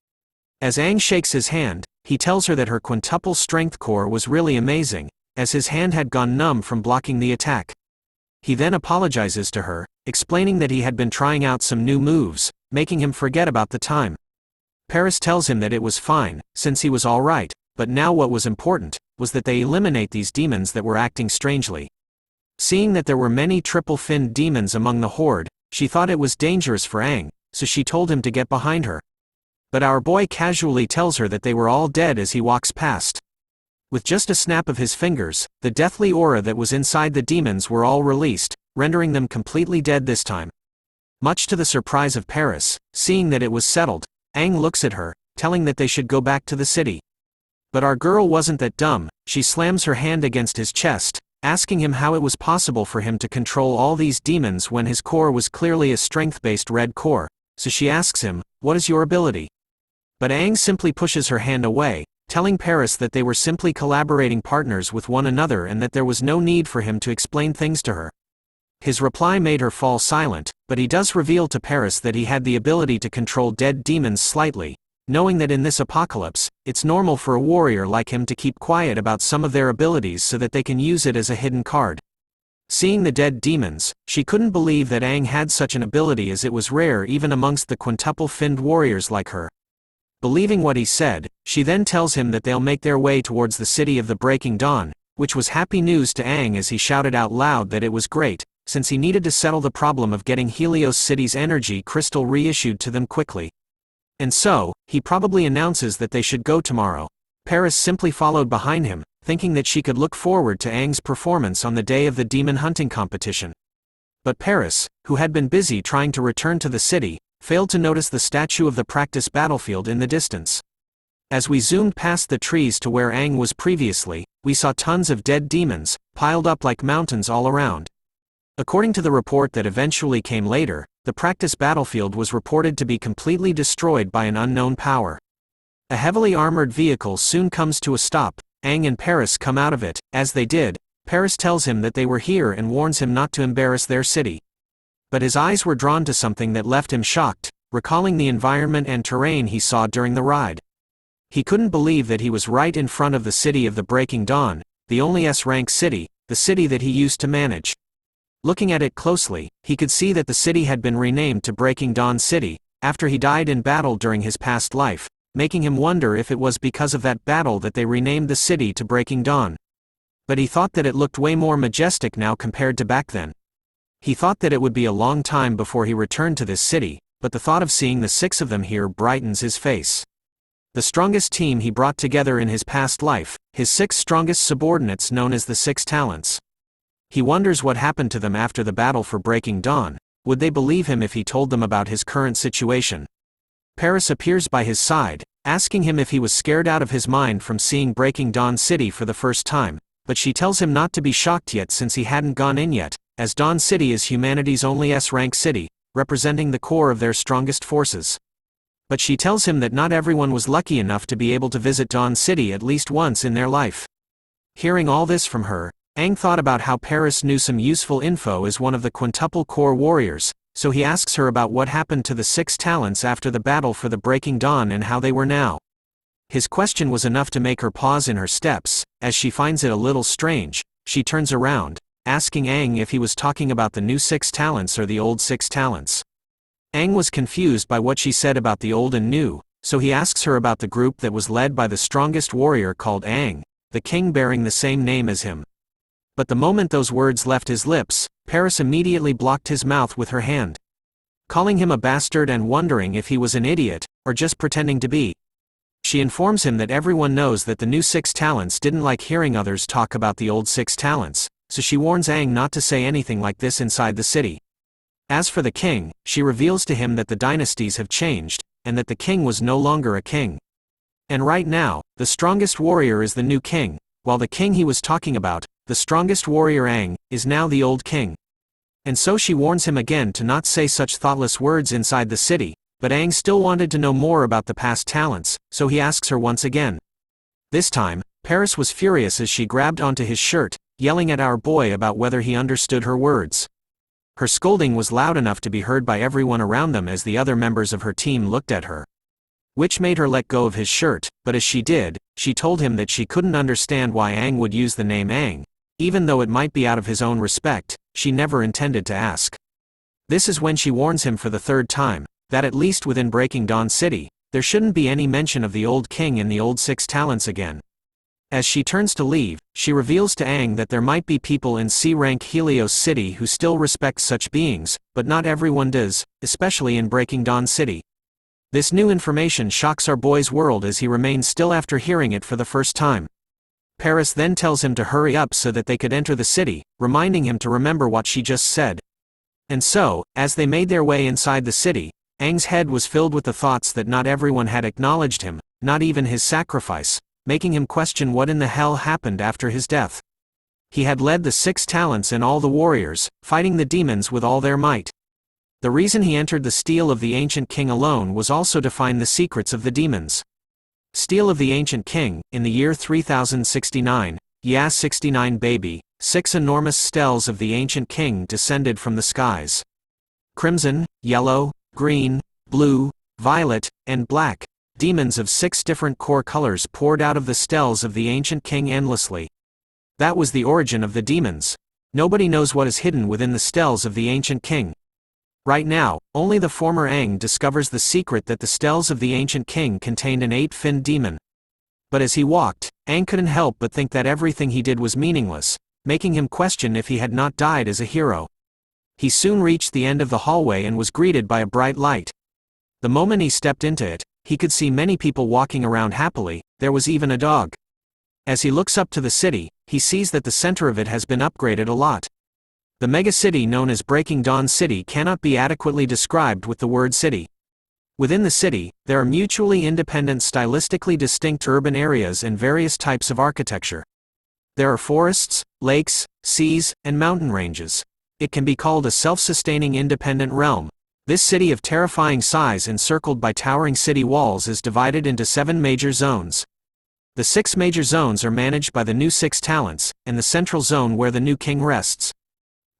As Aang shakes his hand, he tells her that her quintuple strength core was really amazing, as his hand had gone numb from blocking the attack. He then apologizes to her, explaining that he had been trying out some new moves, making him forget about the time. Paris tells him that it was fine, since he was all right, but now what was important was that they eliminate these demons that were acting strangely. Seeing that there were many triple-finned demons among the horde, she thought it was dangerous for Aang, so she told him to get behind her. But our boy casually tells her that they were all dead as he walks past. With just a snap of his fingers, the deathly aura that was inside the demons were all released, rendering them completely dead this time. Much to the surprise of Paris, seeing that it was settled, Aang looks at her, telling that they should go back to the city. But our girl wasn't that dumb. She slams her hand against his chest, asking him how it was possible for him to control all these demons when his core was clearly a strength-based red core. So she asks him, "What is your ability?" But Aang simply pushes her hand away, telling Paris that they were simply collaborating partners with one another and that there was no need for him to explain things to her. His reply made her fall silent, but he does reveal to Paris that he had the ability to control dead demons slightly, knowing that in this apocalypse, it's normal for a warrior like him to keep quiet about some of their abilities so that they can use it as a hidden card. Seeing the dead demons, she couldn't believe that Aang had such an ability, as it was rare even amongst the quintuple-finned warriors like her. Believing what he said, she then tells him that they'll make their way towards the city of the breaking dawn, which was happy news to Aang as he shouted out loud that it was great, since he needed to settle the problem of getting Helios City's energy crystal reissued to them quickly. And so, he probably announces that they should go tomorrow. Paris simply followed behind him, thinking that she could look forward to Aang's performance on the day of the demon hunting competition. But Paris, who had been busy trying to return to the city, failed to notice the statue of the practice battlefield in the distance. As we zoomed past the trees to where Aang was previously, we saw tons of dead demons, piled up like mountains all around. According to the report that eventually came later, the practice battlefield was reported to be completely destroyed by an unknown power. A heavily armored vehicle soon comes to a stop. Aang and Paris come out of it. As they did, Paris tells him that they were here and warns him not to embarrass their city. But his eyes were drawn to something that left him shocked, recalling the environment and terrain he saw during the ride. He couldn't believe that he was right in front of the city of the Breaking Dawn, the only S-rank city, the city that he used to manage. Looking at it closely, he could see that the city had been renamed to Breaking Dawn City, after he died in battle during his past life, making him wonder if it was because of that battle that they renamed the city to Breaking Dawn. But he thought that it looked way more majestic now compared to back then. He thought that it would be a long time before he returned to this city, but the thought of seeing the 6 of them here brightens his face. The strongest team he brought together in his past life, his 6 strongest subordinates known as the 6 Talents. He wonders what happened to them after the battle for Breaking Dawn. Would they believe him if he told them about his current situation? Paris appears by his side, asking him if he was scared out of his mind from seeing Breaking Dawn City for the first time, but she tells him not to be shocked yet since he hadn't gone in yet, as Dawn City is humanity's only S-rank city, representing the core of their strongest forces. But she tells him that not everyone was lucky enough to be able to visit Dawn City at least once in their life. Hearing all this from her, Aang thought about how Paris knew some useful info as one of the quintuple core warriors, so he asks her about what happened to the 6 Talents after the battle for the Breaking Dawn and how they were now. His question was enough to make her pause in her steps. As she finds it a little strange, she turns around, asking Aang if he was talking about the new 6 Talents or the old 6 Talents. Aang was confused by what she said about the old and new, so he asks her about the group that was led by the strongest warrior called Aang, the king bearing the same name as him. But the moment those words left his lips, Paris immediately blocked his mouth with her hand, calling him a bastard and wondering if he was an idiot, or just pretending to be. She informs him that everyone knows that the new 6 Talents didn't like hearing others talk about the old 6 Talents, so she warns Aang not to say anything like this inside the city. As for the king, she reveals to him that the dynasties have changed, and that the king was no longer a king. And right now, the strongest warrior is the new king, while the king he was talking about, the strongest warrior Aang, is now the old king. And so she warns him again to not say such thoughtless words inside the city, but Aang still wanted to know more about the past talents, so he asks her once again. This time, Paris was furious as she grabbed onto his shirt, yelling at our boy about whether he understood her words. Her scolding was loud enough to be heard by everyone around them as the other members of her team looked at her, which made her let go of his shirt, but as she did, she told him that she couldn't understand why Aang would use the name Aang. Even though it might be out of his own respect, she never intended to ask. This is when she warns him for the 3rd time, that at least within Breaking Dawn City, there shouldn't be any mention of the old king and the old 6 Talents again. As she turns to leave, she reveals to Aang that there might be people in C-rank Helios City who still respect such beings, but not everyone does, especially in Breaking Dawn City. This new information shocks our boy's world as he remains still after hearing it for the first time. Paris then tells him to hurry up so that they could enter the city, reminding him to remember what she just said. And so, as they made their way inside the city, Aang's head was filled with the thoughts that not everyone had acknowledged him, not even his sacrifice, making him question what in the hell happened after his death. He had led the 6 Talents and all the warriors, fighting the demons with all their might. The reason he entered the steel of the ancient king alone was also to find the secrets of the demons. Steel of the Ancient King, in the year 3069, Yas 69 baby, 6 enormous stels of the Ancient King descended from the skies. Crimson, yellow, green, blue, violet, and black, demons of 6 different core colors poured out of the stels of the Ancient King endlessly. That was the origin of the demons. Nobody knows what is hidden within the stels of the Ancient King. Right now, only the former Aang discovers the secret that the stels of the Ancient King contained an 8-finned demon. But as he walked, Aang couldn't help but think that everything he did was meaningless, making him question if he had not died as a hero. He soon reached the end of the hallway and was greeted by a bright light. The moment he stepped into it, he could see many people walking around happily. There was even a dog. As he looks up to the city, he sees that the center of it has been upgraded a lot. The mega-city known as Breaking Dawn City cannot be adequately described with the word city. Within the city, there are mutually independent stylistically distinct urban areas and various types of architecture. There are forests, lakes, seas, and mountain ranges. It can be called a self-sustaining independent realm. This city of terrifying size encircled by towering city walls is divided into 7 major zones. The 6 major zones are managed by the new 6 talents, and the central zone where the new king rests.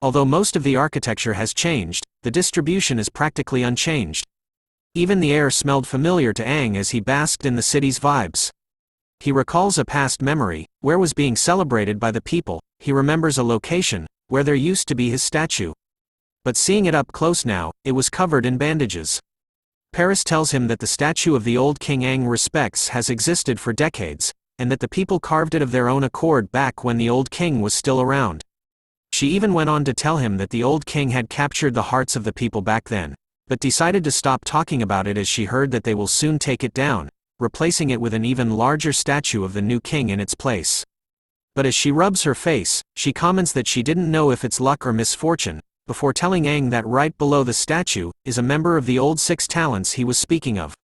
Although most of the architecture has changed, the distribution is practically unchanged. Even the air smelled familiar to Aang as he basked in the city's vibes. He recalls a past memory, where was being celebrated by the people. He remembers a location, where there used to be his statue. But seeing it up close now, it was covered in bandages. Paris tells him that the statue of the old king Aang respects has existed for decades, and that the people carved it of their own accord back when the old king was still around. She even went on to tell him that the old king had captured the hearts of the people back then, but decided to stop talking about it as she heard that they will soon take it down, replacing it with an even larger statue of the new king in its place. But as she rubs her face, she comments that she didn't know if it's luck or misfortune, before telling Aang that right below the statue is a member of the old 6 talents he was speaking of.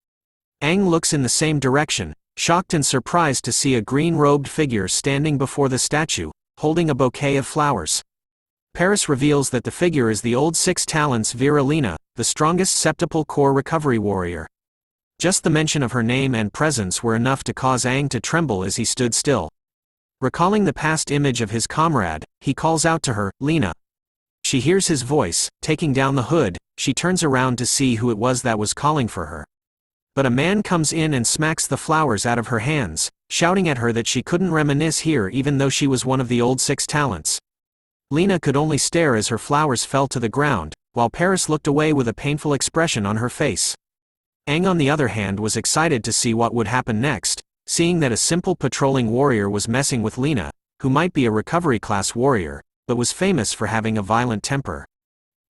Aang looks in the same direction, shocked and surprised to see a green-robed figure standing before the statue, holding a bouquet of flowers. Paris reveals that the figure is the old 6 talents Vera Lina, the strongest septuple core recovery warrior. Just the mention of her name and presence were enough to cause Aang to tremble as he stood still. Recalling the past image of his comrade, he calls out to her, "Lina." She hears his voice. Taking down the hood, she turns around to see who it was that was calling for her. But a man comes in and smacks the flowers out of her hands, shouting at her that she couldn't reminisce here even though she was one of the old 6 talents. Lina could only stare as her flowers fell to the ground, while Paris looked away with a painful expression on her face. Aang on the other hand was excited to see what would happen next, seeing that a simple patrolling warrior was messing with Lina, who might be a recovery class warrior, but was famous for having a violent temper.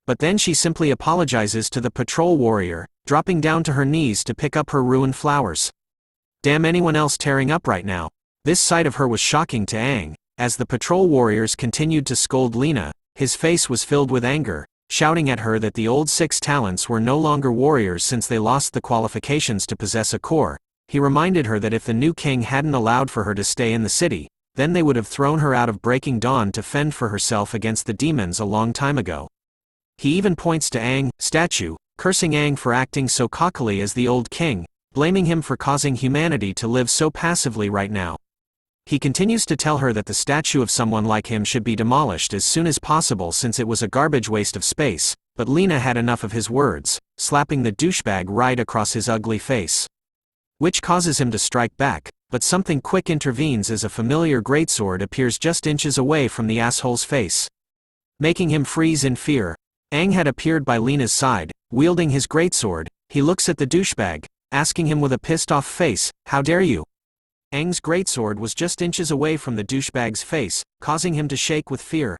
But then she simply apologizes to the patrol warrior, dropping down to her knees to pick up her ruined flowers. Damn, anyone else tearing up right now. This sight of her was shocking to Aang. As the patrol warriors continued to scold Lina, his face was filled with anger, shouting at her that the old 6 talents were no longer warriors since they lost the qualifications to possess a core. He reminded her that if the new king hadn't allowed for her to stay in the city, then they would have thrown her out of Breaking Dawn to fend for herself against the demons a long time ago. He even points to Aang, statue, cursing Aang for acting so cockily as the old king, blaming him for causing humanity to live so passively right now. He continues to tell her that the statue of someone like him should be demolished as soon as possible since it was a garbage waste of space, but Lina had enough of his words, slapping the douchebag right across his ugly face. Which causes him to strike back, but something quick intervenes as a familiar greatsword appears just inches away from the asshole's face, making him freeze in fear. Aang had appeared by Lina's side, wielding his greatsword. He looks at the douchebag, asking him with a pissed-off face, "How dare you?" Aang's greatsword was just inches away from the douchebag's face, causing him to shake with fear.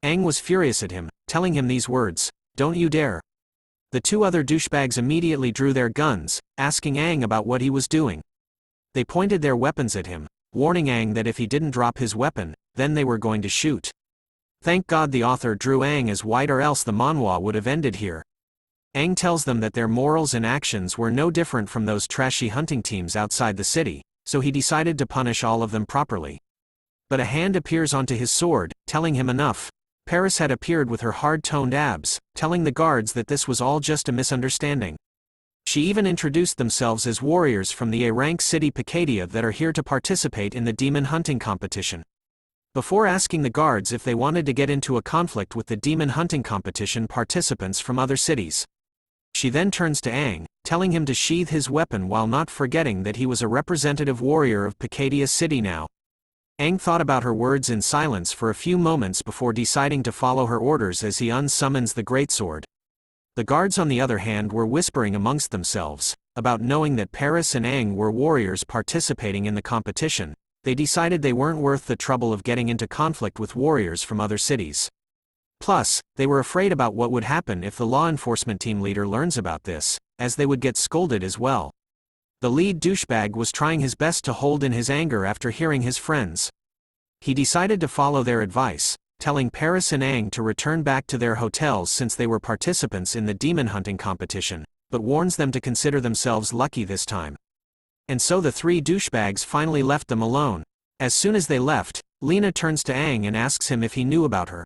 Aang was furious at him, telling him these words, "Don't you dare." The 2 other douchebags immediately drew their guns, asking Aang about what he was doing. They pointed their weapons at him, warning Aang that if he didn't drop his weapon, then they were going to shoot. Thank God the author drew Aang as white, or else the manhwa would have ended here. Aang tells them that their morals and actions were no different from those trashy hunting teams outside the city, so he decided to punish all of them properly. But a hand appears onto his sword, telling him enough. Paris had appeared with her hard-toned abs, telling the guards that this was all just a misunderstanding. She even introduced themselves as warriors from the A-rank city Pikadia that are here to participate in the demon hunting competition. Before asking the guards if they wanted to get into a conflict with the demon hunting competition participants from other cities. She then turns to Aang, telling him to sheath his weapon while not forgetting that he was a representative warrior of Pikadia City now. Aang thought about her words in silence for a few moments before deciding to follow her orders as he unsummons the greatsword. The guards on the other hand were whispering amongst themselves, about knowing that Paris and Aang were warriors participating in the competition. They decided they weren't worth the trouble of getting into conflict with warriors from other cities. Plus, they were afraid about what would happen if the law enforcement team leader learns about this, as they would get scolded as well. The lead douchebag was trying his best to hold in his anger after hearing his friends. He decided to follow their advice, telling Paris and Aang to return back to their hotels since they were participants in the demon hunting competition, but warns them to consider themselves lucky this time. And so the 3 douchebags finally left them alone. As soon as they left, Lina turns to Aang and asks him if he knew about her.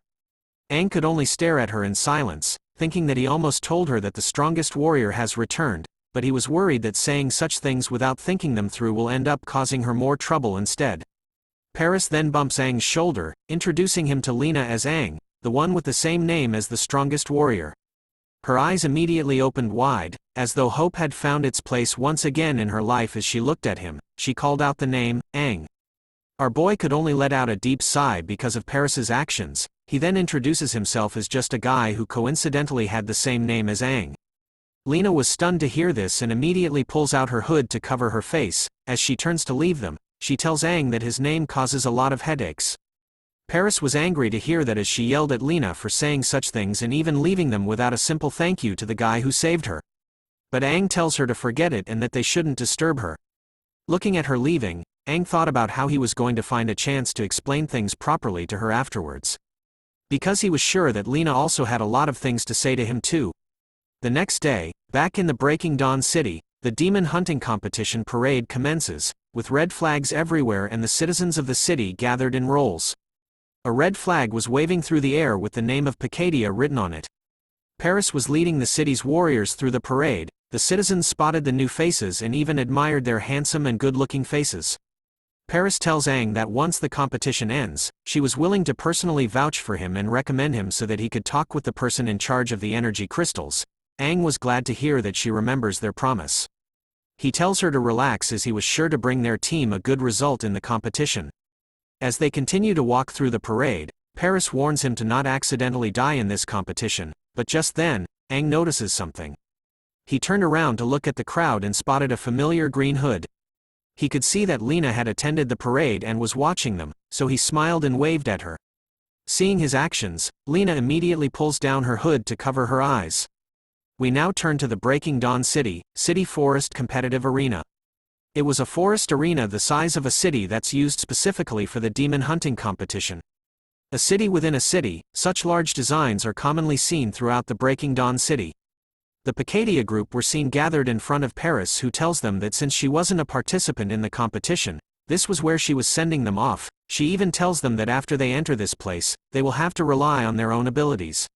Aang could only stare at her in silence, thinking that he almost told her that the strongest warrior has returned, but he was worried that saying such things without thinking them through will end up causing her more trouble instead. Paris then bumps Aang's shoulder, introducing him to Lena as Aang, the one with the same name as the strongest warrior. Her eyes immediately opened wide, as though hope had found its place once again in her life as she looked at him. She called out the name, Aang. Our boy could only let out a deep sigh because of Paris's actions. He then introduces himself as just a guy who coincidentally had the same name as Aang. Lena was stunned to hear this and immediately pulls out her hood to cover her face. As she turns to leave them, she tells Aang that his name causes a lot of headaches. Paris was angry to hear that as she yelled at Lena for saying such things and even leaving them without a simple thank you to the guy who saved her. But Aang tells her to forget it and that they shouldn't disturb her. Looking at her leaving, Aang thought about how he was going to find a chance to explain things properly to her afterwards. Because he was sure that Lena also had a lot of things to say to him too. The next day, back in the Breaking Dawn City, the demon hunting competition parade commences, with red flags everywhere and the citizens of the city gathered in rows. A red flag was waving through the air with the name of Pakadia written on it. Paris was leading the city's warriors through the parade. The citizens spotted the new faces and even admired their handsome and good-looking faces. Paris tells Aang that once the competition ends, she was willing to personally vouch for him and recommend him so that he could talk with the person in charge of the energy crystals. Aang was glad to hear that she remembers their promise. He tells her to relax as he was sure to bring their team a good result in the competition. As they continue to walk through the parade, Paris warns him to not accidentally die in this competition, but just then, Aang notices something. He turned around to look at the crowd and spotted a familiar green hood. He could see that Lena had attended the parade and was watching them, so he smiled and waved at her. Seeing his actions, Lena immediately pulls down her hood to cover her eyes. We now turn to the Breaking Dawn City Forest competitive arena. It was a forest arena the size of a city that's used specifically for the demon hunting competition. A city within a city, such large designs are commonly seen throughout the Breaking Dawn City. The Pakadia group were seen gathered in front of Paris, who tells them that since she wasn't a participant in the competition, this was where she was sending them off. She even tells them that after they enter this place, they will have to rely on their own abilities.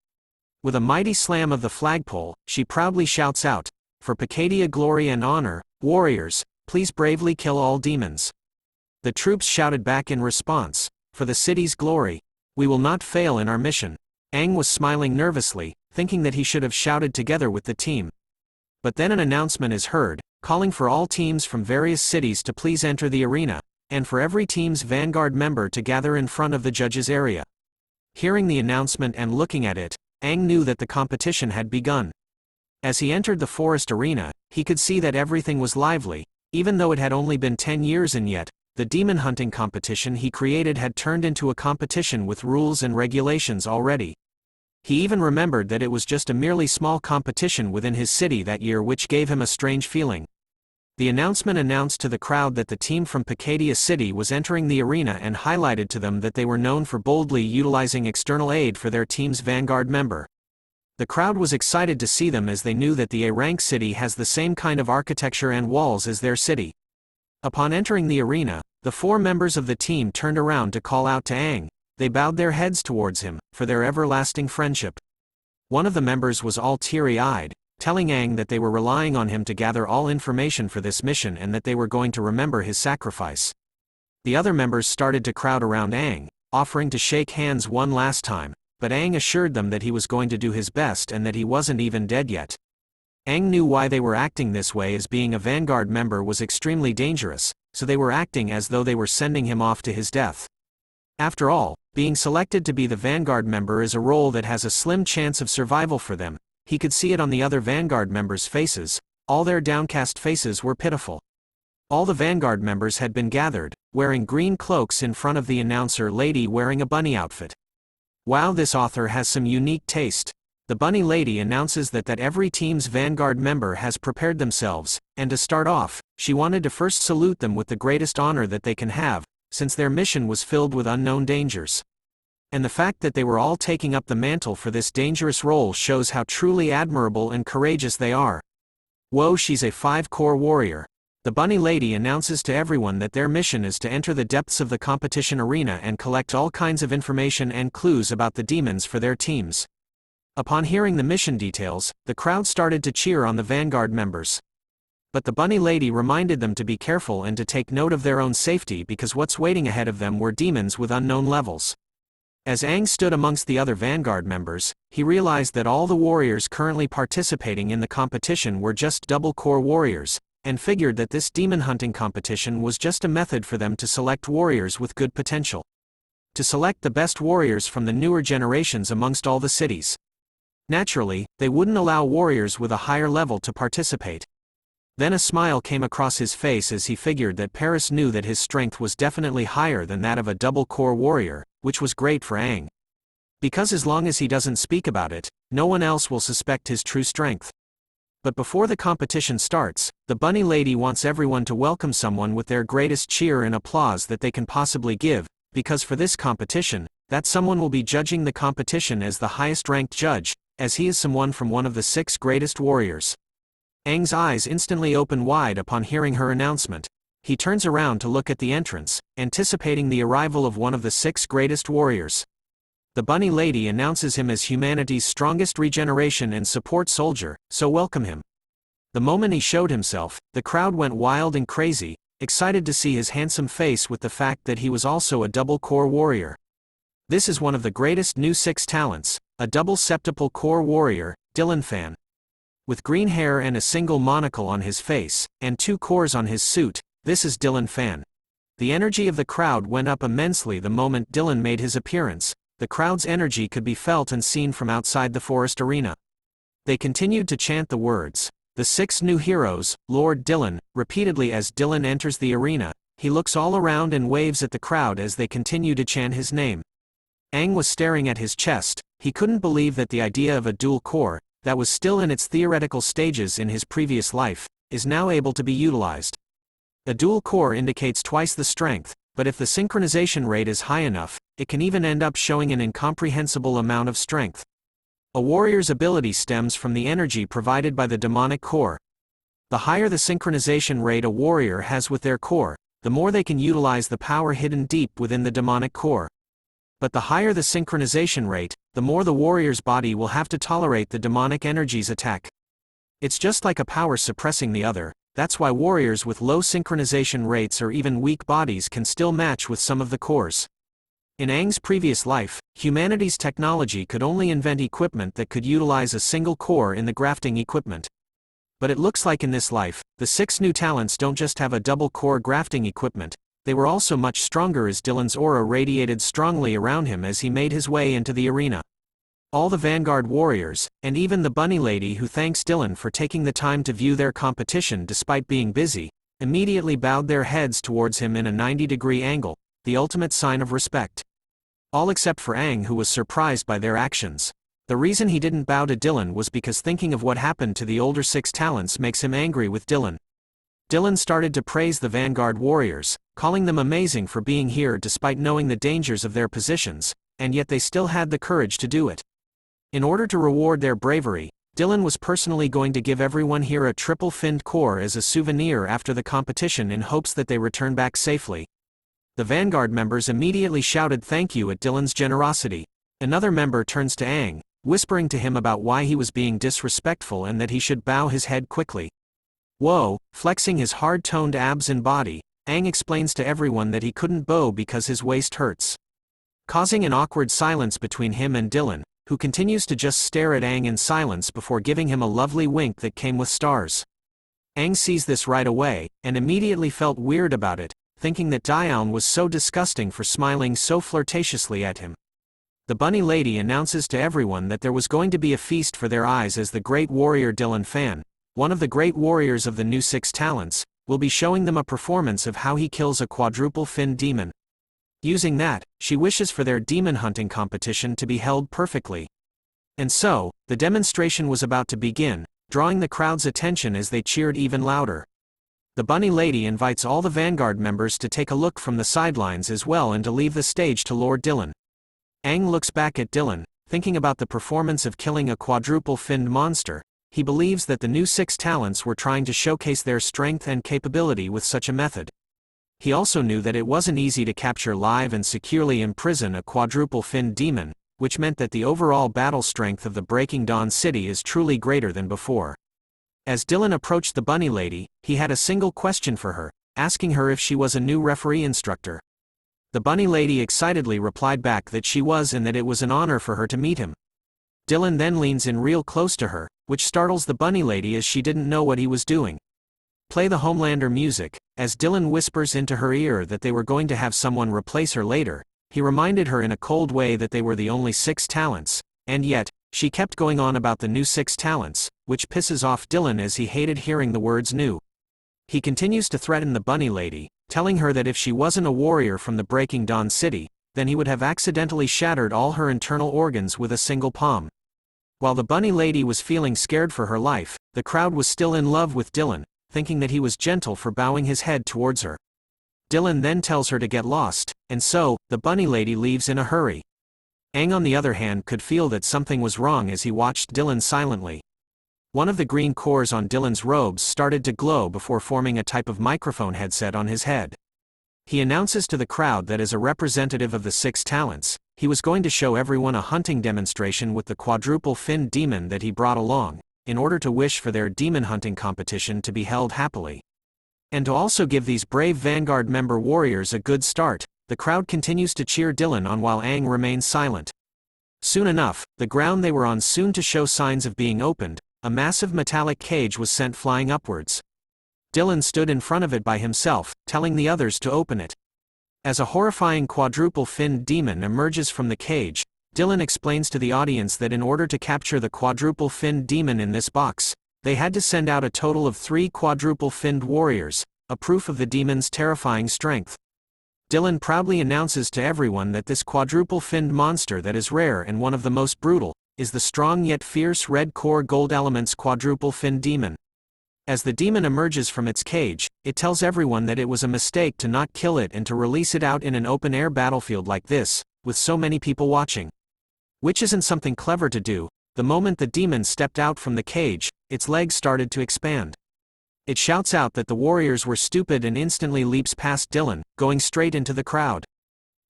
With a mighty slam of the flagpole, she proudly shouts out, "For Pakadia glory and honor, warriors, please bravely kill all demons." The troops shouted back in response, "For the city's glory, we will not fail in our mission." Aang was smiling nervously, thinking that he should have shouted together with the team. But then an announcement is heard, calling for all teams from various cities to please enter the arena, and for every team's vanguard member to gather in front of the judges' area. Hearing the announcement and looking at it, Aang knew that the competition had begun. As he entered the forest arena, he could see that everything was lively, even though it had only been 10 years and yet, the demon hunting competition he created had turned into a competition with rules and regulations already. He even remembered that it was just a merely small competition within his city that year, which gave him a strange feeling. The announcement announced to the crowd that the team from Pakadia City was entering the arena and highlighted to them that they were known for boldly utilizing external aid for their team's vanguard member. The crowd was excited to see them as they knew that the A-rank city has the same kind of architecture and walls as their city. Upon entering the arena, the 4 members of the team turned around to call out to Aang. They bowed their heads towards him, for their everlasting friendship. One of the members was all teary-eyed, telling Aang that they were relying on him to gather all information for this mission and that they were going to remember his sacrifice. The other members started to crowd around Aang, offering to shake hands one last time, but Aang assured them that he was going to do his best and that he wasn't even dead yet. Aang knew why they were acting this way, as being a vanguard member was extremely dangerous, so they were acting as though they were sending him off to his death. After all, being selected to be the vanguard member is a role that has a slim chance of survival for them. He could see it on the other vanguard members' faces. All their downcast faces were pitiful. All the vanguard members had been gathered, wearing green cloaks in front of the announcer lady wearing a bunny outfit. Wow, this author has some unique taste. The bunny lady announces that every team's vanguard member has prepared themselves, and to start off, she wanted to first salute them with the greatest honor that they can have, since their mission was filled with unknown dangers. And the fact that they were all taking up the mantle for this dangerous role shows how truly admirable and courageous they are. Whoa, she's a 5-core warrior. The bunny lady announces to everyone that their mission is to enter the depths of the competition arena and collect all kinds of information and clues about the demons for their teams. Upon hearing the mission details, the crowd started to cheer on the Vanguard members. But the bunny lady reminded them to be careful and to take note of their own safety because what's waiting ahead of them were demons with unknown levels. As Aang stood amongst the other Vanguard members, he realized that all the warriors currently participating in the competition were just double-core warriors, and figured that this demon hunting competition was just a method for them to select warriors with good potential. To select the best warriors from the newer generations amongst all the cities. Naturally, they wouldn't allow warriors with a higher level to participate. Then a smile came across his face as he figured that Paris knew that his strength was definitely higher than that of a double-core warrior, which was great for Aang. Because as long as he doesn't speak about it, no one else will suspect his true strength. But before the competition starts, the bunny lady wants everyone to welcome someone with their greatest cheer and applause that they can possibly give, because for this competition, that someone will be judging the competition as the highest-ranked judge, as he is someone from one of the 6 greatest warriors. Aang's eyes instantly open wide upon hearing her announcement. He turns around to look at the entrance, anticipating the arrival of one of the 6 greatest warriors. The bunny lady announces him as humanity's strongest regeneration and support soldier, so welcome him. The moment he showed himself, the crowd went wild and crazy, excited to see his handsome face with the fact that he was also a double-core warrior. This is one of the greatest new 6 talents, a double septuple core warrior, Dylan Fan. With green hair and a single monocle on his face, and 2 cores on his suit, this is Dylan Fan. The energy of the crowd went up immensely the moment Dylan made his appearance. The crowd's energy could be felt and seen from outside the forest arena. They continued to chant the words, "The 6 new heroes, Lord Dylan," repeatedly as Dylan enters the arena. He looks all around and waves at the crowd as they continue to chant his name. Aang was staring at his chest. He couldn't believe that the idea of a dual core, that was still in its theoretical stages in his previous life, is now able to be utilized. A dual core indicates twice the strength, but if the synchronization rate is high enough, it can even end up showing an incomprehensible amount of strength. A warrior's ability stems from the energy provided by the demonic core. The higher the synchronization rate a warrior has with their core, the more they can utilize the power hidden deep within the demonic core. But the higher the synchronization rate, the more the warrior's body will have to tolerate the demonic energy's attack. It's just like a power suppressing the other. That's why warriors with low synchronization rates or even weak bodies can still match with some of the cores. In Aang's previous life, humanity's technology could only invent equipment that could utilize a single core in the grafting equipment. But it looks like in this life, the 6 new talents don't just have a double-core grafting equipment, they were also much stronger as Dylan's aura radiated strongly around him as he made his way into the arena. All the Vanguard warriors, and even the bunny lady who thanks Dylan for taking the time to view their competition despite being busy, immediately bowed their heads towards him in a 90-degree angle, the ultimate sign of respect. All except for Aang, who was surprised by their actions. The reason he didn't bow to Dylan was because thinking of what happened to the older 6 talents makes him angry with Dylan. Dylan started to praise the Vanguard warriors, calling them amazing for being here despite knowing the dangers of their positions, and yet they still had the courage to do it. In order to reward their bravery, Dylan was personally going to give everyone here a triple-finned core as a souvenir after the competition in hopes that they return back safely. The Vanguard members immediately shouted thank you at Dylan's generosity. Another member turns to Aang, whispering to him about why he was being disrespectful and that he should bow his head quickly. Whoa, flexing his hard-toned abs and body, Aang explains to everyone that he couldn't bow because his waist hurts. Causing an awkward silence between him and Dylan, who continues to just stare at Aang in silence before giving him a lovely wink that came with stars. Aang sees this right away, and immediately felt weird about it, thinking that Dion was so disgusting for smiling so flirtatiously at him. The bunny lady announces to everyone that there was going to be a feast for their eyes as the great warrior Dylan Fan, one of the great warriors of the new 6 talents, will be showing them a performance of how he kills a quadruple-finned demon. Using that, she wishes for their demon hunting competition to be held perfectly. And so, the demonstration was about to begin, drawing the crowd's attention as they cheered even louder. The bunny lady invites all the Vanguard members to take a look from the sidelines as well and to leave the stage to Lord Dylan. Aang looks back at Dylan, thinking about the performance of killing a quadruple-finned monster. He believes that the new 6 talents were trying to showcase their strength and capability with such a method. He also knew that it wasn't easy to capture live and securely imprison a quadruple-finned demon, which meant that the overall battle strength of the Breaking Dawn city is truly greater than before. As Dylan approached the bunny lady, he had a single question for her, asking her if she was a new referee instructor. The bunny lady excitedly replied back that she was and that it was an honor for her to meet him. Dylan then leans in real close to her, which startles the bunny lady as she didn't know what he was doing. Play the Homelander music. As Dylan whispers into her ear that they were going to have someone replace her later, he reminded her in a cold way that they were the only 6 talents, and yet, she kept going on about the new 6 talents, which pisses off Dylan as he hated hearing the words new. He continues to threaten the bunny lady, telling her that if she wasn't a warrior from the Breaking Dawn city, then he would have accidentally shattered all her internal organs with a single palm. While the bunny lady was feeling scared for her life, the crowd was still in love with Dylan, thinking that he was gentle for bowing his head towards her. Dylan then tells her to get lost, and so, the bunny lady leaves in a hurry. Aang on the other hand could feel that something was wrong as he watched Dylan silently. One of the green cores on Dylan's robes started to glow before forming a type of microphone headset on his head. He announces to the crowd that as a representative of the 6 talents, he was going to show everyone a hunting demonstration with the quadruple finned demon that he brought along, in order to wish for their demon hunting competition to be held happily. And to also give these brave Vanguard member warriors a good start, the crowd continues to cheer Dylan on while Aang remains silent. Soon enough, the ground they were on soon to show signs of being opened. A massive metallic cage was sent flying upwards. Dylan stood in front of it by himself, telling the others to open it. As a horrifying quadruple-finned demon emerges from the cage, Dylan explains to the audience that in order to capture the quadruple-finned demon in this box, they had to send out a total of 3 quadruple-finned warriors, a proof of the demon's terrifying strength. Dylan proudly announces to everyone that this quadruple-finned monster that is rare and one of the most brutal, is the strong yet fierce red core gold elements quadruple-finned demon. As the demon emerges from its cage, it tells everyone that it was a mistake to not kill it and to release it out in an open-air battlefield like this, with so many people watching. Which isn't something clever to do. The moment the demon stepped out from the cage, its legs started to expand. It shouts out that the warriors were stupid and instantly leaps past Dylan, going straight into the crowd.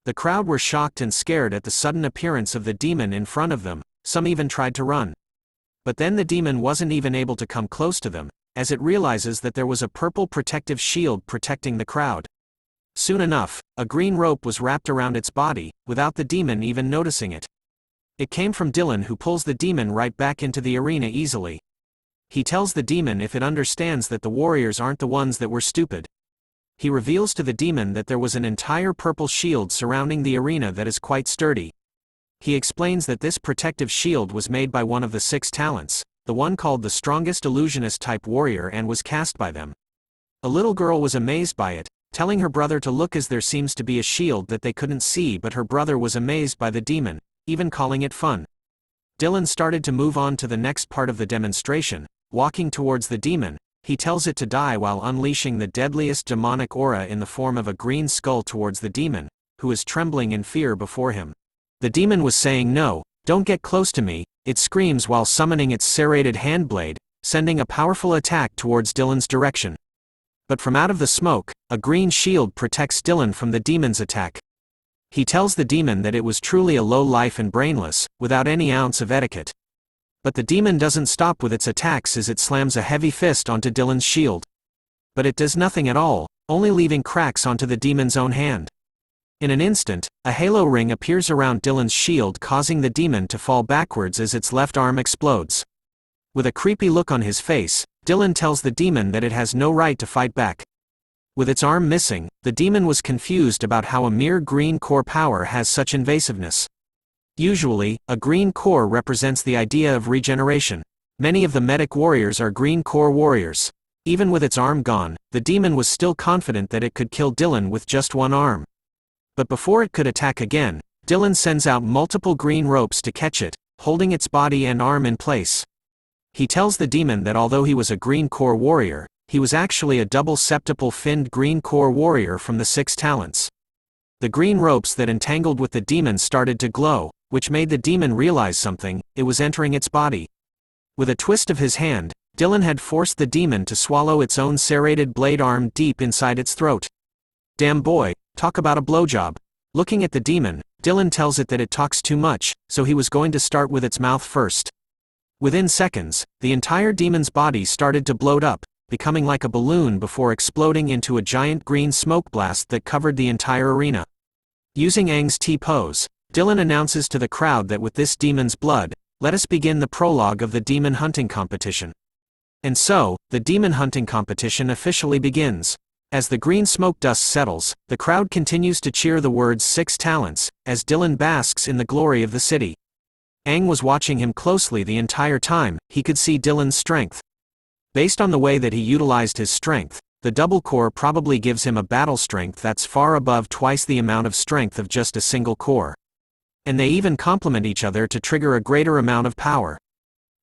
The crowd were shocked and scared at the sudden appearance of the demon in front of them, some even tried to run. But then the demon wasn't even able to come close to them, as it realizes that there was a purple protective shield protecting the crowd. Soon enough, a green rope was wrapped around its body, without the demon even noticing it. It came from Dylan, who pulls the demon right back into the arena easily. He tells the demon if it understands that the warriors aren't the ones that were stupid. He reveals to the demon that there was an entire purple shield surrounding the arena that is quite sturdy. He explains that this protective shield was made by one of the 6 talents, the one called the strongest illusionist-type warrior, and was cast by them. A little girl was amazed by it, telling her brother to look as there seems to be a shield that they couldn't see, but her brother was amazed by the demon, even calling it fun. Dylan started to move on to the next part of the demonstration. Walking towards the demon, he tells it to die while unleashing the deadliest demonic aura in the form of a green skull towards the demon, who is trembling in fear before him. The demon was saying, "No, don't get close to me," it screams while summoning its serrated handblade, sending a powerful attack towards Dylan's direction. But from out of the smoke, a green shield protects Dylan from the demon's attack. He tells the demon that it was truly a low life and brainless, without any ounce of etiquette. But the demon doesn't stop with its attacks as it slams a heavy fist onto Dylan's shield. But it does nothing at all, only leaving cracks onto the demon's own hand. In an instant, a halo ring appears around Dylan's shield, causing the demon to fall backwards as its left arm explodes. With a creepy look on his face, Dylan tells the demon that it has no right to fight back. With its arm missing, the demon was confused about how a mere green core power has such invasiveness. Usually, a green core represents the idea of regeneration. Many of the medic warriors are green core warriors. Even with its arm gone, the demon was still confident that it could kill Dylan with just one arm. But before it could attack again, Dylan sends out multiple green ropes to catch it, holding its body and arm in place. He tells the demon that although he was a green core warrior, he was actually a double septuple finned green core warrior from the 6 talents. The green ropes that entangled with the demon started to glow, which made the demon realize something: it was entering its body. With a twist of his hand, Dylan had forced the demon to swallow its own serrated blade arm deep inside its throat. Damn boy, talk about a blowjob. Looking at the demon, Dylan tells it that it talks too much, so he was going to start with its mouth first. Within seconds, the entire demon's body started to bloat up, becoming like a balloon before exploding into a giant green smoke blast that covered the entire arena. Using Aang's T-pose, Dylan announces to the crowd that with this demon's blood, let us begin the prologue of the demon hunting competition. And so, the demon hunting competition officially begins. As the green smoke dust settles, the crowd continues to cheer the words 6 talents, as Dylan basks in the glory of the city. Aang was watching him closely the entire time. He could see Dylan's strength. Based on the way that he utilized his strength, the double core probably gives him a battle strength that's far above twice the amount of strength of just a single core. And they even complement each other to trigger a greater amount of power.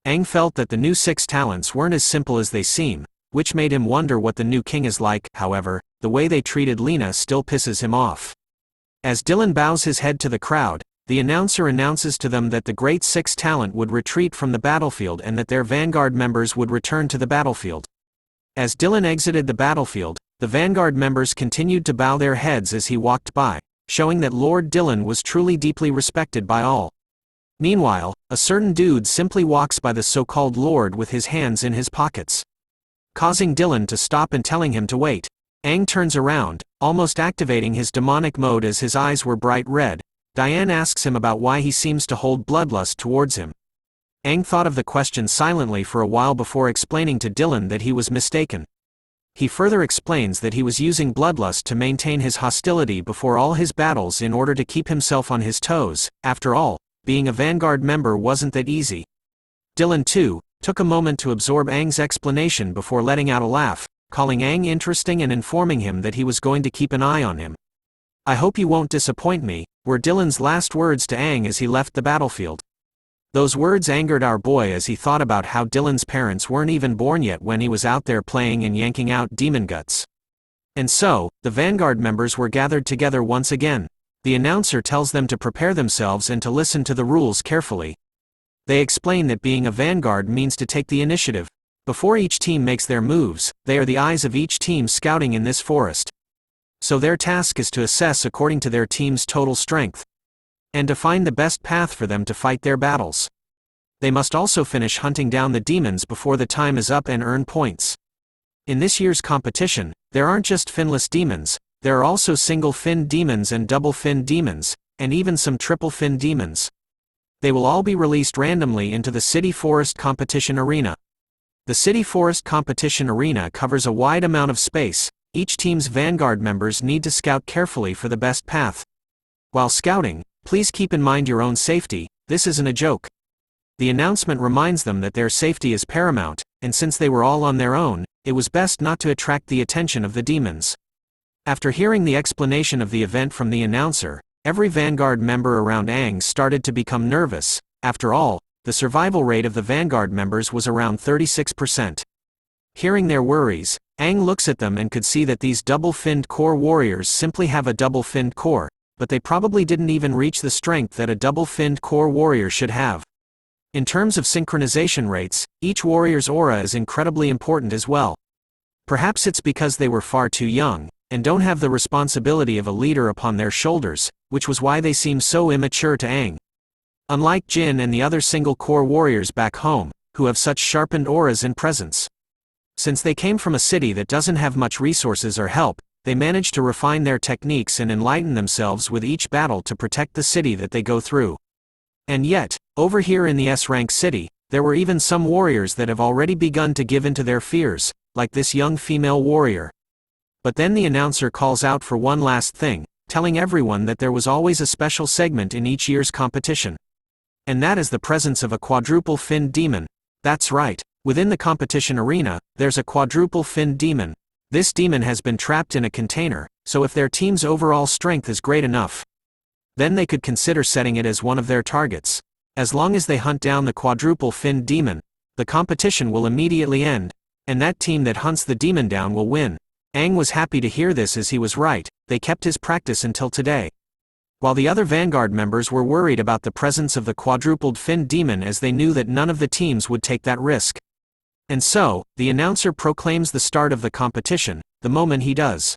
Aang felt that the new 6 talents weren't as simple as they seem, which made him wonder what the new king is like. However, the way they treated Lena still pisses him off. As Dylan bows his head to the crowd, the announcer announces to them that the great 6 talent would retreat from the battlefield and that their vanguard members would return to the battlefield. As Dylan exited the battlefield, the vanguard members continued to bow their heads as he walked by, showing that Lord Dylan was truly deeply respected by all. Meanwhile, a certain dude simply walks by the so-called Lord with his hands in his pockets, causing Dylan to stop and telling him to wait. Aang turns around, almost activating his demonic mode as his eyes were bright red. Diane asks him about why he seems to hold bloodlust towards him. Aang thought of the question silently for a while before explaining to Dylan that he was mistaken. He further explains that he was using bloodlust to maintain his hostility before all his battles in order to keep himself on his toes. After all, being a vanguard member wasn't that easy. Dylan, too, took a moment to absorb Aang's explanation before letting out a laugh, calling Aang interesting and informing him that he was going to keep an eye on him. "I hope you won't disappoint me," were Dylan's last words to Aang as he left the battlefield. Those words angered our boy as he thought about how Dylan's parents weren't even born yet when he was out there playing and yanking out demon guts. And so, the vanguard members were gathered together once again. The announcer tells them to prepare themselves and to listen to the rules carefully. They explain that being a vanguard means to take the initiative. Before each team makes their moves, they are the eyes of each team scouting in this forest. So their task is to assess according to their team's total strength, and to find the best path for them to fight their battles. They must also finish hunting down the demons before the time is up and earn points. In this year's competition, there aren't just finless demons, there are also single-finned demons and double-finned demons, and even some triple-finned demons. They will all be released randomly into the City Forest Competition Arena. The City Forest Competition Arena covers a wide amount of space. Each team's vanguard members need to scout carefully for the best path. While scouting, please keep in mind your own safety. This isn't a joke. The announcement reminds them that their safety is paramount, and since they were all on their own, it was best not to attract the attention of the demons. After hearing the explanation of the event from the announcer, every vanguard member around Aang started to become nervous. After all, the survival rate of the vanguard members was around 36%. Hearing their worries, Aang looks at them and could see that these double-finned core warriors simply have a double-finned core, but they probably didn't even reach the strength that a double-finned core warrior should have. In terms of synchronization rates, each warrior's aura is incredibly important as well. Perhaps it's because they were far too young, and don't have the responsibility of a leader upon their shoulders, which was why they seem so immature to Aang. Unlike Jin and the other single-core warriors back home, who have such sharpened auras and presence. Since they came from a city that doesn't have much resources or help, they managed to refine their techniques and enlighten themselves with each battle to protect the city that they go through. And yet, over here in the S-rank city, there were even some warriors that have already begun to give in to their fears, like this young female warrior. But then the announcer calls out for one last thing, telling everyone that there was always a special segment in each year's competition. And that is the presence of a quadruple-finned demon. That's right. Within the competition arena, there's a quadruple-finned demon. This demon has been trapped in a container, so if their team's overall strength is great enough, then they could consider setting it as one of their targets. As long as they hunt down the quadruple-finned demon, the competition will immediately end, and that team that hunts the demon down will win. Aang was happy to hear this as he was right. They kept his practice until today. While the other vanguard members were worried about the presence of the quadrupled-finned demon as they knew that none of the teams would take that risk. And so, the announcer proclaims the start of the competition. The moment he does,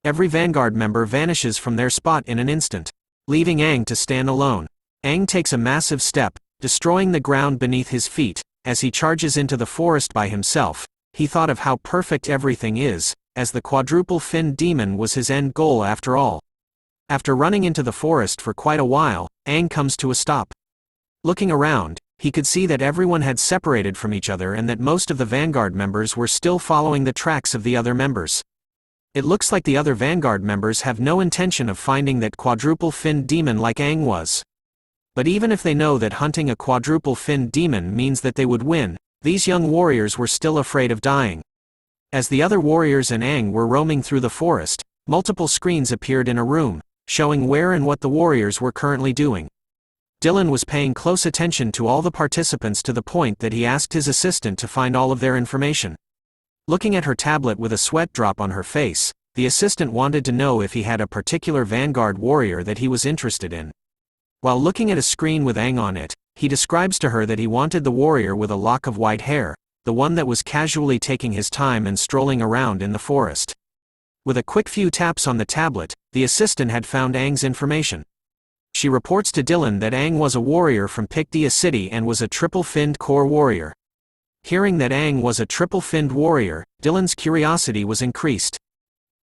Every vanguard member vanishes from their spot in an instant, leaving Aang to stand alone. Aang takes a massive step, destroying the ground beneath his feet. As he charges into the forest by himself, he thought of how perfect everything is, as the quadruple-finned demon was his end goal after all. After running into the forest for quite a while, Aang comes to a stop. Looking around, he could see that everyone had separated from each other and that most of the vanguard members were still following the tracks of the other members. It looks like the other vanguard members have no intention of finding that quadruple-finned demon like Aang was. But even if they know that hunting a quadruple-finned demon means that they would win, these young warriors were still afraid of dying. As the other warriors and Aang were roaming through the forest, multiple screens appeared in a room, showing where and what the warriors were currently doing. Dylan was paying close attention to all the participants to the point that he asked his assistant to find all of their information. Looking at her tablet with a sweat drop on her face, the assistant wanted to know if he had a particular vanguard warrior that he was interested in. While looking at a screen with Aang on it, he describes to her that he wanted the warrior with a lock of white hair, the one that was casually taking his time and strolling around in the forest. With a quick few taps on the tablet, the assistant had found Aang's information. She reports to Dylan that Aang was a warrior from Pictia City and was a triple-finned core warrior. Hearing that Aang was a triple-finned warrior, Dylan's curiosity was increased.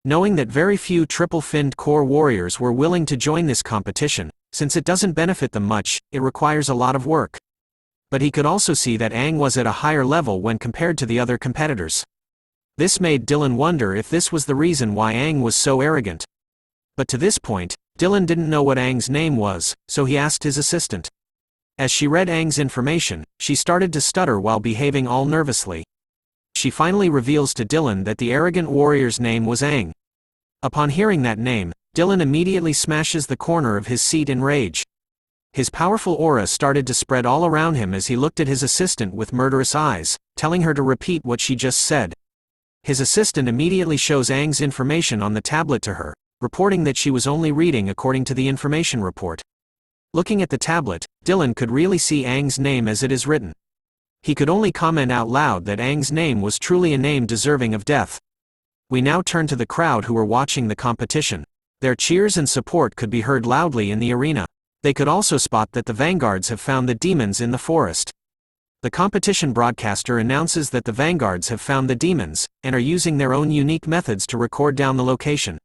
Knowing that very few triple-finned core warriors were willing to join this competition, since it doesn't benefit them much, it requires a lot of work. But he could also see that Aang was at a higher level when compared to the other competitors. This made Dylan wonder if this was the reason why Aang was so arrogant. But to this point, Dylan didn't know what Aang's name was, so he asked his assistant. As she read Aang's information, she started to stutter while behaving all nervously. She finally reveals to Dylan that the arrogant warrior's name was Aang. Upon hearing that name, Dylan immediately smashes the corner of his seat in rage. His powerful aura started to spread all around him as he looked at his assistant with murderous eyes, telling her to repeat what she just said. His assistant immediately shows Aang's information on the tablet to her, reporting that she was only reading according to the information report. Looking at the tablet, Dylan could really see Aang's name as it is written. He could only comment out loud that Aang's name was truly a name deserving of death. We now turn to the crowd who were watching the competition. Their cheers and support could be heard loudly in the arena. They could also spot that the vanguards have found the demons in the forest. The competition broadcaster announces that the vanguards have found the demons, and are using their own unique methods to record down the location.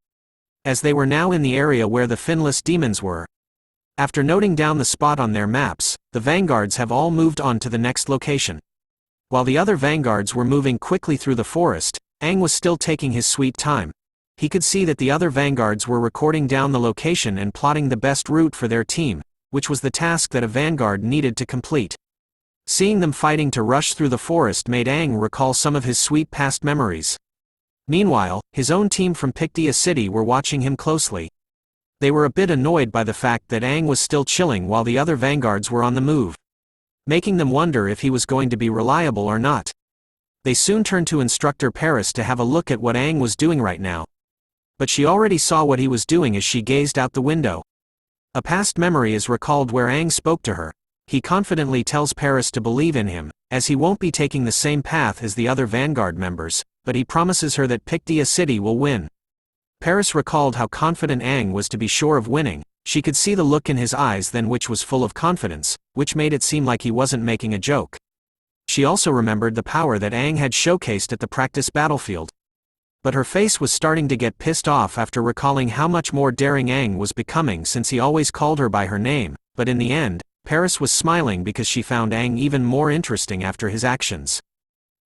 As they were now in the area where the finless demons were. After noting down the spot on their maps, the vanguards have all moved on to the next location. While the other vanguards were moving quickly through the forest, Aang was still taking his sweet time. He could see that the other vanguards were recording down the location and plotting the best route for their team, which was the task that a vanguard needed to complete. Seeing them fighting to rush through the forest made Aang recall some of his sweet past memories. Meanwhile, his own team from Pictia City were watching him closely. They were a bit annoyed by the fact that Aang was still chilling while the other vanguards were on the move, making them wonder if he was going to be reliable or not. They soon turned to Instructor Paris to have a look at what Aang was doing right now. But she already saw what he was doing as she gazed out the window. A past memory is recalled where Aang spoke to her. He confidently tells Paris to believe in him, as he won't be taking the same path as the other vanguard members, but he promises her that Pictia City will win. Paris recalled how confident Aang was to be sure of winning. She could see the look in his eyes then, which was full of confidence, which made it seem like he wasn't making a joke. She also remembered the power that Aang had showcased at the practice battlefield. But her face was starting to get pissed off after recalling how much more daring Aang was becoming since he always called her by her name, but in the end, Paris was smiling because she found Aang even more interesting after his actions.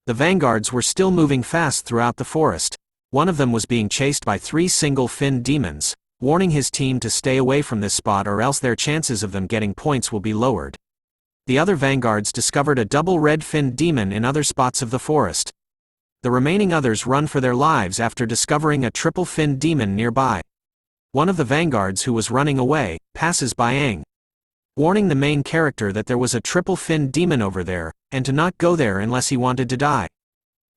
The vanguards were still moving fast throughout the forest. One of them was being chased by 3 single-finned demons, warning his team to stay away from this spot or else their chances of them getting points will be lowered. The other vanguards discovered a double red-finned demon in other spots of the forest. The remaining others run for their lives after discovering a triple-finned demon nearby. One of the vanguards who was running away passes by Aang, warning the main character that there was a triple-finned demon over there, and to not go there unless he wanted to die.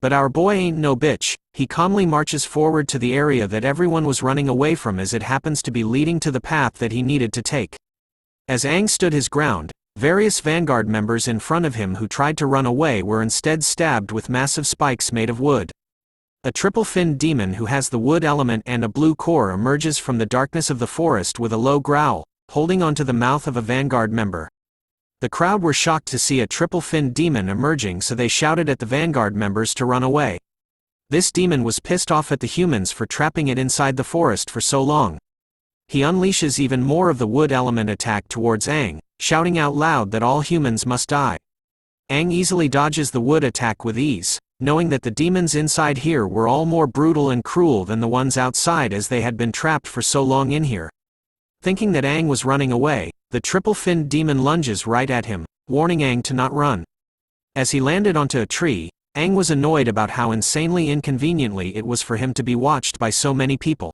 But our boy ain't no bitch. He calmly marches forward to the area that everyone was running away from, as it happens to be leading to the path that he needed to take. As Aang stood his ground, various vanguard members in front of him who tried to run away were instead stabbed with massive spikes made of wood. A triple-finned demon who has the wood element and a blue core emerges from the darkness of the forest with a low growl, holding onto the mouth of a vanguard member. The crowd were shocked to see a triple-finned demon emerging, so they shouted at the vanguard members to run away. This demon was pissed off at the humans for trapping it inside the forest for so long. He unleashes even more of the wood element attack towards Aang, shouting out loud that all humans must die. Aang easily dodges the wood attack with ease, knowing that the demons inside here were all more brutal and cruel than the ones outside, as they had been trapped for so long in here. Thinking that Aang was running away, the triple-finned demon lunges right at him, warning Aang to not run. As he landed onto a tree, Aang was annoyed about how insanely inconveniently it was for him to be watched by so many people.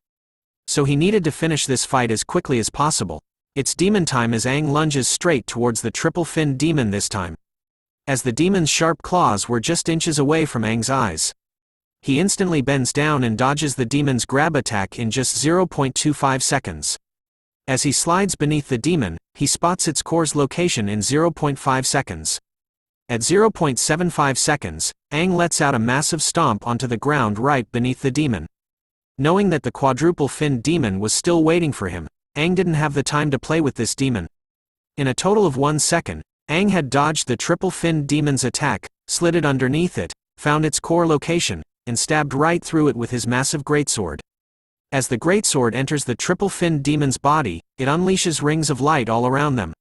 So he needed to finish this fight as quickly as possible. It's demon time as Aang lunges straight towards the triple-finned demon this time. As the demon's sharp claws were just inches away from Aang's eyes, he instantly bends down and dodges the demon's grab attack in just 0.25 seconds. As he slides beneath the demon, he spots its core's location in 0.5 seconds. At 0.75 seconds, Aang lets out a massive stomp onto the ground right beneath the demon. Knowing that the quadruple-finned demon was still waiting for him, Aang didn't have the time to play with this demon. In a total of 1 second, Aang had dodged the triple-finned demon's attack, slid it underneath it, found its core location, and stabbed right through it with his massive greatsword. As the greatsword enters the triple-finned demon's body, it unleashes rings of light all around them.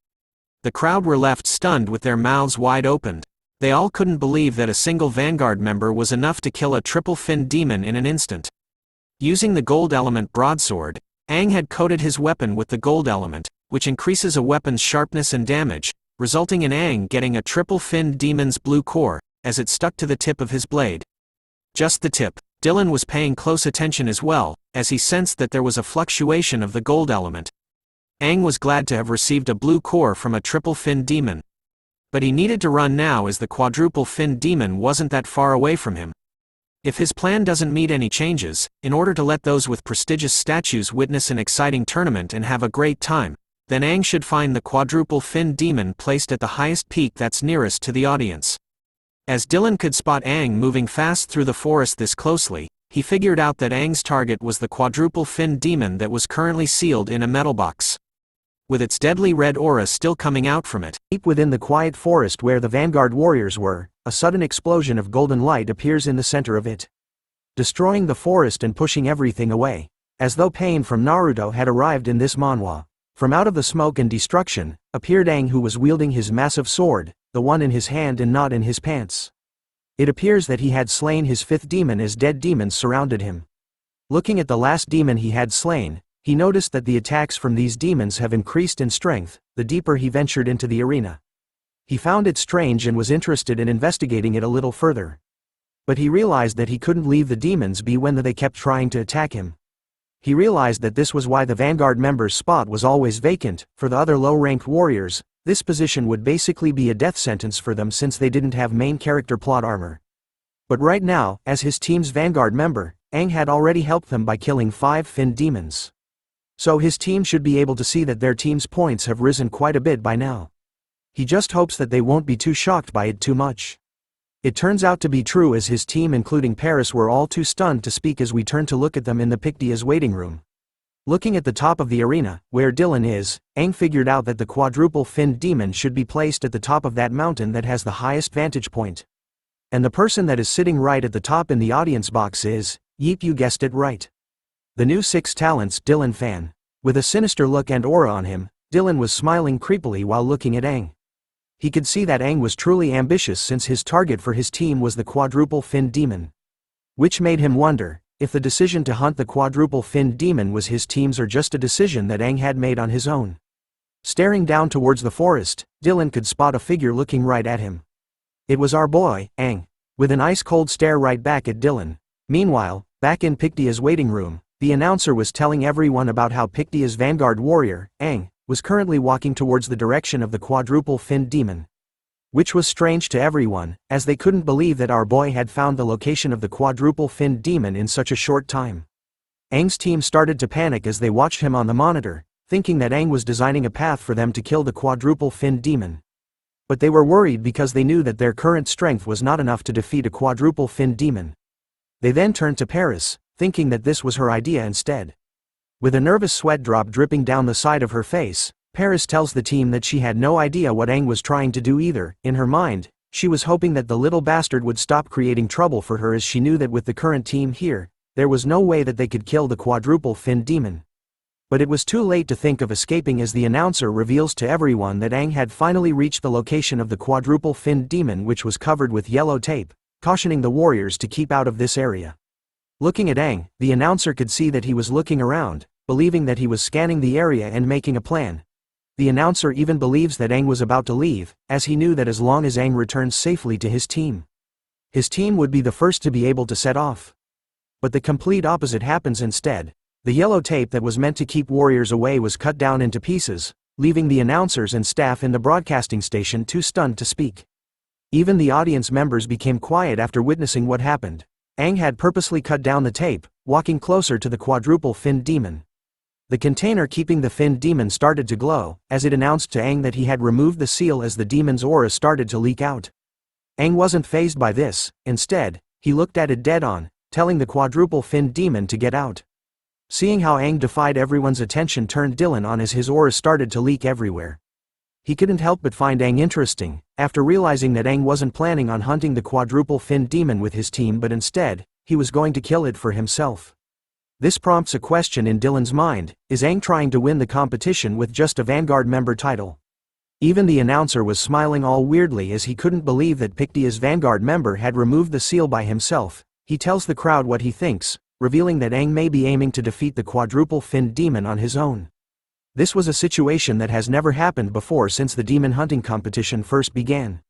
The crowd were left stunned with their mouths wide opened. They all couldn't believe that a single vanguard member was enough to kill a triple-finned demon in an instant. Using the gold element broadsword, Aang had coated his weapon with the gold element, which increases a weapon's sharpness and damage, resulting in Aang getting a triple-finned demon's blue core, as it stuck to the tip of his blade. Just the tip. Dylan was paying close attention as well, as he sensed that there was a fluctuation of the gold element. Aang was glad to have received a blue core from a triple-finned demon. But he needed to run now, as the quadruple-finned demon wasn't that far away from him. If his plan doesn't meet any changes, in order to let those with prestigious statues witness an exciting tournament and have a great time, then Aang should find the quadruple-finned demon placed at the highest peak that's nearest to the audience. As Dylan could spot Aang moving fast through the forest this closely, he figured out that Aang's target was the quadruple-finned demon that was currently sealed in a metal box, with its deadly red aura still coming out from it. Deep within the quiet forest where the vanguard warriors were, a sudden explosion of golden light appears in the center of it, destroying the forest and pushing everything away, as though pain from Naruto had arrived in this manhwa. From out of the smoke and destruction, appeared Aang, who was wielding his massive sword, the one in his hand and not in his pants. It appears that he had slain his 5th demon as dead demons surrounded him. Looking at the last demon he had slain, he noticed that the attacks from these demons have increased in strength the deeper he ventured into the arena. He found it strange and was interested in investigating it a little further. But he realized that he couldn't leave the demons be when they kept trying to attack him. He realized that this was why the vanguard member's spot was always vacant. For the other low-ranked warriors, this position would basically be a death sentence for them since they didn't have main character plot armor. But right now, as his team's vanguard member, Aang had already helped them by killing 5 finned demons. So his team should be able to see that their team's points have risen quite a bit by now. He just hopes that they won't be too shocked by it too much. It turns out to be true, as his team including Paris were all too stunned to speak as we turn to look at them in the Pictia's waiting room. Looking at the top of the arena, where Dylan is, Aang figured out that the quadruple-finned demon should be placed at the top of that mountain that has the highest vantage point. And the person that is sitting right at the top in the audience box is, yeep, you guessed it right, the new 6 Talents Dylan fan. With a sinister look and aura on him, Dylan was smiling creepily while looking at Aang. He could see that Aang was truly ambitious, since his target for his team was the quadruple-finned demon. Which made him wonder if the decision to hunt the quadruple-finned demon was his team's or just a decision that Aang had made on his own. Staring down towards the forest, Dylan could spot a figure looking right at him. It was our boy, Aang, with an ice-cold stare right back at Dylan. Meanwhile, back in Pictia's waiting room, the announcer was telling everyone about how Pictia's vanguard warrior, Aang, was currently walking towards the direction of the quadruple-finned demon. Which was strange to everyone, as they couldn't believe that our boy had found the location of the quadruple-finned demon in such a short time. Aang's team started to panic as they watched him on the monitor, thinking that Aang was designing a path for them to kill the quadruple-finned demon. But they were worried because they knew that their current strength was not enough to defeat a quadruple-finned demon. They then turned to Paris, thinking that this was her idea instead. With a nervous sweat drop dripping down the side of her face, Paris tells the team that she had no idea what Aang was trying to do either. In her mind, she was hoping that the little bastard would stop creating trouble for her, as she knew that with the current team here, there was no way that they could kill the quadruple-finned demon. But it was too late to think of escaping, as the announcer reveals to everyone that Aang had finally reached the location of the quadruple-finned demon, which was covered with yellow tape, cautioning the warriors to keep out of this area. Looking at Aang, the announcer could see that he was looking around, believing that he was scanning the area and making a plan. The announcer even believes that Aang was about to leave, as he knew that as long as Aang returns safely to his team would be the first to be able to set off. But the complete opposite happens instead. The yellow tape that was meant to keep warriors away was cut down into pieces, leaving the announcers and staff in the broadcasting station too stunned to speak. Even the audience members became quiet after witnessing what happened. Aang had purposely cut down the tape, walking closer to the quadruple-finned demon. The container keeping the finned demon started to glow, as it announced to Aang that he had removed the seal as the demon's aura started to leak out. Aang wasn't fazed by this. Instead, he looked at it dead on, telling the quadruple-finned demon to get out. Seeing how Aang defied everyone's attention turned Dylan on as his aura started to leak everywhere. He couldn't help but find Aang interesting, after realizing that Aang wasn't planning on hunting the quadruple-finned demon with his team, but instead, he was going to kill it for himself. This prompts a question in Dylan's mind: is Aang trying to win the competition with just a Vanguard member title? Even the announcer was smiling all weirdly, as he couldn't believe that Pictia's Vanguard member had removed the seal by himself. He tells the crowd what he thinks, revealing that Aang may be aiming to defeat the quadruple-finned demon on his own. This was a situation that has never happened before since the demon hunting competition first began.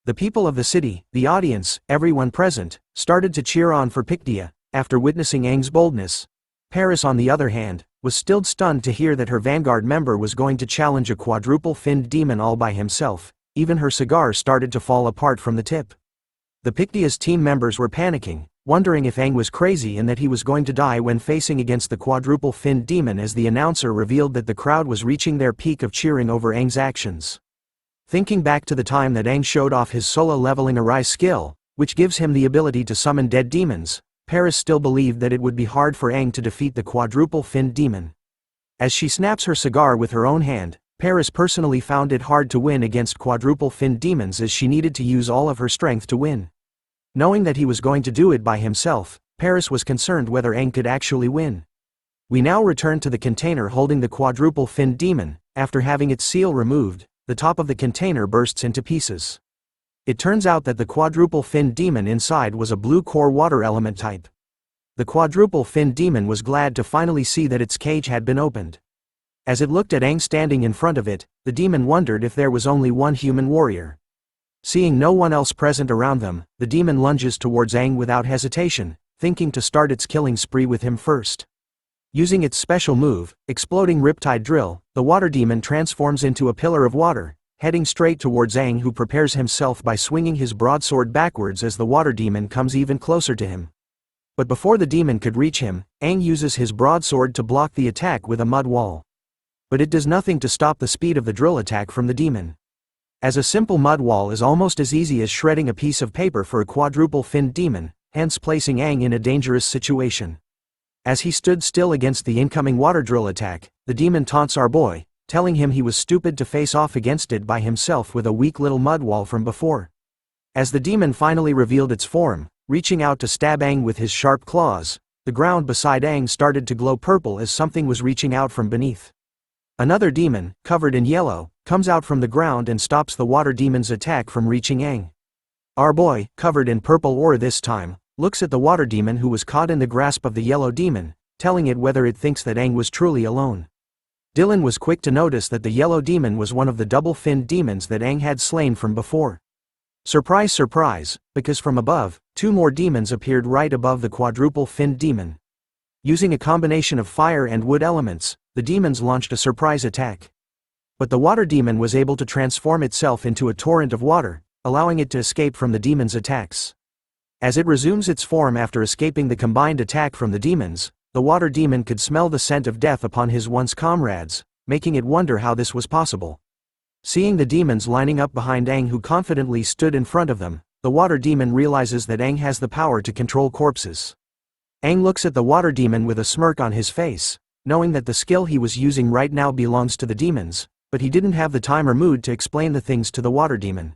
The people of the city, the audience, everyone present, started to cheer on for Pictia, after witnessing Aang's boldness. Paris, on the other hand, was still stunned to hear that her Vanguard member was going to challenge a quadruple-finned demon all by himself. Even her cigar started to fall apart from the tip. The Pictia's team members were panicking, wondering if Aang was crazy and that he was going to die when facing against the quadruple-finned demon, as the announcer revealed that the crowd was reaching their peak of cheering over Aang's actions. Thinking back to the time that Aang showed off his solo leveling Arise skill, which gives him the ability to summon dead demons, Paris still believed that it would be hard for Aang to defeat the quadruple-finned demon. As she snaps her cigar with her own hand, Paris personally found it hard to win against quadruple-finned demons, as she needed to use all of her strength to win. Knowing that he was going to do it by himself, Paris was concerned whether Aang could actually win. We now return to the container holding the quadruple-finned demon. After having its seal removed, the top of the container bursts into pieces. It turns out that the quadruple-finned demon inside was a blue core water element type. The quadruple-finned demon was glad to finally see that its cage had been opened. As it looked at Aang standing in front of it, the demon wondered if there was only one human warrior. Seeing no one else present around them, the demon lunges towards Aang without hesitation, thinking to start its killing spree with him first. Using its special move, Exploding Riptide Drill, the water demon transforms into a pillar of water, heading straight towards Aang, who prepares himself by swinging his broadsword backwards as the water demon comes even closer to him. But before the demon could reach him, Aang uses his broadsword to block the attack with a mud wall. But it does nothing to stop the speed of the drill attack from the demon. As a simple mud wall is almost as easy as shredding a piece of paper for a quadruple-finned demon, hence placing Aang in a dangerous situation. As he stood still against the incoming water drill attack, the demon taunts our boy, telling him he was stupid to face off against it by himself with a weak little mud wall from before. As the demon finally revealed its form, reaching out to stab Aang with his sharp claws, the ground beside Aang started to glow purple as something was reaching out from beneath. Another demon, covered in yellow, comes out from the ground and stops the water demon's attack from reaching Aang. Our boy, covered in purple ore this time, looks at the water demon who was caught in the grasp of the yellow demon, telling it whether it thinks that Aang was truly alone. Dylan was quick to notice that the yellow demon was one of the double-finned demons that Aang had slain from before. Surprise, surprise, because from above, two more demons appeared right above the quadruple-finned demon. Using a combination of fire and wood elements, the demons launched a surprise attack. But the water demon was able to transform itself into a torrent of water, allowing it to escape from the demon's attacks. As it resumes its form after escaping the combined attack from the demons, the water demon could smell the scent of death upon his once comrades, making it wonder how this was possible. Seeing the demons lining up behind Aang, who confidently stood in front of them, the water demon realizes that Aang has the power to control corpses. Aang looks at the water demon with a smirk on his face, knowing that the skill he was using right now belongs to the demons, but he didn't have the time or mood to explain the things to the water demon.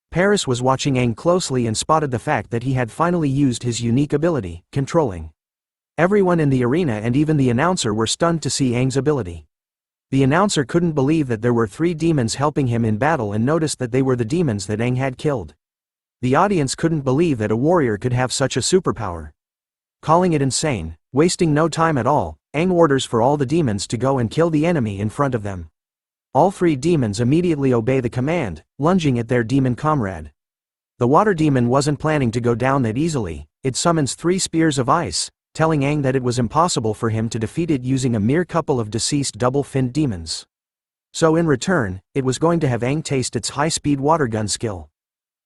Paris was watching Aang closely and spotted the fact that he had finally used his unique ability, controlling. Everyone in the arena and even the announcer were stunned to see Aang's ability. The announcer couldn't believe that there were 3 demons helping him in battle and noticed that they were the demons that Aang had killed. The audience couldn't believe that a warrior could have such a superpower. Calling it insane, wasting no time at all, Aang orders for all the demons to go and kill the enemy in front of them. All 3 demons immediately obey the command, lunging at their demon comrade. The water demon wasn't planning to go down that easily. It summons 3 spears of ice, telling Aang that it was impossible for him to defeat it using a mere couple of deceased double-finned demons. So in return, it was going to have Aang taste its high-speed water gun skill.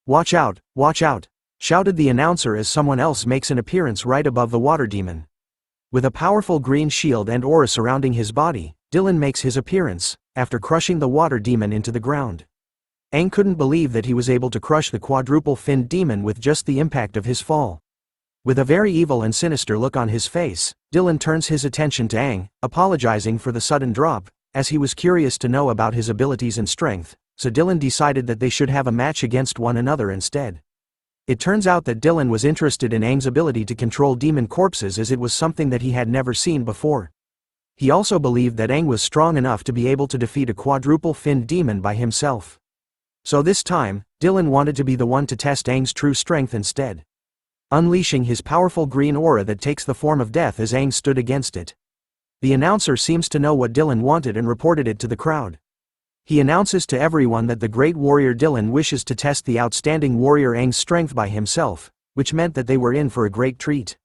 Watch out, shouted the announcer as someone else makes an appearance right above the water demon. With a powerful green shield and aura surrounding his body, Dylan makes his appearance, after crushing the water demon into the ground. Aang couldn't believe that he was able to crush the quadruple-finned demon with just the impact of his fall. With a very evil and sinister look on his face, Dylan turns his attention to Aang, apologizing for the sudden drop, as he was curious to know about his abilities and strength, so Dylan decided that they should have a match against one another instead. It turns out that Dylan was interested in Aang's ability to control demon corpses as it was something that he had never seen before. He also believed that Aang was strong enough to be able to defeat a quadruple-finned demon by himself. So this time, Dylan wanted to be the one to test Aang's true strength instead. Unleashing his powerful green aura that takes the form of death as Aang stood against it. The announcer seems to know what Dylan wanted and reported it to the crowd. He announces to everyone that the great warrior Dylan wishes to test the outstanding warrior Aang's strength by himself, which meant that they were in for a great treat.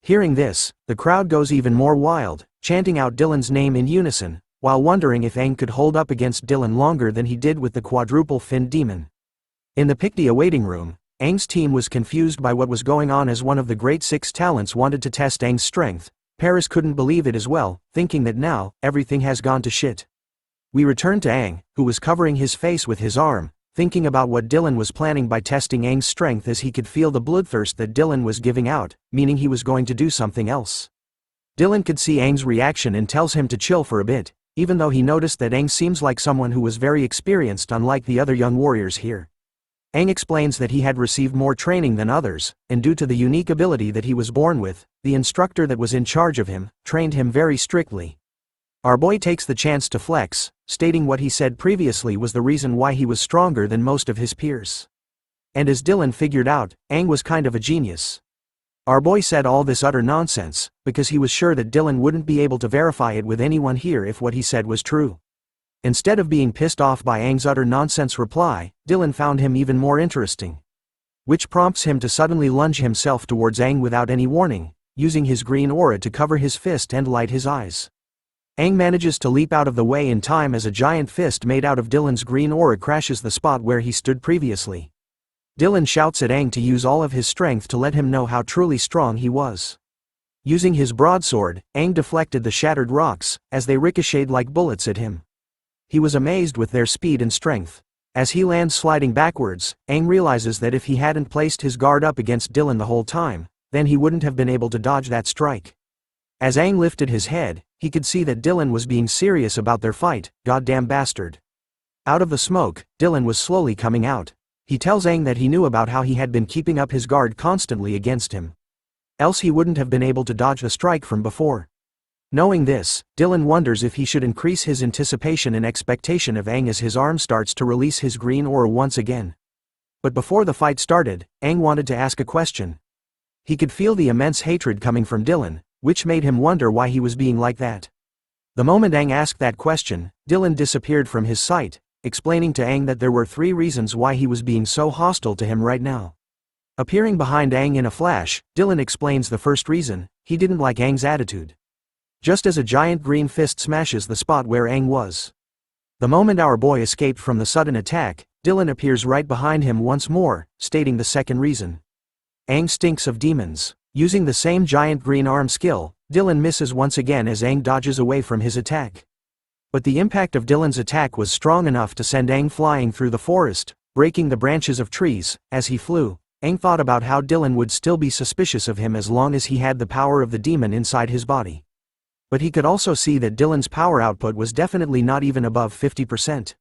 Hearing this, the crowd goes even more wild, chanting out Dylan's name in unison, while wondering if Aang could hold up against Dylan longer than he did with the quadruple-finned demon. In the Pictia waiting room, Aang's team was confused by what was going on as one of the great 6 talents wanted to test Aang's strength. Paris couldn't believe it as well, thinking that now, everything has gone to shit. We return to Aang, who was covering his face with his arm, thinking about what Dylan was planning by testing Aang's strength as he could feel the bloodthirst that Dylan was giving out, meaning he was going to do something else. Dylan could see Aang's reaction and tells him to chill for a bit, even though he noticed that Aang seems like someone who was very experienced unlike the other young warriors here. Aang explains that he had received more training than others, and due to the unique ability that he was born with, the instructor that was in charge of him, trained him very strictly. Our boy takes the chance to flex, stating what he said previously was the reason why he was stronger than most of his peers. And as Dylan figured out, Aang was kind of a genius. Our boy said all this utter nonsense, because he was sure that Dylan wouldn't be able to verify it with anyone here if what he said was true. Instead of being pissed off by Aang's utter nonsense reply, Dylan found him even more interesting. Which prompts him to suddenly lunge himself towards Aang without any warning, using his green aura to cover his fist and light his eyes. Aang manages to leap out of the way in time as a giant fist made out of Dylan's green aura crashes the spot where he stood previously. Dylan shouts at Aang to use all of his strength to let him know how truly strong he was. Using his broadsword, Aang deflected the shattered rocks, as they ricocheted like bullets at him. He was amazed with their speed and strength. As he lands sliding backwards, Aang realizes that if he hadn't placed his guard up against Dylan the whole time, then he wouldn't have been able to dodge that strike. As Aang lifted his head, he could see that Dylan was being serious about their fight. Goddamn bastard. Out of the smoke, Dylan was slowly coming out. He tells Aang that he knew about how he had been keeping up his guard constantly against him. Else he wouldn't have been able to dodge the strike from before. Knowing this, Dylan wonders if he should increase his anticipation and expectation of Aang as his arm starts to release his green aura once again. But before the fight started, Aang wanted to ask a question. He could feel the immense hatred coming from Dylan, which made him wonder why he was being like that. The moment Aang asked that question, Dylan disappeared from his sight, explaining to Aang that there were 3 reasons why he was being so hostile to him right now. Appearing behind Aang in a flash, Dylan explains the first reason: he didn't like Aang's attitude. Just as a giant green fist smashes the spot where Aang was. The moment our boy escaped from the sudden attack, Dylan appears right behind him once more, stating the second reason. Aang stinks of demons. Using the same giant green arm skill, Dylan misses once again as Aang dodges away from his attack. But the impact of Dylan's attack was strong enough to send Aang flying through the forest, breaking the branches of trees. As he flew, Aang thought about how Dylan would still be suspicious of him as long as he had the power of the demon inside his body. But he could also see that Dylan's power output was definitely not even above 50%.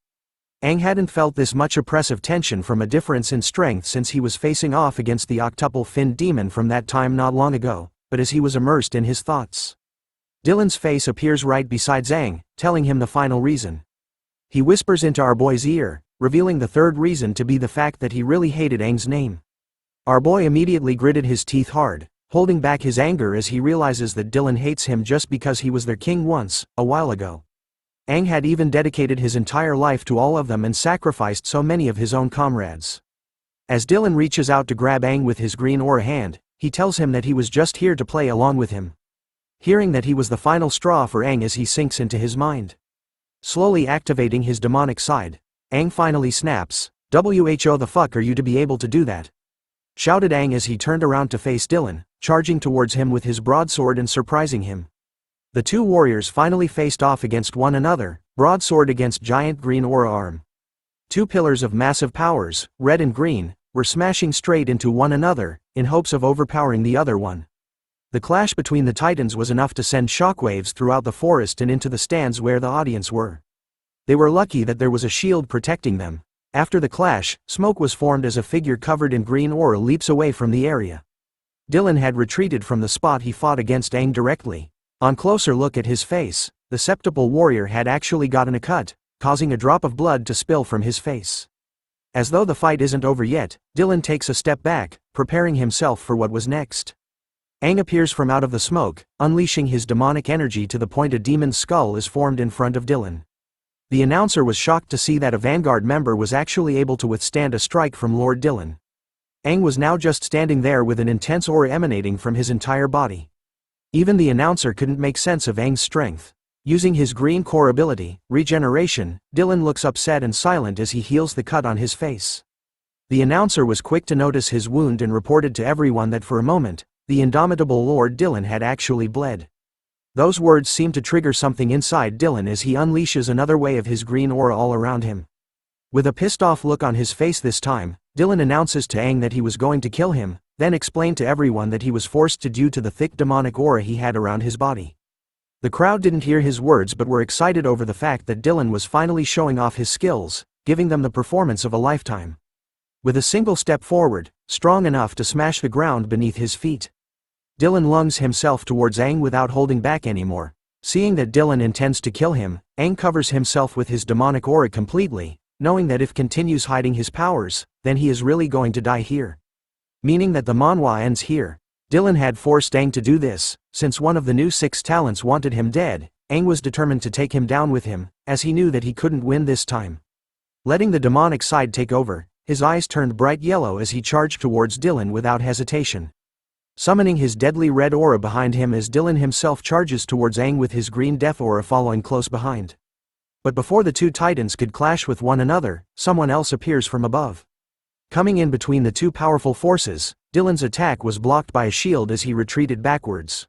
Aang hadn't felt this much oppressive tension from a difference in strength since he was facing off against the octuple-finned demon from that time not long ago, but as he was immersed in his thoughts. Dylan's face appears right beside Aang, telling him the final reason. He whispers into our boy's ear, revealing the third reason to be the fact that he really hated Aang's name. Our boy immediately gritted his teeth hard, holding back his anger as he realizes that Dylan hates him just because he was their king once, a while ago. Aang had even dedicated his entire life to all of them and sacrificed so many of his own comrades. As Dylan reaches out to grab Aang with his green aura hand, he tells him that he was just here to play along with him. Hearing that he was the final straw for Aang as he sinks into his mind. Slowly activating his demonic side, Aang finally snaps, "Who the fuck are you to be able to do that?" shouted Aang as he turned around to face Dylan, charging towards him with his broadsword and surprising him. The two warriors finally faced off against one another, broadsword against giant green aura arm. Two pillars of massive powers, red and green, were smashing straight into one another, in hopes of overpowering the other one. The clash between the titans was enough to send shockwaves throughout the forest and into the stands where the audience were. They were lucky that there was a shield protecting them. After the clash, smoke was formed as a figure covered in green aura leaps away from the area. Dylan had retreated from the spot he fought against Aang directly. On closer look at his face, the septuple warrior had actually gotten a cut, causing a drop of blood to spill from his face. As though the fight isn't over yet, Dylan takes a step back, preparing himself for what was next. Aang appears from out of the smoke, unleashing his demonic energy to the point a demon's skull is formed in front of Dylan. The announcer was shocked to see that a vanguard member was actually able to withstand a strike from Lord Dylan. Aang was now just standing there with an intense aura emanating from his entire body. Even the announcer couldn't make sense of Aang's strength. Using his green core ability, regeneration, Dylan looks upset and silent as he heals the cut on his face. The announcer was quick to notice his wound and reported to everyone that for a moment, the indomitable Lord Dylan had actually bled. Those words seem to trigger something inside Dylan as he unleashes another wave of his green aura all around him. With a pissed-off look on his face this time, Dylan announces to Aang that he was going to kill him, then explained to everyone that he was forced to due to the thick demonic aura he had around his body. The crowd didn't hear his words but were excited over the fact that Dylan was finally showing off his skills, giving them the performance of a lifetime. With a single step forward, strong enough to smash the ground beneath his feet, Dylan lunges himself towards Aang without holding back anymore. Seeing that Dylan intends to kill him, Aang covers himself with his demonic aura completely, knowing that if continues hiding his powers, then he is really going to die here. Meaning that the manhwa ends here. Dylan had forced Aang to do this, since one of the new 6 talents wanted him dead. Aang was determined to take him down with him, as he knew that he couldn't win this time. Letting the demonic side take over, his eyes turned bright yellow as he charged towards Dylan without hesitation. Summoning his deadly red aura behind him as Dylan himself charges towards Aang with his green death aura following close behind. But before the two titans could clash with one another, someone else appears from above. Coming in between the two powerful forces, Dylan's attack was blocked by a shield as he retreated backwards.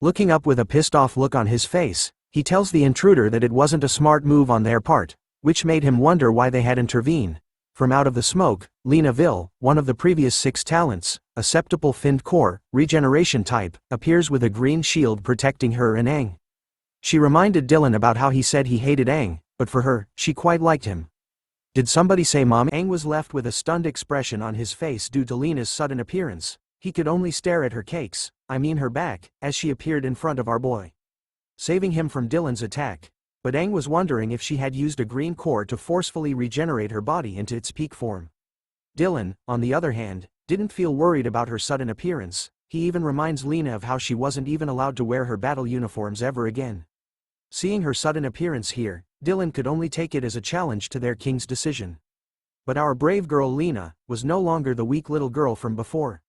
Looking up with a pissed-off look on his face, he tells the intruder that it wasn't a smart move on their part, which made him wonder why they had intervened. From out of the smoke, Lena Vil, one of the previous 6 talents, a septuple finned core, regeneration type, appears with a green shield protecting her and Aang. She reminded Dylan about how he said he hated Aang, but for her, she quite liked him. Did somebody say mommy? Aang was left with a stunned expression on his face due to Lena's sudden appearance. He could only stare at her cakes, her back, as she appeared in front of our boy, saving him from Dylan's attack. But Aang was wondering if she had used a green core to forcefully regenerate her body into its peak form. Dylan, on the other hand, didn't feel worried about her sudden appearance. He even reminds Lena of how she wasn't even allowed to wear her battle uniforms ever again. Seeing her sudden appearance here, Dylan could only take it as a challenge to their king's decision. But our brave girl Lena was no longer the weak little girl from before.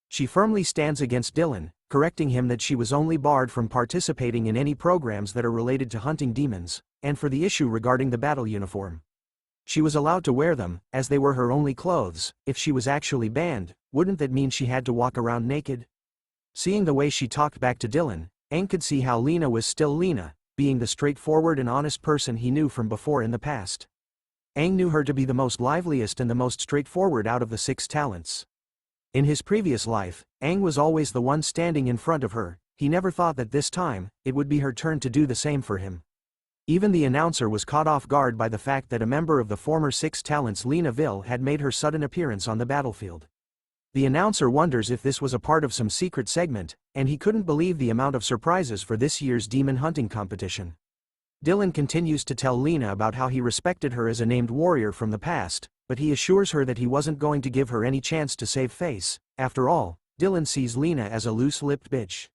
She firmly stands against Dylan, correcting him that she was only barred from participating in any programs that are related to hunting demons, and for the issue regarding the battle uniform. She was allowed to wear them, as they were her only clothes. If she was actually banned, wouldn't that mean she had to walk around naked? Seeing the way she talked back to Dylan, Aang could see how Lena was still Lena, being the straightforward and honest person he knew from before in the past. Aang knew her to be the most liveliest and the most straightforward out of the 6 talents. In his previous life, Aang was always the one standing in front of her. He never thought that this time, it would be her turn to do the same for him. Even the announcer was caught off guard by the fact that a member of the former 6 talents Unveil had made her sudden appearance on the battlefield. The announcer wonders if this was a part of some secret segment, and he couldn't believe the amount of surprises for this year's demon hunting competition. Dylan continues to tell Lena about how he respected her as a named warrior from the past, but he assures her that he wasn't going to give her any chance to save face. After all, Dylan sees Lena as a loose-lipped bitch.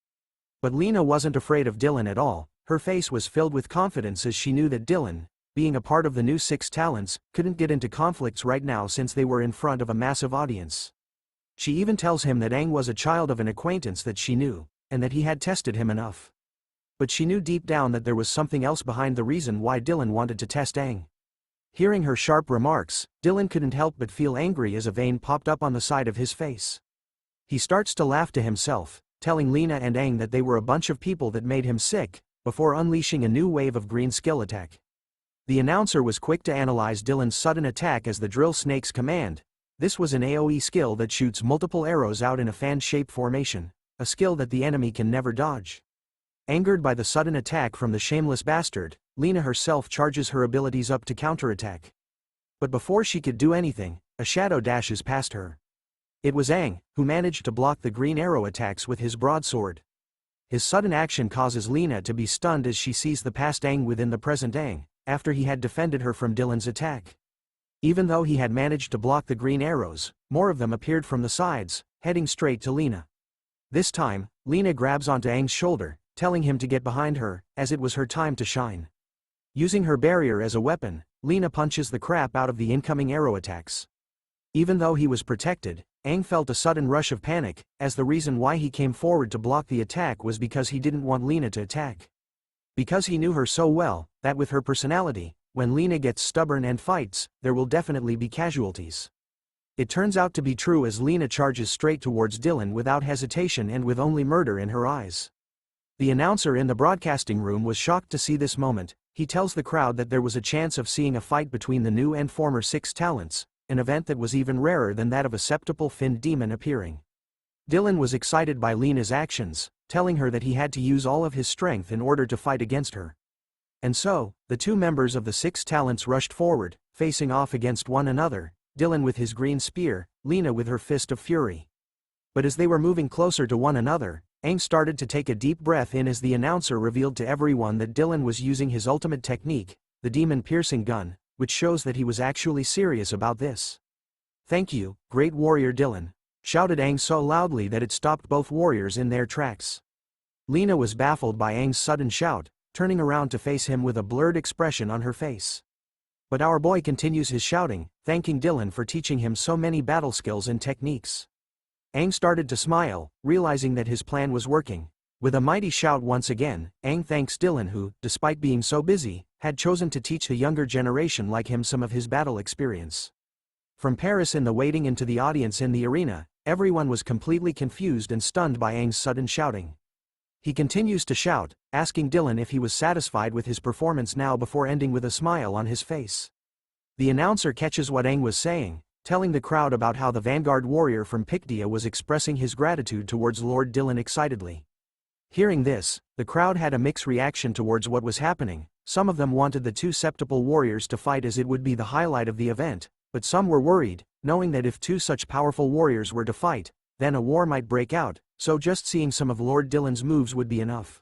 But Lena wasn't afraid of Dylan at all. Her face was filled with confidence as she knew that Dylan, being a part of the new 6 talents, couldn't get into conflicts right now since they were in front of a massive audience. She even tells him that Aang was a child of an acquaintance that she knew, and that he had tested him enough. But she knew deep down that there was something else behind the reason why Dylan wanted to test Aang. Hearing her sharp remarks, Dylan couldn't help but feel angry as a vein popped up on the side of his face. He starts to laugh to himself, telling Lena and Aang that they were a bunch of people that made him sick, before unleashing a new wave of green skill attack. The announcer was quick to analyze Dylan's sudden attack as the drill snake's command. This was an AoE skill that shoots multiple arrows out in a fan-shaped formation, a skill that the enemy can never dodge. Angered by the sudden attack from the shameless bastard, Lena herself charges her abilities up to counterattack. But before she could do anything, a shadow dashes past her. It was Aang, who managed to block the green arrow attacks with his broadsword. His sudden action causes Lena to be stunned as she sees the past Aang within the present Aang, after he had defended her from Dylan's attack. Even though he had managed to block the green arrows, more of them appeared from the sides, heading straight to Lena. This time, Lena grabs onto Aang's shoulder, telling him to get behind her, as it was her time to shine. Using her barrier as a weapon, Lena punches the crap out of the incoming arrow attacks. Even though he was protected, Aang felt a sudden rush of panic, as the reason why he came forward to block the attack was because he didn't want Lena to attack. Because he knew her so well, that with her personality, when Lena gets stubborn and fights, there will definitely be casualties. It turns out to be true as Lena charges straight towards Dylan without hesitation and with only murder in her eyes. The announcer in the broadcasting room was shocked to see this moment. He tells the crowd that there was a chance of seeing a fight between the new and former 6 talents, an event that was even rarer than that of a septuple finned demon appearing. Dylan was excited by Lena's actions, telling her that he had to use all of his strength in order to fight against her. And so, the 2 members of the 6 talents rushed forward, facing off against one another, Dylan with his green spear, Lena with her fist of fury. But as they were moving closer to one another, Aang started to take a deep breath in as the announcer revealed to everyone that Dylan was using his ultimate technique, the demon-piercing gun, which shows that he was actually serious about this. "Thank you, great warrior Dylan," shouted Aang so loudly that it stopped both warriors in their tracks. Lena was baffled by Aang's sudden shout, turning around to face him with a blurred expression on her face. But our boy continues his shouting, thanking Dylan for teaching him so many battle skills and techniques. Aang started to smile, realizing that his plan was working. With a mighty shout once again, Aang thanks Dylan who, despite being so busy, had chosen to teach the younger generation like him some of his battle experience. From Paris in the waiting into the audience in the arena, everyone was completely confused and stunned by Aang's sudden shouting. He continues to shout, asking Dylan if he was satisfied with his performance now before ending with a smile on his face. The announcer catches what Aang was saying, telling the crowd about how the vanguard warrior from Pictia was expressing his gratitude towards Lord Dylan excitedly. Hearing this, the crowd had a mixed reaction towards what was happening. Some of them wanted the 2 septuple warriors to fight as it would be the highlight of the event, but some were worried, knowing that if 2 such powerful warriors were to fight, then a war might break out, so just seeing some of Lord Dylan's moves would be enough.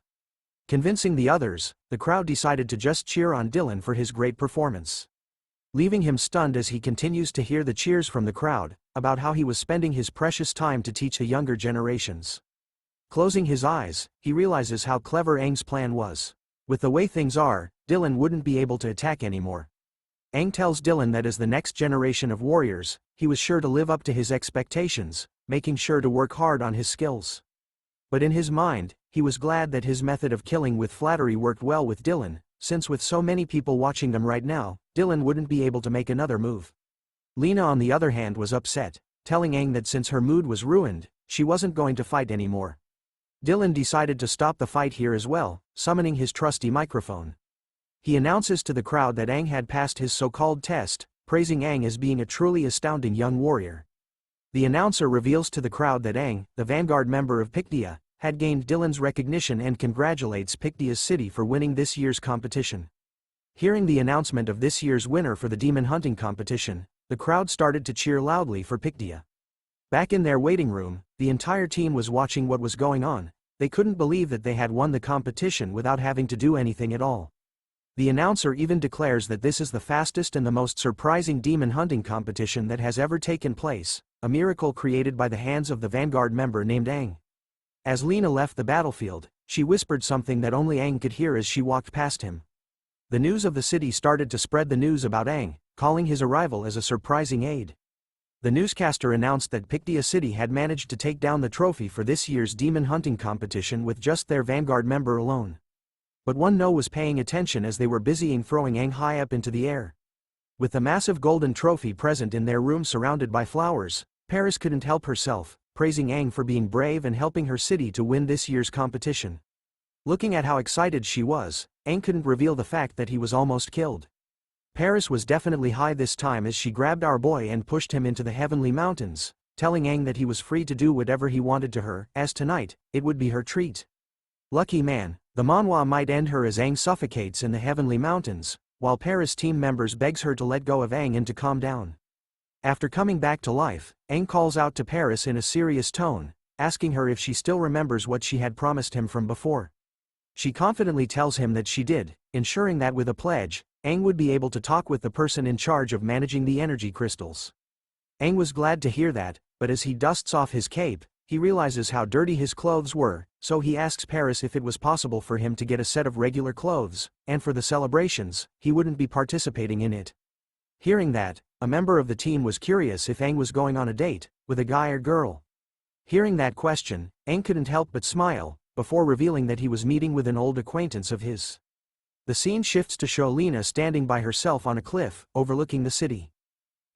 Convincing the others, the crowd decided to just cheer on Dylan for his great performance. Leaving him stunned as he continues to hear the cheers from the crowd, about how he was spending his precious time to teach the younger generations. Closing his eyes, he realizes how clever Aang's plan was. With the way things are, Dylan wouldn't be able to attack anymore. Aang tells Dylan that as the next generation of warriors, he was sure to live up to his expectations, making sure to work hard on his skills. But in his mind, he was glad that his method of killing with flattery worked well with Dylan, since with so many people watching them right now, Dylan wouldn't be able to make another move. Lena on the other hand was upset, telling Aang that since her mood was ruined, she wasn't going to fight anymore. Dylan decided to stop the fight here as well, summoning his trusty microphone. He announces to the crowd that Aang had passed his so-called test, praising Aang as being a truly astounding young warrior. The announcer reveals to the crowd that Aang, the vanguard member of Pictia, had gained Dylan's recognition and congratulates Pictia's city for winning this year's competition. Hearing the announcement of this year's winner for the demon hunting competition, the crowd started to cheer loudly for Pictia. Back in their waiting room, the entire team was watching what was going on. They couldn't believe that they had won the competition without having to do anything at all. The announcer even declares that this is the fastest and the most surprising demon hunting competition that has ever taken place, a miracle created by the hands of the vanguard member named Aang. As Lena left the battlefield, she whispered something that only Aang could hear as she walked past him. The news of the city started to spread the news about Aang, calling his arrival as a surprising aid. The newscaster announced that Pictia City had managed to take down the trophy for this year's demon hunting competition with just their vanguard member alone. But no one was paying attention as they were busying throwing Aang high up into the air. With the massive golden trophy present in their room surrounded by flowers, Paris couldn't help herself, praising Aang for being brave and helping her city to win this year's competition. Looking at how excited she was, Aang couldn't reveal the fact that he was almost killed. Paris was definitely high this time as she grabbed our boy and pushed him into the heavenly mountains, telling Aang that he was free to do whatever he wanted to her, as tonight, it would be her treat. Lucky man, the Manhwa might end her as Aang suffocates in the heavenly mountains, while Paris team members begs her to let go of Aang and to calm down. After coming back to life, Aang calls out to Paris in a serious tone, asking her if she still remembers what she had promised him from before. She confidently tells him that she did, ensuring that with a pledge, Aang would be able to talk with the person in charge of managing the energy crystals. Aang was glad to hear that, but as he dusts off his cape, he realizes how dirty his clothes were, so he asks Paris if it was possible for him to get a set of regular clothes, and for the celebrations, he wouldn't be participating in it. Hearing that, a member of the team was curious if Aang was going on a date, with a guy or girl. Hearing that question, Aang couldn't help but smile, before revealing that he was meeting with an old acquaintance of his. The scene shifts to show Lena standing by herself on a cliff, overlooking the city.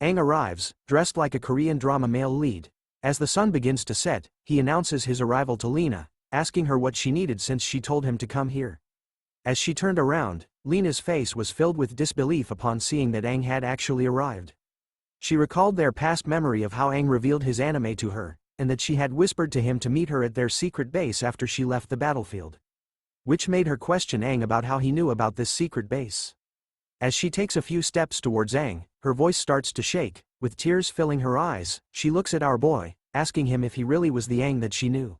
Aang arrives, dressed like a Korean drama male lead. As the sun begins to set, he announces his arrival to Lena, asking her what she needed since she told him to come here. As she turned around, Lena's face was filled with disbelief upon seeing that Aang had actually arrived. She recalled their past memory of how Aang revealed his anime to her, and that she had whispered to him to meet her at their secret base after she left the battlefield. Which made her question Aang about how he knew about this secret base. As she takes a few steps towards Aang, her voice starts to shake, with tears filling her eyes. She looks at our boy, asking him if he really was the Aang that she knew.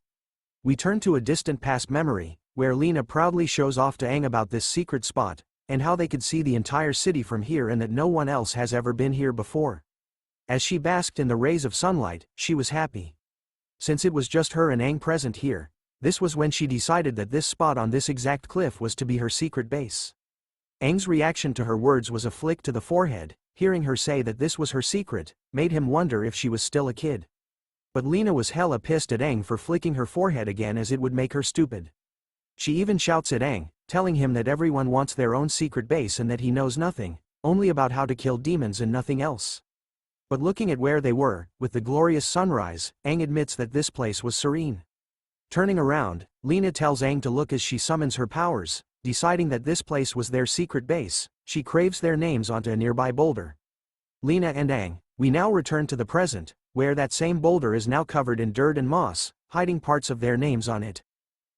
We turn to a distant past memory, where Lena proudly shows off to Aang about this secret spot, and how they could see the entire city from here and that no one else has ever been here before. As she basked in the rays of sunlight, she was happy. Since it was just her and Aang present here, this was when she decided that this spot on this exact cliff was to be her secret base. Aang's reaction to her words was a flick to the forehead. Hearing her say that this was her secret, made him wonder if she was still a kid. But Lena was hella pissed at Aang for flicking her forehead again as it would make her stupid. She even shouts at Aang, telling him that everyone wants their own secret base and that he knows nothing, only about how to kill demons and nothing else. But looking at where they were, with the glorious sunrise, Aang admits that this place was serene. Turning around, Lena tells Aang to look as she summons her powers, deciding that this place was their secret base. She craves their names onto a nearby boulder. Lena and Aang, we now return to the present, where that same boulder is now covered in dirt and moss, hiding parts of their names on it.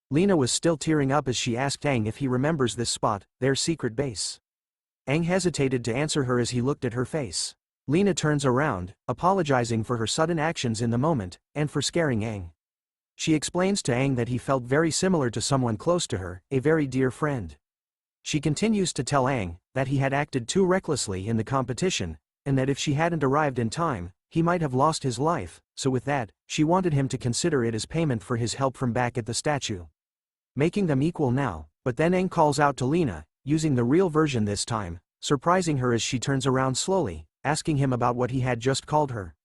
Lena was still tearing up as she asked Aang if he remembers this spot, their secret base. Aang hesitated to answer her as he looked at her face. Lena turns around, apologizing for her sudden actions in the moment, and for scaring Aang. She explains to Aang that he felt very similar to someone close to her, a very dear friend. She continues to tell Aang that he had acted too recklessly in the competition, and that if she hadn't arrived in time, he might have lost his life, so with that, she wanted him to consider it as payment for his help from back at the statue. Making them equal now, but then Aang calls out to Lena, using the real version this time, surprising her as she turns around slowly, asking him about what he had just called her.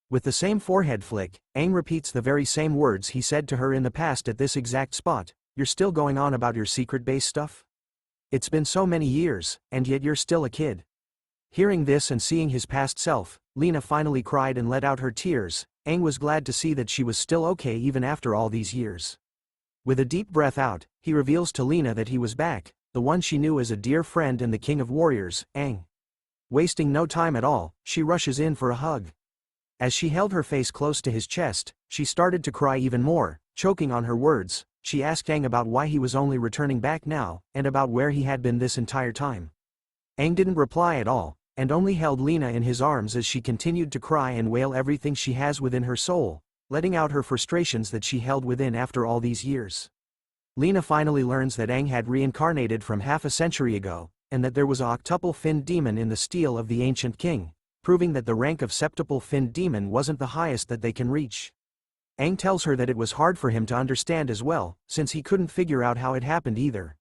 With the same forehead flick, Aang repeats the very same words he said to her in the past at this exact spot. You're still going on about your secret base stuff? It's been so many years, and yet you're still a kid. Hearing this and seeing his past self, Lena finally cried and let out her tears. Aang was glad to see that she was still okay even after all these years. With a deep breath out, he reveals to Lena that he was back, the one she knew as a dear friend and the king of warriors, Aang. Wasting no time at all, she rushes in for a hug. As she held her face close to his chest, she started to cry even more, choking on her words. She asked Aang about why he was only returning back now, and about where he had been this entire time. Aang didn't reply at all, and only held Lena in his arms as she continued to cry and wail everything she has within her soul, letting out her frustrations that she held within after all these years. Lena finally learns that Aang had reincarnated from half a century ago, and that there was a octuple finned demon in the steel of the ancient king, proving that the rank of septuple finned demon wasn't the highest that they can reach. Aang tells her that it was hard for him to understand as well, since he couldn't figure out how it happened either.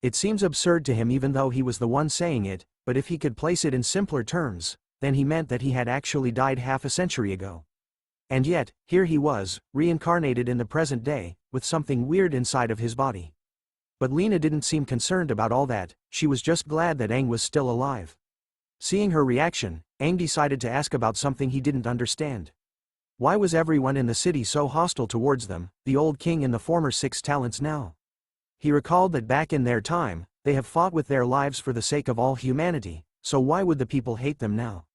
It seems absurd to him even though he was the one saying it, but if he could place it in simpler terms, then he meant that he had actually died half a century ago. And yet, here he was, reincarnated in the present day, with something weird inside of his body. But Lena didn't seem concerned about all that, she was just glad that Aang was still alive. Seeing her reaction, Aang decided to ask about something he didn't understand. Why was everyone in the city so hostile towards them, the old king and the former 6 talents now? He recalled that back in their time, they have fought with their lives for the sake of all humanity, so why would the people hate them now?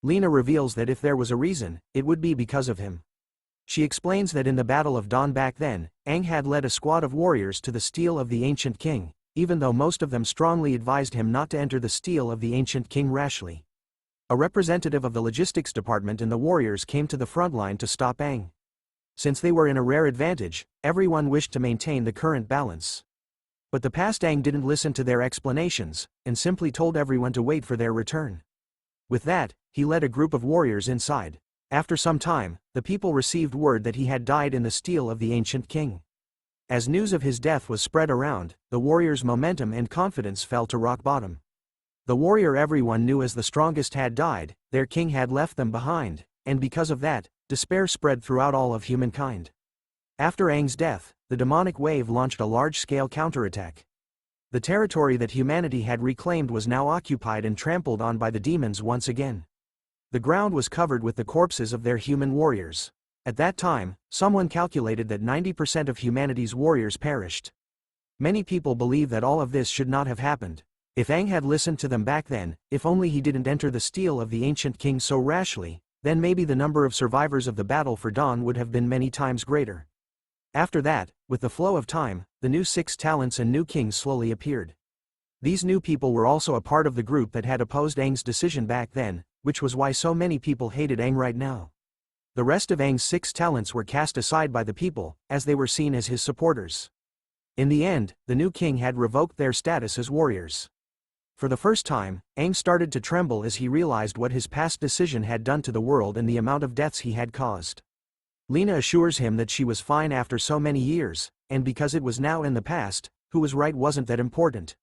Lena reveals that if there was a reason, it would be because of him. She explains that in the Battle of Dawn back then, Aang had led a squad of warriors to the steel of the ancient king, even though most of them strongly advised him not to enter the steel of the ancient king rashly. A representative of the logistics department and the warriors came to the front line to stop Aang. Since they were in a rare advantage, everyone wished to maintain the current balance. But the past Aang didn't listen to their explanations, and simply told everyone to wait for their return. With that, he led a group of warriors inside. After some time, the people received word that he had died in the steel of the ancient king. As news of his death was spread around, the warriors' momentum and confidence fell to rock bottom. The warrior everyone knew as the strongest had died, their king had left them behind, and because of that, despair spread throughout all of humankind. After Aang's death, the demonic wave launched a large-scale counterattack. The territory that humanity had reclaimed was now occupied and trampled on by the demons once again. The ground was covered with the corpses of their human warriors. At that time, someone calculated that 90% of humanity's warriors perished. Many people believe that all of this should not have happened. If Aang had listened to them back then, if only he didn't enter the steel of the ancient king so rashly, then maybe the number of survivors of the battle for Dawn would have been many times greater. After that, with the flow of time, the new 6 talents and new kings slowly appeared. These new people were also a part of the group that had opposed Aang's decision back then, which was why so many people hated Aang right now. The rest of Aang's 6 talents were cast aside by the people, as they were seen as his supporters. In the end, the new king had revoked their status as warriors. For the first time, Aang started to tremble as he realized what his past decision had done to the world and the amount of deaths he had caused. Lena assures him that she was fine after so many years, and because it was now in the past, who was right wasn't that important.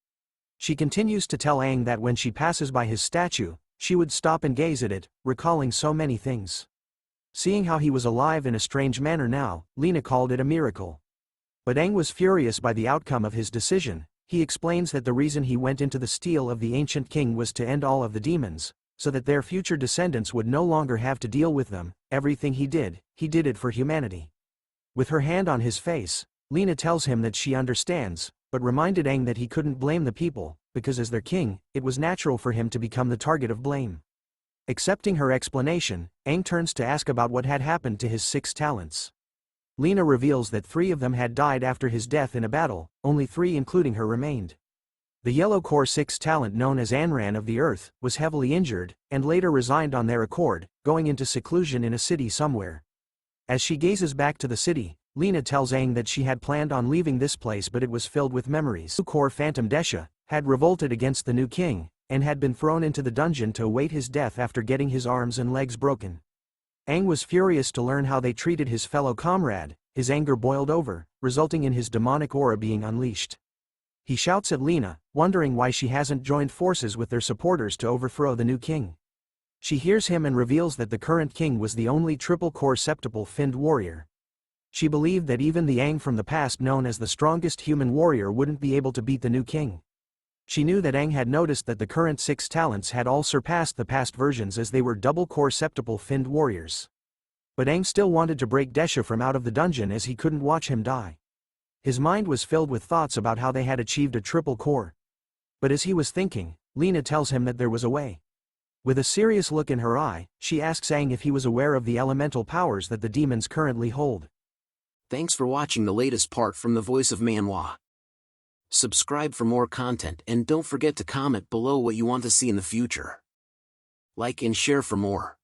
She continues to tell Aang that when she passes by his statue, she would stop and gaze at it, recalling so many things. Seeing how he was alive in a strange manner now, Lena called it a miracle. But Aang was furious by the outcome of his decision. He explains that the reason he went into the steel of the ancient king was to end all of the demons, so that their future descendants would no longer have to deal with them. Everything he did it for humanity. With her hand on his face, Lena tells him that she understands, but reminded Aang that he couldn't blame the people, because as their king, it was natural for him to become the target of blame. Accepting her explanation, Aang turns to ask about what had happened to his 6 talents. Lena reveals that 3 of them had died after his death in a battle, only 3 including her remained. The yellow core 6 talent known as Anran of the Earth, was heavily injured, and later resigned on their accord, going into seclusion in a city somewhere. As she gazes back to the city, Lena tells Aang that she had planned on leaving this place but it was filled with memories. Core Phantom Desha had revolted against the new king, and had been thrown into the dungeon to await his death after getting his arms and legs broken. Aang was furious to learn how they treated his fellow comrade. His anger boiled over, resulting in his demonic aura being unleashed. He shouts at Lena, wondering why she hasn't joined forces with their supporters to overthrow the new king. She hears him and reveals that the current king was the only triple-core septuple finned warrior. She believed that even the Aang from the past known as the strongest human warrior wouldn't be able to beat the new king. She knew that Aang had noticed that the current 6 talents had all surpassed the past versions as they were double-core septuple finned warriors. But Aang still wanted to break Desha from out of the dungeon as he couldn't watch him die. His mind was filled with thoughts about how they had achieved a triple core. But as he was thinking, Lena tells him that there was a way. With a serious look in her eye, she asks Aang if he was aware of the elemental powers that the demons currently hold. Thanks for watching the latest part from the voice of Manhwa. Subscribe for more content and don't forget to comment below what you want to see in the future. Like and share for more.